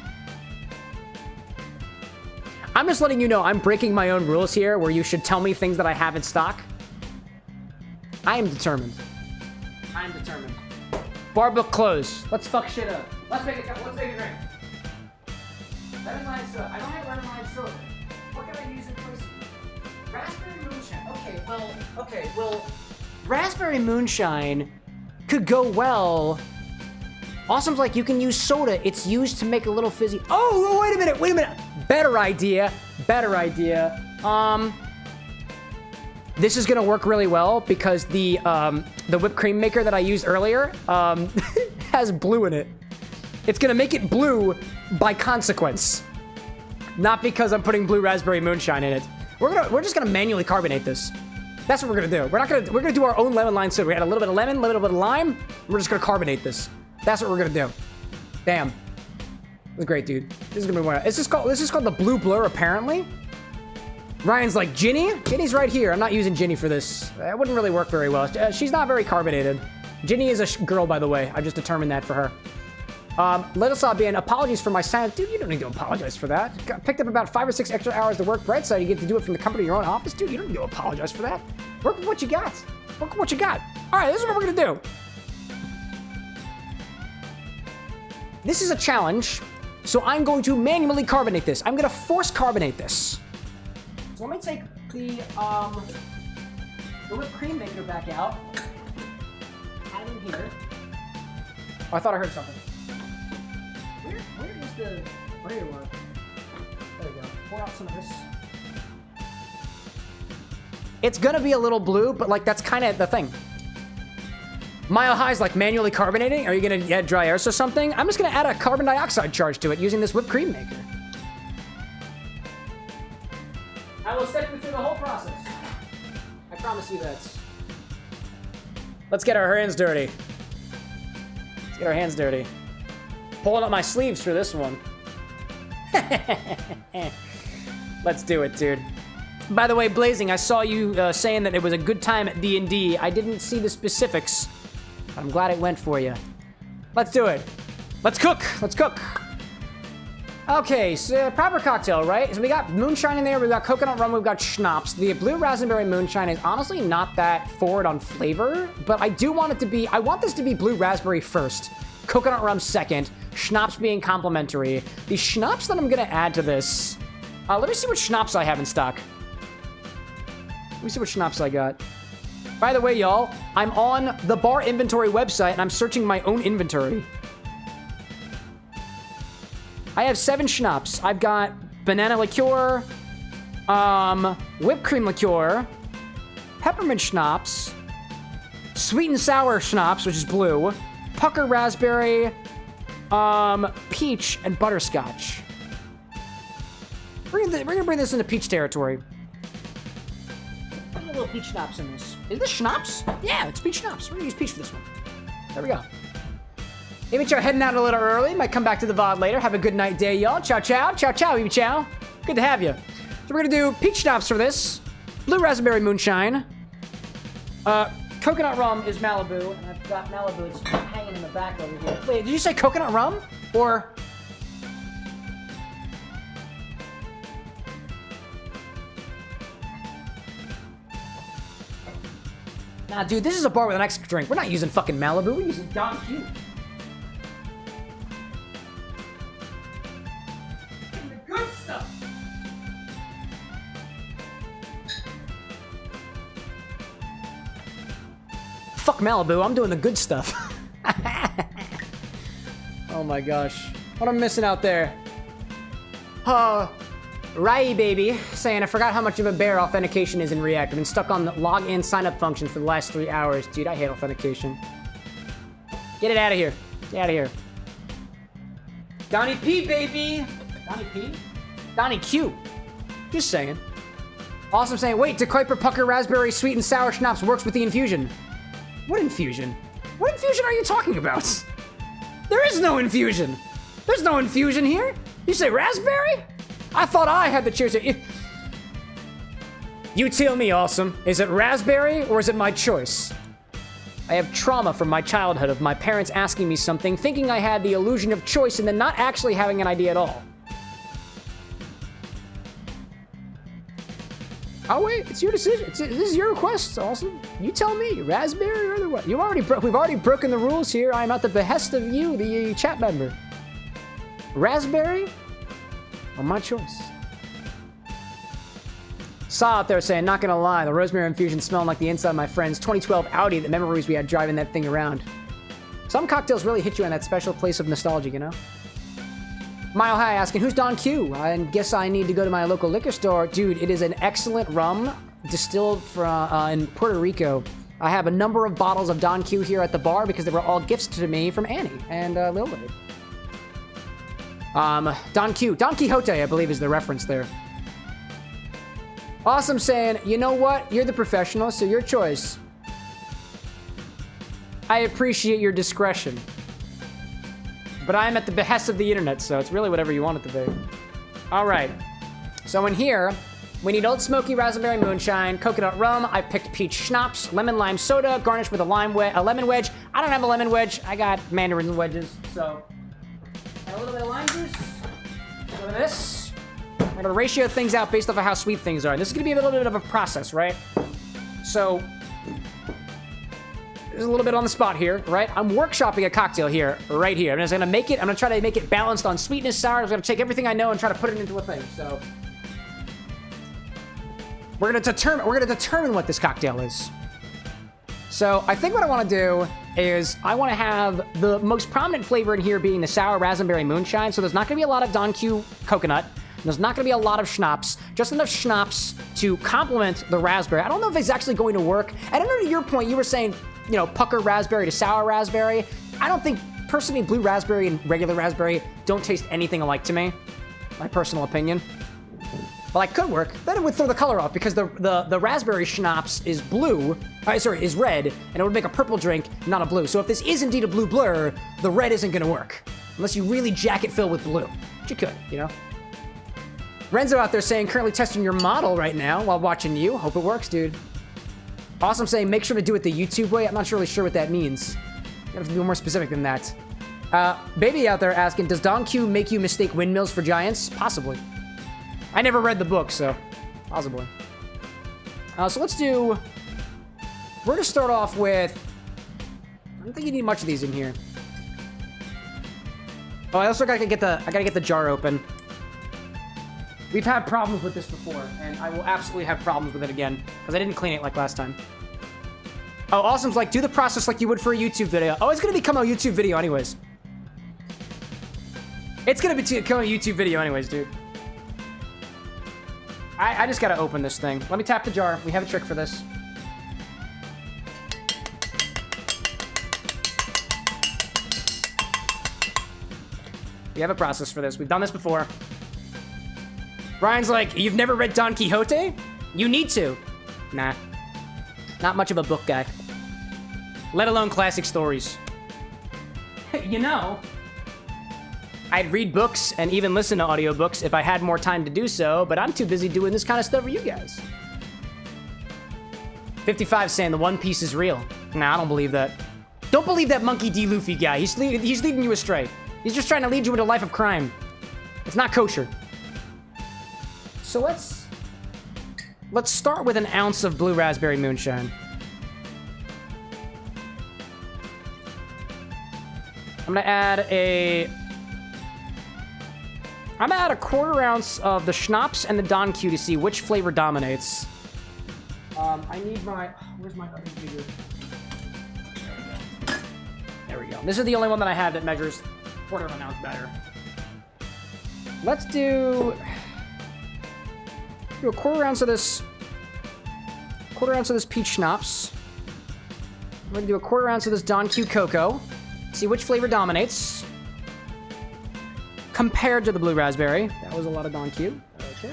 I'm just letting you know I'm breaking my own rules here where you should tell me things that I have in stock. I am determined. I am determined. Bar book closed. Let's fuck shit up. Let's make a drink. Lemon lime soda. I don't have lemon lime soda. What can I use in place of it? Raspberry moonshine. Okay, well, raspberry moonshine could go well. Awesome's like, you can use soda. It's used to make a little fizzy. Oh, wait a minute. Better idea. This is gonna work really well because the whipped cream maker that I used earlier has blue in it. It's gonna make it blue by consequence, not because I'm putting blue raspberry moonshine in it. We're just gonna manually carbonate this. That's what we're gonna do. We're gonna do our own lemon lime soda. We add a little bit of lemon, a little bit of lime. We're just gonna carbonate this. That's what we're gonna do. Damn. This is great, dude. This is gonna be one. This is called the Blue Blur, apparently. Ryan's like, Ginny? Ginny's right here. I'm not using Ginny for this. That wouldn't really work very well. She's not very carbonated. Ginny is a girl, by the way. I've just determined that for her. Little Sabian, apologies for my silence. Dude, you don't need to apologize for that. Picked up about 5 or 6 extra hours to work Brightside. You get to do it from the comfort of your own office. Dude, you don't need to apologize for that. Work with what you got. Work with what you got. All right, this is what we're gonna do. This is a challenge, so I'm going to manually carbonate this. I'm gonna force carbonate this. So let me take the whipped cream maker back out. Add in here. Oh, I thought I heard something. Where is the brayer one? There we go. Pour out some of this. It's gonna be a little blue, but like that's kind of the thing. Mile High's like manually carbonating. Are you gonna add dry ice or something? I'm just gonna add a carbon dioxide charge to it using this whipped cream maker. I will step you through the whole process. I promise you that. Let's get our hands dirty. Let's get our hands dirty. Pulling up my sleeves for this one. Let's do it, dude. By the way, Blazing, I saw you saying that it was a good time at D&D. I didn't see the specifics. I'm glad it went for you. Let's do it. Let's cook. Let's cook. Okay, so proper cocktail, right? So we got moonshine in there, we've got coconut rum, we've got schnapps. The blue raspberry moonshine is honestly not that forward on flavor, but I do want it to be, I want this to be blue raspberry first, coconut rum second, schnapps being complimentary. The schnapps that I'm gonna add to this, let me see what schnapps I have in stock. Let me see what schnapps I got. By the way, y'all, I'm on the bar inventory website and I'm searching my own inventory. I have 7 schnapps. I've got banana liqueur, whipped cream liqueur, peppermint schnapps, sweet and sour schnapps, which is blue, pucker raspberry, peach, and butterscotch. We're gonna bring this into peach territory. Put a little peach schnapps in this. Is this schnapps? Yeah, it's peach schnapps. We're gonna use peach for this one. There we go. Amy Chow heading out a little early. Might come back to the VOD later. Have a good night day, y'all. Ciao, ciao. Ciao, ciao, Amy Chow. Good to have you. So we're gonna do peach schnapps for this. Blue raspberry moonshine. Coconut rum is Malibu, and I've got Malibu. It's hanging in the back over here. Wait, did you say coconut rum? Or... Nah, dude, this is a bar with an X drink. We're not using fucking Malibu. We're using Don Q. The good stuff. Fuck Malibu. I'm doing the good stuff. Oh my gosh. What am I missing out there? Rai baby saying, I forgot how much of a bear authentication is in React. I've been stuck on the login sign-up function for the last 3 hours. Dude, I hate authentication. Get it out of here. Get out of here. Donnie P, baby. Donnie P? Donnie Q. Just saying. Awesome saying, wait, to Kuiper Pucker Raspberry Sweet and Sour Schnapps works with the infusion. What infusion? What infusion are you talking about? There is no infusion. There's no infusion here. You say raspberry? I thought I had the choice. You tell me, Awesome. Is it raspberry or is it my choice? I have trauma from my childhood of my parents asking me something, thinking I had the illusion of choice, and then not actually having an idea at all. Oh wait, it's your decision. This is your request, Awesome. You tell me, raspberry or the what? We've already broken the rules here. I am at the behest of you, the chat member. Raspberry? Or my choice. Saw out there saying, not gonna lie, the rosemary infusion smelling like the inside of my friend's 2012 Audi, the memories we had driving that thing around. Some cocktails really hit you in that special place of nostalgia, you know? Mile High asking, who's Don Q? I guess I need to go to my local liquor store. Dude, it is an excellent rum distilled from in Puerto Rico. I have a number of bottles of Don Q here at the bar because they were all gifts to me from Annie and Lil Wade. Don Q. Don Quixote, I believe, is the reference there. Awesome saying, you know what? You're the professional, so your choice. I appreciate your discretion. But I'm at the behest of the internet, so it's really whatever you want it to be. All right. So in here, we need Old Smoky Raspberry Moonshine, coconut rum. I picked peach schnapps, lemon lime soda, garnished with a lemon wedge. I don't have a lemon wedge. I got mandarin wedges, so... And a little bit of lime juice. A little bit of this. I'm gonna ratio things out based off of how sweet things are. This is gonna be a little bit of a process, right? So, there's a little bit on the spot here, right? I'm workshopping a cocktail here, right here. I'm just gonna make it, I'm gonna try to make it balanced on sweetness, sour. I'm gonna take everything I know and try to put it into a thing, so. We're gonna determine what this cocktail is. So I think what I want to do is I want to have the most prominent flavor in here being the sour raspberry moonshine. So there's not going to be a lot of Don Q coconut. There's not going to be a lot of schnapps. Just enough schnapps to complement the raspberry. I don't know if it's actually going to work. I don't know, to your point, you were saying, you know, pucker raspberry to sour raspberry. I don't think, personally, blue raspberry and regular raspberry don't taste anything alike to me. My personal opinion. Well, that could work. Then it would throw the color off because the raspberry schnapps is blue, is red, and it would make a purple drink, not a blue. So if this is indeed a blue blur, the red isn't gonna work. Unless you really jack it filled with blue. Which you could, you know? Renzo out there saying, currently testing your model right now while watching you. Hope it works, dude. Awesome saying, make sure to do it the YouTube way. I'm not really sure what that means. You have to be more specific than that. Baby out there asking, does Don Q make you mistake windmills for giants? Possibly. I never read the book, so possibly. So let's do... We're gonna start off with... I don't think you need much of these in here. Oh, I also gotta get the jar open. We've had problems with this before, and I will absolutely have problems with it again, because I didn't clean it like last time. Oh, Awesome's like, do the process like you would for a YouTube video. Oh, it's gonna become a YouTube video anyways. It's gonna become a YouTube video anyways, dude. I just gotta open this thing. Let me tap the jar. We have a trick for this. We have a process for this. We've done this before. Ryan's like, you've never read Don Quixote? You need to. Nah. Not much of a book guy. Let alone classic stories. You know, I'd read books and even listen to audiobooks if I had more time to do so, but I'm too busy doing this kind of stuff for you guys. 55 saying the One Piece is real. Nah, I don't believe that. Don't believe that Monkey D. Luffy guy. He's leading you astray. He's just trying to lead you into a life of crime. It's not kosher. So let's start with an ounce of blue raspberry moonshine. I'm gonna add a quarter ounce of the schnapps and the Don Q to see which flavor dominates. I need my, where's my other figure? There we go. This is the only one that I have that measures quarter of an ounce better. Let's do a quarter ounce of this peach schnapps. I'm gonna do a quarter ounce of this Don Q cocoa. See which flavor dominates compared to the blue raspberry. That was a lot of Don Q. Okay.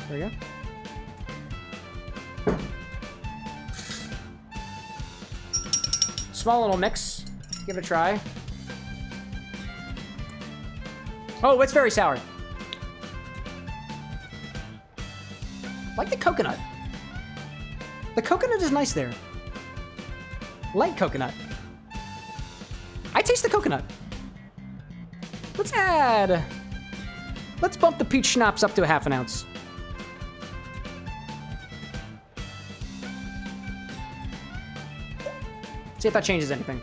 There we go. Small little mix. Give it a try. Oh, it's very sour. Like the coconut. The coconut is nice there. Light coconut. I taste the coconut. Let's bump the peach schnapps up to a half an ounce. See if that changes anything.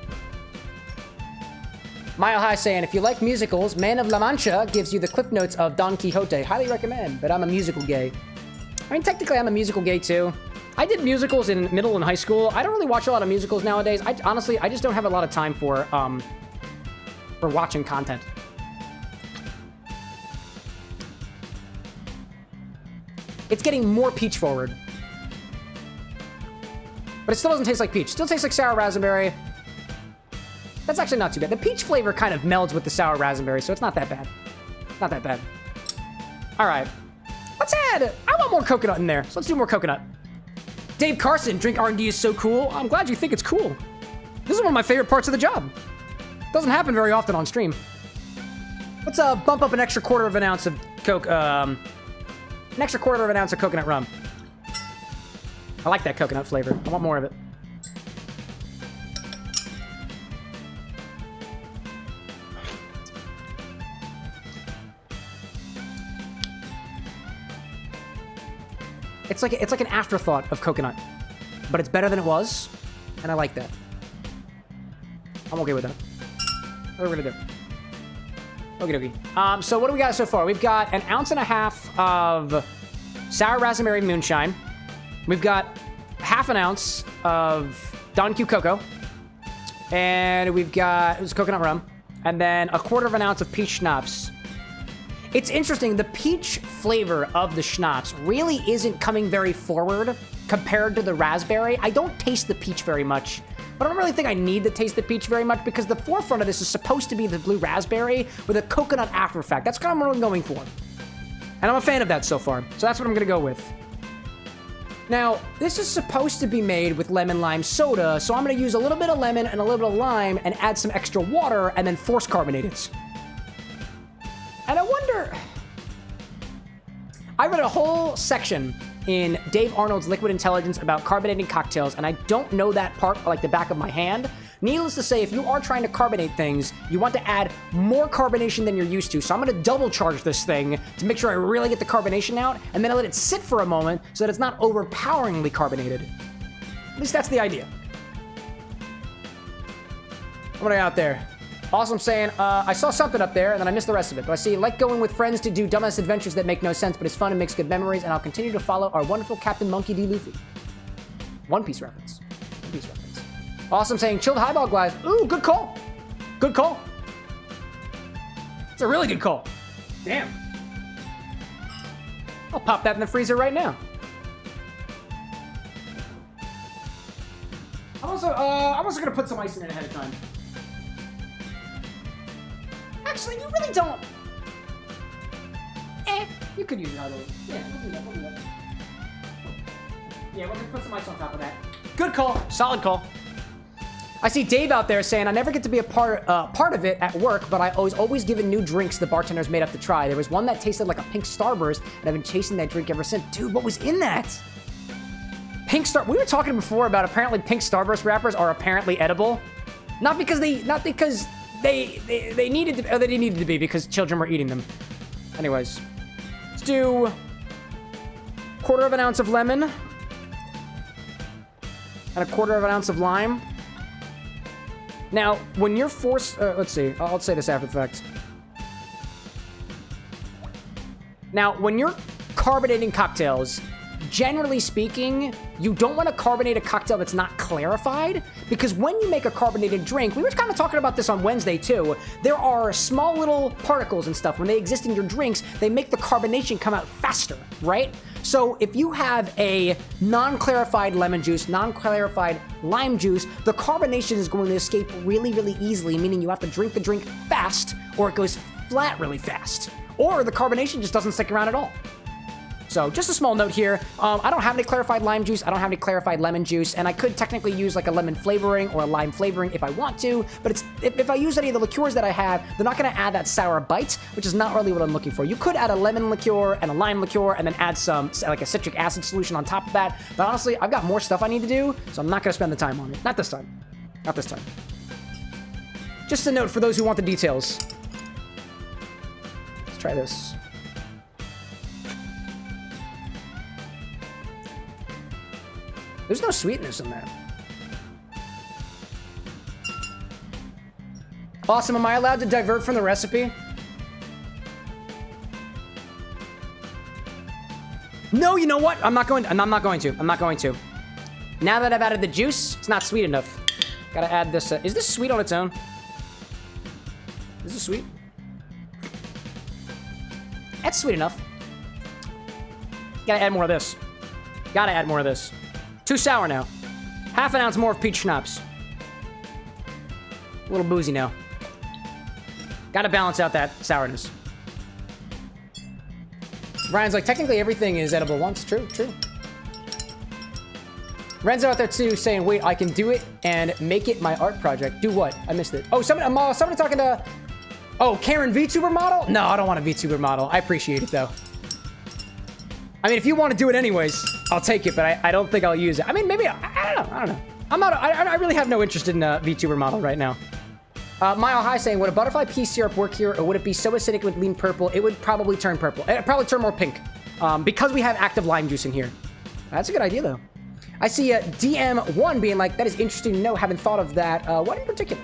Mile High saying, if you like musicals, Man of La Mancha gives you the clip notes of Don Quixote. Highly recommend, but I'm a musical gay. I mean, technically, I'm a musical gay, too. I did musicals in middle and high school. I don't really watch a lot of musicals nowadays. Honestly, I just don't have a lot of time for watching content. It's getting more peach forward. But it still doesn't taste like peach. Still tastes like sour raspberry. That's actually not too bad. The peach flavor kind of melds with the sour raspberry, so it's not that bad. Not that bad. All right. Let's add... I want more coconut in there, so let's do more coconut. Dave Carson, drink R&D is so cool. I'm glad you think it's cool. This is one of my favorite parts of the job. Doesn't happen very often on stream. Let's bump up an extra quarter of an ounce of an extra quarter of an ounce of coconut rum. I like that coconut flavor. I want more of it. It's like an afterthought of coconut, but it's better than it was, and I like that. I'm okay with that. What are we gonna do? Okie dokie. So what do we got so far? We've got an ounce and a half of sour raspberry moonshine. We've got half an ounce of Don Q cocoa, and we've got coconut rum, and then a quarter of an ounce of peach schnapps. It's interesting, the peach flavor of the schnapps really isn't coming very forward compared to the raspberry. I don't taste the peach very much, but I don't really think I need to taste the peach very much because the forefront of this is supposed to be the blue raspberry with a coconut after effect. That's kind of what I'm going for. And I'm a fan of that so far, so that's what I'm gonna go with. Now, this is supposed to be made with lemon lime soda, so I'm gonna use a little bit of lemon and a little bit of lime and add some extra water and then force carbonate it. And I wonder... I read a whole section in Dave Arnold's Liquid Intelligence about carbonating cocktails, and I don't know that part like the back of my hand. Needless to say, if you are trying to carbonate things, you want to add more carbonation than you're used to. So I'm going to double charge this thing to make sure I really get the carbonation out, and then I let it sit for a moment so that it's not overpoweringly carbonated. At least that's the idea. What do I got out there? Awesome saying, I saw something up there and then I missed the rest of it. But I see, like going with friends to do dumbass adventures that make no sense, but it's fun and makes good memories, and I'll continue to follow our wonderful Captain Monkey D. Luffy. One Piece reference. One Piece reference. Awesome saying, chilled highball glass. Ooh, good call. Good call. It's a really good call. Damn. I'll pop that in the freezer right now. I'm also gonna put some ice in it ahead of time. Actually, you really don't. You could use another one. Yeah, we'll do that. We'll do that. Yeah, we're gonna put some ice on top of that. Good call. Solid call. I see Dave out there saying, I never get to be a part of it at work, but I was always given new drinks the bartenders made up to try. There was one that tasted like a pink Starburst, and I've been chasing that drink ever since. Dude, what was in that? Pink Star... We were talking before about apparently pink Starburst wrappers are apparently edible. Not because they needed to... Oh, they needed to be because children were eating them. Anyways. Let's do... 1/4 ounce of lemon. And 1/4 ounce of lime. Now, when you're forced... let's see. I'll say this after the fact. Now, when you're carbonating cocktails, generally speaking, you don't want to carbonate a cocktail that's not clarified, because when you make a carbonated drink, we were kind of talking about this on Wednesday too, there are small little particles and stuff. When they exist in your drinks, they make the carbonation come out faster, right? So if you have a non-clarified lemon juice, non-clarified lime juice, the carbonation is going to escape really, really easily, meaning you have to drink the drink fast, or it goes flat really fast. Or the carbonation just doesn't stick around at all. So just a small note here. I don't have any clarified lime juice. I don't have any clarified lemon juice. And I could technically use like a lemon flavoring or a lime flavoring if I want to. But if I use any of the liqueurs that I have, they're not going to add that sour bite, which is not really what I'm looking for. You could add a lemon liqueur and a lime liqueur and then add some like a citric acid solution on top of that. But honestly, I've got more stuff I need to do, so I'm not going to spend the time on it. Not this time. Not this time. Just a note for those who want the details. Let's try this. There's no sweetness in that. Awesome. Am I allowed to divert from the recipe? No, you know what? I'm not going to. I'm not going to. Now that I've added the juice, it's not sweet enough. Gotta add this. Is this sweet on its own? Is this sweet? That's sweet enough. Gotta add more of this. Gotta add more of this. Too sour now. 1/2 ounce more of peach schnapps. A little boozy now. Gotta balance out that sourness. Ryan's like, technically everything is edible once. True, true. Renzo out there too saying, wait, I can do it and make it my art project. Do what? I missed it. Oh, somebody talking to... Oh, Karen VTuber model? No, I don't want a VTuber model. I appreciate it though. I mean, if you want to do it anyways, I'll take it, but I don't think I'll use it. I mean, maybe, I don't know. I really have no interest in a VTuber model right now. Mile High saying, would a butterfly pea syrup work here, or would it be so acidic with lean purple, it would probably turn purple. It'd probably turn more pink, because we have active lime juice in here. That's a good idea, though. I see DM1 being like, that is interesting to know, haven't thought of that. What in particular?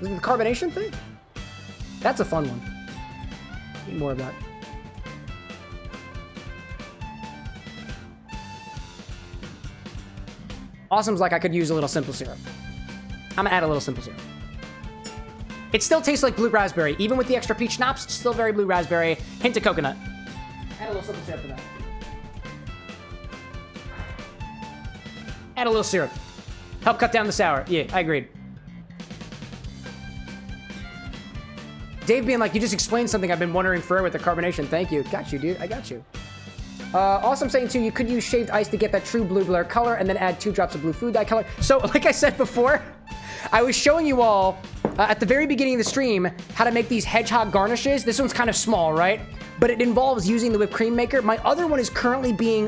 Is it the carbonation thing? That's a fun one. Need more of that. Awesome's like, I could use a little simple syrup. I'm gonna add a little simple syrup. It still tastes like blue raspberry. Even with the extra peach schnapps, it's still very blue raspberry. Hint of coconut. Add a little simple syrup to that. Add a little syrup. Help cut down the sour. Yeah, I agreed. Dave being like, you just explained something I've been wondering forever with the carbonation. Thank you. Got you, dude. I got you. Awesome saying too, you could use shaved ice to get that true blue blur color and then add 2 drops of blue food dye color. So, like I said before, I was showing you all at the very beginning of the stream how to make these hedgehog garnishes. This one's kind of small, right? But it involves using the whipped cream maker. My other one is currently being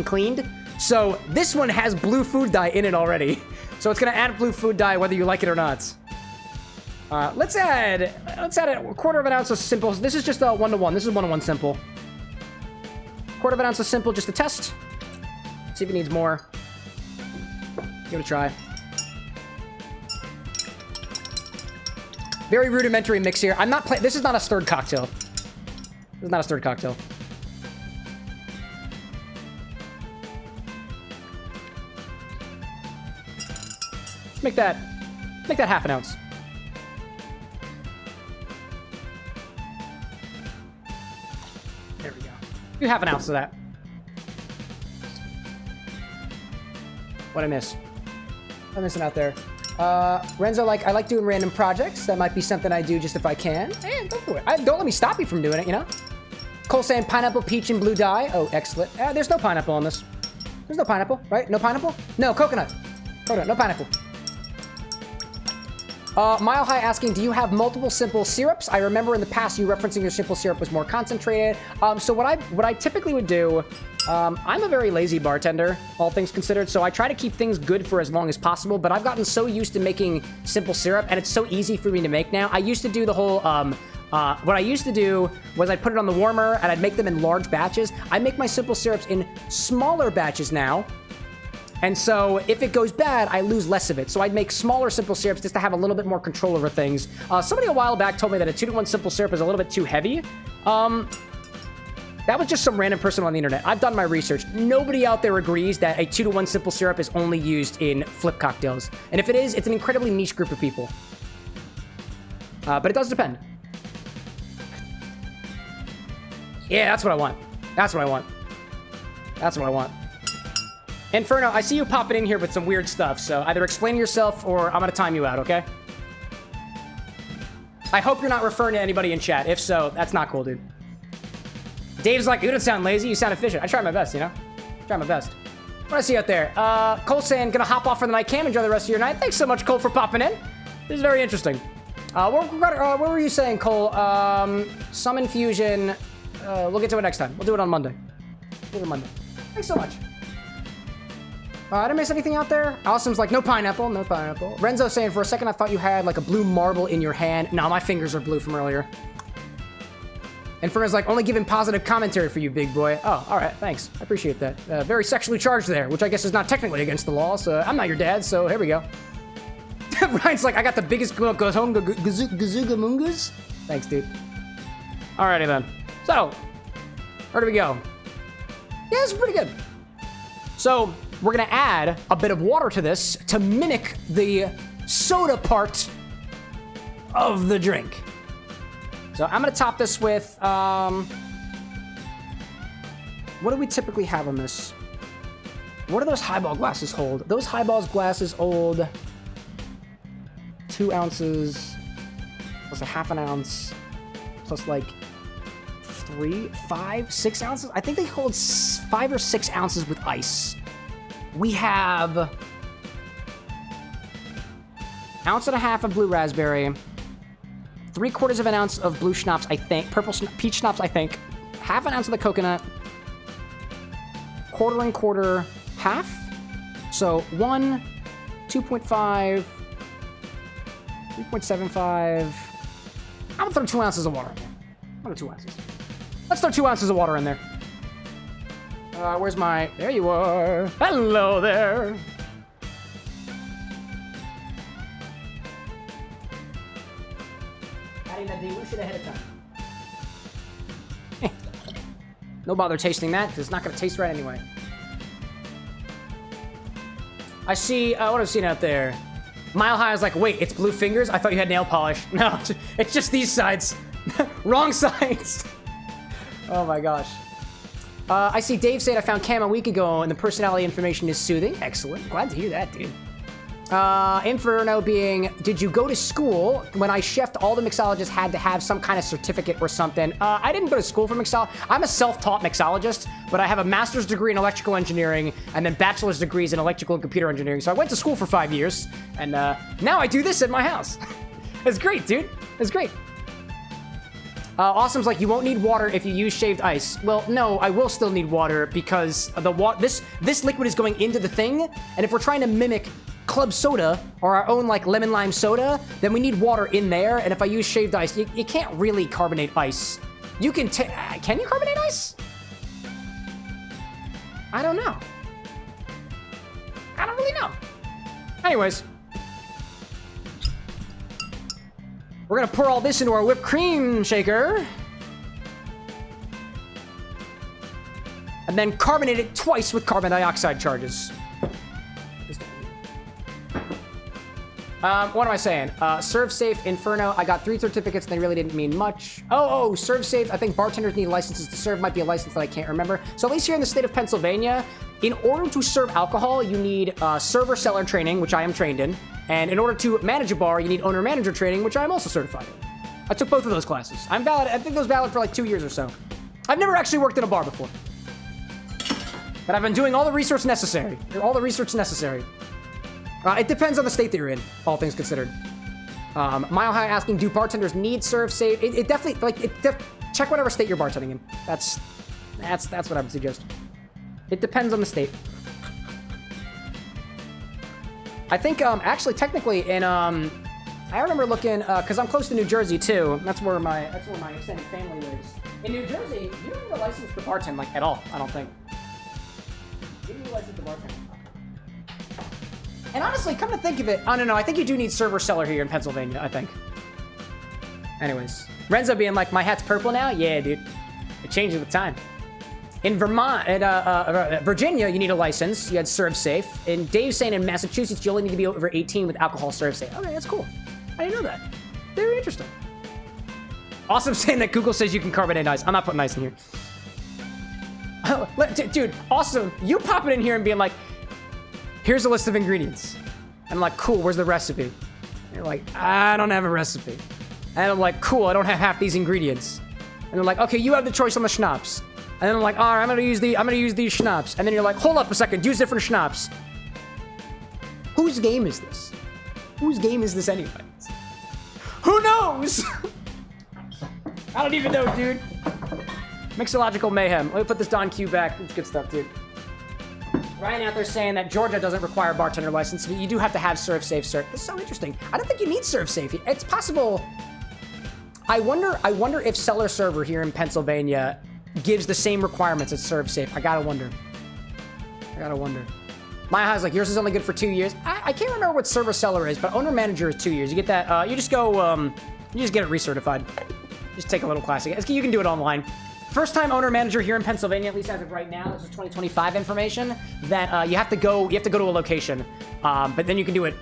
cleaned. So this one has blue food dye in it already. So it's gonna add blue food dye whether you like it or not. Let's add a 1/4 ounce of simple. This is just a 1-to-1. This is 1-to-1 simple. 1/4 ounce of simple just to test. See if it needs more. Give it a try. Very rudimentary mix here. I'm not this is not a stirred cocktail. This is not a stirred cocktail. Make that 1/2 ounce. There we go. Do 1/2 ounce of that. What'd I miss? I'm missing out there. Renzo, like, I like doing random projects. That might be something I do just if I can. Go for it. Don't let me stop you from doing it, you know? Cole saying pineapple, peach, and blue dye. Oh, excellent. There's no pineapple on this. There's no pineapple, right? No pineapple? No, coconut. Soda, no pineapple. Mile High asking, do you have multiple simple syrups? I remember in the past you referencing your simple syrup was more concentrated. So what I typically would do, I'm a very lazy bartender, all things considered, so I try to keep things good for as long as possible, but I've gotten so used to making simple syrup, and it's so easy for me to make now. I used to do the whole, what I used to do was I'd put it on the warmer, and I'd make them in large batches. I make my simple syrups in smaller batches now, and so if it goes bad, I lose less of it. So I'd make smaller simple syrups just to have a little bit more control over things. Somebody a while back told me that a 2-to-1 simple syrup is a little bit too heavy. That was just some random person on the internet. I've done my research. Nobody out there agrees that a 2-to-1 simple syrup is only used in flip cocktails. And if it is, it's an incredibly niche group of people. But it does depend. Yeah, that's what I want. That's what I want. That's what I want. Inferno, I see you popping in here with some weird stuff, so either explain yourself or I'm gonna time you out, okay? I hope you're not referring to anybody in chat. If so, that's not cool, dude. Dave's like, you don't sound lazy, you sound efficient. I try my best, you know? Try my best. What I see out there? Cole saying, gonna hop off for the night cam, enjoy the rest of your night. Thanks so much, Cole, for popping in. This is very interesting. What were you saying, Cole? Summon Fusion. We'll get to it next time. We'll do it on Monday. We'll do it Monday. Thanks so much. I didn't miss anything out there. Awesome's like, no pineapple, no pineapple. Renzo saying, for a second, I thought you had like a blue marble in your hand. No, my fingers are blue from earlier. Inferno's like, only giving positive commentary for you, big boy. Oh, all right, thanks. I appreciate that. Very sexually charged there, which I guess is not technically against the law, so I'm not your dad, so here we go. Ryan's like, I got the biggest gazoogamungas. Thanks, dude. Alrighty then. So, where do we go? Yeah, this is pretty good. So, we're gonna add a bit of water to this to mimic the soda part of the drink. So I'm gonna top this with, what do we typically have on this? What do those highball glasses hold? Those highball glasses hold 2 ounces plus a half an ounce plus like 3, 5, 6 ounces. I think they hold 5 or 6 ounces with ice. We have 1.5 ounces of blue raspberry, 3/4 of an ounce of blue schnapps, I think, peach schnapps, I think, half an ounce of the coconut, quarter and quarter, half. So 1, 2.5, 3.75. I'm gonna throw 2 ounces of water in there. I'm gonna 2 ounces. Let's throw 2 ounces of water in there. Where's my... There you are. Hello there. Adding that dilution ahead of time. No bother tasting that, because it's not going to taste right anyway. I see... what am I seeing out there? Mile High is like, wait, it's blue fingers? I thought you had nail polish. No, it's just these sides. Wrong sides. Oh my gosh. I see Dave saying I found Cam a week ago and the personality information is soothing. Excellent. Glad to hear that, dude. Inferno being, did you go to school? When I chefed, all the mixologists had to have some kind of certificate or something. I didn't go to school for mixology. I'm a self-taught mixologist, but I have a master's degree in electrical engineering and then bachelor's degrees in electrical and computer engineering. So I went to school for 5 years, and now I do this at my house. It's great, dude. It's great. Awesome's like, you won't need water if you use shaved ice. Well, no, I will still need water because this liquid is going into the thing, and if we're trying to mimic club soda or our own like lemon lime soda, then we need water in there. And if I use shaved ice, you can't really carbonate ice. You can you carbonate ice? I don't know. I don't really know. Anyways. We're gonna pour all this into our whipped cream shaker. And then carbonate it twice with carbon dioxide charges. What am I saying? Serve Safe, Inferno. I got 3 certificates and they really didn't mean much. Oh, Serve Safe. I think bartenders need licenses to serve. Might be a license that I can't remember. So at least here in the state of Pennsylvania, in order to serve alcohol, you need server seller training, which I am trained in. And in order to manage a bar, you need owner-manager training, which I'm also certified in. I took both of those classes. I'm valid. I think those valid for like 2 years or so. I've never actually worked in a bar before. But I've been doing all the research necessary. It depends on the state that you're in, all things considered. Mile High asking, do bartenders need serve safe? It definitely, like, check whatever state you're bartending in. That's what I would suggest. It depends on the state. I think, actually, technically, in, I remember looking, because I'm close to New Jersey, too. That's where my extended family lives. In New Jersey, you don't need a license to bartend, like, at all, I don't think. You don't need a license to bartend. And honestly, come to think of it, I don't know, I think you do need server seller here in Pennsylvania, I think. Anyways. Renzo being like, my hat's purple now? Yeah, dude. It changes with time. In Vermont, Virginia, you need a license. You had serve safe. And Dave's saying in Massachusetts, you only need to be over 18 with alcohol serve safe. Okay, that's cool. I didn't know that. Very interesting. Awesome saying that Google says you can carbonate ice. I'm not putting ice in here. Oh, dude, awesome. You pop it in here and being like, here's a list of ingredients. And I'm like, cool, where's the recipe? And you're like, I don't have a recipe. And I'm like, cool, I don't have half these ingredients. And they're like, okay, you have the choice on the schnapps. And then I'm like, all right, I'm gonna use these schnapps. And then you're like, hold up a second, use different schnapps. Whose game is this? Whose game is this anyways? Who knows? I don't even know, dude. Mixological mayhem. Let me put this Don Q back. It's good stuff, dude. Ryan out there saying that Georgia doesn't require a bartender license, but you do have to have serve safe cert. That's so interesting. I don't think you need serve safe. It's possible. I wonder if seller server here in Pennsylvania gives the same requirements as serve safe. I gotta wonder. My high's like, yours is only good for 2 years. I can't remember what server seller is, but owner manager is 2 years. You get that, you just go, you just get it recertified. Just take a little class. You can do it online. First time owner manager here in Pennsylvania, at least as of right now, this is 2025 information, that you have to go to a location, but then you can do it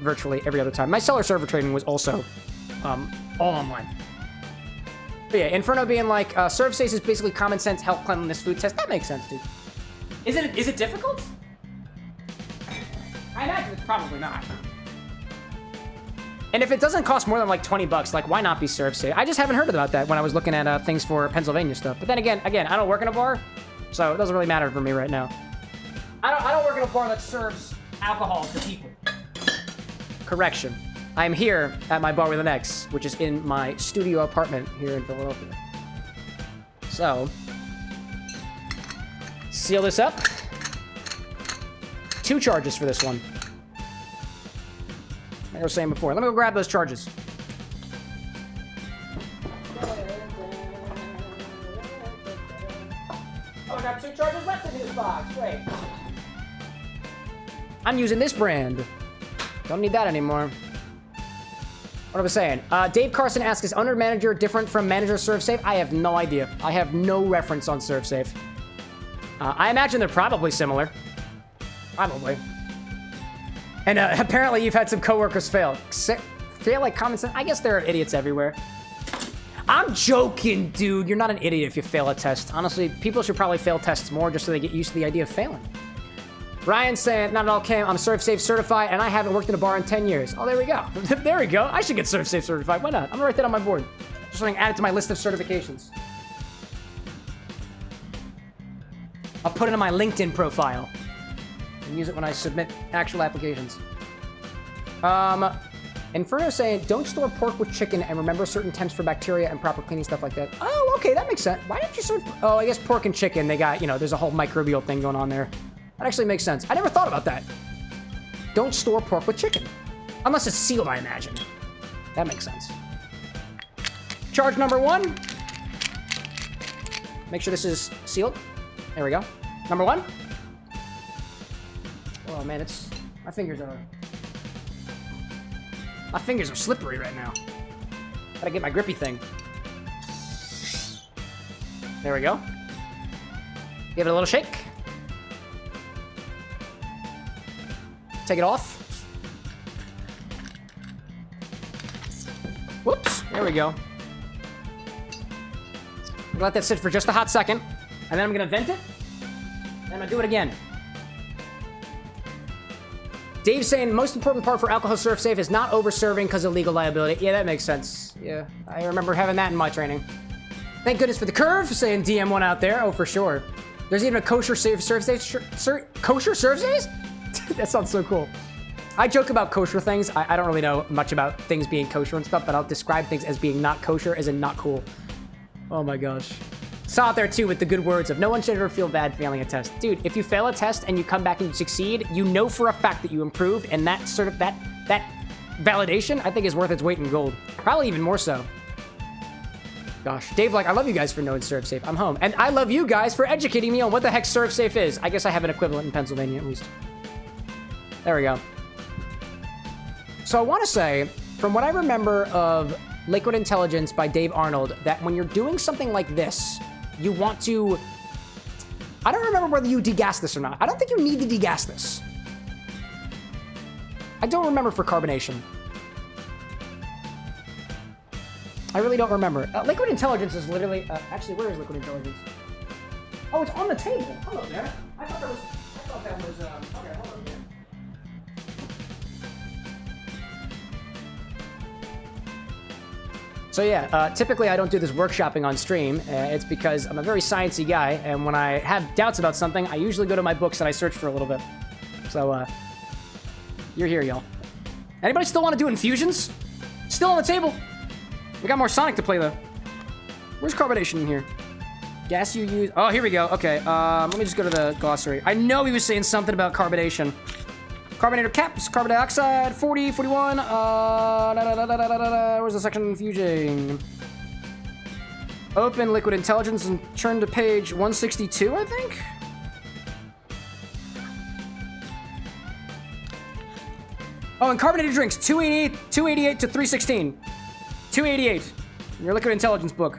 virtually every other time. My seller server training was also all online. But yeah, Inferno being like, serve safe is basically common sense, health, cleanliness, food test. That makes sense, dude. Is it difficult? I imagine it's probably not. And if it doesn't cost more than like 20 bucks, like why not be serve safe? I just haven't heard about that when I was looking at things for Pennsylvania stuff. But then again, I don't work in a bar, so it doesn't really matter for me right now. I don't work in a bar that serves alcohol to people. Correction. I'm here at my bar with an X, which is in my studio apartment here in Philadelphia. So, seal this up. 2 charges for this one. Like I was saying before. Let me go grab those charges. Oh, I got 2 charges left in this box. Wait. I'm using this brand. Don't need that anymore. What was I saying? Dave Carson asks, is owner manager different from manager serve safe? I have no idea. I have no reference on serve safe. I imagine they're probably similar. Probably. And apparently you've had some coworkers fail. Fail like common sense? I guess there are idiots everywhere. I'm joking, dude. You're not an idiot if you fail a test. Honestly, people should probably fail tests more just so they get used to the idea of failing. Ryan saying, not at all, Cam. I'm serve safe certified and I haven't worked in a bar in 10 years. Oh, there we go. There we go. I should get serve safe certified. Why not? I'm gonna write that on my board. Just something add it to my list of certifications. I'll put it in my LinkedIn profile and use it when I submit actual applications. Inferno saying, don't store pork with chicken and remember certain temps for bacteria and proper cleaning, stuff like that. Oh, okay, that makes sense. Why don't you store... Oh, I guess pork and chicken, they got, there's a whole microbial thing going on there. That actually makes sense. I never thought about that. Don't store pork with chicken. Unless it's sealed, I imagine. That makes sense. Charge number 1. Make sure this is sealed. There we go. Number 1. Oh, man, it's... My fingers are slippery right now. Gotta get my grippy thing. There we go. Give it a little shake. Take it off. Whoops. There we go. Let that sit for just a hot second. And then I'm gonna vent it. And I'm gonna do it again. Dave's saying, most important part for alcohol serve safe is not over-serving because of legal liability. Yeah, that makes sense. Yeah, I remember having that in my training. Thank goodness for the curve, saying DM1 out there. Oh, for sure. There's even a kosher serve safe. Kosher serve safe? That sounds so cool. I joke about kosher things. I don't really know much about things being kosher and stuff, but I'll describe things as being not kosher as in not cool. Oh my gosh. Saw it there too with the good words of no one should ever feel bad failing a test. Dude, if you fail a test and you come back and you succeed, you know for a fact that you improved, and that sort of, that validation, I think is worth its weight in gold. Probably even more so. Gosh. Dave, like, I love you guys for knowing serve safe. I'm home. And I love you guys for educating me on what the heck serve safe is. I guess I have an equivalent in Pennsylvania at least. There we go. So I want to say, from what I remember of Liquid Intelligence by Dave Arnold, that when you're doing something like this, you want to... I don't remember whether you degas this or not. I don't think you need to degas this. I don't remember for carbonation. I really don't remember. Liquid Intelligence is literally... actually, where is Liquid Intelligence? Oh, it's on the table. Hello there. I thought that was... okay, hold on here. So yeah, typically I don't do this workshopping on stream. It's because I'm a very sciencey guy, and when I have doubts about something, I usually go to my books and I search for a little bit. So, you're here, y'all. Anybody still want to do infusions? Still on the table. We got more Sonic to play, though. Where's carbonation in here? Gas you use... Oh, here we go. Okay, let me just go to the glossary. I know he was saying something about carbonation. Carbonator caps, carbon dioxide, 40, 41, where's the section infusing? Open Liquid Intelligence and turn to page 162, I think? Oh, and carbonated drinks, 288 to 316. 288, your Liquid Intelligence book.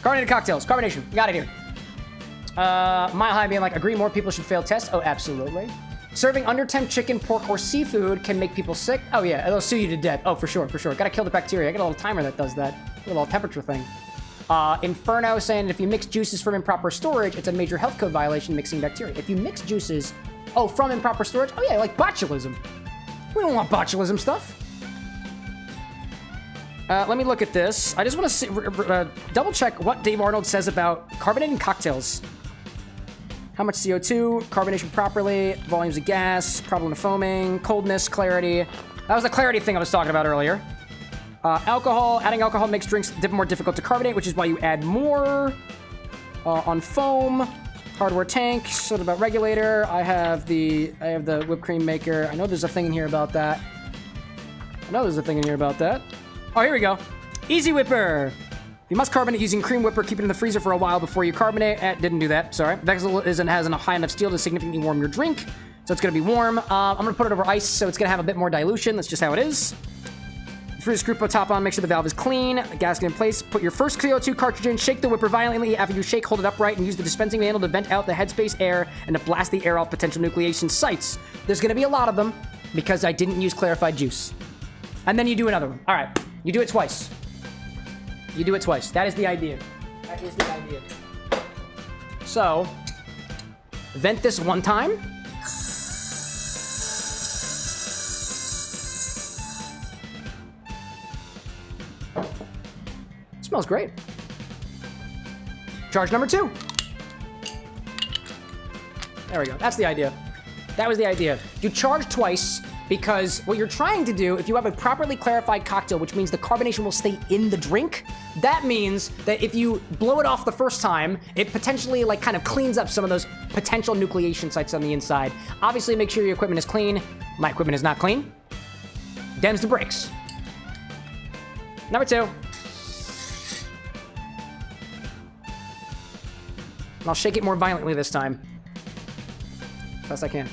Carbonated cocktails, carbonation, got it here. Mile High being like, agree more people should fail tests? Oh, absolutely. Serving under-temp chicken, pork, or seafood can make people sick. Oh yeah, it'll sue you to death. Oh, for sure, for sure. Gotta kill the bacteria. I got a little timer that does that. A little temperature thing. Inferno saying if you mix juices from improper storage, it's a major health code violation mixing bacteria. If you mix juices, oh, from improper storage? Oh yeah, like botulism. We don't want botulism stuff. Let me look at this. I just want to double check what Dave Arnold says about carbonating cocktails. How much CO2, carbonation properly, volumes of gas, problem of foaming, coldness, clarity. That was the clarity thing I was talking about earlier. Alcohol, adding alcohol makes drinks more difficult to carbonate, which is why you add more. On foam, hardware tank, something about regulator. I have the whipped cream maker. I know there's a thing in here about that. Oh, here we go. Easy Whipper. You must carbonate using cream whipper. Keep it in the freezer for a while before you carbonate. Didn't do that. Sorry. Vexel has enough high enough steel to significantly warm your drink, so it's gonna be warm. I'm gonna put it over ice, so it's gonna have a bit more dilution. That's just how it is. Freeze screw top on. Make sure the valve is clean. Gasket in place. Put your first CO2 cartridge in. Shake the whipper violently. After you shake, hold it upright and use the dispensing handle to vent out the headspace air and to blast the air off potential nucleation sites. There's gonna be a lot of them because I didn't use clarified juice. And then you do another one. All right. You do it twice. That is the idea. So, vent this one time. Smells great. Charge number 2. There we go. That's the idea. That was the idea. You charge twice. Because what you're trying to do, if you have a properly clarified cocktail, which means the carbonation will stay in the drink, that means that if you blow it off the first time, it potentially like kind of cleans up some of those potential nucleation sites on the inside. Obviously, make sure your equipment is clean. My equipment is not clean. Dems to bricks. Number 2. And I'll shake it more violently this time. Best I can.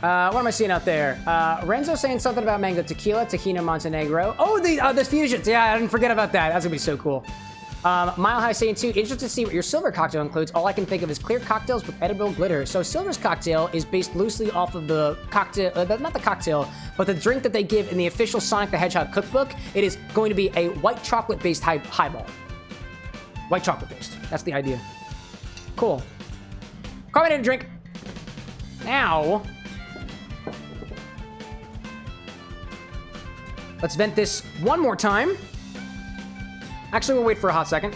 What am I seeing out there? Renzo saying something about mango tequila, Tequila Montenegro. Oh, the fusions. Yeah, I didn't forget about that. That's gonna be so cool. Mile High saying too, interested to see what your silver cocktail includes. All I can think of is clear cocktails with edible glitter. So Silver's cocktail is based loosely off of the cocktail, not the cocktail, but the drink that they give in the official Sonic the Hedgehog cookbook. It is going to be a white chocolate-based highball. White chocolate-based. That's the idea. Cool. Carbonated drink. Now, let's vent this one more time. Actually, we'll wait for a hot second.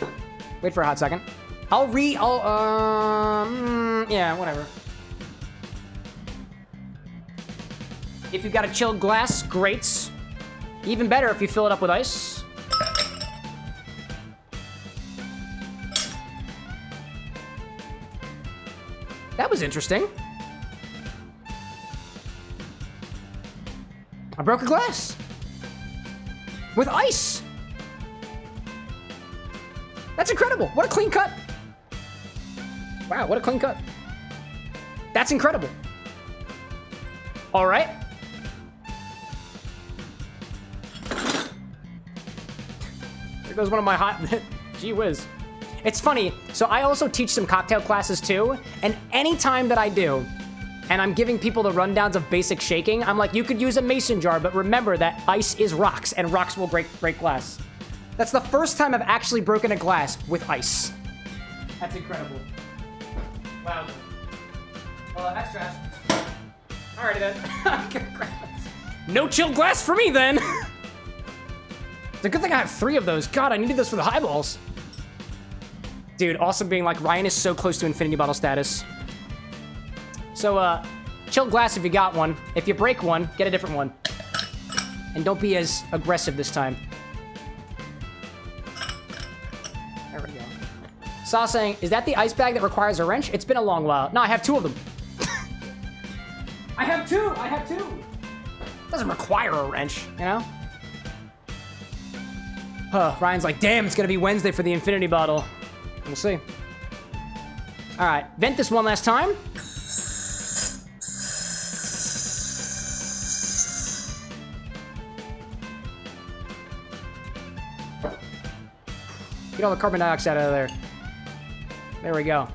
yeah, whatever. If you've got a chilled glass, great. Even better if you fill it up with ice. That was interesting. I broke a glass. With ice. That's incredible. What a clean cut. Wow, what a clean cut. That's incredible. All right. There goes one of my hot... Gee whiz. It's funny. So I also teach some cocktail classes too. And anytime that I do, and I'm giving people the rundowns of basic shaking, I'm like, you could use a mason jar, but remember that ice is rocks, and rocks will break glass. That's the first time I've actually broken a glass with ice. That's incredible. Wow. Well, that's trash. Alrighty then. No chilled glass for me then. It's a good thing I have 3 of those. God, I needed those for the highballs. Dude, also being like, Ryan is so close to infinity bottle status. So, chilled glass if you got one. If you break one, get a different one. And don't be as aggressive this time. There we go. Saw saying, is that the ice bag that requires a wrench? It's been a long while. No, I have 2 of them. I have 2! I have 2! Doesn't require a wrench, you know? Ryan's like, damn, it's gonna be Wednesday for the infinity bottle. We'll see. Alright, vent this one last time. Get all the carbon dioxide out of there. There we go.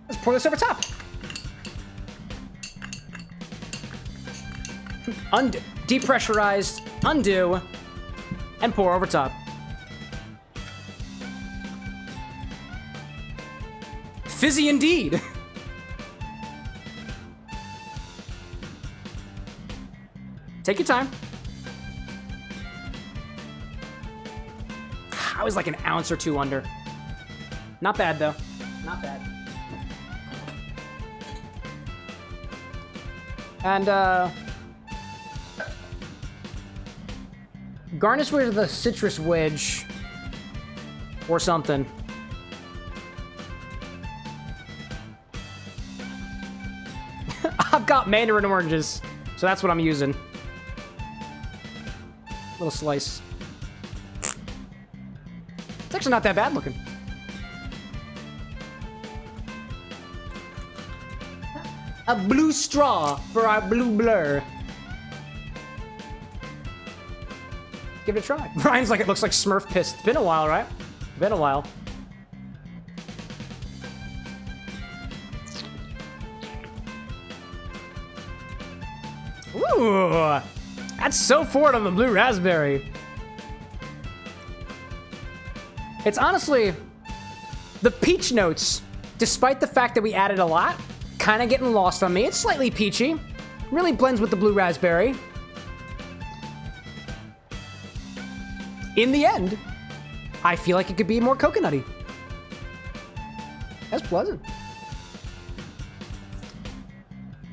Let's pour this over top. Undo. Depressurized, undo, and pour over top. Fizzy indeed. Take your time. I was like an ounce or 2 under. Not bad though. Not bad. And garnish with the citrus wedge or something. I've got Mandarin oranges, so that's what I'm using. Little slice. It's actually not that bad looking. A blue straw for our blue blur. Give it a try. Brian's like, it looks like Smurf piss. It's been a while, right? Been a while. Ooh, that's so forward on the blue raspberry. It's honestly, the peach notes, despite the fact that we added a lot, kind of getting lost on me. It's slightly peachy. Really blends with the blue raspberry. In the end, I feel like it could be more coconutty. That's pleasant.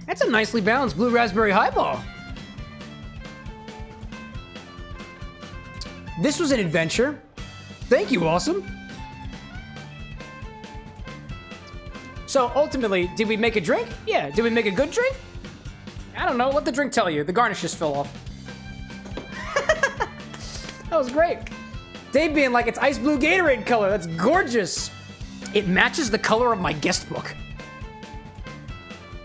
That's a nicely balanced blue raspberry highball. This was an adventure. Thank you, awesome. So ultimately, did we make a drink? Yeah. Did we make a good drink? I don't know. Let the drink tell you. The garnish just fell off. That was great. Dave being like, it's ice blue Gatorade color. That's gorgeous. It matches the color of my guest book.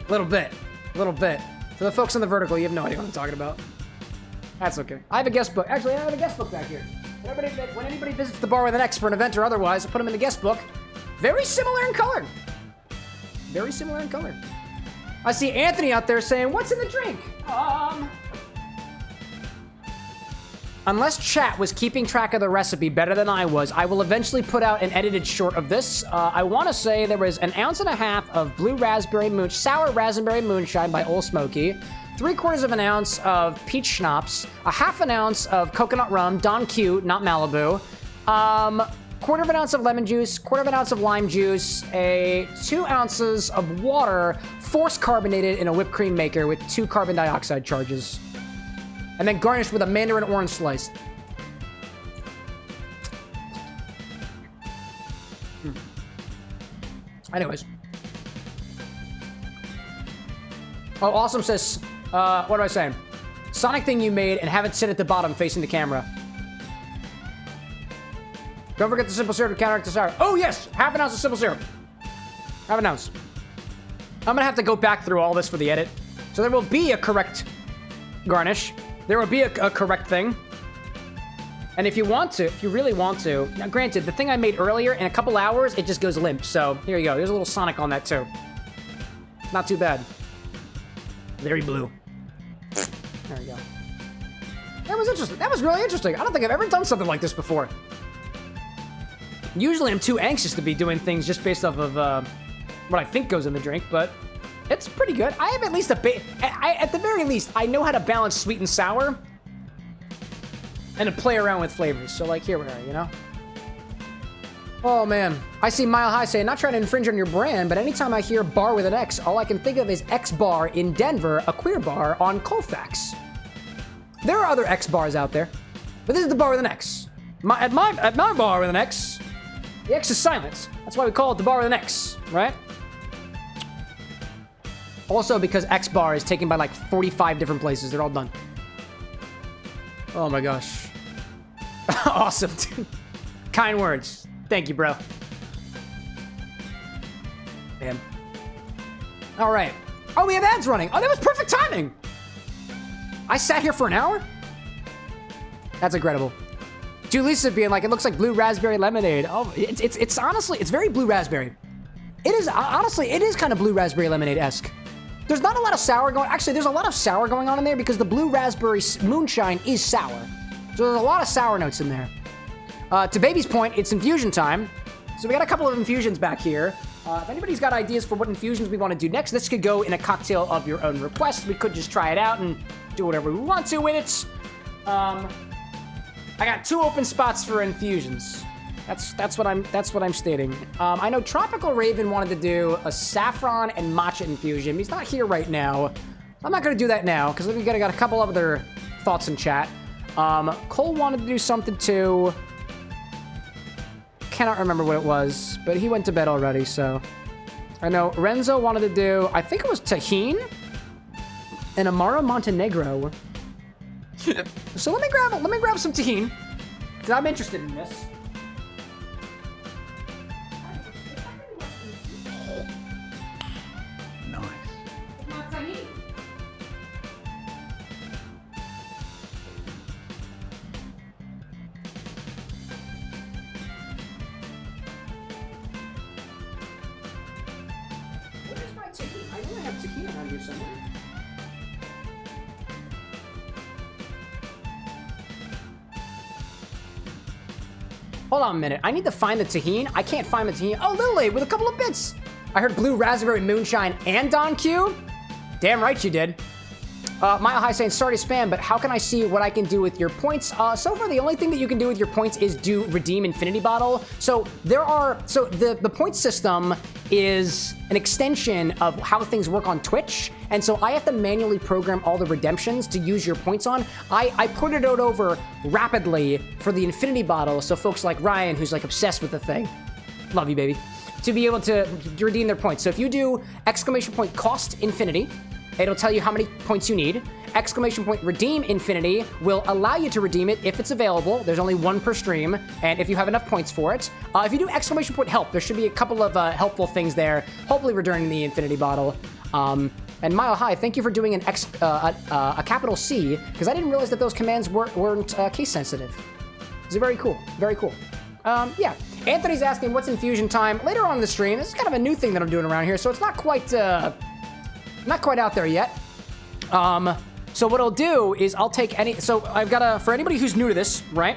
Little bit. Little bit. For the folks on the vertical, you have no idea what I'm talking about. That's okay. I have a guest book. Actually, I have a guest book back here. When anybody visits the bar with an X for an event or otherwise, I put them in the guest book. Very similar in color. Very similar in color. I see Anthony out there saying, what's in the drink? Unless chat was keeping track of the recipe better than I was, I will eventually put out an edited short of this. I want to say there was 1.5 ounces of blue raspberry sour raspberry moonshine by Old Smoky, 3/4 ounce of peach schnapps, 1/2 ounce of coconut rum, Don Q, not Malibu, quarter of an ounce of lemon juice, quarter of an ounce of lime juice, 2 ounces of water, force carbonated in a whipped cream maker with 2 carbon dioxide charges. And then garnished with a mandarin orange slice. Anyways. Oh, Awesome says, what am I saying? Sonic thing you made and have it sit at the bottom facing the camera. Don't forget the simple syrup to counteract the sour. Oh, yes! Half an ounce of simple syrup. Half an ounce. I'm gonna have to go back through all this for the edit. So there will be a correct garnish. There will be a correct thing. And if you want to, if you really want to, now granted, the thing I made earlier, in a couple hours, it just goes limp. So here you go. There's a little Sonic on that too. Not too bad. Very blue. There we go. That was interesting. That was really interesting. I don't think I've ever done something like this before. Usually I'm too anxious to be doing things just based off of what I think goes in the drink, but it's pretty good. I have at least at the very least, I know how to balance sweet and sour and to play around with flavors. So like here we are, you know? Oh man, I see Mile High saying, not trying to infringe on your brand, but anytime I hear bar with an X, all I can think of is XBar in Denver, a queer bar on Colfax. There are other X bars out there, but this is the bar with an X. At my bar with an X, the X is silent. That's why we call it the bar with an X, right? Also because XBar is taken by like 45 different places. They're all done. Oh my gosh. Awesome, dude. Kind words. Thank you, bro. Man. All right. Oh, we have ads running. Oh, that was perfect timing. I sat here for an hour? That's incredible. Julissa being like, it looks like blue raspberry lemonade. Oh, it's honestly, it's very blue raspberry. It is, honestly, it is kind of blue raspberry lemonade-esque. There's not a lot of sour going, actually, there's a lot of sour going on in there because the blue raspberry moonshine is sour. So there's a lot of sour notes in there. To Baby's point, it's infusion time. So we got a couple of infusions back here. If anybody's got ideas for what infusions we want to do next, this could go in a cocktail of your own request. We could just try it out and do whatever we want to with it. I got 2 open spots for infusions. That's what I'm stating. I know Tropical Raven wanted to do a saffron and matcha infusion. He's not here right now. I'm not gonna do that now because we got a couple of other thoughts in chat. Cole wanted to do something too. Cannot remember what it was, but he went to bed already. So I know Renzo wanted to do. I think it was Tajin and Amaro Montenegro. So let me grab some Tajin because I'm interested in this. I know I have tequila around here somewhere. Hold on a minute. I need to find the tahini. I can't find the tahini. Oh, Lily with a couple of bits. I heard blue raspberry moonshine and Don Q. Damn right you did. Mile High saying, sorry to spam, but how can I see what I can do with your points? So far, the only thing that you can do with your points is do redeem infinity bottle. So the point system is an extension of how things work on Twitch. And so I have to manually program all the redemptions to use your points on. I put it out over rapidly for the infinity bottle. So folks like Ryan, who's like obsessed with the thing, love you, baby, to be able to redeem their points. So if you do exclamation point cost infinity, it'll tell you how many points you need. Exclamation point redeem infinity will allow you to redeem it if it's available. There's only 1 per stream, and if you have enough points for it. If you do exclamation point help, there should be a couple of helpful things there. Hopefully returning the infinity bottle. And Mile High, thank you for doing a capital C, because I didn't realize that those commands weren't case sensitive. It's very cool, very cool. Yeah, Anthony's asking what's infusion time later on in the stream. This is kind of a new thing that I'm doing around here, so it's not quite out there yet. So what I'll do is I'll take so I've got for anybody who's new to this, right?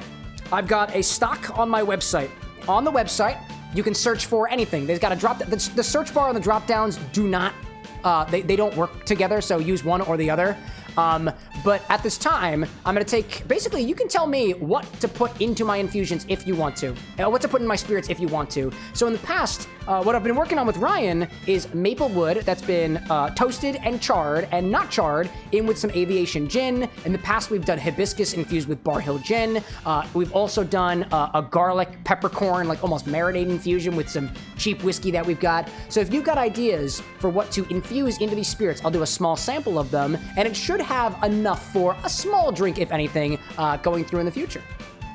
I've got a stock on my website. On the website, you can search for anything. They've got a the search bar and the drop downs do not, they don't work together, so use one or the other. but at this time, I'm gonna take, basically, you can tell me what to put into my infusions if you want to, what to put in my spirits if you want to. So in the past, what I've been working on with Ryan is maple wood that's been toasted and charred and not charred in with some aviation gin. In the past, we've done hibiscus infused with Bar Hill gin. We've also done a garlic peppercorn, like almost marinade infusion with some cheap whiskey that we've got. So if you've got ideas for what to infuse into these spirits, I'll do a small sample of them, and it should have enough for a small drink, if anything, going through in the future.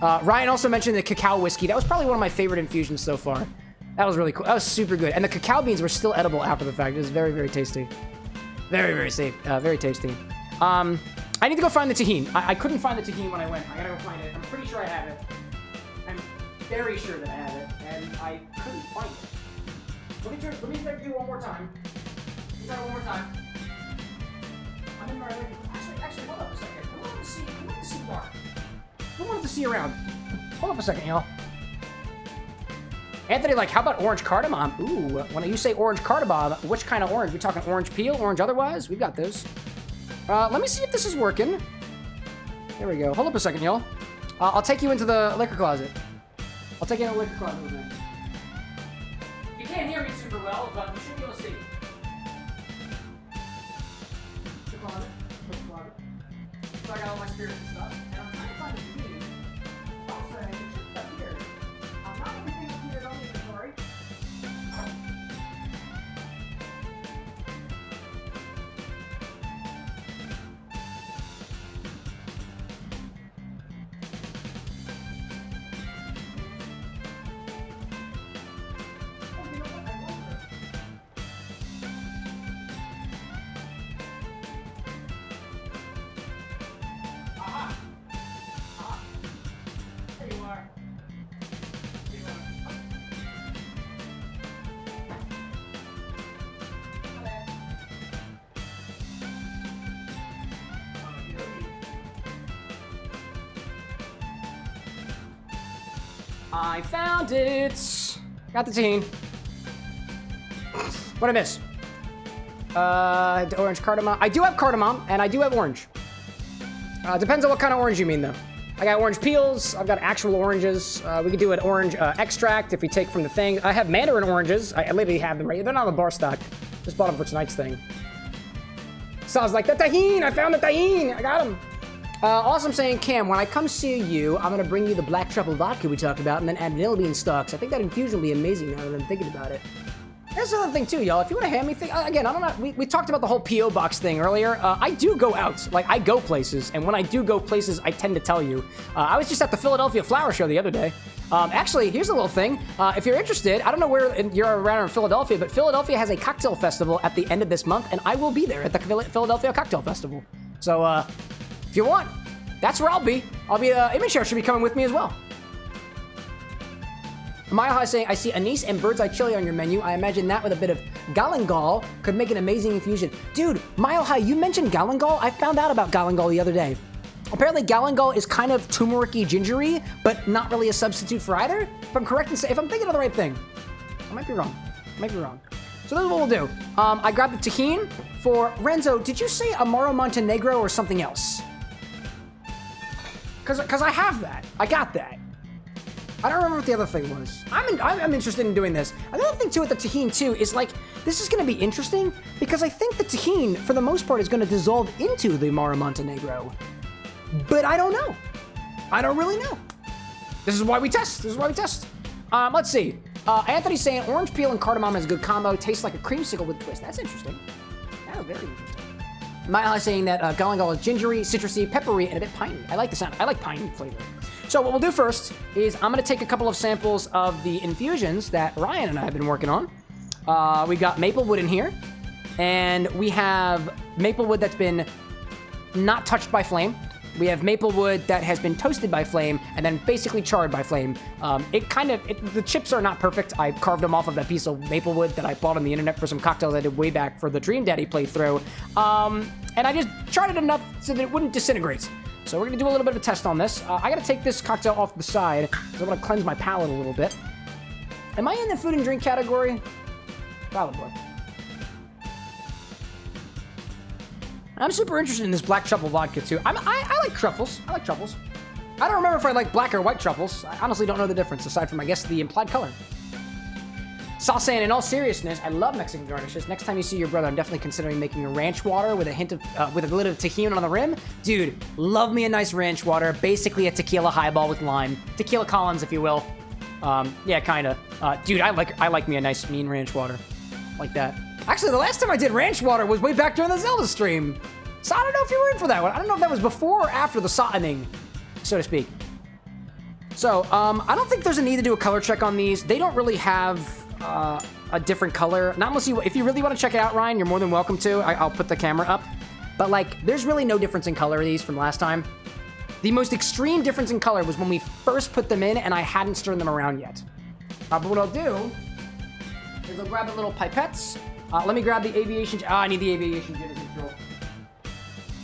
Ryan also mentioned the cacao whiskey. That was probably one of my favorite infusions so far. That was really cool. That was super good. And the cacao beans were still edible after the fact. It was very, very tasty. Very, very safe. Very tasty. I need to go find the tahini. I couldn't find the tahini when I went. I gotta go find it. I'm pretty sure I have it. I'm very sure that I have it, and I couldn't find it. Let me do one more time. Let me try one more time. I'm in my actually, hold up a second. I wanted to see Bar. I wanted to see around. Hold up a second, y'all. Anthony, like, how about orange cardamom? Ooh, when you say orange cardamom, which kind of orange? We talking orange peel, orange otherwise? We've got those. Let me see if this is working. There we go. Hold up a second, y'all. I'll take you into the liquor closet. I'll take you into the liquor closet with me. You can't hear me super well, but you should be able to see. Liquor closet. Liquor closet. So I got all my spirits and stuff. And I'm trying to find the tahini. Also, I can check up here. Not everything up here is on the inventory. I found it! Got the tahini. What'd I miss? Orange cardamom. I do have cardamom, and I do have orange. Depends on what kind of orange you mean, though. I got orange peels. I've got actual oranges. We could do an orange extract if we take from the thing. I have Mandarin oranges. I literally have them right here. They're not on the bar stock. Just bought them for tonight's thing. So I was like, the tahini! I found the tahini! I got them! Awesome saying, Cam, when I come see you, I'm gonna bring you the black truffle vodka we talked about and then add vanilla bean stalks. I think that infusion will be amazing now that I'm thinking about it. There's another thing too, y'all. If you want to hand me things, again, I don't know. We talked about the whole P.O. box thing earlier. I do go out. Like, I go places. And when I do go places, I tend to tell you. I was just at the Philadelphia Flower Show the other day. Actually, here's a little thing. If you're interested, I don't know where you're around in Philadelphia, but Philadelphia has a cocktail festival at the end of this month, and I will be there at the Philadelphia Cocktail Festival. So, if you want, that's where I'll be. Image Share should be coming with me as well. Mile High saying, I see anise and bird's eye chili on your menu. I imagine that with a bit of galangal could make an amazing infusion. Dude, Mile High, you mentioned galangal. I found out about galangal the other day. Apparently, galangal is kind of turmeric-y, gingery, but not really a substitute for either. If I'm correct in saying, if I'm thinking of the right thing. I might be wrong. So this is what we'll do. I grabbed the tahini for Renzo. Did you say Amaro Montenegro or something else? Because I have that. I got that. I don't remember what the other thing was. I'm interested in doing this. Another thing too with the tahini too is like, this is going to be interesting because I think the tahini, for the most part, is going to dissolve into the Amaro Montenegro. But I don't know. I don't really know. This is why we test. Let's see. Anthony's saying orange peel and cardamom is a good combo. Tastes like a creamsicle with a twist. That's interesting. That was very interesting. Mile High saying that galangal is gingery, citrusy, peppery, and a bit piney. I like the sound. I like pine flavor. So what we'll do first is I'm going to take a couple of samples of the infusions that Ryan and I have been working on. We've got maple wood in here, and we have maple wood that's been not touched by flame. We have maple wood that has been toasted by flame and then basically charred by flame. The chips are not perfect. I carved them off of that piece of maple wood that I bought on the internet for some cocktails I did way back for the Dream Daddy playthrough. And I just charred it enough so that it wouldn't disintegrate. So we're gonna do a little bit of a test on this. I gotta take this cocktail off the side because I wanna cleanse my palate a little bit. Am I in the food and drink category? Probably. I'm super interested in this black truffle vodka too. I like truffles. I like truffles. I don't remember if I like black or white truffles. I honestly don't know the difference aside from, I guess, the implied color. Saw saying, in all seriousness, I love Mexican garnishes. Next time you see your brother, I'm definitely considering making a ranch water with a hint of, with a little of tequila on the rim. Dude, love me a nice ranch water. Basically a tequila highball with lime. Tequila Collins, if you will. Yeah, kinda. Dude, I like me a nice mean ranch water. Like that. Actually, the last time I did ranch water was way back during the Zelda stream. So I don't know if you were in for that one. I don't know if that was before or after the sottening, so to speak. So, I don't think there's a need to do a color check on these. They don't really have a different color. Not unless if you really want to check it out, Ryan, you're more than welcome to. I'll put the camera up. But like, there's really no difference in color of these from last time. The most extreme difference in color was when we first put them in and I hadn't stirred them around yet. But what I'll do is I'll grab the little pipettes. Let me grab the aviation. I need the aviation jitter control.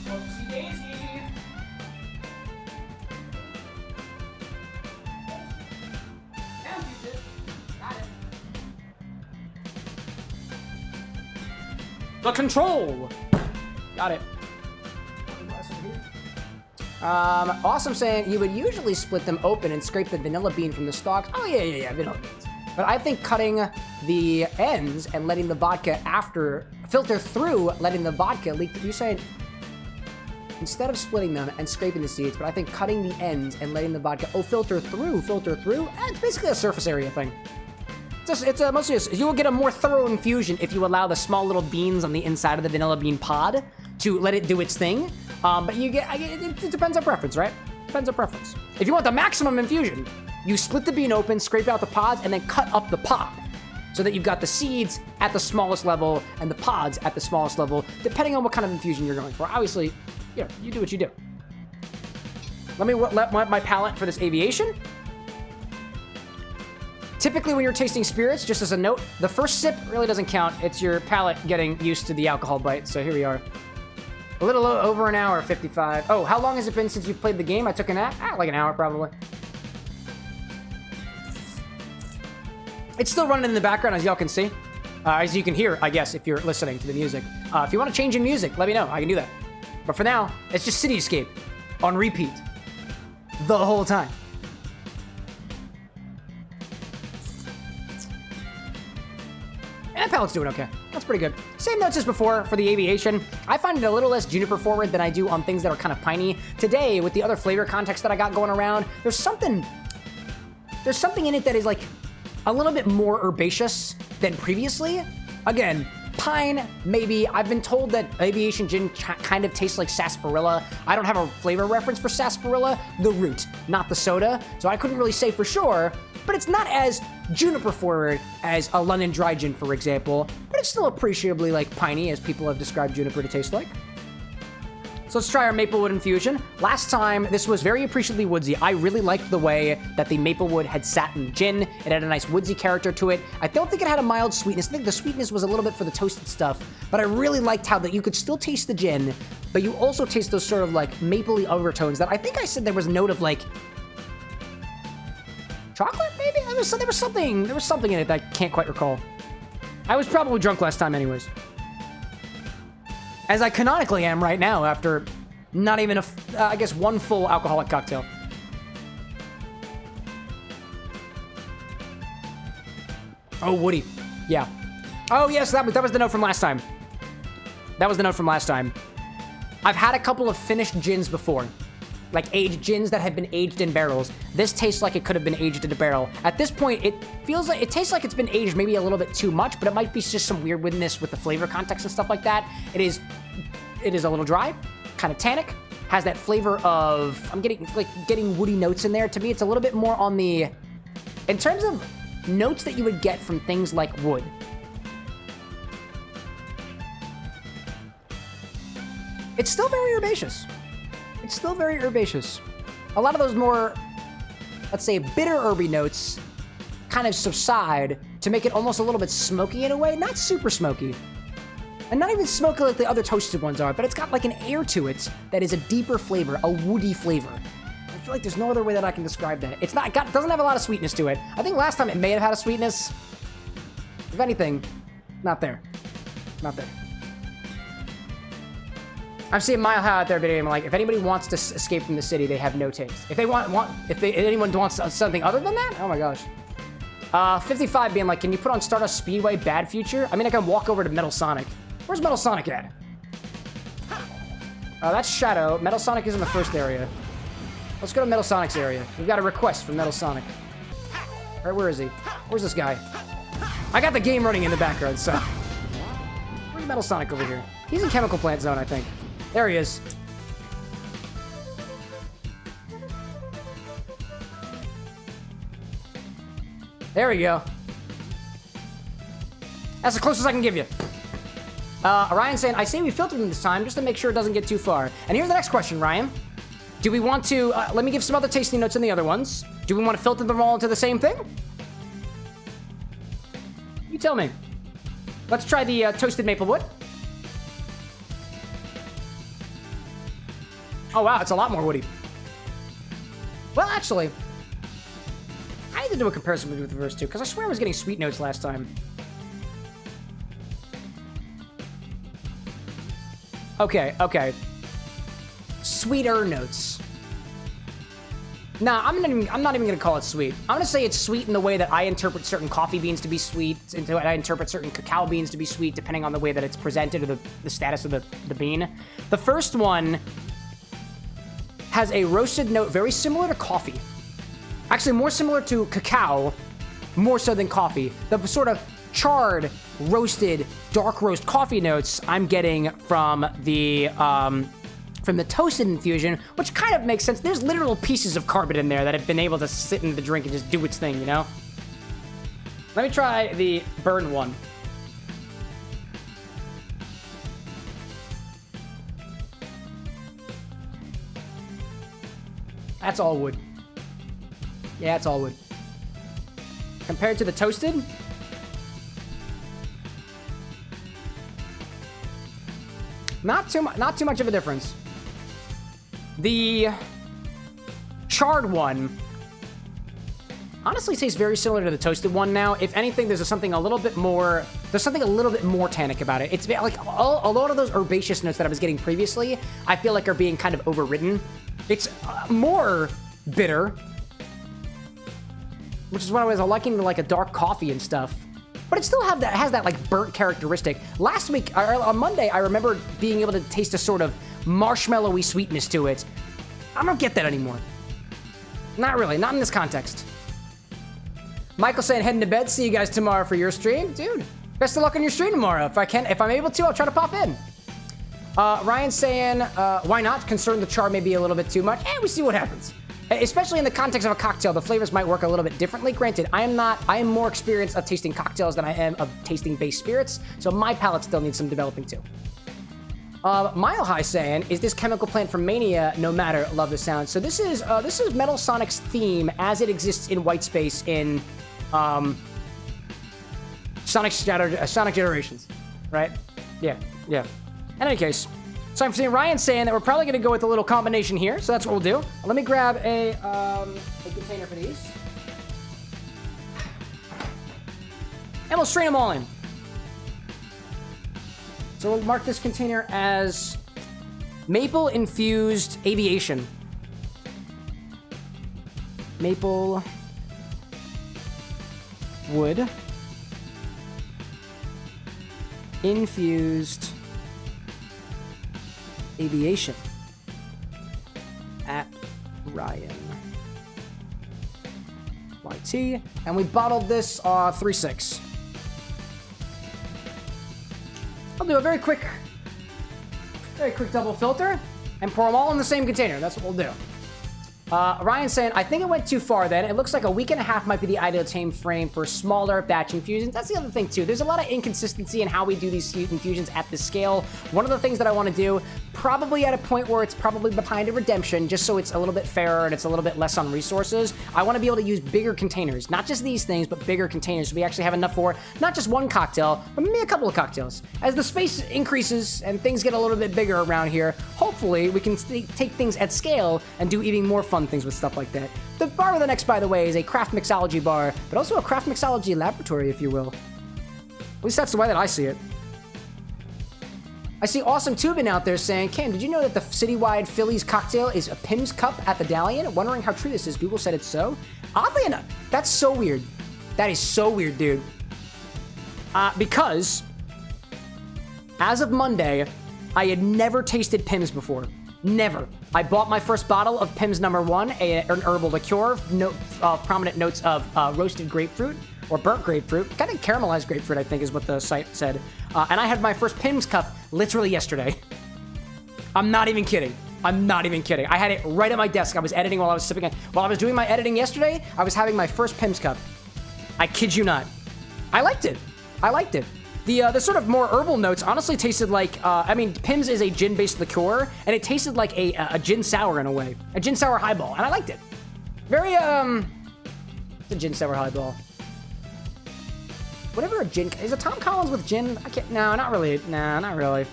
Oopsie daisy. The control! Got it. Awesome saying you would usually split them open and scrape the vanilla bean from the stalks. Oh, yeah, vanilla beans. But I think cutting the ends and letting the vodka filter through, letting the vodka leak. You're saying instead of splitting them and scraping the seeds, but I think cutting the ends and letting the vodka, filter through. It's basically a surface area thing. You will get a more thorough infusion if you allow the small little beans on the inside of the vanilla bean pod to let it do its thing. But it depends on preference, right? Depends on preference. If you want the maximum infusion, you split the bean open, scrape out the pods, and then cut up the pod so that you've got the seeds at the smallest level and the pods at the smallest level, depending on what kind of infusion you're going for. Obviously, you do what you do. Let me let my palate for this aviation. Typically, when you're tasting spirits, just as a note, the first sip really doesn't count. It's your palate getting used to the alcohol bite. So here we are. A little over an hour, 55. Oh, how long has it been since you played the game? I took a nap. Like an hour, probably. It's still running in the background, as y'all can see. As you can hear, I guess, if you're listening to the music. If you want to change in music, let me know. I can do that. But for now, it's just Cityscape on repeat the whole time. And palate's doing okay. That's pretty good. Same notes as before for the aviation. I find it a little less juniper forward than I do on things that are kind of piney. Today, with the other flavor context that I got going around, there's something in it that is like a little bit more herbaceous than previously. Again, pine, maybe. I've been told that aviation gin kind of tastes like sarsaparilla. I don't have a flavor reference for sarsaparilla, the root, not the soda. So I couldn't really say for sure, but it's not as juniper forward as a London dry gin, for example, but it's still appreciably like piney, as people have described juniper to taste like. So let's try our Maplewood infusion. Last time, this was very appreciably woodsy. I really liked the way that the Maplewood had sat in gin. It had a nice woodsy character to it. I don't think it had a mild sweetness. I think the sweetness was a little bit for the toasted stuff, but I really liked how that you could still taste the gin, but you also taste those sort of like mapley overtones that I think I said there was a note of like chocolate, maybe? There was something in it that I can't quite recall. I was probably drunk last time anyways. As I canonically am right now after not even I guess one full alcoholic cocktail. Oh, woody. Yeah. Oh, yes, that was the note from last time. That was the note from last time. I've had a couple of finished gins before. Like aged gins that have been aged in barrels. This tastes like it could have been aged in a barrel. At this point, it tastes like it's been aged maybe a little bit too much, but it might be just some weirdness with the flavor context and stuff like that. It is a little dry, kind of tannic, has that flavor of, I'm getting woody notes in there. To me, it's a little bit more on the, in terms of notes that you would get from things like wood. It's still very herbaceous. It's still very herbaceous. A lot of those more, let's say, bitter herby notes kind of subside to make it almost a little bit smoky in a way. Not super smoky. And not even smoky like the other toasted ones are, but it's got like an air to it that is a deeper flavor, a woody flavor. I feel like there's no other way that I can describe that. It doesn't have a lot of sweetness to it. I think last time it may have had a sweetness. If anything, not there. Not there. I'm seeing Mile High out there being like, if anybody wants to escape from the city, they have no taste. If anyone wants something other than that, oh my gosh. 55 being like, can you put on Stardust Speedway Bad Future? I mean, I can walk over to Metal Sonic. Where's Metal Sonic at? That's Shadow. Metal Sonic is in the first area. Let's go to Metal Sonic's area. We've got a request from Metal Sonic. All right, where is he? Where's this guy? I got the game running in the background, so... Where's Metal Sonic over here? He's in Chemical Plant Zone, I think. There he is. There we go. That's the closest I can give you. Ryan saying, I say we filter them this time just to make sure it doesn't get too far. And here's the next question, Ryan. Do we want to... let me give some other tasting notes in the other ones. Do we want to filter them all into the same thing? You tell me. Let's try the toasted maple wood. Oh, wow, it's a lot more woody. Well, actually, I need to do a comparison with the first two, because I swear I was getting sweet notes last time. Okay. Sweeter notes. Nah, I'm not even gonna call it sweet. I'm gonna say it's sweet in the way that I interpret certain coffee beans to be sweet, and I interpret certain cacao beans to be sweet, depending on the way that it's presented or the status of the bean. The first one has a roasted note very similar to coffee. Actually, more similar to cacao, more so than coffee. The sort of charred, roasted, dark roast coffee notes I'm getting from the toasted infusion, which kind of makes sense. There's literal pieces of carbon in there that have been able to sit in the drink and just do its thing, you know? Let me try the burned one. That's all wood. Yeah, it's all wood. Compared to the toasted, not too much of a difference. The charred one honestly tastes very similar to the toasted one now. If anything, there's something a little bit more tannic about it. It's like a lot of those herbaceous notes that I was getting previously, I feel like are being kind of overridden. It's more bitter, which is what I was liking to like a dark coffee and stuff. But it still has that like burnt characteristic. Last week, on Monday, I remember being able to taste a sort of marshmallowy sweetness to it. I don't get that anymore. Not really, not in this context. Michael saying heading to bed. See you guys tomorrow for your stream, dude. Best of luck on your stream tomorrow. If I'm able to, I'll try to pop in. Ryan saying, why not? Concerned the char may be a little bit too much. We see what happens. Especially in the context of a cocktail, the flavors might work a little bit differently. Granted, I am more experienced of tasting cocktails than I am of tasting base spirits, so my palate still needs some developing too. Mile High saying, is this Chemical Plant from Mania? No matter, love the sound. So this is Metal Sonic's theme as it exists in White Space in Sonic Generations, right? Yeah. In any case, so I'm seeing Ryan saying that we're probably going to go with a little combination here, so that's what we'll do. Let me grab a container for these. And we'll strain them all in. So we'll mark this container as Maple Infused Aviation. Maple Wood Infused Aviation at Ryan YT, and we bottled this 3.6. I'll do a very quick double filter and pour them all in the same container. That's what we'll do. Ryan saying, I think it went too far then. It looks like a week and a half might be the ideal time frame for smaller batch infusions. That's the other thing too. There's a lot of inconsistency in how we do these infusions at this scale. One of the things that I want to do, probably at a point where it's probably behind a redemption, just so it's a little bit fairer and it's a little bit less on resources, I want to be able to use bigger containers. Not just these things, but bigger containers. So we actually have enough for not just one cocktail, but maybe a couple of cocktails. As the space increases and things get a little bit bigger around here, hopefully we can take things at scale and do even more fun things with stuff like that. The Bar with an X, by the way, is a craft mixology bar, but also a craft mixology laboratory, if you will. At least that's the way that I see it. I see Awesome Tubin out there saying, Cam, did you know that the citywide Phillies cocktail is a Pim's Cup at the Dalian? Wondering how true this is. Google said it's so. Oddly enough, that's so weird. That is so weird, dude. Because as of Monday, I had never tasted Pim's before. Never. I bought my first bottle of Pim's #1, an herbal liqueur, prominent notes of roasted grapefruit or burnt grapefruit. Kind of caramelized grapefruit, I think is what the site said. And I had my first Pim's cup literally yesterday. I'm not even kidding. I'm not even kidding. I had it right at my desk. I was editing while I was sipping it. While I was doing my editing yesterday, I was having my first Pim's cup. I kid you not. I liked it. I liked it. The sort of more herbal notes honestly tasted like, I mean, Pim's is a gin-based liqueur, and it tasted like a gin sour in a way. A gin sour highball, and I liked it. Very, it's a gin sour highball. Whatever a gin, is it Tom Collins with gin? I can't, no, not really. Nah, not really.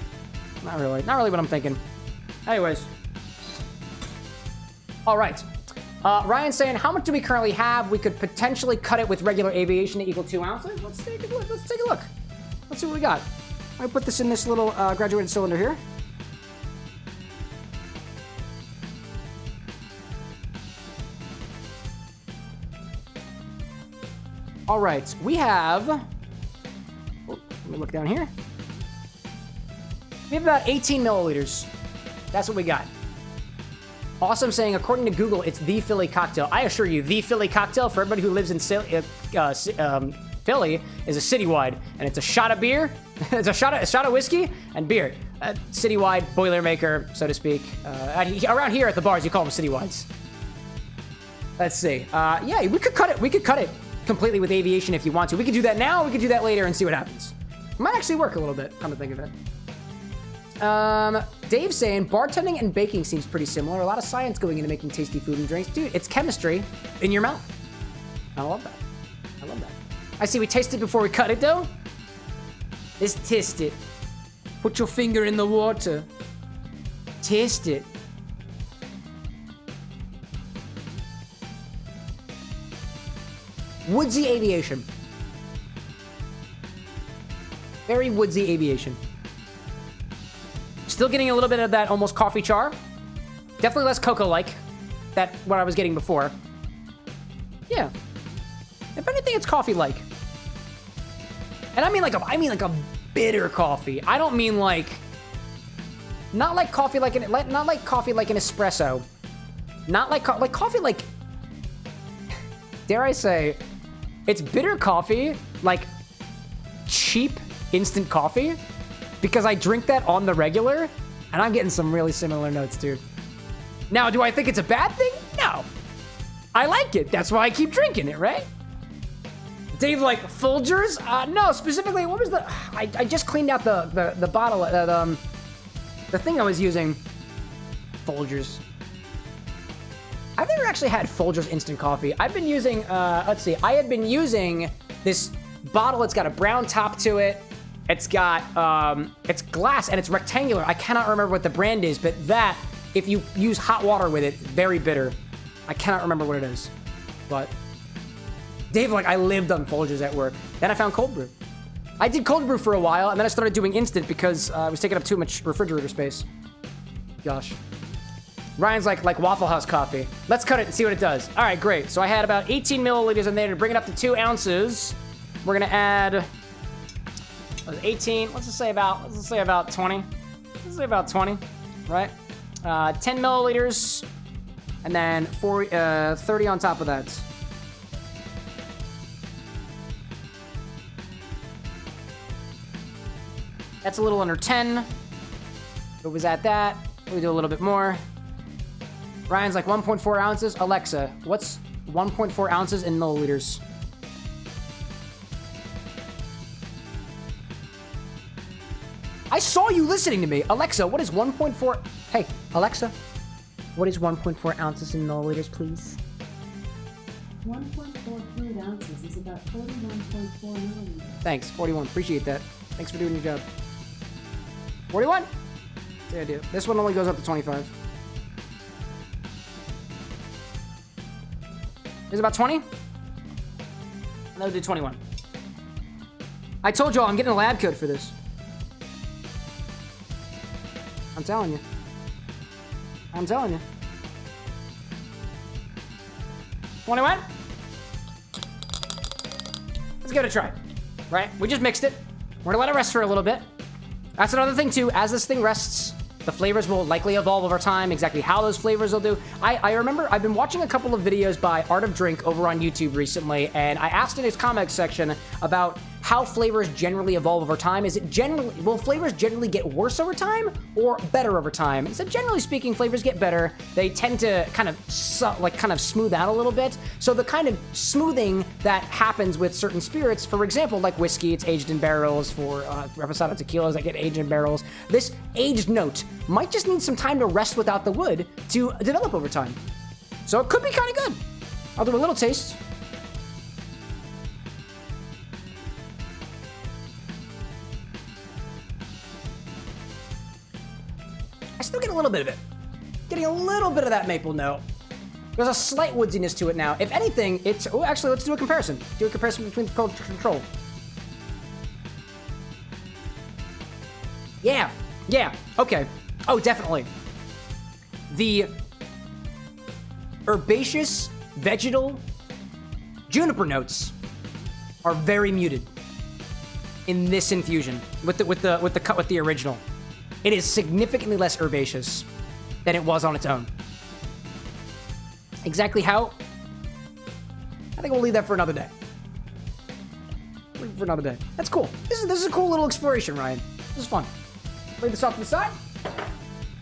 Not really. Not really what I'm thinking. Anyways. All right. Ryan's saying, how much do we currently have? We could potentially cut it with regular aviation to equal 2 ounces. Let's take a look. Let's take a look. Let's see what we got. I put this in this little graduated cylinder here. All right, we have, oh, let me look down here. We have about 18 milliliters. That's what we got. Awesome saying, according to Google, it's the Philly cocktail. I assure you, the Philly cocktail, for everybody who lives in Philly, is a citywide, and it's a shot of beer, it's a shot of whiskey and beer. Citywide Boilermaker, so to speak. Around here at the bars, you call them citywides. Let's see. Yeah, we could cut it. We could cut it completely with aviation if you want to. We could do that now. We could do that later and see what happens. It might actually work a little bit. Come to think of it. Dave's saying bartending and baking seems pretty similar. A lot of science going into making tasty food and drinks. Dude, it's chemistry in your mouth. I love that. I love that. I see we taste it before we cut it, though. Let's taste it. Put your finger in the water. Taste it. Woodsy aviation. Very woodsy aviation. Still getting a little bit of that almost coffee char. Definitely less cocoa-like. That what I was getting before. Yeah. If anything, it's coffee-like. And I mean like a bitter coffee. I don't mean like not like coffee like an espresso. Not like coffee like, dare I say, it's bitter coffee, like cheap instant coffee, because I drink that on the regular, and I'm getting some really similar notes, dude. Now, do I think it's a bad thing? No. I like it. That's why I keep drinking it, right? Dave, like Folgers? No, specifically, what was the? I just cleaned out the bottle, the thing I was using. Folgers. I've never actually had Folgers instant coffee. I've been using, let's see, I had been using this bottle. It's got a brown top to it. It's got, it's glass and it's rectangular. I cannot remember what the brand is, but that, if you use hot water with it, very bitter. I cannot remember what it is, but Dave, like, I lived on Folgers at work. Then I found cold brew. I did cold brew for a while, and then I started doing instant because I was taking up too much refrigerator space. Gosh. Ryan's like Waffle House coffee. Let's cut it and see what it does. All right, great. So I had about 18 milliliters in there to bring it up to 2 ounces. We're gonna add 18. Let's just say about 20. Let's say about 20, right? 10 milliliters, and then 30 on top of that. That's a little under 10. It was at that. We do a little bit more. Ryan's like 1.4 ounces. Alexa, what's 1.4 ounces in milliliters? I saw you listening to me. Alexa, what is 1.4? Hey, Alexa, what is 1.4 ounces in milliliters, please? 1.4 fluid ounces is about 41.4 milliliters. Thanks, 41. Appreciate that. Thanks for doing your job. 41? Yeah, I do. This one only goes up to 25. Is it about 20? And then we'll do 21. I told y'all I'm getting a lab coat for this. I'm telling you. I'm telling you. 21? Let's give it a try. Right? We just mixed it. We're gonna let it rest for a little bit. That's another thing too. As this thing rests, the flavors will likely evolve over time. Exactly how those flavors will do. I remember I've been watching a couple of videos by Art of Drink over on YouTube recently, and I asked in his comments section about how flavors generally evolve over time. Will flavors generally get worse over time or better over time? He said, generally speaking, flavors get better. They tend to kind of smooth out a little bit. So the kind of smoothing that happens with certain spirits, for example, like whiskey, it's aged in barrels. For reposado tequilas that get aged in barrels. This aged note might just need some time to rest without the wood to develop over time. So it could be kind of good. I'll do a little taste. I still get a little bit of it. Getting a little bit of that maple note. There's a slight woodsiness to it now. If anything, it's... Oh, actually, let's do a comparison. Do a comparison between control. Yeah. Yeah. Okay. Oh, definitely. The herbaceous, vegetal, juniper notes are very muted in this infusion with the original. It is significantly less herbaceous than it was on its own. Exactly how? I think we'll leave that for another day. For another day. That's cool. This is a cool little exploration, Ryan. This is fun. Leave this off to the side.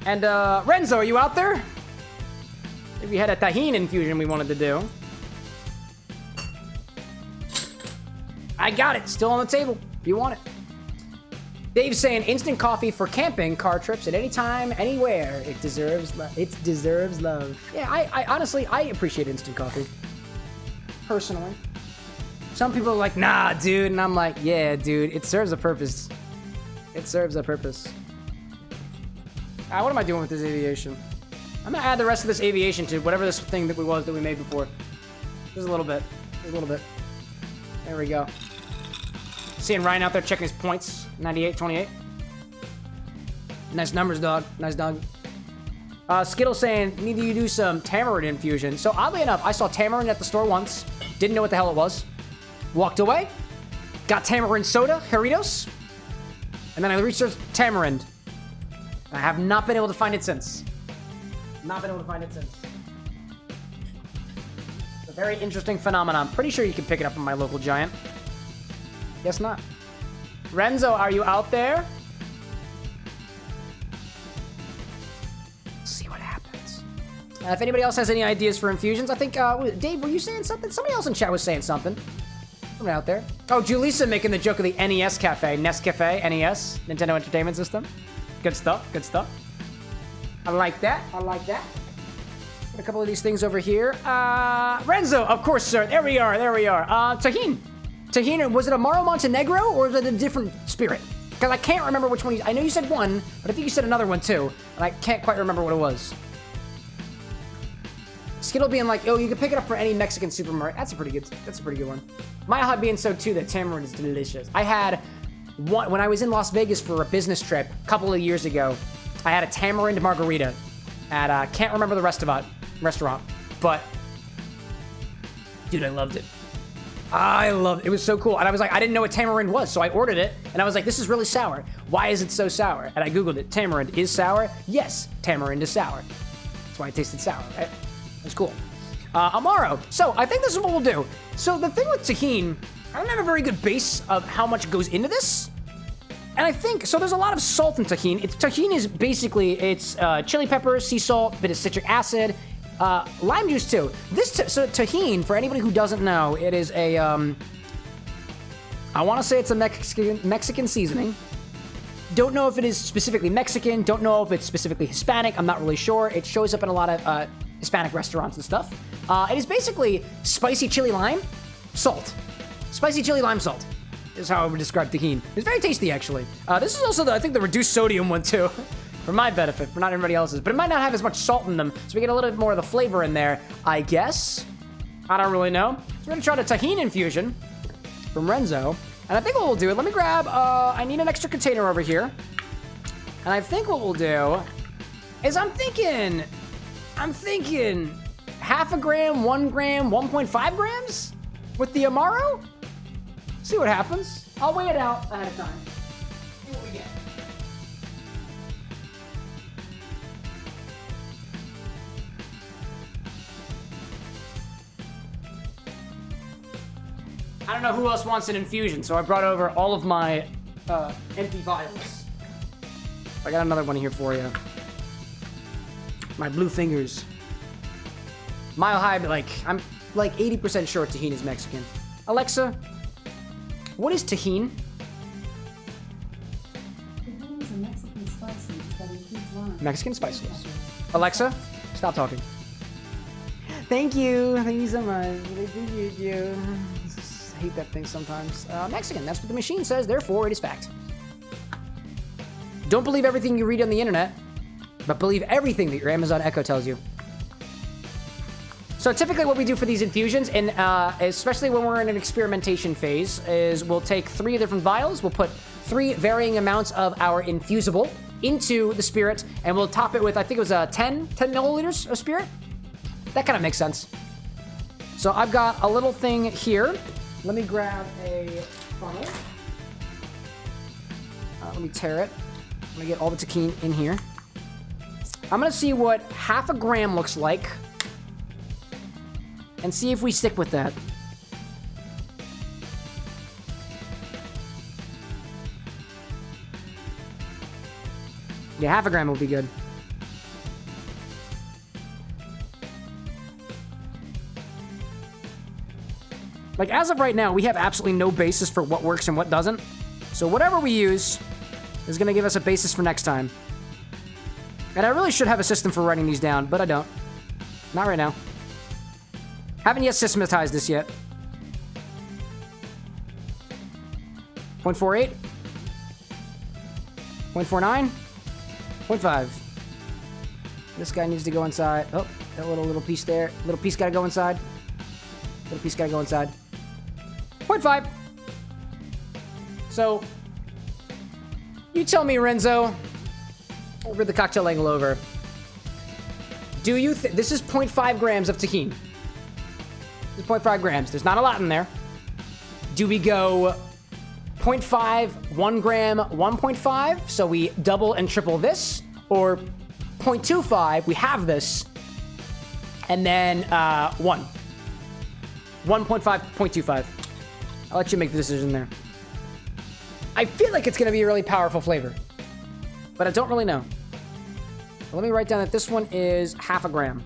And Renzo, are you out there? If we had a tahini infusion we wanted to do. I got it. Still on the table. If you want it. Dave's saying instant coffee for camping, car trips at any time, anywhere. It deserves love. Yeah, I honestly, I appreciate instant coffee. Personally. Some people are like, nah, dude. And I'm like, yeah, dude, it serves a purpose. It serves a purpose. What am I doing with this aviation? I'm gonna add the rest of this aviation to whatever this thing that we made before. Just a little bit. Just a little bit. There we go. Seeing Ryan out there checking his points. 98, 28. Nice numbers, dog. Nice dog. Skittle saying, need you do some tamarind infusion. So oddly enough, I saw tamarind at the store once. Didn't know what the hell it was. Walked away. Got tamarind soda, Doritos. And then I researched tamarind. I have not been able to find it since. Not been able to find it since. It's a very interesting phenomenon. I'm pretty sure you can pick it up from my local Giant. Guess not. Renzo, are you out there? Let's see what happens. If anybody else has any ideas for infusions, I think, Dave, were you saying something? Somebody else in chat was saying something. Somebody out there. Oh, Julissa making the joke of the NES Cafe. Nescafe, NES, Nintendo Entertainment System. Good stuff, good stuff. I like that, I like that. Got a couple of these things over here. Renzo, of course, sir. There we are, there we are. Tahini. Tahini, was it Amaro Montenegro or was it a different spirit? Because I can't remember which one. I know you said one, but I think you said another one too, and I can't quite remember what it was. Skittle being like, oh, you can pick it up for any Mexican supermarket. That's a pretty good one. Mile High being so too that tamarind is delicious. I had one when I was in Las Vegas for a business trip a couple of years ago. I had a tamarind margarita at can't remember the restaurant, but dude, I loved it. I loved it. It was so cool. And I was like, I didn't know what tamarind was, so I ordered it, and I was like, this is really sour. Why is it so sour? And I Googled it. Tamarind is sour? Yes, tamarind is sour. That's why it tasted sour, right? It was cool. Amaro. So, I think this is what we'll do. So, the thing with tahini, I don't have a very good base of how much goes into this. And I think, so there's a lot of salt in tahini. Tahini is basically, it's chili peppers, sea salt, bit of citric acid, lime juice too. So tahini, for anybody who doesn't know, it is a, I want to say it's a Mexican seasoning. Don't know if it is specifically Mexican. Don't know if it's specifically Hispanic. I'm not really sure. It shows up in a lot of Hispanic restaurants and stuff. It is basically spicy chili lime salt. Spicy chili lime salt is how I would describe tahini. It's very tasty, actually. This is also, I think, the reduced sodium one, too. For my benefit, for not everybody else's. But it might not have as much salt in them, so we get a little bit more of the flavor in there, I guess. I don't really know. So we're going to try the tahini infusion from Renzo. And I think what we'll do, let me grab, I need an extra container over here. And I think what we'll do is I'm thinking half a gram, 1 gram, 1.5 grams with the Amaro. See what happens. I'll weigh it out ahead of time. See what we get. I don't know who else wants an infusion, so I brought over all of my empty vials. I got another one here for you. My blue fingers. Mile High, I'm like 80% sure Tajin is Mexican. Alexa, what is Tajin? Tajin is a Mexican spice mix that includes lime. Mexican spice mix. Alexa, stop talking. Thank you so much. I appreciate you. I hate that thing sometimes. Mexican, that's what the machine says, therefore it is fact. Don't believe everything you read on the internet, but believe everything that your Amazon Echo tells you. So typically what we do for these infusions, and especially when we're in an experimentation phase, is we'll take 3 different vials, we'll put 3 varying amounts of our infusible into the spirit, and we'll top it with, I think it was 10 milliliters of spirit. That kind of makes sense. So I've got a little thing here. Let me grab a funnel. Let me tear it. I'm gonna get all the Tajin in here. I'm gonna see what half a gram looks like and see if we stick with that. Yeah, half a gram will be good. Like, as of right now, we have absolutely no basis for what works and what doesn't. So whatever we use is going to give us a basis for next time. And I really should have a system for writing these down, but I don't. Not right now. Haven't yet systematized this yet. 0.48. 0.49. 0.5. This guy needs to go inside. Oh, that little piece there. Little piece gotta go inside. Little piece gotta go inside. 0.5. So, you tell me, Renzo, over the cocktail angle over. Do you think this is 0.5 grams of Tajin? This is 0.5 grams. There's not a lot in there. Do we go 0.5, 1 gram, 1.5? So we double and triple this, or 0.25? We have this, and then 1. 1.5, 0.25. I'll let you make the decision there. I feel like it's going to be a really powerful flavor, but I don't really know. Let me write down that this one is half a gram.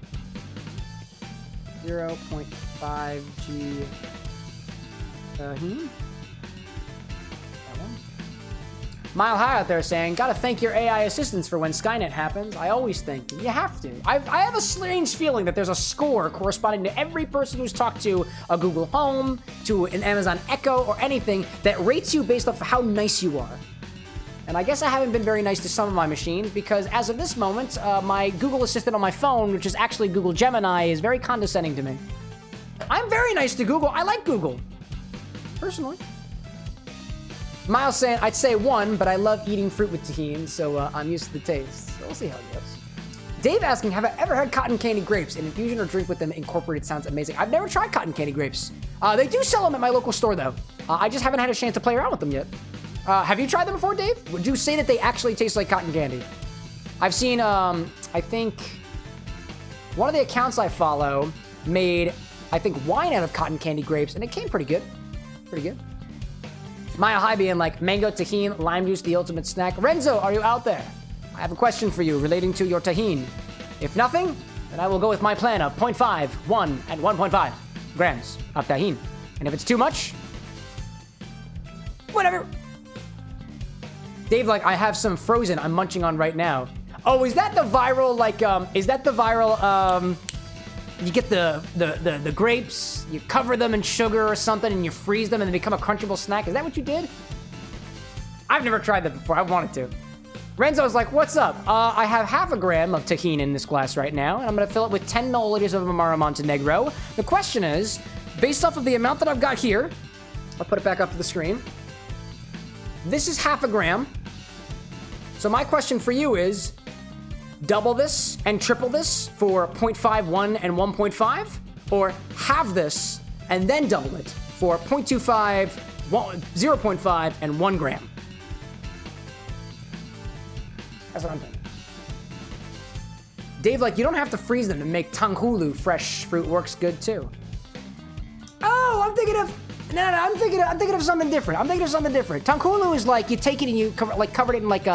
0.5 G. That one. Mile High out there saying, gotta thank your AI assistants for when Skynet happens. I always think. You have to. I have a strange feeling that there's a score corresponding to every person who's talked to a Google Home, to an Amazon Echo, or anything that rates you based off of how nice you are. And I guess I haven't been very nice to some of my machines because as of this moment, my Google Assistant on my phone, which is actually Google Gemini, is very condescending to me. I'm very nice to Google. I like Google. Personally. Miles saying, I'd say 1, but I love eating fruit with Tajin, so I'm used to the taste. So we'll see how it goes. Dave asking, have I ever had cotton candy grapes? An infusion or drink with them incorporated sounds amazing. I've never tried cotton candy grapes. They do sell them at my local store, though. I just haven't had a chance to play around with them yet. Have you tried them before, Dave? Would you say that they actually taste like cotton candy? I've seen, I think, one of the accounts I follow made, I think, wine out of cotton candy grapes, and it came pretty good. Pretty good. Maya High being like, mango, Tajin, lime juice, the ultimate snack. Renzo, are you out there? I have a question for you relating to your Tajin. If nothing, then I will go with my plan of 0.5, 1, and 1.5 grams of Tajin. And if it's too much, whatever. Dave, like, I have some frozen I'm munching on right now. Oh, is that the viral, you get the grapes, you cover them in sugar or something, and you freeze them and they become a crunchable snack? Is that what you did? I've never tried that before. I wanted to. Renzo's like, what's up? I have half a gram of Tajin in this glass right now, and I'm going to fill it with 10 milliliters of Amaro Montenegro. The question is, based off of the amount that I've got here, I'll put it back up to the screen. This is half a gram. So my question for you is, double this and triple this for 0.5, 1, and 1.5? Or halve this and then double it for 0.25, 0.5, and 1 gram? That's what I'm thinking. Dave, like, you don't have to freeze them to make tanghulu. Fresh fruit works good too. Oh, I'm thinking of I'm thinking of something different. Tanghulu is like you take it and you cover it in like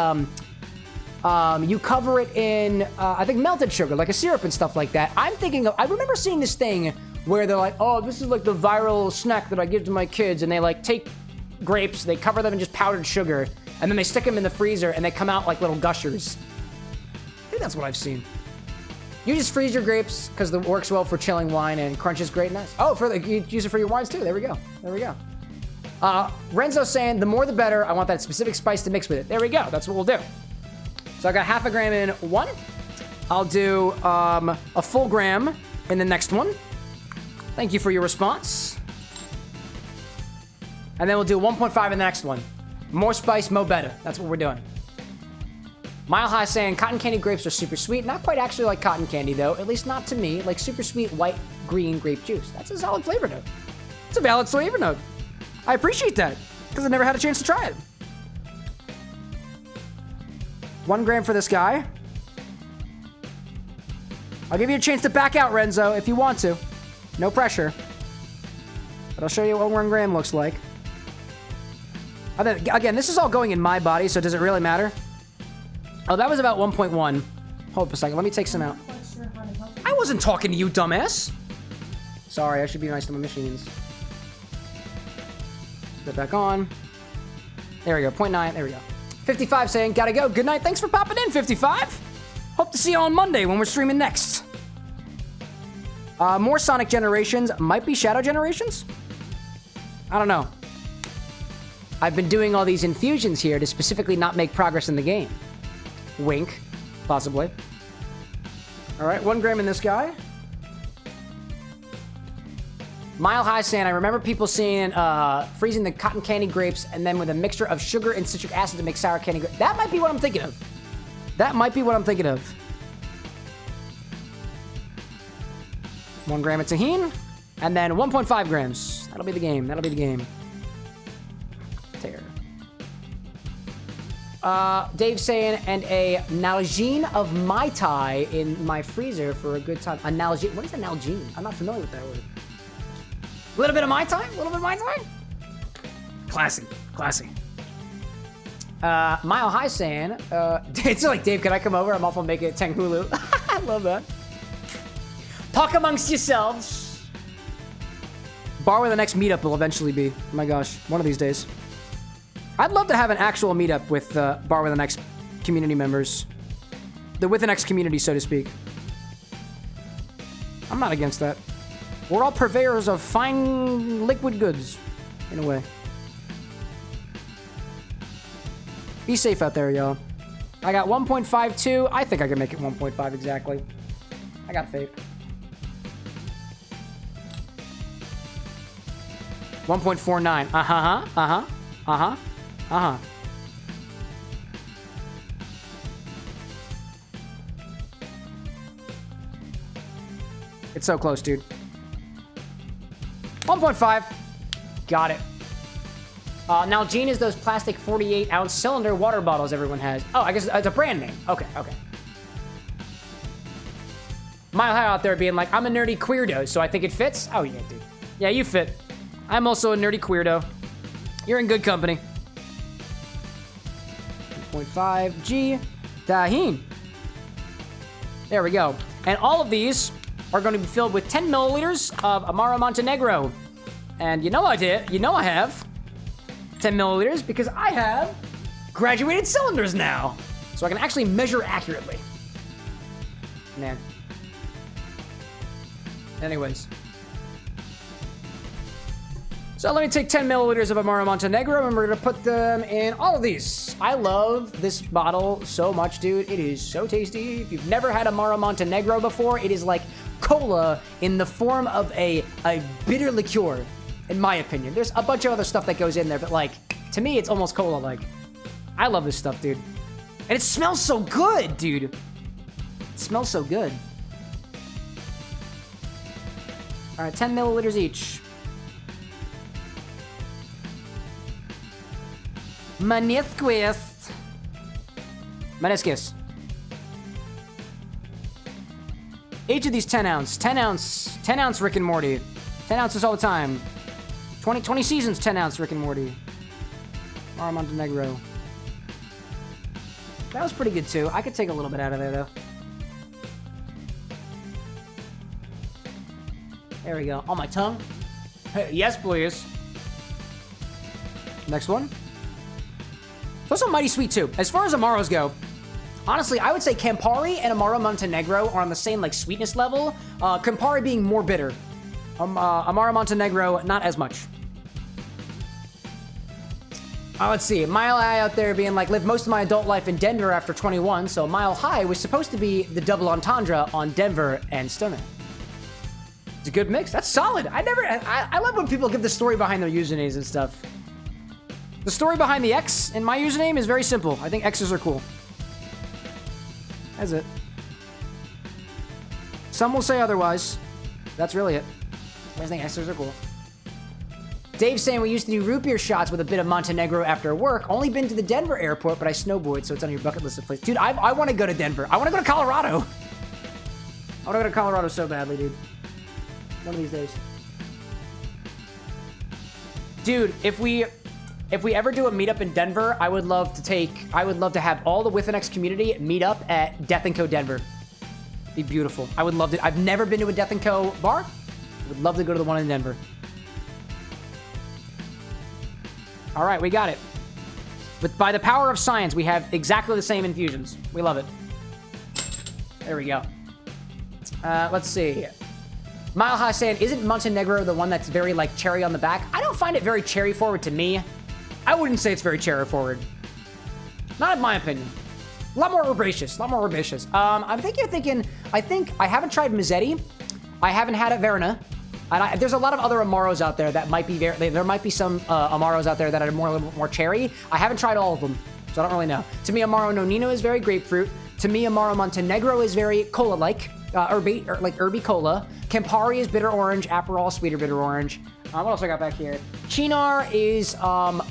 you cover it in I think melted sugar, like a syrup and stuff like that. I remember seeing this thing where they're like, oh, this is like the viral snack that I give to my kids, and they like take grapes, they cover them in just powdered sugar, and then they stick them in the freezer and they come out like little gushers. I think that's what I've seen. You just freeze your grapes because it works well for chilling wine and crunches great and nice. Oh, you use it for your wines too. There we go. Renzo's saying the more the better. I want that specific spice to mix with it. There we go. That's what we'll do. So I got half a gram in one. I'll do a full gram in the next one. Thank you for your response. And then we'll do 1.5 in the next one. More spice, mo better. That's what we're doing. Mile High saying cotton candy grapes are super sweet. Not quite actually like cotton candy though, at least not to me. Like super sweet white green grape juice. That's a solid flavor note. It's a valid flavor note. I appreciate that because I never had a chance to try it. 1 gram for this guy. I'll give you a chance to back out, Renzo, if you want to. No pressure. But I'll show you what 1 gram looks like. Again, this is all going in my body, so does it really matter? Oh, that was about 1.1. Hold up a second. Let me take some out. I wasn't talking to you, dumbass. Sorry, I should be nice to my machines. Put it back on. There we go. 0.9. There we go. 55 saying, gotta go. Good night. Thanks for popping in, 55. Hope to see you on Monday when we're streaming next. More Sonic Generations. Might be Shadow Generations? I don't know. I've been doing all these infusions here to specifically not make progress in the game. Wink, possibly. All right, 1 gram in this guy. Mile High saying, I remember people seeing freezing the cotton candy grapes and then with a mixture of sugar and citric acid to make sour candy grapes. That might be what I'm thinking of. 1 gram of tahini, and then 1.5 grams. That'll be the game. Tear. Dave saying, and a Nalgene of Mai Tai in my freezer for a good time. A Nalgene? What is a Nalgene? I'm not familiar with that word. A little bit of Mai Tai? Classy. Mile High saying, it's like, Dave, can I come over? I'm off on making it Tanghulu. I love that. Talk amongst yourselves. Bar with the next meetup will eventually be. Oh my gosh, one of these days. I'd love to have an actual meetup with Bar with the Next community members. The With an X community, so to speak. I'm not against that. We're all purveyors of fine liquid goods, in a way. Be safe out there, y'all. I got 1.52. I think I can make it 1.5 exactly. I got faith. 1.49. It's so close, dude. 1.5. Got it. Nalgene is those plastic 48-ounce cylinder water bottles everyone has. Oh, I guess it's a brand name. Okay. Mile High out there being like, I'm a nerdy queerdo, so I think it fits. Oh, yeah, dude. Yeah, you fit. I'm also a nerdy queerdo. You're in good company. 2.5 G tahini. There we go. And all of these are going to be filled with 10 milliliters of Amaro Montenegro. And you know I have 10 milliliters because I have graduated cylinders now. So I can actually measure accurately. Man. Anyways. So let me take 10 milliliters of Amaro Montenegro and we're gonna put them in all of these. I love this bottle so much, dude. It is so tasty. If you've never had Amaro Montenegro before, it is like cola in the form of a bitter liqueur, in my opinion. There's a bunch of other stuff that goes in there, but like, to me, it's almost cola-like. I love this stuff, dude. And it smells so good, dude. It smells so good. All right, 10 milliliters each. Meniscus. Meniscus. Each of these 10 ounce Rick and Morty. 10 ounces all the time. 20 seasons, 10 ounce Rick and Morty. Mara Montenegro. That was pretty good too. I could take a little bit out of there though. There we go. On my tongue. Hey, yes, please. Next one. Those are mighty sweet too. As far as Amaros go, honestly, I would say Campari and Amaro Montenegro are on the same like sweetness level. Campari being more bitter. Amaro Montenegro, not as much. Let's see. Mile High out there being like, lived most of my adult life in Denver after 21, so Mile High was supposed to be the double entendre on Denver and Stoner. It's a good mix. That's solid. I love when people give the story behind their usernames and stuff. The story behind the X in my username is very simple. I think X's are cool. That's it. Some will say otherwise. That's really it. I think X's are cool. Dave's saying we used to do root beer shots with a bit of Montenegro after work. Only been to the Denver airport, but I snowboard, so it's on your bucket list of places. Dude, I want to go to Denver. I want to go to Colorado. I want to go to Colorado so badly, dude. One of these days. Dude, if we ever do a meetup in Denver, I would love to have all the WithAnX community meet up at Death & Co. Denver. It'd be beautiful. I would love to. I've never been to a Death & Co. bar. I would love to go to the one in Denver. All right, we got it. But by the power of science, we have exactly the same infusions. We love it. There we go. Let's see. Mile High saying, isn't Montenegro the one that's very, like, cherry on the back? I don't find it very cherry forward to me. I wouldn't say it's very cherry forward. Not in my opinion. A lot more herbaceous. I think I haven't tried Mazzetti. I haven't had a Verna. And there's a lot of other Amaros out there that might be there might be some Amaros out there that are a little bit more cherry. I haven't tried all of them, so I don't really know. To me, Amaro Nonino is very grapefruit. To me, Amaro Montenegro is very cola-like, herby cola. Campari is bitter orange. Aperol, sweeter bitter orange. What else I got back here? Chinar is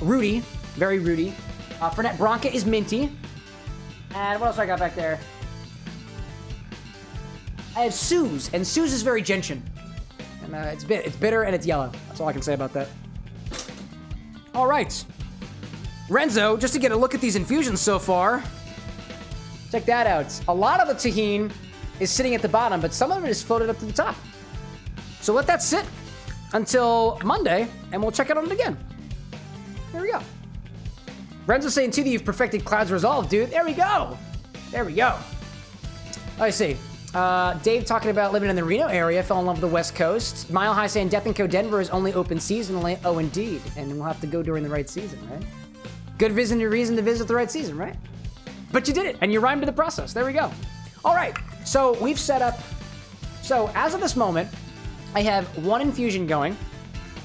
rooty, very rooty. Fernet Branca is minty. And what else I got back there? I have Suze, and Suze is very gentian. And it's bitter and it's yellow. That's all I can say about that. All right. Renzo, just to get a look at these infusions so far. Check that out. A lot of the tahini is sitting at the bottom, but some of it is floated up to the top. So let that sit until Monday, and we'll check it on it again. There we go. Renzo saying, too, that you've perfected Cloud's Resolve, dude. There we go. There we go. I see. Dave talking about living in the Reno area, fell in love with the West Coast. Mile High saying Death & Co. Denver is only open seasonally. Oh, indeed. And we'll have to go during the right season, right? Good reason to visit the right season, right? But you did it, and you rhymed to the process. There we go. All right, so we've set up... So, as of this moment, I have one infusion going.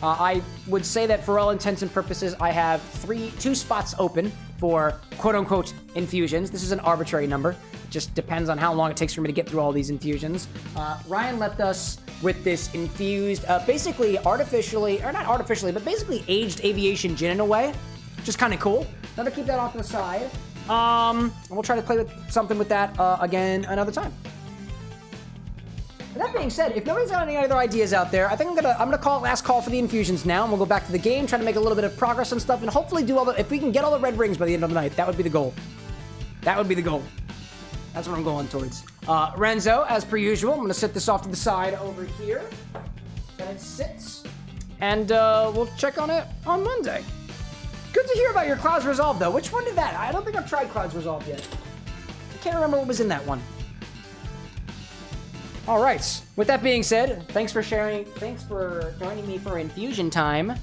I would say that for all intents and purposes, I have two spots open for quote-unquote infusions. This is an arbitrary number. It just depends on how long it takes for me to get through all these infusions. Ryan left us with this infused, basically artificially, or not artificially, but basically aged aviation gin in a way. Just kind of cool. I'm gonna keep that off to the side. And we'll try to play with something with that again another time. That being said, if nobody's got any other ideas out there, I think I'm gonna call it last call for the infusions now, and we'll go back to the game, try to make a little bit of progress and stuff, and hopefully do if we can get all the red rings by the end of the night, that would be the goal. That would be the goal. That's what I'm going towards. Renzo, as per usual, I'm gonna set this off to the side over here. Let it sit, and we'll check on it on Monday. Good to hear about your Cloud's Resolve, though. Which one did that? I don't think I've tried Cloud's Resolve yet. I can't remember what was in that one. All right. With that being said, thanks for sharing. Thanks for joining me for infusion time.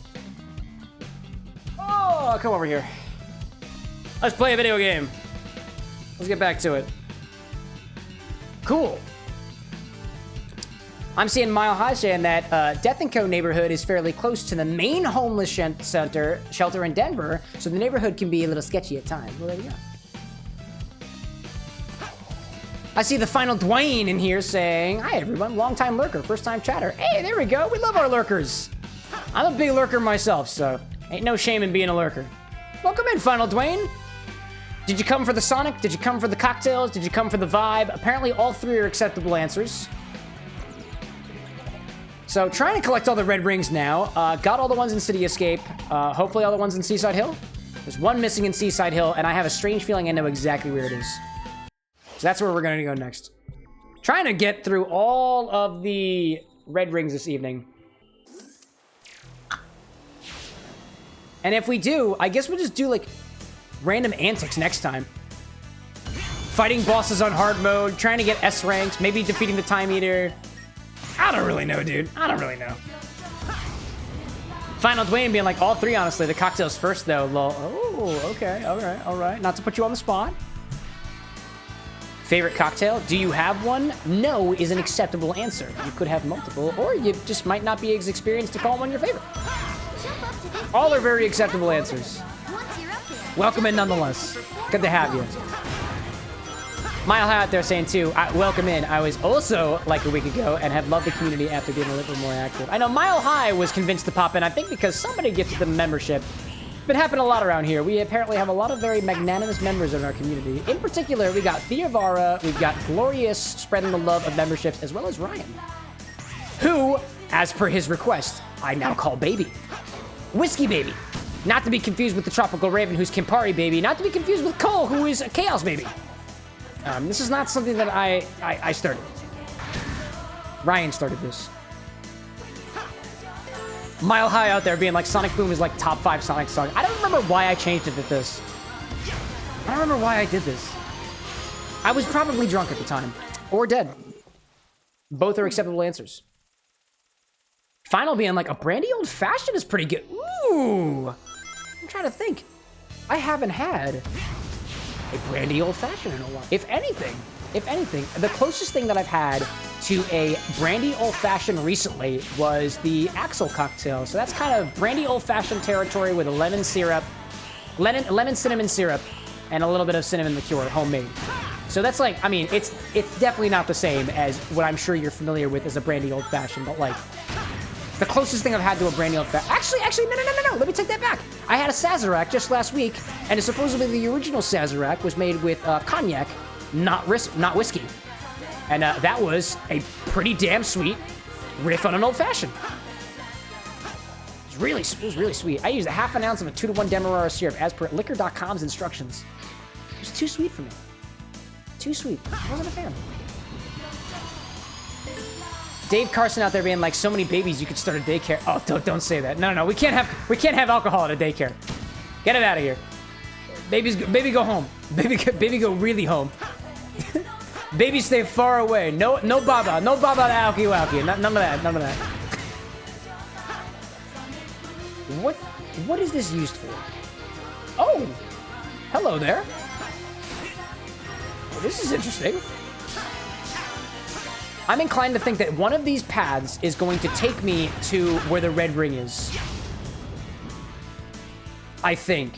Oh, come over here. Let's play a video game. Let's get back to it. Cool. I'm seeing Mile High saying that Death & Co. neighborhood is fairly close to the main homeless shelter in Denver, so the neighborhood can be a little sketchy at times. Well, there you go. I see the final Dwayne in here saying, "Hi everyone, long time lurker, first time chatter." Hey, there we go. We love our lurkers. I'm a big lurker myself, so ain't no shame in being a lurker. Welcome in, final Dwayne. Did you come for the Sonic? Did you come for the cocktails? Did you come for the vibe? Apparently all three are acceptable answers. So trying to collect all the red rings now. Got all the ones in City Escape. Hopefully all the ones in Seaside Hill. There's one missing in Seaside Hill, and I have a strange feeling I know exactly where it is. So that's where we're going to go next. Trying to get through all of the red rings this evening. And if we do, I guess we'll just do, like, random antics next time. Fighting bosses on hard mode, trying to get S ranks, maybe defeating the Time Eater. I don't really know, dude. I don't really know. Final Dwayne being like, all three, honestly. The cocktails first, though. Lol. Oh, okay. All right. Not to put you on the spot. Favorite cocktail? Do you have one? No is an acceptable answer. You could have multiple, or you just might not be as experienced to call one your favorite. All are very acceptable answers. Welcome in nonetheless. Good to have you. Mile High out there saying too, welcome in. I was also like a week ago and have loved the community after being a little more active. I know Mile High was convinced to pop in, I think because somebody gifted them a membership. Been happening a lot around here. We apparently have a lot of very magnanimous members in our community. In particular, we got Theavara, we've got Glorious spreading the love of memberships, as well as Ryan, who, as per his request, I now call Baby. Whiskey Baby. Not to be confused with the Tropical Raven, who's Campari Baby. Not to be confused with Cole, who is a Chaos Baby. This is not something that I started. Ryan started this. Mile High out there being like, Sonic Boom is like top 5 Sonic songs. I don't remember why I changed it to this. I don't remember why I did this. I was probably drunk at the time. Or dead. Both are acceptable answers. Final being like, a brandy old fashioned is pretty good. Ooh. I'm trying to think. I haven't had a brandy old fashioned in a while. If anything, the closest thing that I've had to a brandy old fashioned recently was the Axel cocktail. So that's kind of brandy old fashioned territory with a lemon syrup, lemon cinnamon syrup, and a little bit of cinnamon liqueur, homemade. So that's like, I mean, it's definitely not the same as what I'm sure you're familiar with as a brandy old fashioned, but like the closest thing I've had to a brandy old fashioned. Actually, no. Let me take that back. I had a Sazerac just last week, and supposedly the original Sazerac was made with cognac, not whiskey. And that was a pretty damn sweet riff on an old fashioned. It was really sweet. I used a half an ounce of a 2-to-1 Demerara syrup as per liquor.com's instructions. It was too sweet for me. Too sweet. I wasn't a fan. Dave Carson out there being like, so many babies, you could start a daycare. Oh, don't say that. No. We can't have alcohol at a daycare. Get it out of here. Baby go home. Baby go really home. Baby stay far away. No baba alky walky. None of that. What is this used for? Oh, hello there. Well, this is interesting. I'm inclined to think that one of these paths is going to take me to where the red ring is. I think.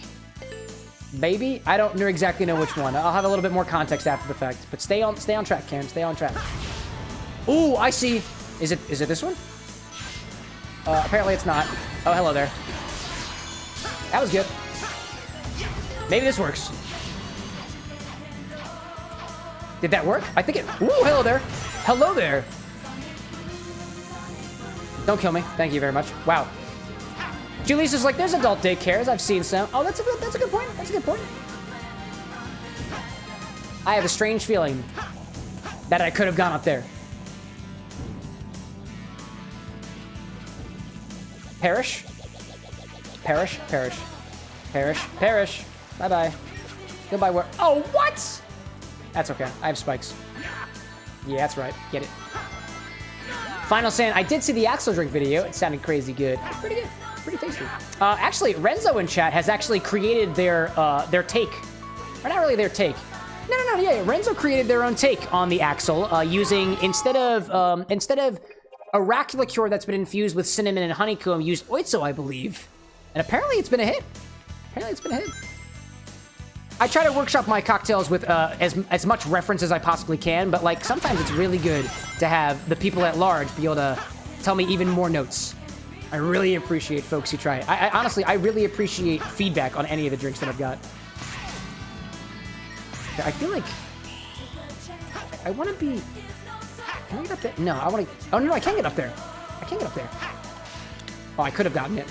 Maybe? I don't exactly know which one. I'll have a little bit more context after the fact. But stay on track, Cam. Stay on track. Ooh, I see. Is it this one? Apparently it's not. Oh, hello there. That was good. Maybe this works. Did that work? I think it... Ooh, hello there. Hello there. Don't kill me. Thank you very much. Wow. Julius is like, there's adult daycares. I've seen some. Oh, that's a good point. That's a good point. I have a strange feeling that I could have gone up there. Perish. Bye-bye. Goodbye, where... Oh, what? That's okay. I have spikes. Yeah, that's right. Get it. Final saying, I did see the Axel drink video. It sounded crazy good. Pretty good. Pretty tasty. Actually, Renzo in chat has actually created their take. Or not really their take. No, yeah. Renzo created their own take on the Axel using, instead of a rack liqueur that's been infused with cinnamon and honeycomb, used oitzo, I believe. And apparently it's been a hit. I try to workshop my cocktails with as much reference as I possibly can, but like sometimes it's really good to have the people at large be able to tell me even more notes. I really appreciate folks who try it. I honestly, I really appreciate feedback on any of the drinks that I've got. I feel like I want to be. Can I get up there? No, I want to. Oh no, I can't get up there. I can't get up there. Oh, I could have gotten it.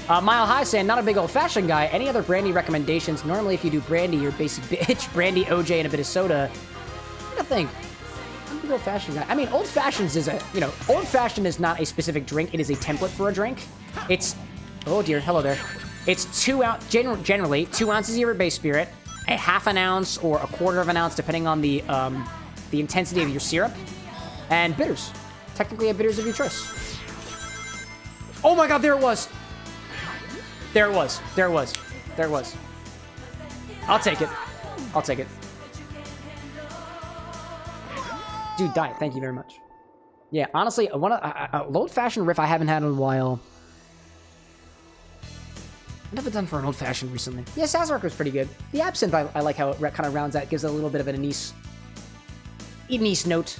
Mile High saying, not a big old-fashioned guy. Any other brandy recommendations? Normally, if you do brandy, you're basic bitch. Brandy, OJ, and a bit of soda. What do you think? I'm a big old-fashioned guy. I mean, old-fashioned is a, you know, old-fashioned is not a specific drink. It is a template for a drink. It's, oh dear, hello there. It's generally 2 ounces of your base spirit, a half an ounce or a quarter of an ounce, depending on the intensity of your syrup, and bitters. Technically, a bitters of your choice. Oh my god, there it was. There it was. There it was. There it was. I'll take it. I'll take it. Dude, diet. Thank you very much. Yeah, honestly, a old-fashioned riff I haven't had in a while. What have I done for an old-fashioned recently? Yeah, Sazerac was pretty good. The absinthe, I like how it kind of rounds out, gives it a little bit of an anise note.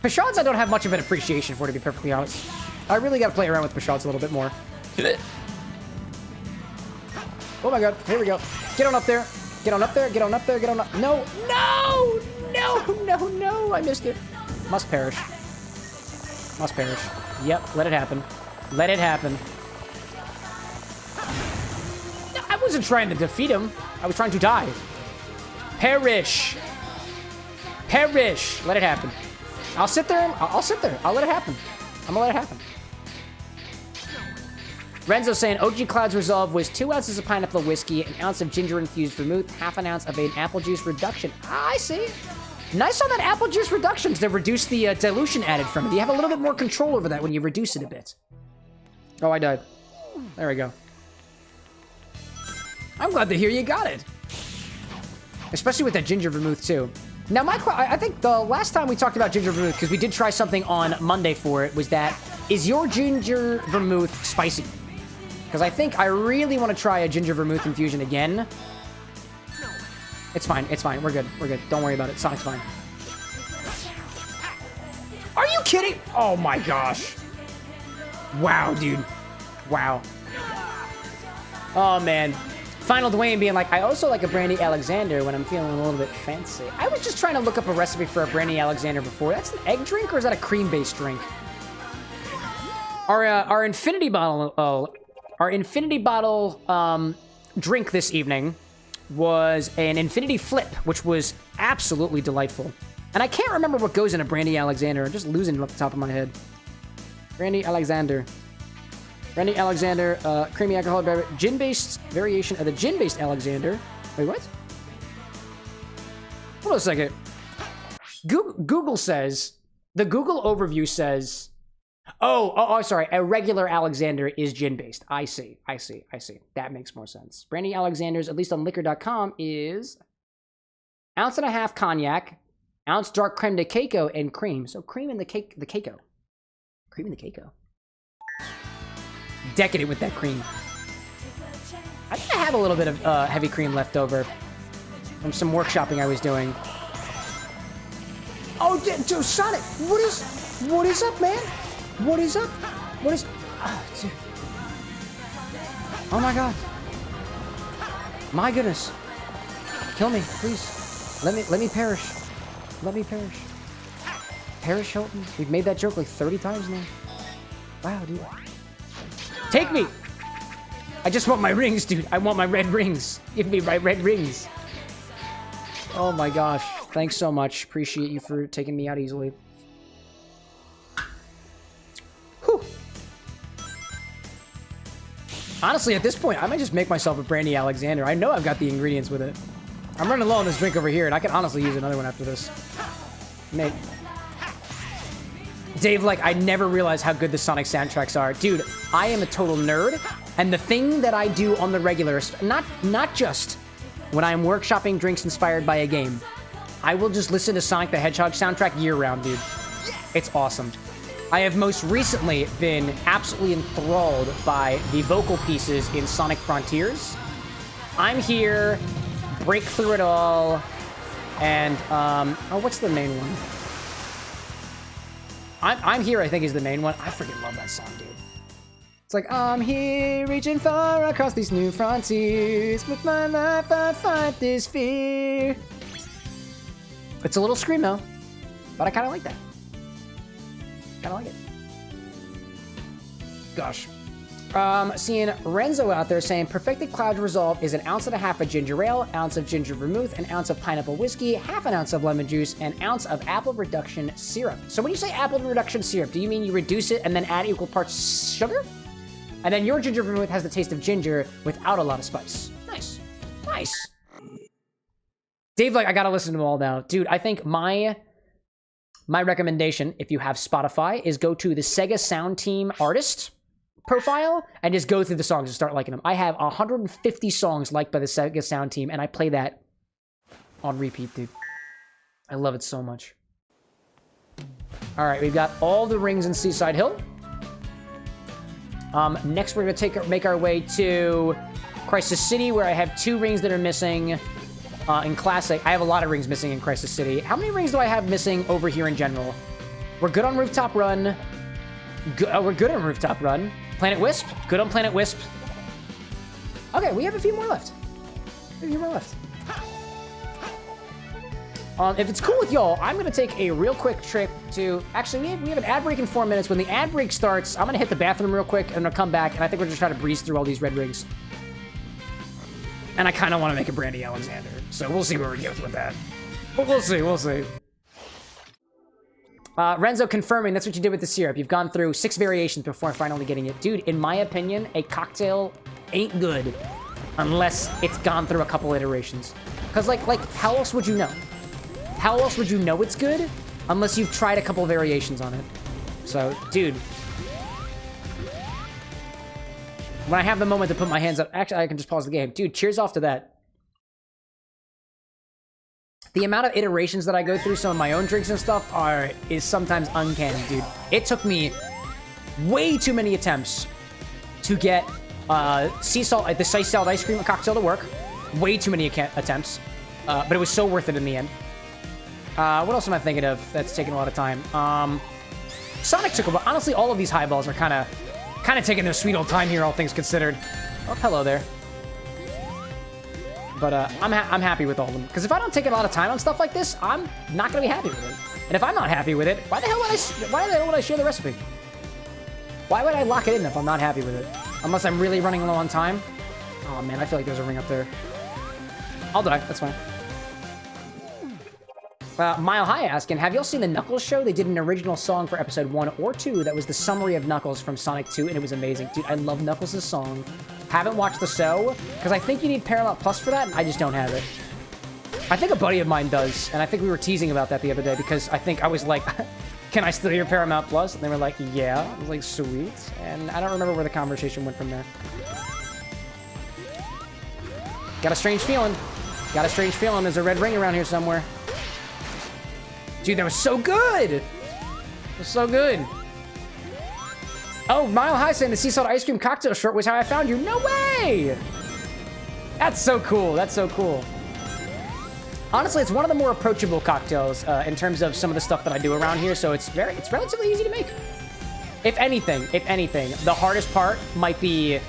Pashad's I don't have much of an appreciation for, to be perfectly honest. I really got to play around with Pashad's a little bit more. Oh my god, here we go. Get on up there. Get on up there, get on up there, get on up. No, no, no, no, no, I missed it. Must perish. Must perish. Yep, let it happen. Let it happen. No, I wasn't trying to defeat him. I was trying to die. Perish. Perish. Let it happen. I'll sit there. I'll sit there. I'll let it happen. I'm gonna let it happen. Renzo saying OG Cloud's Resolve was 2 ounces of pineapple whiskey, an ounce of ginger-infused vermouth, half an ounce of an apple juice reduction. Ah, I see. Nice on that apple juice reduction to reduce the dilution added from it. You have a little bit more control over that when you reduce it a bit. Oh, I died. There we go. I'm glad to hear you got it. Especially with that ginger vermouth, too. Now, I think the last time we talked about ginger vermouth, because we did try something on Monday for it, was that, is your ginger vermouth spicy? Because I think I really want to try a ginger vermouth infusion again. It's fine. It's fine. We're good. We're good. Don't worry about it. Sonic's fine. Are you kidding? Oh my gosh. Wow, dude. Wow. Oh, man. Final Dwayne being like, I also like a Brandy Alexander when I'm feeling a little bit fancy. I was just trying to look up a recipe for a Brandy Alexander before. That's an egg drink or is that a cream-based drink? Our Infinity Bottle... Our Infinity Bottle drink this evening was an Infinity Flip, which was absolutely delightful. And I can't remember what goes in a Brandy Alexander. I'm just losing it off the top of my head. Brandy Alexander. Brandy Alexander, creamy alcoholic beverage. Gin-based variation of the gin-based Alexander. Wait, what? Hold on a second. Google says... The Google overview says... Oh, sorry. A regular Alexander is gin-based. I see. That makes more sense. Brandy Alexander's, at least on liquor.com, is 1.5 ounces cognac, ounce dark creme de cacao, and cream. So cream in the cacao. Cream in the cacao. Decadent with that cream. I think I have a little bit of heavy cream left over from some workshopping I was doing. Oh, dude, Sonic, what is up, man? What is up? What is... Oh, dude. Oh my god. My goodness. Kill me, please. Let me perish. Let me perish. Perish, Hilton. We've made that joke like 30 times now. Wow, dude. Take me! I just want my rings, dude. I want my red rings. Give me my red rings. Oh my gosh. Thanks so much. Appreciate you for taking me out easily. Whew. Honestly, at this point, I might just make myself a Brandy Alexander. I know I've got the ingredients with it. I'm running low on this drink over here, and I can honestly use another one after this. Mate. Dave, like, I never realized how good the Sonic soundtracks are. Dude, I am a total nerd, and the thing that I do on the regular, not just when I am workshopping drinks inspired by a game, I will just listen to Sonic the Hedgehog soundtrack year-round, dude. It's awesome. I have most recently been absolutely enthralled by the vocal pieces in Sonic Frontiers. I'm here break through it all. And, oh, what's the main one? I'm Here, I think, is the main one. I freaking love that song, dude. It's like, I'm here, reaching far across these new frontiers. With my life, I fight this fear. It's a little screamo, but I kind of like that. Kind of like it. Gosh. Seeing Renzo out there saying, perfected cloud resolve is 1.5 ounces of ginger ale, 1 ounce of ginger vermouth, 1 ounce of pineapple whiskey, 1/2 ounce of lemon juice, and 1 ounce of apple reduction syrup. So when you say apple reduction syrup, do you mean you reduce it and then add equal parts sugar? And then your ginger vermouth has the taste of ginger without a lot of spice. Nice. Nice. Dave, like, I gotta listen to them all now. Dude, I think my recommendation, if you have Spotify, is go to the Sega Sound Team artist profile and just go through the songs and start liking them. I have 150 songs liked by the Sega Sound Team, and I play that on repeat, dude. I love it so much. All right, we've got all the rings in Seaside Hill. Next, we're gonna make our way to Crisis City, where I have 2 rings that are missing. In Classic, I have a lot of rings missing in Crisis City. How many rings do I have missing over here in general? We're good on Rooftop Run. We're good on Rooftop Run. Planet Wisp, good on Planet Wisp. Okay, we have a few more left. If it's cool with y'all, I'm gonna take a real quick trip to... Actually, we have an ad break in 4 minutes. When the ad break starts, I'm gonna hit the bathroom real quick, and I'm gonna come back, and I think we're just trying to breeze through all these red rings. And I kind of want to make a Brandy Alexander, so we'll see where we get with that. But we'll see. Renzo confirming that's what you did with the syrup. You've gone through 6 variations before finally getting it. Dude, in my opinion, a cocktail ain't good unless it's gone through a couple iterations. Because, like, how else would you know? How else would you know it's good unless you've tried a couple variations on it? So, dude. When I have the moment to put my hands up... Actually, I can just pause the game. Dude, cheers off to that. The amount of iterations that I go through some of my own drinks and stuff is sometimes uncanny, dude. It took me way too many attempts to get the sea salt ice cream cocktail to work. Way too many attempts. But it was so worth it in the end. What else am I thinking of that's taking a lot of time? Sonic took a while. Honestly, all of these highballs are kind of taking their sweet old time here, all things considered. Oh, hello there. But I'm happy with all of them. Because if I don't take a lot of time on stuff like this, I'm not going to be happy with it. And if I'm not happy with it, why the hell would I share the recipe? Why would I lock it in if I'm not happy with it? Unless I'm really running low on time. Oh, man, I feel like there's a ring up there. I'll die. That's fine. Mile High asking, have y'all seen the Knuckles show? They did an original song for episode 1 or 2 that was the summary of Knuckles from Sonic 2, and it was amazing. Dude, I love Knuckles' song. Haven't watched the show, because I think you need Paramount Plus for that, and I just don't have it. I think a buddy of mine does, and I think we were teasing about that the other day, because I think I was like, can I still hear Paramount Plus? And they were like, yeah. I was like, sweet. And I don't remember where the conversation went from there. Got a strange feeling. There's a red ring around here somewhere. Dude, that was so good! It was so good. Oh, Mile High saying the sea salt ice cream cocktail short was how I found you. No way! That's so cool. Honestly, it's one of the more approachable cocktails in terms of some of the stuff that I do around here, so it's relatively easy to make. If anything, the hardest part might be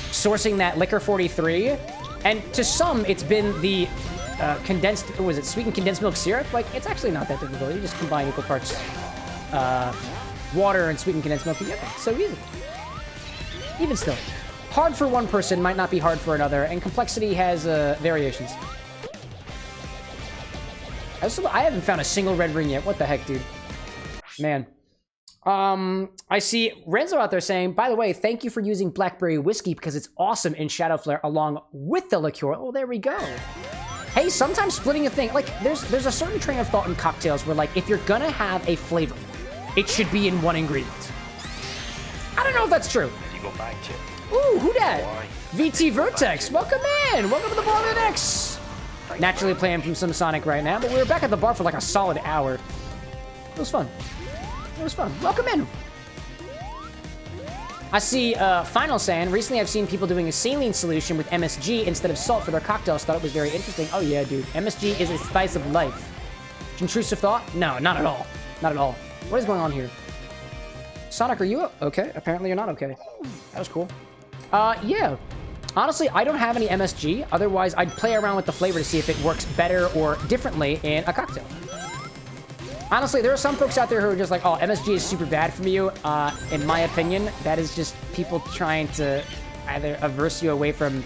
sourcing that liquor 43, and to some, it's been the sweetened condensed milk syrup? Like, it's actually not that difficult. You just combine equal parts water and sweetened condensed milk together. It's so easy. Even still. Hard for one person might not be hard for another, and complexity has variations. I haven't found a single red ring yet. What the heck, dude? Man. I see Renzo out there saying, by the way, thank you for using blackberry whiskey because it's awesome in Shadow Flare along with the liqueur. Oh, there we go. Hey, sometimes splitting a thing, like, there's a certain train of thought in cocktails where, like, if you're gonna have a flavor, it should be in one ingredient. I don't know if that's true. You go back to. Ooh, who dat? VT Vertex, welcome in! Welcome to the bar with an X! Naturally playing from some Sonic right now, but we were back at the bar for like a solid hour. It was fun. Welcome in. I see Final saying, recently I've seen people doing a saline solution with MSG instead of salt for their cocktails. Thought it was very interesting. Oh yeah, dude. MSG is a spice of life. Intrusive thought? No, not at all. Not at all. What is going on here? Sonic, are you okay? Apparently you're not okay. That was cool. Yeah. Honestly, I don't have any MSG. Otherwise, I'd play around with the flavor to see if it works better or differently in a cocktail. Honestly, there are some folks out there who are just like, oh, MSG is super bad for you. In my opinion, that is just people trying to either averse you away from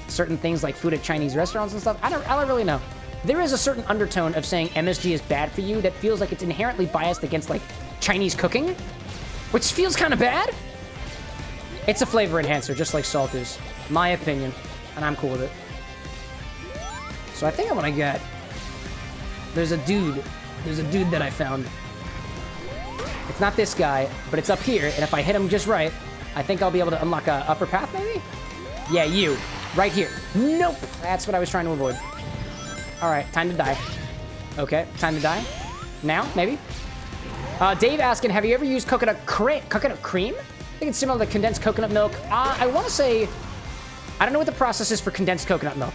certain things like food at Chinese restaurants and stuff. I don't really know. There is a certain undertone of saying MSG is bad for you that feels like it's inherently biased against, like, Chinese cooking, which feels kind of bad. It's a flavor enhancer, just like salt is. My opinion, and I'm cool with it. So I think I'm gonna get... There's a dude that I found. It's not this guy, but it's up here, and if I hit him just right, I think I'll be able to unlock a upper path, maybe? Yeah, you. Right here. Nope! That's what I was trying to avoid. Alright, time to die. Okay, time to die. Now, maybe? Dave asking, have you ever used coconut cream? I think it's similar to condensed coconut milk. I want to say... I don't know what the process is for condensed coconut milk.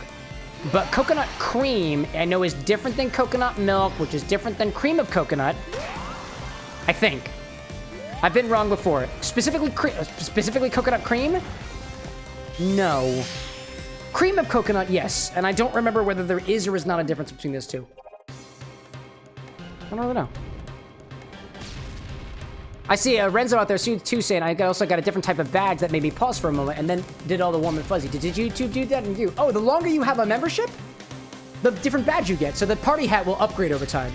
But coconut cream, I know, is different than coconut milk, which is different than cream of coconut. I think. I've been wrong before. Specifically coconut cream? No. Cream of coconut, yes. And I don't remember whether there is or is not a difference between those two. I don't really know. I see Renzo out there too saying I also got a different type of badge that made me pause for a moment and then did all the warm and fuzzy. Did you two do that? And you? Oh, the longer you have a membership, the different badge you get. So the party hat will upgrade over time.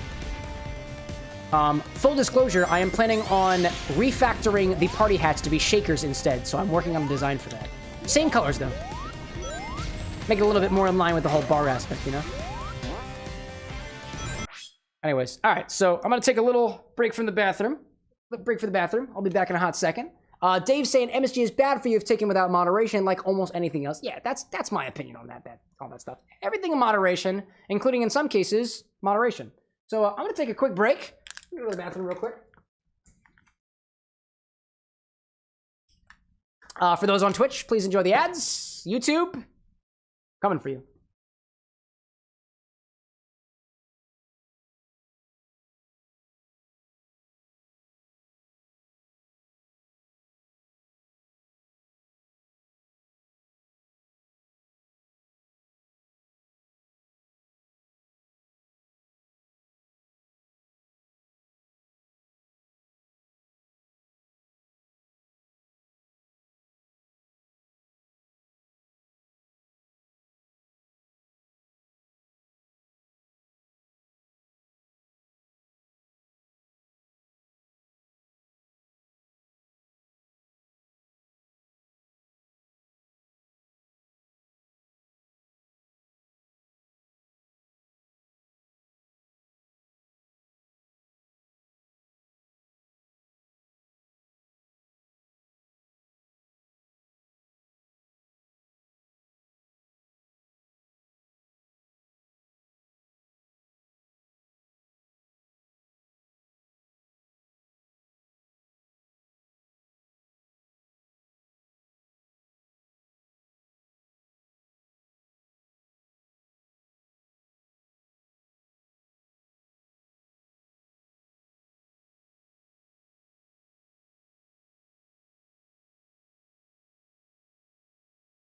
Full disclosure, I am planning on refactoring the party hats to be shakers instead. So I'm working on a design for that. Same colors though. Make it a little bit more in line with the whole bar aspect, you know? Anyways, all right. So I'm going to take a little break from the bathroom. Break for the bathroom. I'll be back in a hot second. Dave saying MSG is bad for you if taken without moderation, like almost anything else. Yeah, that's my opinion on all that stuff. Everything in moderation, including in some cases, moderation. So I'm going to take a quick break. Go to the bathroom real quick. For those on Twitch, please enjoy the ads. YouTube, coming for you.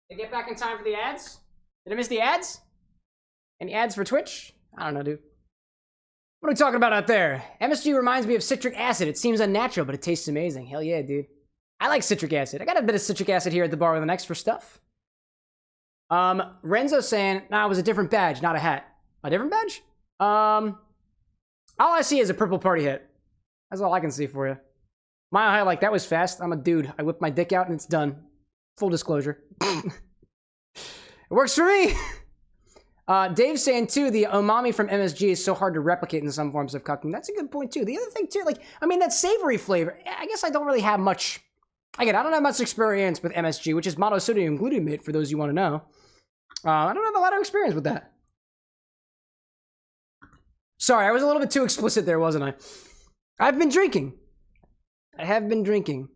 Did I get back in time for the ads? Did I miss the ads? Any ads for Twitch? I don't know, dude. What are we talking about out there? MSG reminds me of citric acid. It seems unnatural, but it tastes amazing. Hell yeah, dude. I like citric acid. I got a bit of citric acid here at the bar with an X for stuff. Renzo saying, nah, it was a different badge, not a hat. A different badge? All I see is a purple party hat. That's all I can see for you. My like, that was fast. I'm a dude. I whip my dick out and it's done. Full disclosure. It works for me. Dave's saying too, the umami from MSG is so hard to replicate in some forms of cooking. That's a good point too. The other thing too, like, I mean, that savory flavor, I guess I don't really have much, again, I don't have much experience with MSG, which is monosodium glutamate, for those you want to know. I don't have a lot of experience with that. Sorry, I was a little bit too explicit there, wasn't I? I've been drinking. I have been drinking.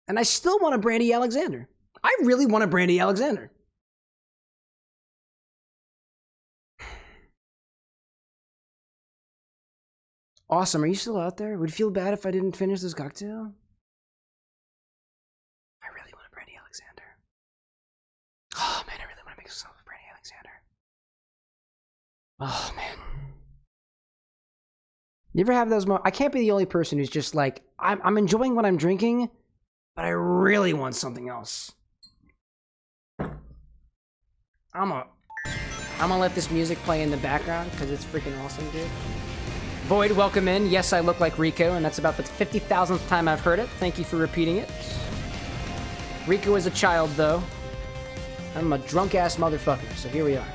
And I still want a Brandy Alexander. I really want a Brandy Alexander. Awesome, are you still out there? Would it feel bad if I didn't finish this cocktail? I really want a Brandy Alexander. Oh man, I really want to make myself a Brandy Alexander. Oh man. You ever have those moments? I can't be the only person who's just like, I'm enjoying what I'm drinking, but I really want something else. I'm gonna let this music play in the background because it's freaking awesome, dude. Void, welcome in. Yes, I look like Rico, and that's about the 50,000th time I've heard it. Thank you for repeating it. Rico is a child, though. I'm a drunk-ass motherfucker, so here we are.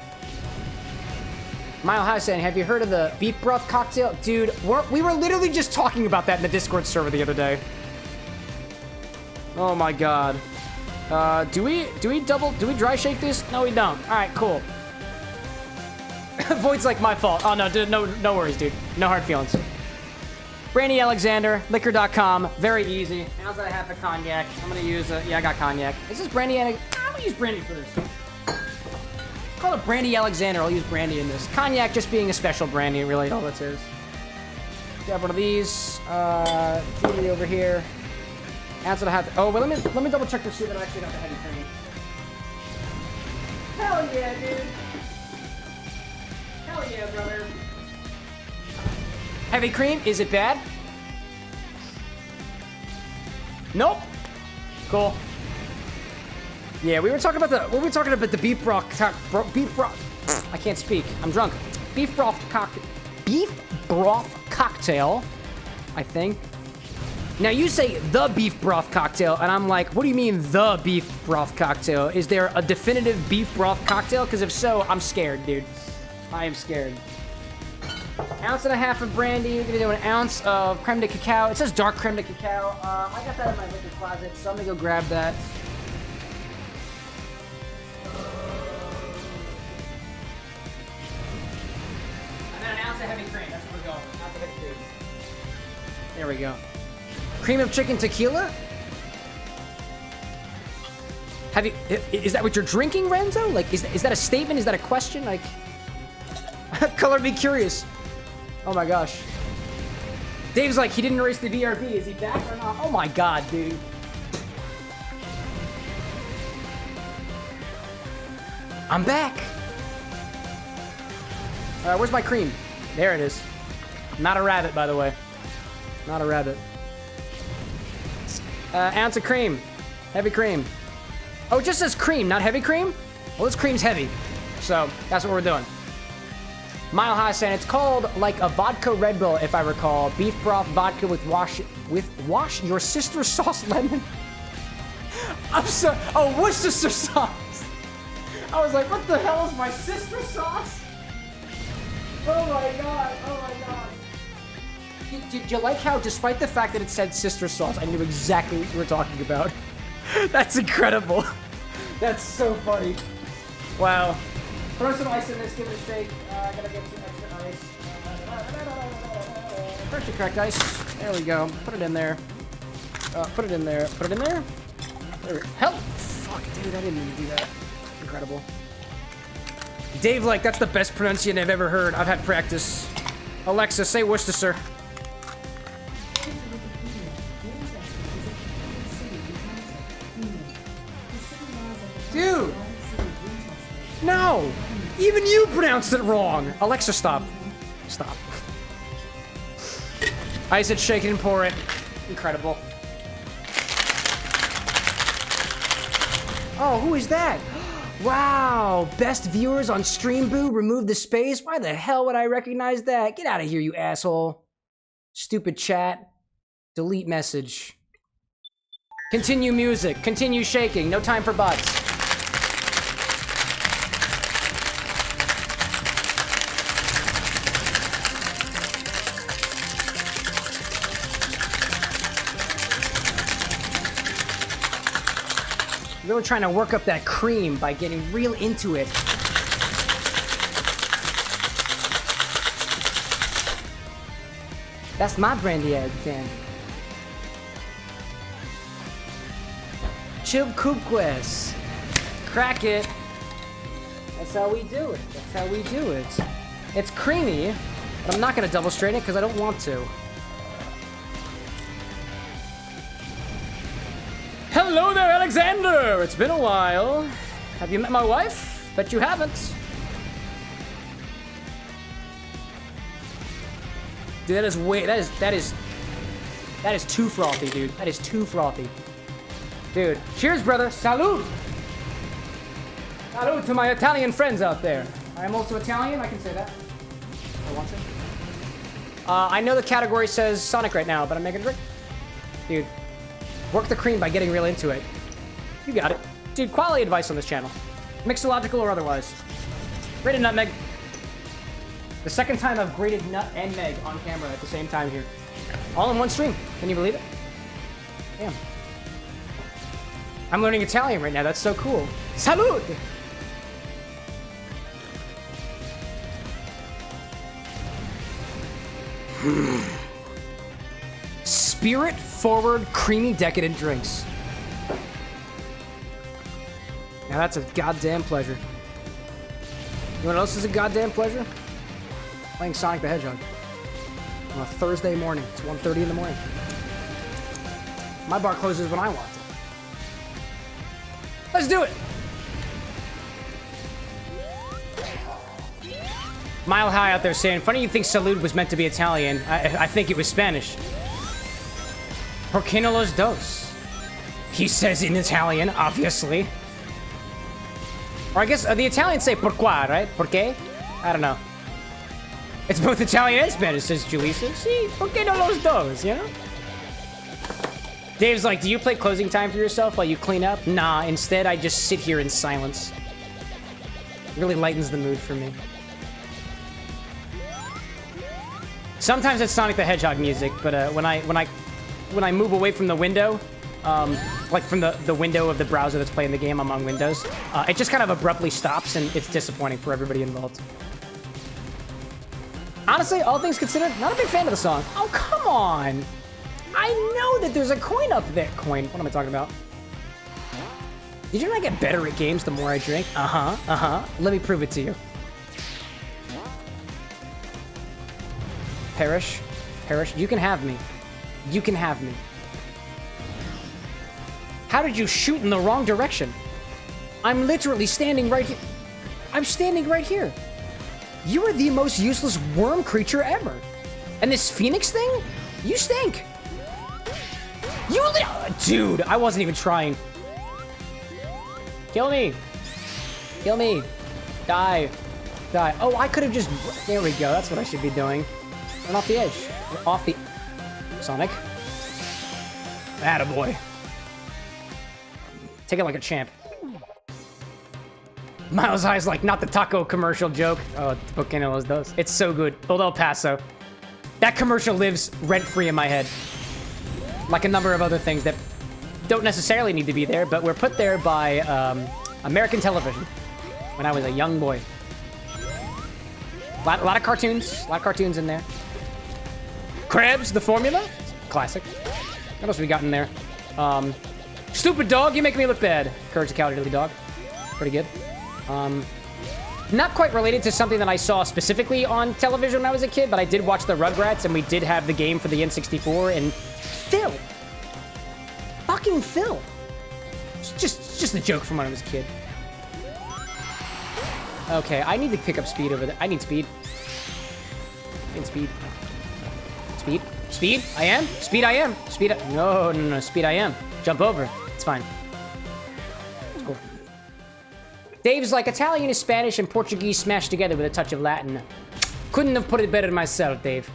Mile High saying, have you heard of the beef broth cocktail? Dude, we were literally just talking about that in the Discord server the other day. Oh my god. Do we dry shake this? No, we don't. Alright, cool. Void's like my fault. Oh no, dude, no worries, dude. No hard feelings. Brandy Alexander, liquor.com, very easy. Now that I have a cognac, I'm gonna use yeah, I got cognac. Is this Brandy? I'm gonna use Brandy for this. Call it Brandy Alexander. I'll use Brandy in this. Cognac just being a special Brandy, really all this is. Grab one of these. Brandy over here. That's what I have. Oh, well, let me double check to see that I actually got the heavy cream. Hell yeah, dude. Hell yeah, brother. Heavy cream, is it bad? Nope. Cool. Yeah, we were talking about the beef broth I can't speak. I'm drunk. Beef broth cocktail, I think. Now you say the beef broth cocktail, and I'm like, what do you mean the beef broth cocktail? Is there a definitive beef broth cocktail? Because if so, I'm scared, dude. I am scared. Ounce and a half of brandy. We're gonna do an ounce of creme de cacao. It says dark creme de cacao. I got that in my liquor closet, so I'm gonna go grab that. And then an ounce of heavy cream. That's where we're going. An ounce of heavy cream. There we go. Cream of chicken tequila? Have you? Is that what you're drinking, Renzo? Like, is that a statement? Is that a question? Like, color me curious. Oh my gosh. Dave's like, he didn't erase the VRB. Is he back or not? Oh my god, dude. I'm back. Where's my cream? There it is. Not a rabbit, by the way. Not a rabbit. Ounce of cream. Heavy cream. Oh, it just says cream, not heavy cream? Well, this cream's heavy. So, that's what we're doing. Mile High saying it's called like a vodka Red Bull, if I recall. Beef broth vodka with wash your sister sauce lemon. I'm so, oh, Worcestershire sauce. I was like, what the hell is my sister sauce? Oh my god, oh my god. Did you like how, despite the fact that it said sister sauce, I knew exactly what you were talking about? That's incredible. That's so funny. Wow. Throw some ice in this, give it a shake. I gotta get some extra ice. Pressure cracked ice. There we go. Put it in there. Put it in there. Put it in there. There. Help! Fuck, dude, I didn't mean to do that. Incredible. Dave, like, that's the best pronunciation I've ever heard. I've had practice. Alexa, say Worcestershire. Dude! No! Even you pronounced it wrong! Alexa, stop. Stop. I said shake it and pour it. Incredible. Oh, who is that? Wow! Best viewers on Stream Boo, remove the space? Why the hell would I recognize that? Get out of here, you asshole. Stupid chat. Delete message. Continue music. Continue shaking. No time for butts. Really trying to work up that cream by getting real into it. That's my Brandy Alexander. Chubkupquest. Crack it. That's how we do it. That's how we do it. It's creamy, but I'm not gonna double strain it because I don't want to. Hello there, Alexander! It's been a while. Have you met my wife? Bet you haven't. Dude, that is way, that is too frothy, dude. That is too frothy. Dude, cheers, brother. Salud! Salud to my Italian friends out there. I am also Italian, I can say that. I want to. I know the category says Sonic right now, but I'm making a drink. Dude, work the cream by getting real into it. You got it. Dude, quality advice on this channel. Mixological or otherwise. Grated nutmeg. The second time I've grated nut and meg on camera at the same time here. All in one stream. Can you believe it? Damn. I'm learning Italian right now. That's so cool. Salud! Spirit forward, creamy, decadent drinks. Now that's a goddamn pleasure. You know what else is a goddamn pleasure? Playing Sonic the Hedgehog on a Thursday morning. It's 1:30 in the morning. My bar closes when I want to. Let's do it! Mile High out there saying, funny you think Salud was meant to be Italian. I think it was Spanish. Por qué no los dos? He says in Italian, obviously. Or I guess the Italians say pourquoi, right? Por qué? I don't know. It's both Italian and Spanish, says Julissa. Sí, por qué no los dos, you know? Dave's like, do you play closing time for yourself while you clean up? Nah, instead I just sit here in silence. It really lightens the mood for me. Sometimes it's Sonic the Hedgehog music, but when I move away from the window, like from the window of the browser that's playing the game, I'm on Windows, it just kind of abruptly stops, and it's disappointing for everybody involved. Honestly, all things considered, not a big fan of the song. Oh, come on! I know that there's a coin up there. Coin, what am I talking about? Did you know I get better at games the more I drink? Let me prove it to you. Perish, you can have me. You can have me. How did you shoot in the wrong direction? I'm literally standing right here. I'm standing right here. You are the most useless worm creature ever. And this Phoenix thing? You stink. Dude, I wasn't even trying. Kill me. Kill me. Die. Die. Oh, I could have just... There we go. That's what I should be doing. Run off the edge. Off the... Sonic. Attaboy. Take it like a champ. Miles High's like, not the taco commercial joke. Oh, Volcano does. It's so good. Old El Paso. That commercial lives rent-free in my head. Like a number of other things that don't necessarily need to be there, but were put there by American television when I was a young boy. A lot of cartoons in there. Krebs, the formula, classic. What else we got in there? Stupid dog, you make me look bad. Courage the Cowardly Dog, pretty good. Not quite related to something that I saw specifically on television when I was a kid, but I did watch the Rugrats, and we did have the game for the N64, and Phil. Fucking Phil. It's just a joke from when I was a kid. Okay, I need to pick up speed over there. I need speed. I need speed. Speed? Speed? I am? Speed I am. Speed no. Speed I am. Jump over. It's fine. It's cool. Dave's like, Italian is Spanish and Portuguese smashed together with a touch of Latin. Couldn't have put it better myself, Dave.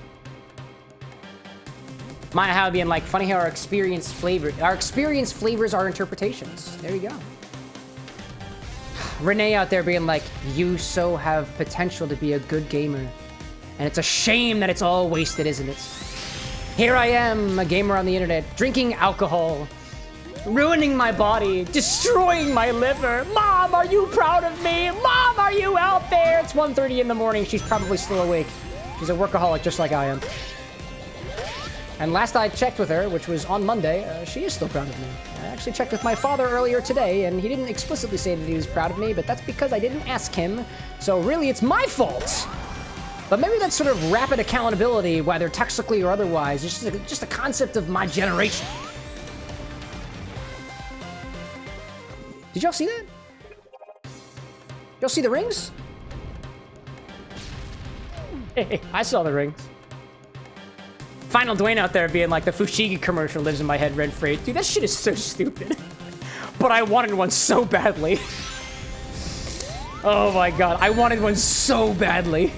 Maya Howe being like, funny how our experience flavors our interpretations. There you go. Renee out there being like, you so have potential to be a good gamer. And it's a shame that it's all wasted, isn't it? Here I am, a gamer on the internet, drinking alcohol, ruining my body, destroying my liver. Mom, are you proud of me? Mom, are you out there? It's 1:30 in the morning. She's probably still awake. She's a workaholic just like I am. And last I checked with her, which was on Monday, she is still proud of me. I actually checked with my father earlier today, and he didn't explicitly say that he was proud of me, but that's because I didn't ask him. So really, it's my fault. But maybe that's sort of rapid accountability, whether technically or otherwise. It's just a concept of my generation. Did y'all see that? Y'all see the rings? Hey, I saw the rings. Final Dwayne out there being like, the Fushigi commercial lives in my head rent free. Dude, that shit is so stupid. But I wanted one so badly. Oh my god, I wanted one so badly.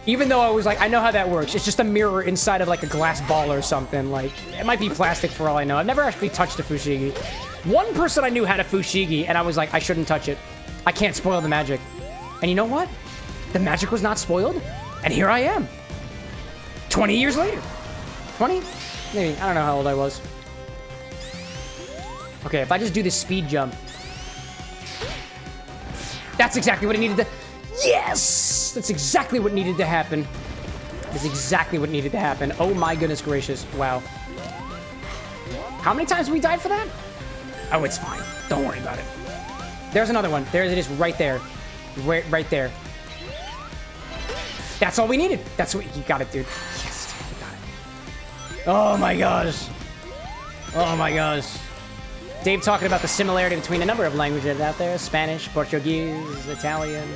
Even though I was like, I know how that works. It's just a mirror inside of like a glass ball or something. Like, it might be plastic for all I know. I've never actually touched a Fushigi. One person I knew had a Fushigi, and I was like, I shouldn't touch it. I can't spoil the magic. And you know what? The magic was not spoiled. And here I am. 20 years later. 20? Maybe. I don't know how old I was. Okay, if I just do this speed jump. That's exactly what it needed to... Yes! That's exactly what needed to happen. That's exactly what needed to happen. Oh my goodness gracious. Wow. How many times have we died for that? Oh, it's fine. Don't worry about it. There's another one. There it is right there. Right there. That's all we needed. That's what you got it, dude. Yes, dude, you got it. Oh my gosh. Oh my gosh. Dave talking about the similarity between a number of languages out there. Spanish, Portuguese, Italian,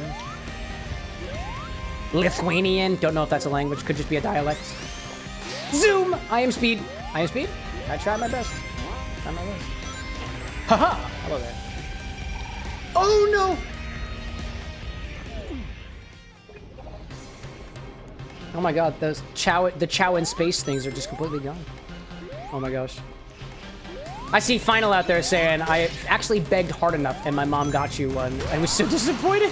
Lithuanian. Don't know if that's a language. Could just be a dialect. Zoom! I am speed. I am speed. I tried my best. Tried my best. Haha! Hello there. Oh no! Oh my god, the Chow in space things are just completely gone. Oh my gosh. I see Final out there saying, I actually begged hard enough and my mom got you one. I was so disappointed.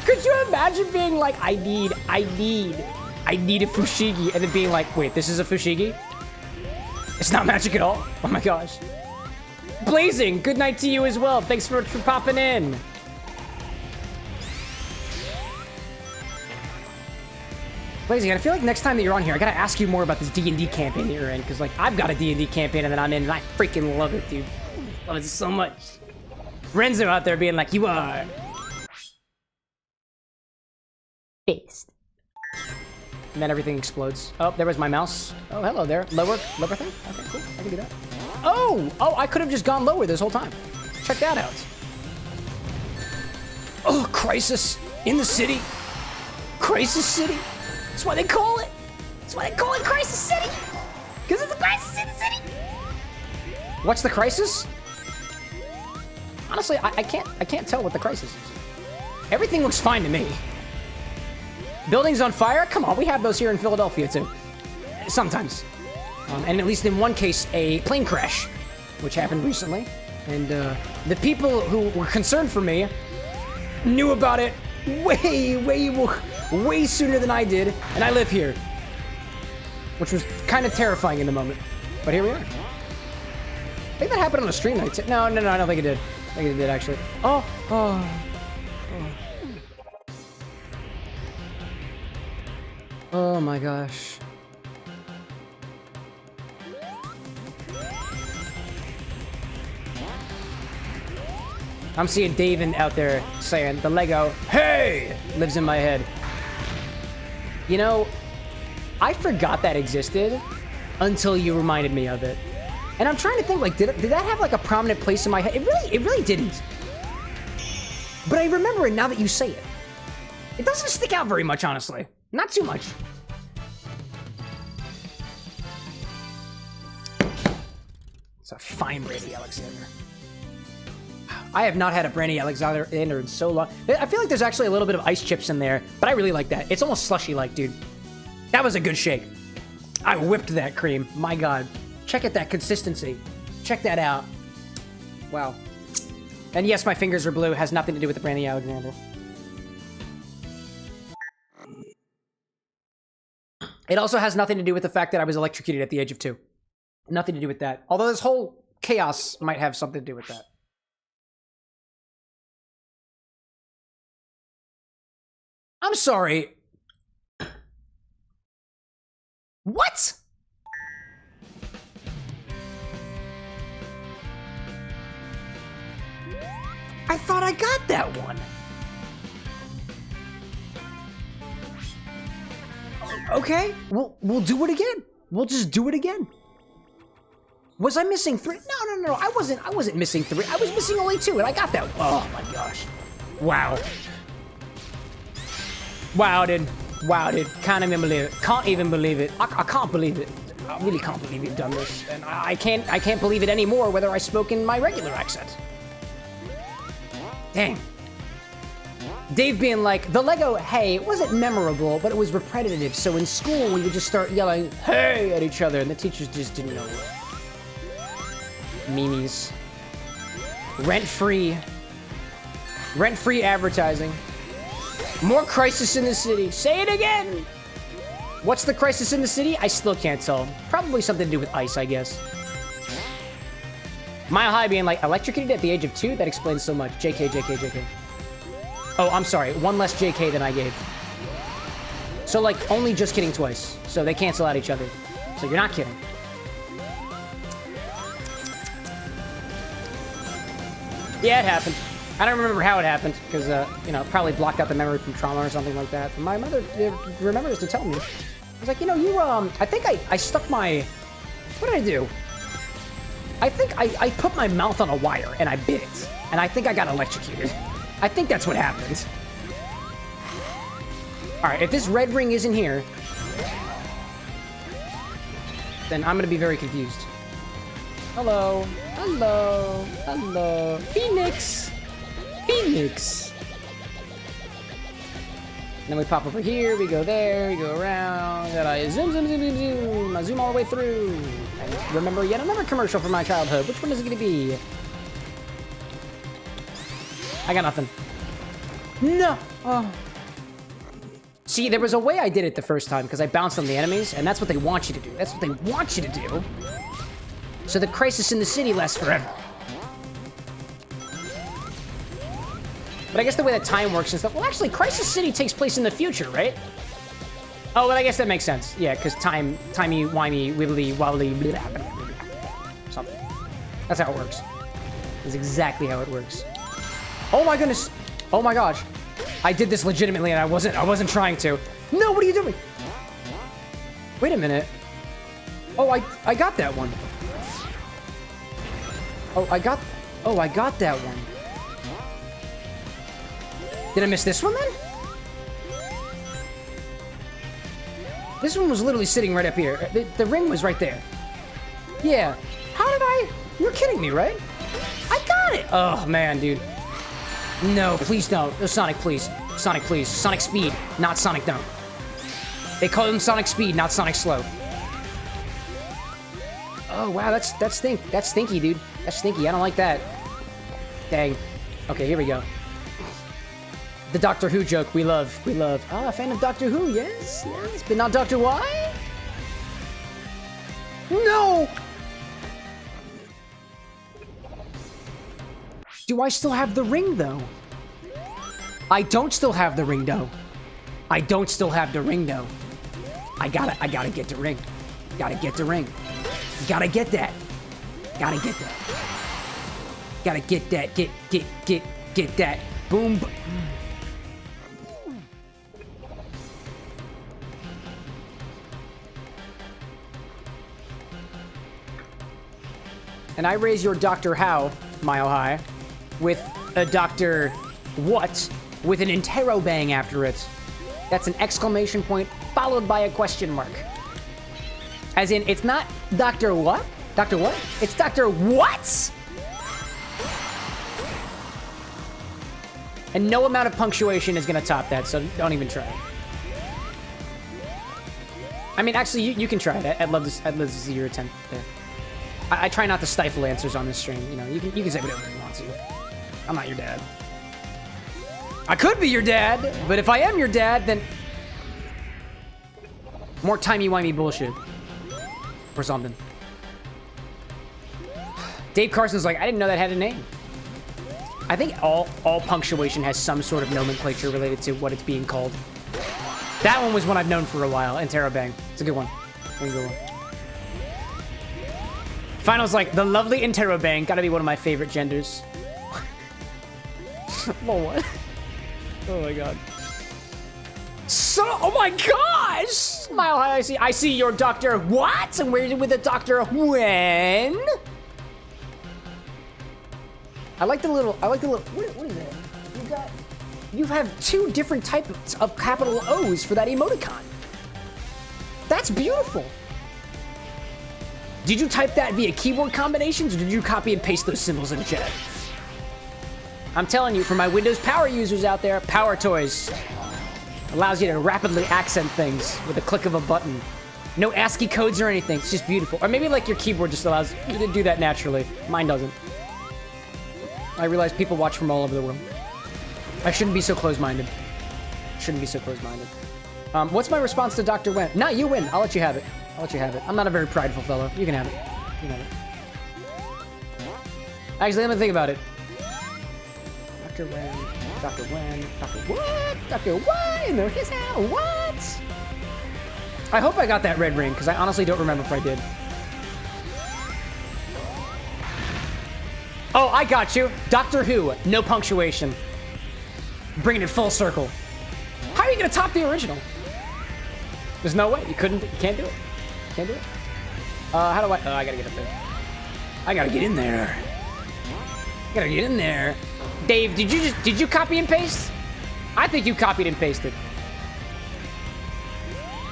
Could you imagine being like, I need a Fushigi, and then being like, wait, this is a Fushigi? It's not magic at all? Oh my gosh. Blazing, good night to you as well. Thanks for popping in. Blazing, I feel like next time that you're on here, I gotta ask you more about this D&D campaign that you're in, because like, I've got a D&D campaign that I'm in, and I freaking love it, dude. Love it so much. Renzo out there being like, you are... based. And then everything explodes. Oh, there was my mouse. Oh, hello there. Lower thing? Okay, cool. I can do that. Oh! Oh, I could have just gone lower this whole time. Check that out. Oh, Crisis in the city. Crisis City. That's why they call it. That's why they call it Crisis City. Because it's a crisis in the city. What's the crisis? Honestly, I can't tell what the crisis is. Everything looks fine to me. Buildings on fire? Come on, we have those here in Philadelphia too. Sometimes. And at least in one case, a plane crash, which happened recently. And the people who were concerned for me knew about it way sooner than I did, and I live here. Which was kind of terrifying in the moment. But here we are. I think that happened on a stream night. No, I don't think it did. I think it did, actually. Oh. Oh my gosh. I'm seeing David out there saying, the Lego, hey, lives in my head. You know, I forgot that existed until you reminded me of it. And I'm trying to think, like, did that have like a prominent place in my head? It really didn't. But I remember it now that you say it. It doesn't stick out very much, honestly. Not too much. It's a fine Brandy Alexander. I have not had a Brandy Alexander in so long. I feel like there's actually a little bit of ice chips in there, but I really like that. It's almost slushy-like, dude. That was a good shake. I whipped that cream. My God. Check out that consistency. Check that out. Wow. And yes, my fingers are blue. It has nothing to do with the Brandy Alexander. It also has nothing to do with the fact that I was electrocuted at the age of 2. Nothing to do with that. Although this whole chaos might have something to do with that. I'm sorry. What? I thought I got that one. Okay, we'll do it again. We'll just do it again. Was I missing 3? No. I wasn't missing 3. I was missing only 2, and I got that. Oh my gosh. Wow. Wow, dude. Can't even believe it. Can't even believe it. I can't believe it. I really can't believe you've done this, and I can't believe it anymore. Whether I spoke in my regular accent. Dang. Dave being like, the Lego hey wasn't memorable, but it was repetitive, so in school we would just start yelling hey at each other, and the teachers just didn't know what. Memes. Rent-free advertising. More crisis in the city. Say it again! What's the crisis in the city? I still can't tell. Probably something to do with ice, I guess. Mile High being like, electrocuted at the age of 2? That explains so much. JK. Oh, I'm sorry. 1 less JK than I gave. So, like, only just kidding twice. So they cancel out each other. So you're not kidding. Yeah, it happened. I don't remember how it happened, because, you know, probably blocked out the memory from trauma or something like that. But my mother remembers to tell me. I was like, you know, I think I stuck my... What did I do? I think I put my mouth on a wire, and I bit it. And I think I got electrocuted. I think that's what happened. Alright, if this red ring isn't here, then I'm gonna be very confused. Hello. Phoenix! And then we pop over here, we go there, we go around, and I zoom. I zoom all the way through. And remember yet another commercial from my childhood. Which one is it gonna be? I got nothing. No! Oh. See, there was a way I did it the first time, because I bounced on the enemies, and that's what they want you to do. That's what they want you to do. So the crisis in the city lasts forever. But I guess the way that time works and stuff... Well, actually, Crisis City takes place in the future, right? Oh, well, I guess that makes sense. Yeah, because timey-wimey, wibbly-wobbly... Something. That's how it works. That's exactly how it works. Oh my goodness! Oh my gosh. I did this legitimately and I wasn't trying to. No, what are you doing? Wait a minute. Oh, I got that one. Oh, I got that one. Did I miss this one then? This one was literally sitting right up here. The ring was right there. Yeah. How did I... You're kidding me, right? I got it! Oh, man, dude. No, please don't. No, Sonic, please. Sonic, please. Sonic Speed, not Sonic Don't. They call him Sonic Speed, not Sonic Slow. Oh, wow, that's stinky, dude. That's stinky. I don't like that. Dang. Okay, here we go. The Doctor Who joke we love. Ah, a fan of Doctor Who, yes. But not Doctor Why? No! Do I still have the ring, though? I don't still have the ring, though. I gotta get the ring. Gotta get the ring. Gotta get that. Gotta get that. Get that. Boom. And I raise your Dr. How, Mile High, with a Dr. What, with an interrobang after it. That's an exclamation point followed by a question mark. As in, it's not Dr. What? Dr. What? It's Dr. What? And no amount of punctuation is gonna top that, so don't even try. I mean, actually, you can try it. I'd love to see your attempt there. I try not to stifle answers on this stream. You know, you can say whatever you want to. I'm not your dad. I could be your dad, but if I am your dad, then more timey-wimey bullshit or something. Dave Carson's like, I didn't know that had a name. I think all punctuation has some sort of nomenclature related to what it's being called. That one was one I've known for a while, Interrobang. It's a good one. It's a good one. Final's like, the lovely Interrobang, gotta be one of my favorite genders. What? Oh my god. So, oh my gosh! Smile high, I see your doctor. What? And where with the doctor when? I like the little, what is that? You have 2 different types of capital O's for that emoticon. That's beautiful. Did you type that via keyboard combinations, or did you copy and paste those symbols in chat? I'm telling you, for my Windows Power users out there, Power Toys allows you to rapidly accent things with a click of a button. No ASCII codes or anything. It's just beautiful. Or maybe like your keyboard just allows you to do that naturally. Mine doesn't. I realize people watch from all over the world. I shouldn't be so close-minded. Shouldn't be so close-minded. What's my response to Dr. Wen? No, you win. I'll let you have it. I'll let you have it. I'm not a very prideful fellow. You can have it. You can have it. Actually, let me think about it. Dr. Wen, Dr. Wen, Dr. What? Dr. Wen, there his house. What? I hope I got that red ring, because I honestly don't remember if I did. Oh, I got you. Doctor Who, no punctuation. Bringing it full circle. How are you going to top the original? There's no way. You can't do it. Can't do it. How do I? Oh, I got to get up there. I got to get in there. Gotta get in there. Dave, did you copy and paste? I think you copied and pasted.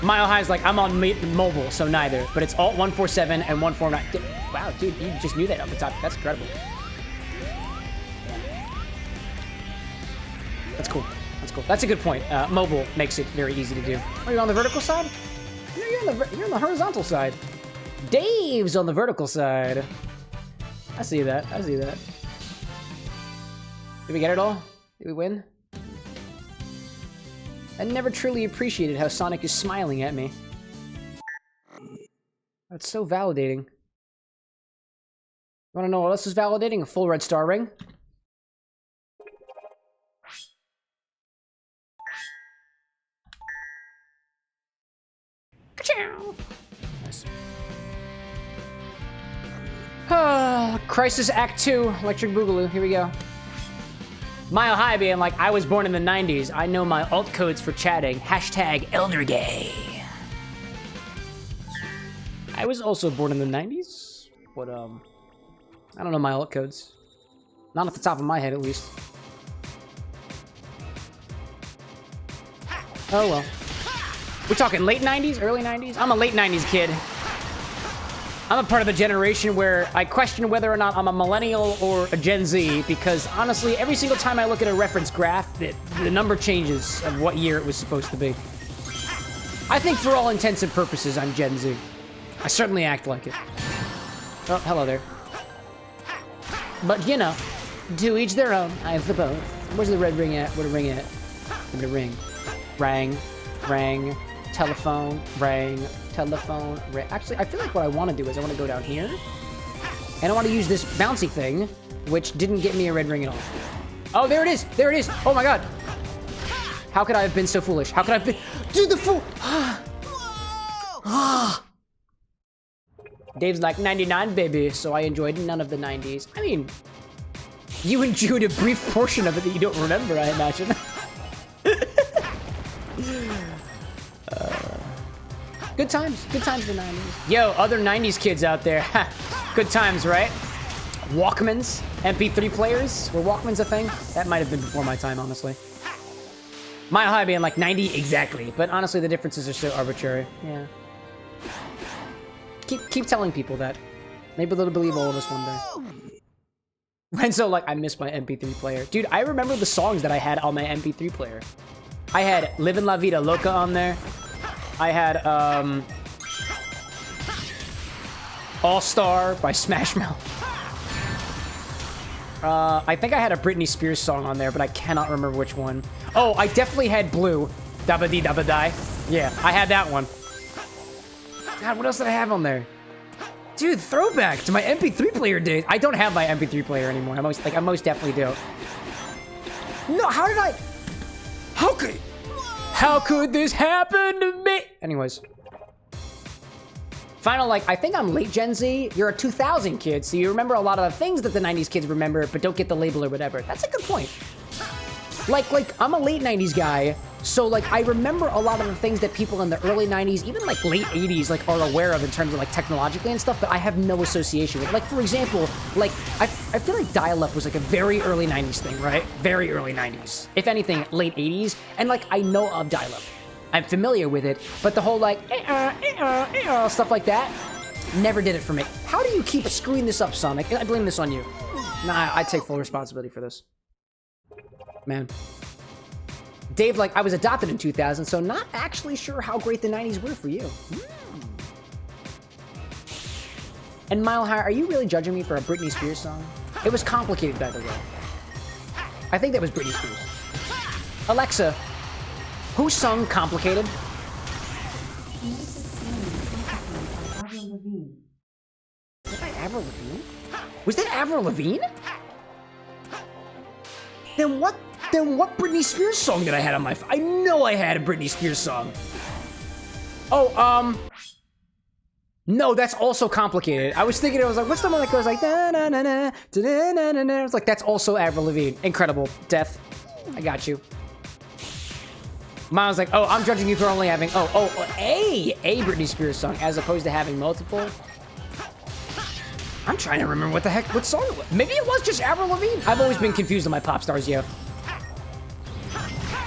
Mile High's like, I'm on mobile, so neither. But it's Alt 147 and 149. Wow, dude, you just knew that off the top. That's incredible. That's cool. That's cool. That's a good point. Mobile makes it very easy to do. Are you on the vertical side? No, you're on the horizontal side. Dave's on the vertical side. I see that. I see that. Did we get it all? Did we win? I never truly appreciated how Sonic is smiling at me. That's so validating. You wanna know what else is validating? A full red star ring. Nice. Crisis Act 2, Electric Boogaloo, here we go. Mile High being like, I was born in the 90s. I know my alt codes for chatting. Hashtag eldergay. I was also born in the 90s, but I don't know my alt codes. Not off the top of my head, at least. Oh well. We're talking late 90s, early 90s? I'm a late 90s kid. I'm a part of the generation where I question whether or not I'm a millennial or a Gen Z, because honestly, every single time I look at a reference graph, the number changes of what year it was supposed to be. I think for all intents and purposes, I'm Gen Z. I certainly act like it. Oh, hello there. But, you know, to each their own, I suppose. Where's the red ring at? Where's the ring at? Where's the ring? Rang. Rang. Telephone. Rang. Telephone. Actually, I feel like what I want to do is I want to go down here. And I want to use this bouncy thing, which didn't get me a red ring at all. Oh, there it is. There it is. Oh, my God. How could I have been so foolish? How could I have been... Dude, the fool... Dave's like, 99, baby. So I enjoyed none of the 90s. I mean, you enjoyed a brief portion of it that you don't remember, I imagine. Good times in the 90s. Yo, other 90s kids out there. Good times, right? Walkmans, MP3 players. Were Walkmans a thing? That might have been before my time, honestly. Mile High being like 90 exactly, but honestly the differences are so arbitrary. Yeah. Keep telling people that. Maybe they'll believe all of us one day. Renzo like, I miss my MP3 player. Dude, I remember the songs that I had on my MP3 player. I had Livin' La Vida Loca on there. I had, All-Star by Smash Mouth. I think I had a Britney Spears song on there, but I cannot remember which one. Oh, I definitely had Blue. Dabba Dee Dabba Die. Yeah, I had that one. God, what else did I have on there? Dude, throwback to my MP3 player days. I don't have my MP3 player anymore. I most definitely do. No, how did I... How could this happen to me? Anyways. Final, like, I think I'm late Gen Z. You're a 2000 kid, so you remember a lot of the things that the 90s kids remember, but don't get the label or whatever. That's a good point. Like, I'm a late 90s guy, so, like, I remember a lot of the things that people in the early 90s, even, like, late 80s, like, are aware of in terms of, like, technologically and stuff, but I have no association with it. Like, for example, like, I feel like dial-up was, like, a very early 90s thing, right? Very early 90s. If anything, late 80s, and, like, I know of dial-up. I'm familiar with it, but the whole, like, stuff like that, never did it for me. How do you keep screwing this up, Sonic? I blame this on you. Nah, I take full responsibility for this. Man. Dave, like, I was adopted in 2000, so not actually sure how great the 90s were for you. And Mile High, are you really judging me for a Britney Spears song? It was complicated, by the way. I think that was Britney Spears. Alexa, who sung Complicated? Avril Lavigne. Was that Avril Lavigne? Was that Avril Lavigne? Then what Britney Spears song did I have on my phone? I know I had a Britney Spears song. Oh, no, that's also Complicated. I was thinking, I was like, what's the one that goes like, da na na na, da na na na na? I was like, that's also Avril Lavigne. Incredible. Death. I got you. Miles like, oh, I'm judging you for only having, a Britney Spears song as opposed to having multiple. I'm trying to remember what song it was. Maybe it was just Avril Lavigne. I've always been confused on my pop stars, yo.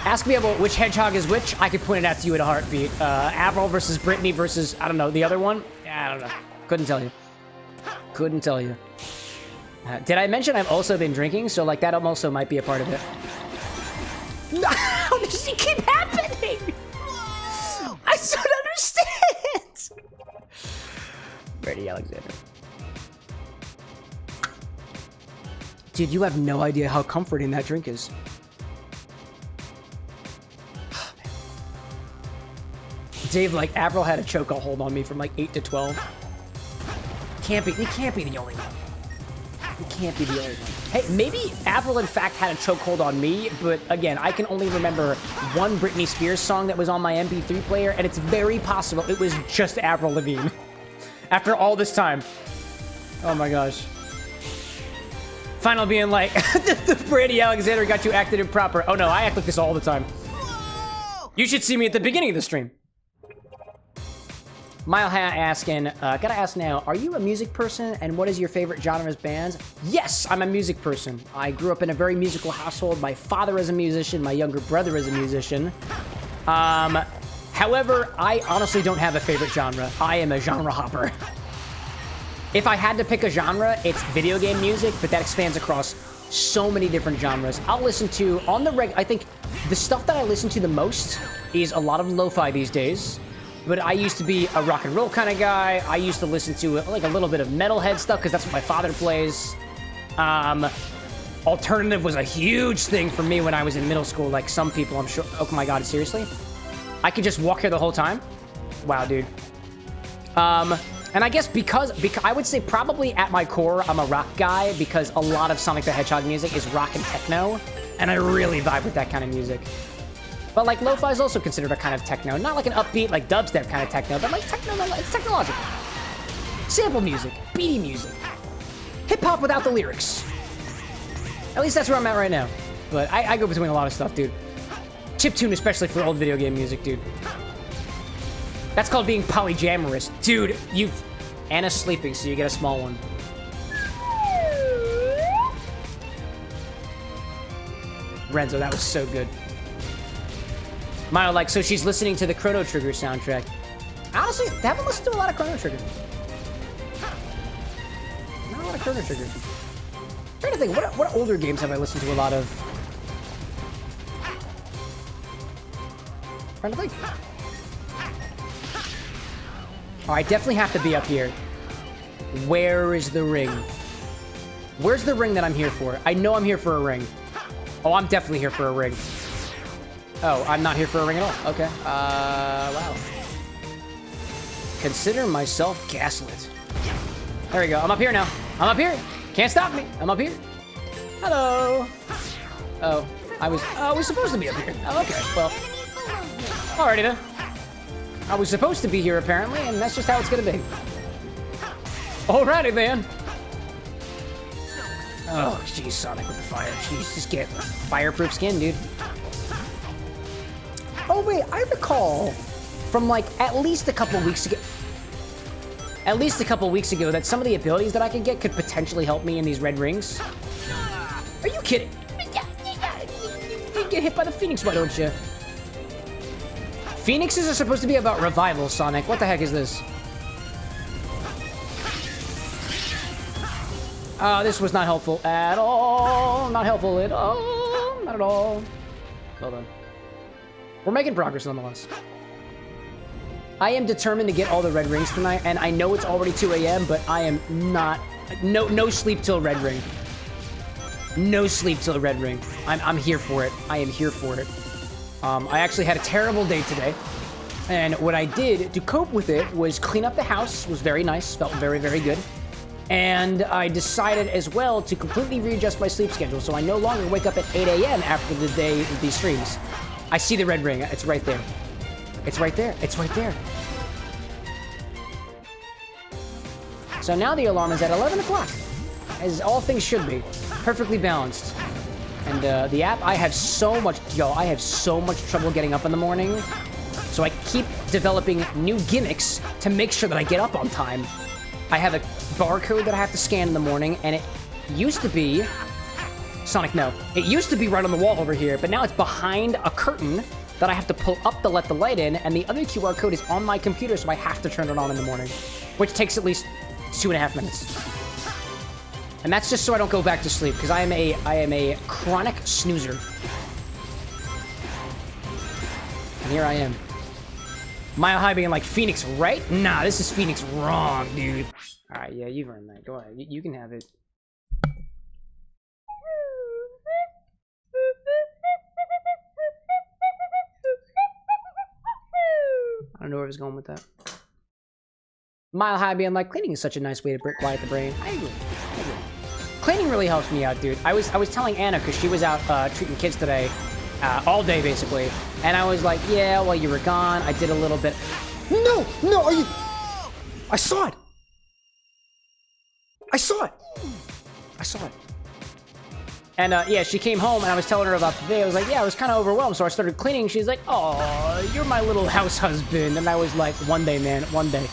Ask me about which hedgehog is which. I could point it out to you in a heartbeat. Avril versus Britney versus, I don't know, the other one? I don't know. Couldn't tell you. Couldn't tell you. Did I mention I've also been drinking? So, like, that also might be a part of it. How does it keep happening? I don't understand. Brady Alexander. Dude, you have no idea how comforting that drink is. Dave, like, Avril had a chokehold on me from like 8 to 12. It can't be the only one. It can't be the only one. Hey, maybe Avril, in fact, had a chokehold on me, but again, I can only remember one Britney Spears song that was on my MP3 player, and it's very possible it was just Avril Lavigne. After all this time. Oh my gosh. Final being like, the Brady Alexander got you acted improper. Oh no, I act like this all the time. You should see me at the beginning of the stream. Mile Hat asking, gotta ask now, are you a music person and what is your favorite genre's bands? Yes, I'm a music person. I grew up in a very musical household. My father is a musician, my younger brother is a musician. However, I honestly don't have a favorite genre. I am a genre hopper. If I had to pick a genre, it's video game music, but that expands across so many different genres. I'll listen to, I think the stuff that I listen to the most is a lot of lo-fi these days. But I used to be a rock and roll kind of guy. I used to listen to like a little bit of metalhead stuff because that's what my father plays. Alternative was a huge thing for me when I was in middle school. Like some people, I'm sure. Oh my god, seriously? I could just walk here the whole time? Wow, dude. And I guess because I would say probably at my core, I'm a rock guy because a lot of Sonic the Hedgehog music is rock and techno, and I really vibe with that kind of music. But like lo-fi is also considered a kind of techno, not like an upbeat like dubstep kind of techno, but like techno, it's technological. Sample music, beaty music, hip hop without the lyrics. At least that's where I'm at right now. But I go between a lot of stuff, dude. Chiptune, especially for old video game music, dude. That's called being polyamorous. Dude, Anna's sleeping, so you get a small one. Renzo, that was so good. Maya, like, so she's listening to the Chrono Trigger soundtrack. Honestly, I haven't listened to a lot of Chrono Trigger. Not a lot of Chrono Trigger. I'm trying to think, what older games have I listened to a lot of? Trying to think. Oh, I definitely have to be up here. Where is the ring? Where's the ring that I'm here for? I know I'm here for a ring. Oh, I'm definitely here for a ring. Oh, I'm not here for a ring at all. Okay. Wow. Consider myself gaslit. There we go. I'm up here now. I'm up here. Can't stop me. I'm up here. Hello. Oh, I was supposed to be up here. Oh, okay. Well, alrighty then. I was supposed to be here apparently, and that's just how it's gonna be. Alrighty then. Oh, jeez, Sonic with the fire. Jeez, just get fireproof skin, dude. Oh, wait, I recall from, like, at least a couple weeks ago that some of the abilities that I could get could potentially help me in these red rings. Are you kidding? You get hit by the Phoenix, why don't you? Phoenixes are supposed to be about revival, Sonic. What the heck is this? This was not helpful at all. Not helpful at all. Not at all. Hold on. We're making progress nonetheless. I am determined to get all the red rings tonight, and I know it's already 2 a.m., but I am not... No sleep till red ring. No sleep till red ring. I'm here for it. I am here for it. I actually had a terrible day today, and what I did to cope with it was clean up the house. Was very nice. Felt very, very good. And I decided as well to completely readjust my sleep schedule, so I no longer wake up at 8 a.m. after the day of these streams. I see the red ring. It's right there. It's right there. It's right there. So now the alarm is at 11 o'clock, as all things should be. Perfectly balanced. And the app, I have so much trouble getting up in the morning. So I keep developing new gimmicks to make sure that I get up on time. I have a barcode that I have to scan in the morning, and it used to be... Sonic, no. It used to be right on the wall over here, but now it's behind a curtain that I have to pull up to let the light in, and the other QR code is on my computer, so I have to turn it on in the morning, which takes at least 2.5 minutes. And that's just so I don't go back to sleep, because I am a chronic snoozer. And here I am. Mile High being like, Phoenix right? Nah, this is Phoenix wrong, dude. Alright, yeah, you've earned that. Go ahead. You can have it. I don't know where I was going with that. Mile High being like, cleaning is such a nice way to quiet the brain. I agree. Cleaning really helps me out, dude. I was telling Anna, because she was out treating kids today, all day basically, and I was like, yeah, while you were gone, I did a little bit. No, are you? I saw it. I saw it. And yeah, she came home and I was telling her about the day. I was like, yeah, I was kind of overwhelmed, so I started cleaning. She's like, oh, you're my little house husband. And I was like, one day, man, one day.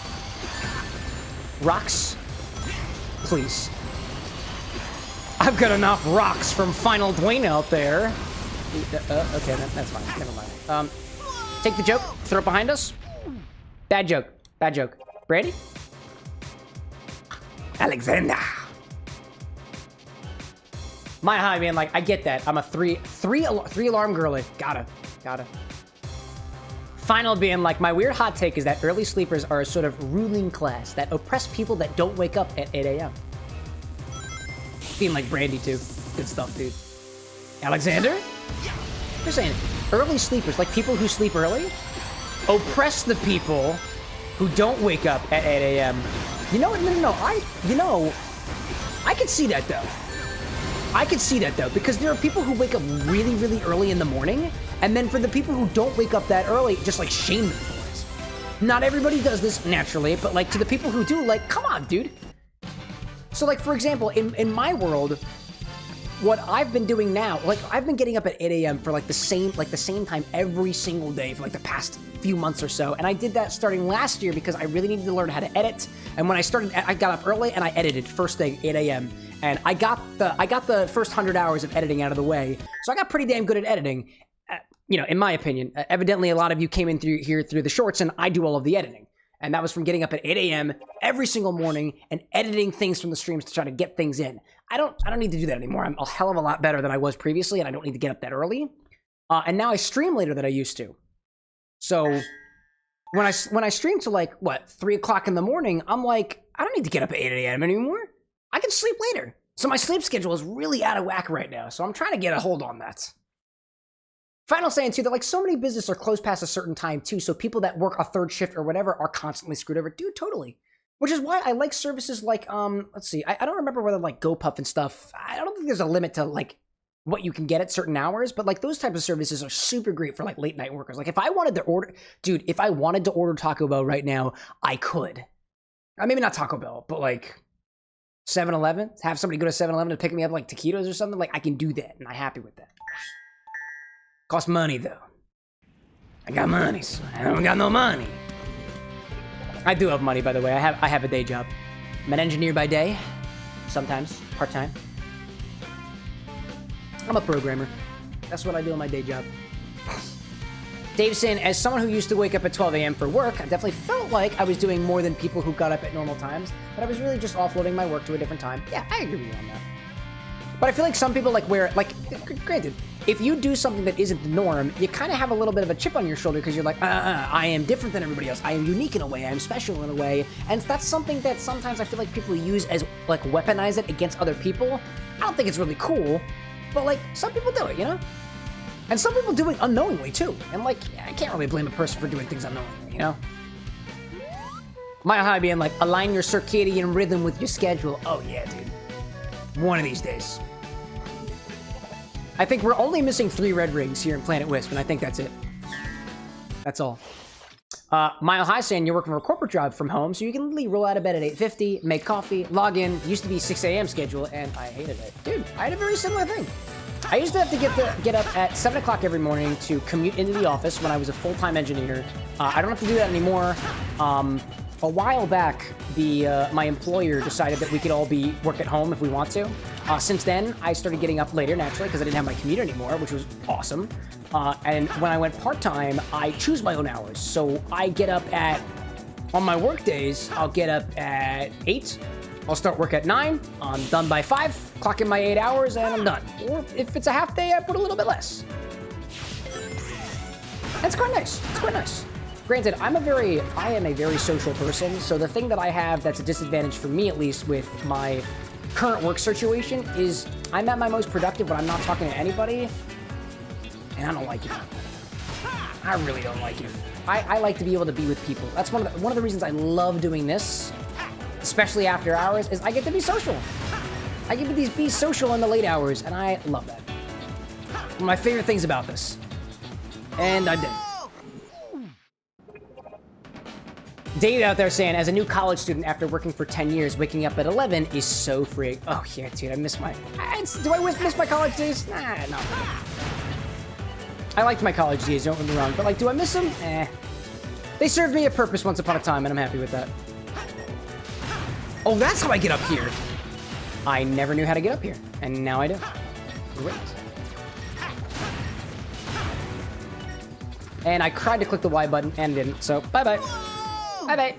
Rocks, please. I've got enough rocks from Final Dwayne out there. Okay, that's fine. Never mind. Take the joke, throw it behind us. Bad joke. Brady? Alexander. My high, man, like, I get that. I'm a three alarm girly. Gotta. Final being like, my weird hot take is that early sleepers are a sort of ruling class that oppress people that don't wake up at 8 a.m. Being like Brandy, too. Good stuff, dude. Alexander? You're saying early sleepers, like people who sleep early, oppress the people who don't wake up at 8 a.m. You know what? No. I could see that, though. Because there are people who wake up really, really early in the morning, and then for the people who don't wake up that early, just, like, shame them for it. Not everybody does this naturally, but, like, to the people who do, like, come on, dude. So, like, for example, in my world, what I've been doing now, like, I've been getting up at 8 a.m. for, like, the same time every single day for, like, the past few months or so, and I did that starting last year because I really needed to learn how to edit, and when I started, I got up early and I edited first thing, 8 a.m., and I got the first 100 hours of editing out of the way, so I got pretty damn good at editing, you know, in my opinion. Evidently, a lot of you came in through the shorts, and I do all of the editing. And that was from getting up at 8 a.m. every single morning and editing things from the streams to try to get things in. I don't need to do that anymore. I'm a hell of a lot better than I was previously, and I don't need to get up that early. And now I stream later than I used to. So when I stream to, like, 3 o'clock in the morning, I'm like, I don't need to get up at 8 a.m. anymore. I can sleep later. So my sleep schedule is really out of whack right now. So I'm trying to get a hold on that. Final saying too that, like, so many businesses are closed past a certain time too, so people that work a third shift or whatever are constantly screwed over. Dude, totally. Which is why I like services like, let's see, I don't remember whether, like, GoPuff and stuff, I don't think there's a limit to, like, what you can get at certain hours, but, like, those types of services are super great for, like, late night workers. Like, if I wanted to order, dude, if I wanted to order Taco Bell right now, I could. Maybe not Taco Bell, but, like, 7-Eleven, have somebody go to 7-Eleven to pick me up like taquitos or something, like I can do that, and I'm happy with that. Costs money though. I got money, so I don't got no money. I do have money, by the way. I have a day job. I'm an engineer by day, sometimes part-time. I'm a programmer. That's what I do in my day job. Dave's saying, as someone who used to wake up at 12 a.m. for work, I definitely felt like I was doing more than people who got up at normal times, but I was really just offloading my work to a different time. Yeah, I agree with you on that. But I feel like some people granted, if you do something that isn't the norm, you kind of have a little bit of a chip on your shoulder because you're like, I am different than everybody else. I am unique in a way. I am special in a way. And that's something that sometimes I feel like people use as, like, weaponize it against other people. I don't think it's really cool, but, like, some people do it, you know? And some people do it unknowingly, too. And, like, I can't really blame a person for doing things unknowingly, you know? My hobby being like, align your circadian rhythm with your schedule. Oh, yeah, dude. One of these days. I think we're only missing 3 red rings here in Planet Wisp, and I think that's it. That's all. Mile High saying you're working for a corporate job from home, so you can literally roll out of bed at 8:50, make coffee, log in. Used to be 6 a.m. schedule, and I hated it. Dude, I had a very similar thing. I used to have to get up at 7 o'clock every morning to commute into the office when I was a full-time engineer. I don't have to do that anymore. A while back, my employer decided that we could all work at home if we want to. Since then, I started getting up later, naturally, because I didn't have my commute anymore, which was awesome. And when I went part-time, I choose my own hours. So I get up on my work days, I'll get up at 8. I'll start work at 9. I'm done by 5. Clock in my 8 hours, and I'm done. Or if it's a half day, I put a little bit less. It's quite nice. It's quite nice. Granted, I am a very social person, so the thing that I have that's a disadvantage for me, at least, with my current work situation is I'm at my most productive when I'm not talking to anybody, and I don't like it. I really don't like it. I like to be able to be with people. That's one of the reasons I love doing this, especially after hours, is I get to be social. I get to be social in the late hours, and I love that. One of my favorite things about this. And I'm dead. Dave out there saying, as a new college student after working for 10 years, waking up at 11 is so free. Oh, yeah, dude, I miss my... Do I miss my college days? Nah, no. I liked my college days, don't get me wrong, but, like, do I miss them? Eh. They served me a purpose once upon a time, and I'm happy with that. Oh, that's how I get up here. I never knew how to get up here, and now I do. Great. And I tried to click the Y button and didn't, so bye-bye. Bye-bye.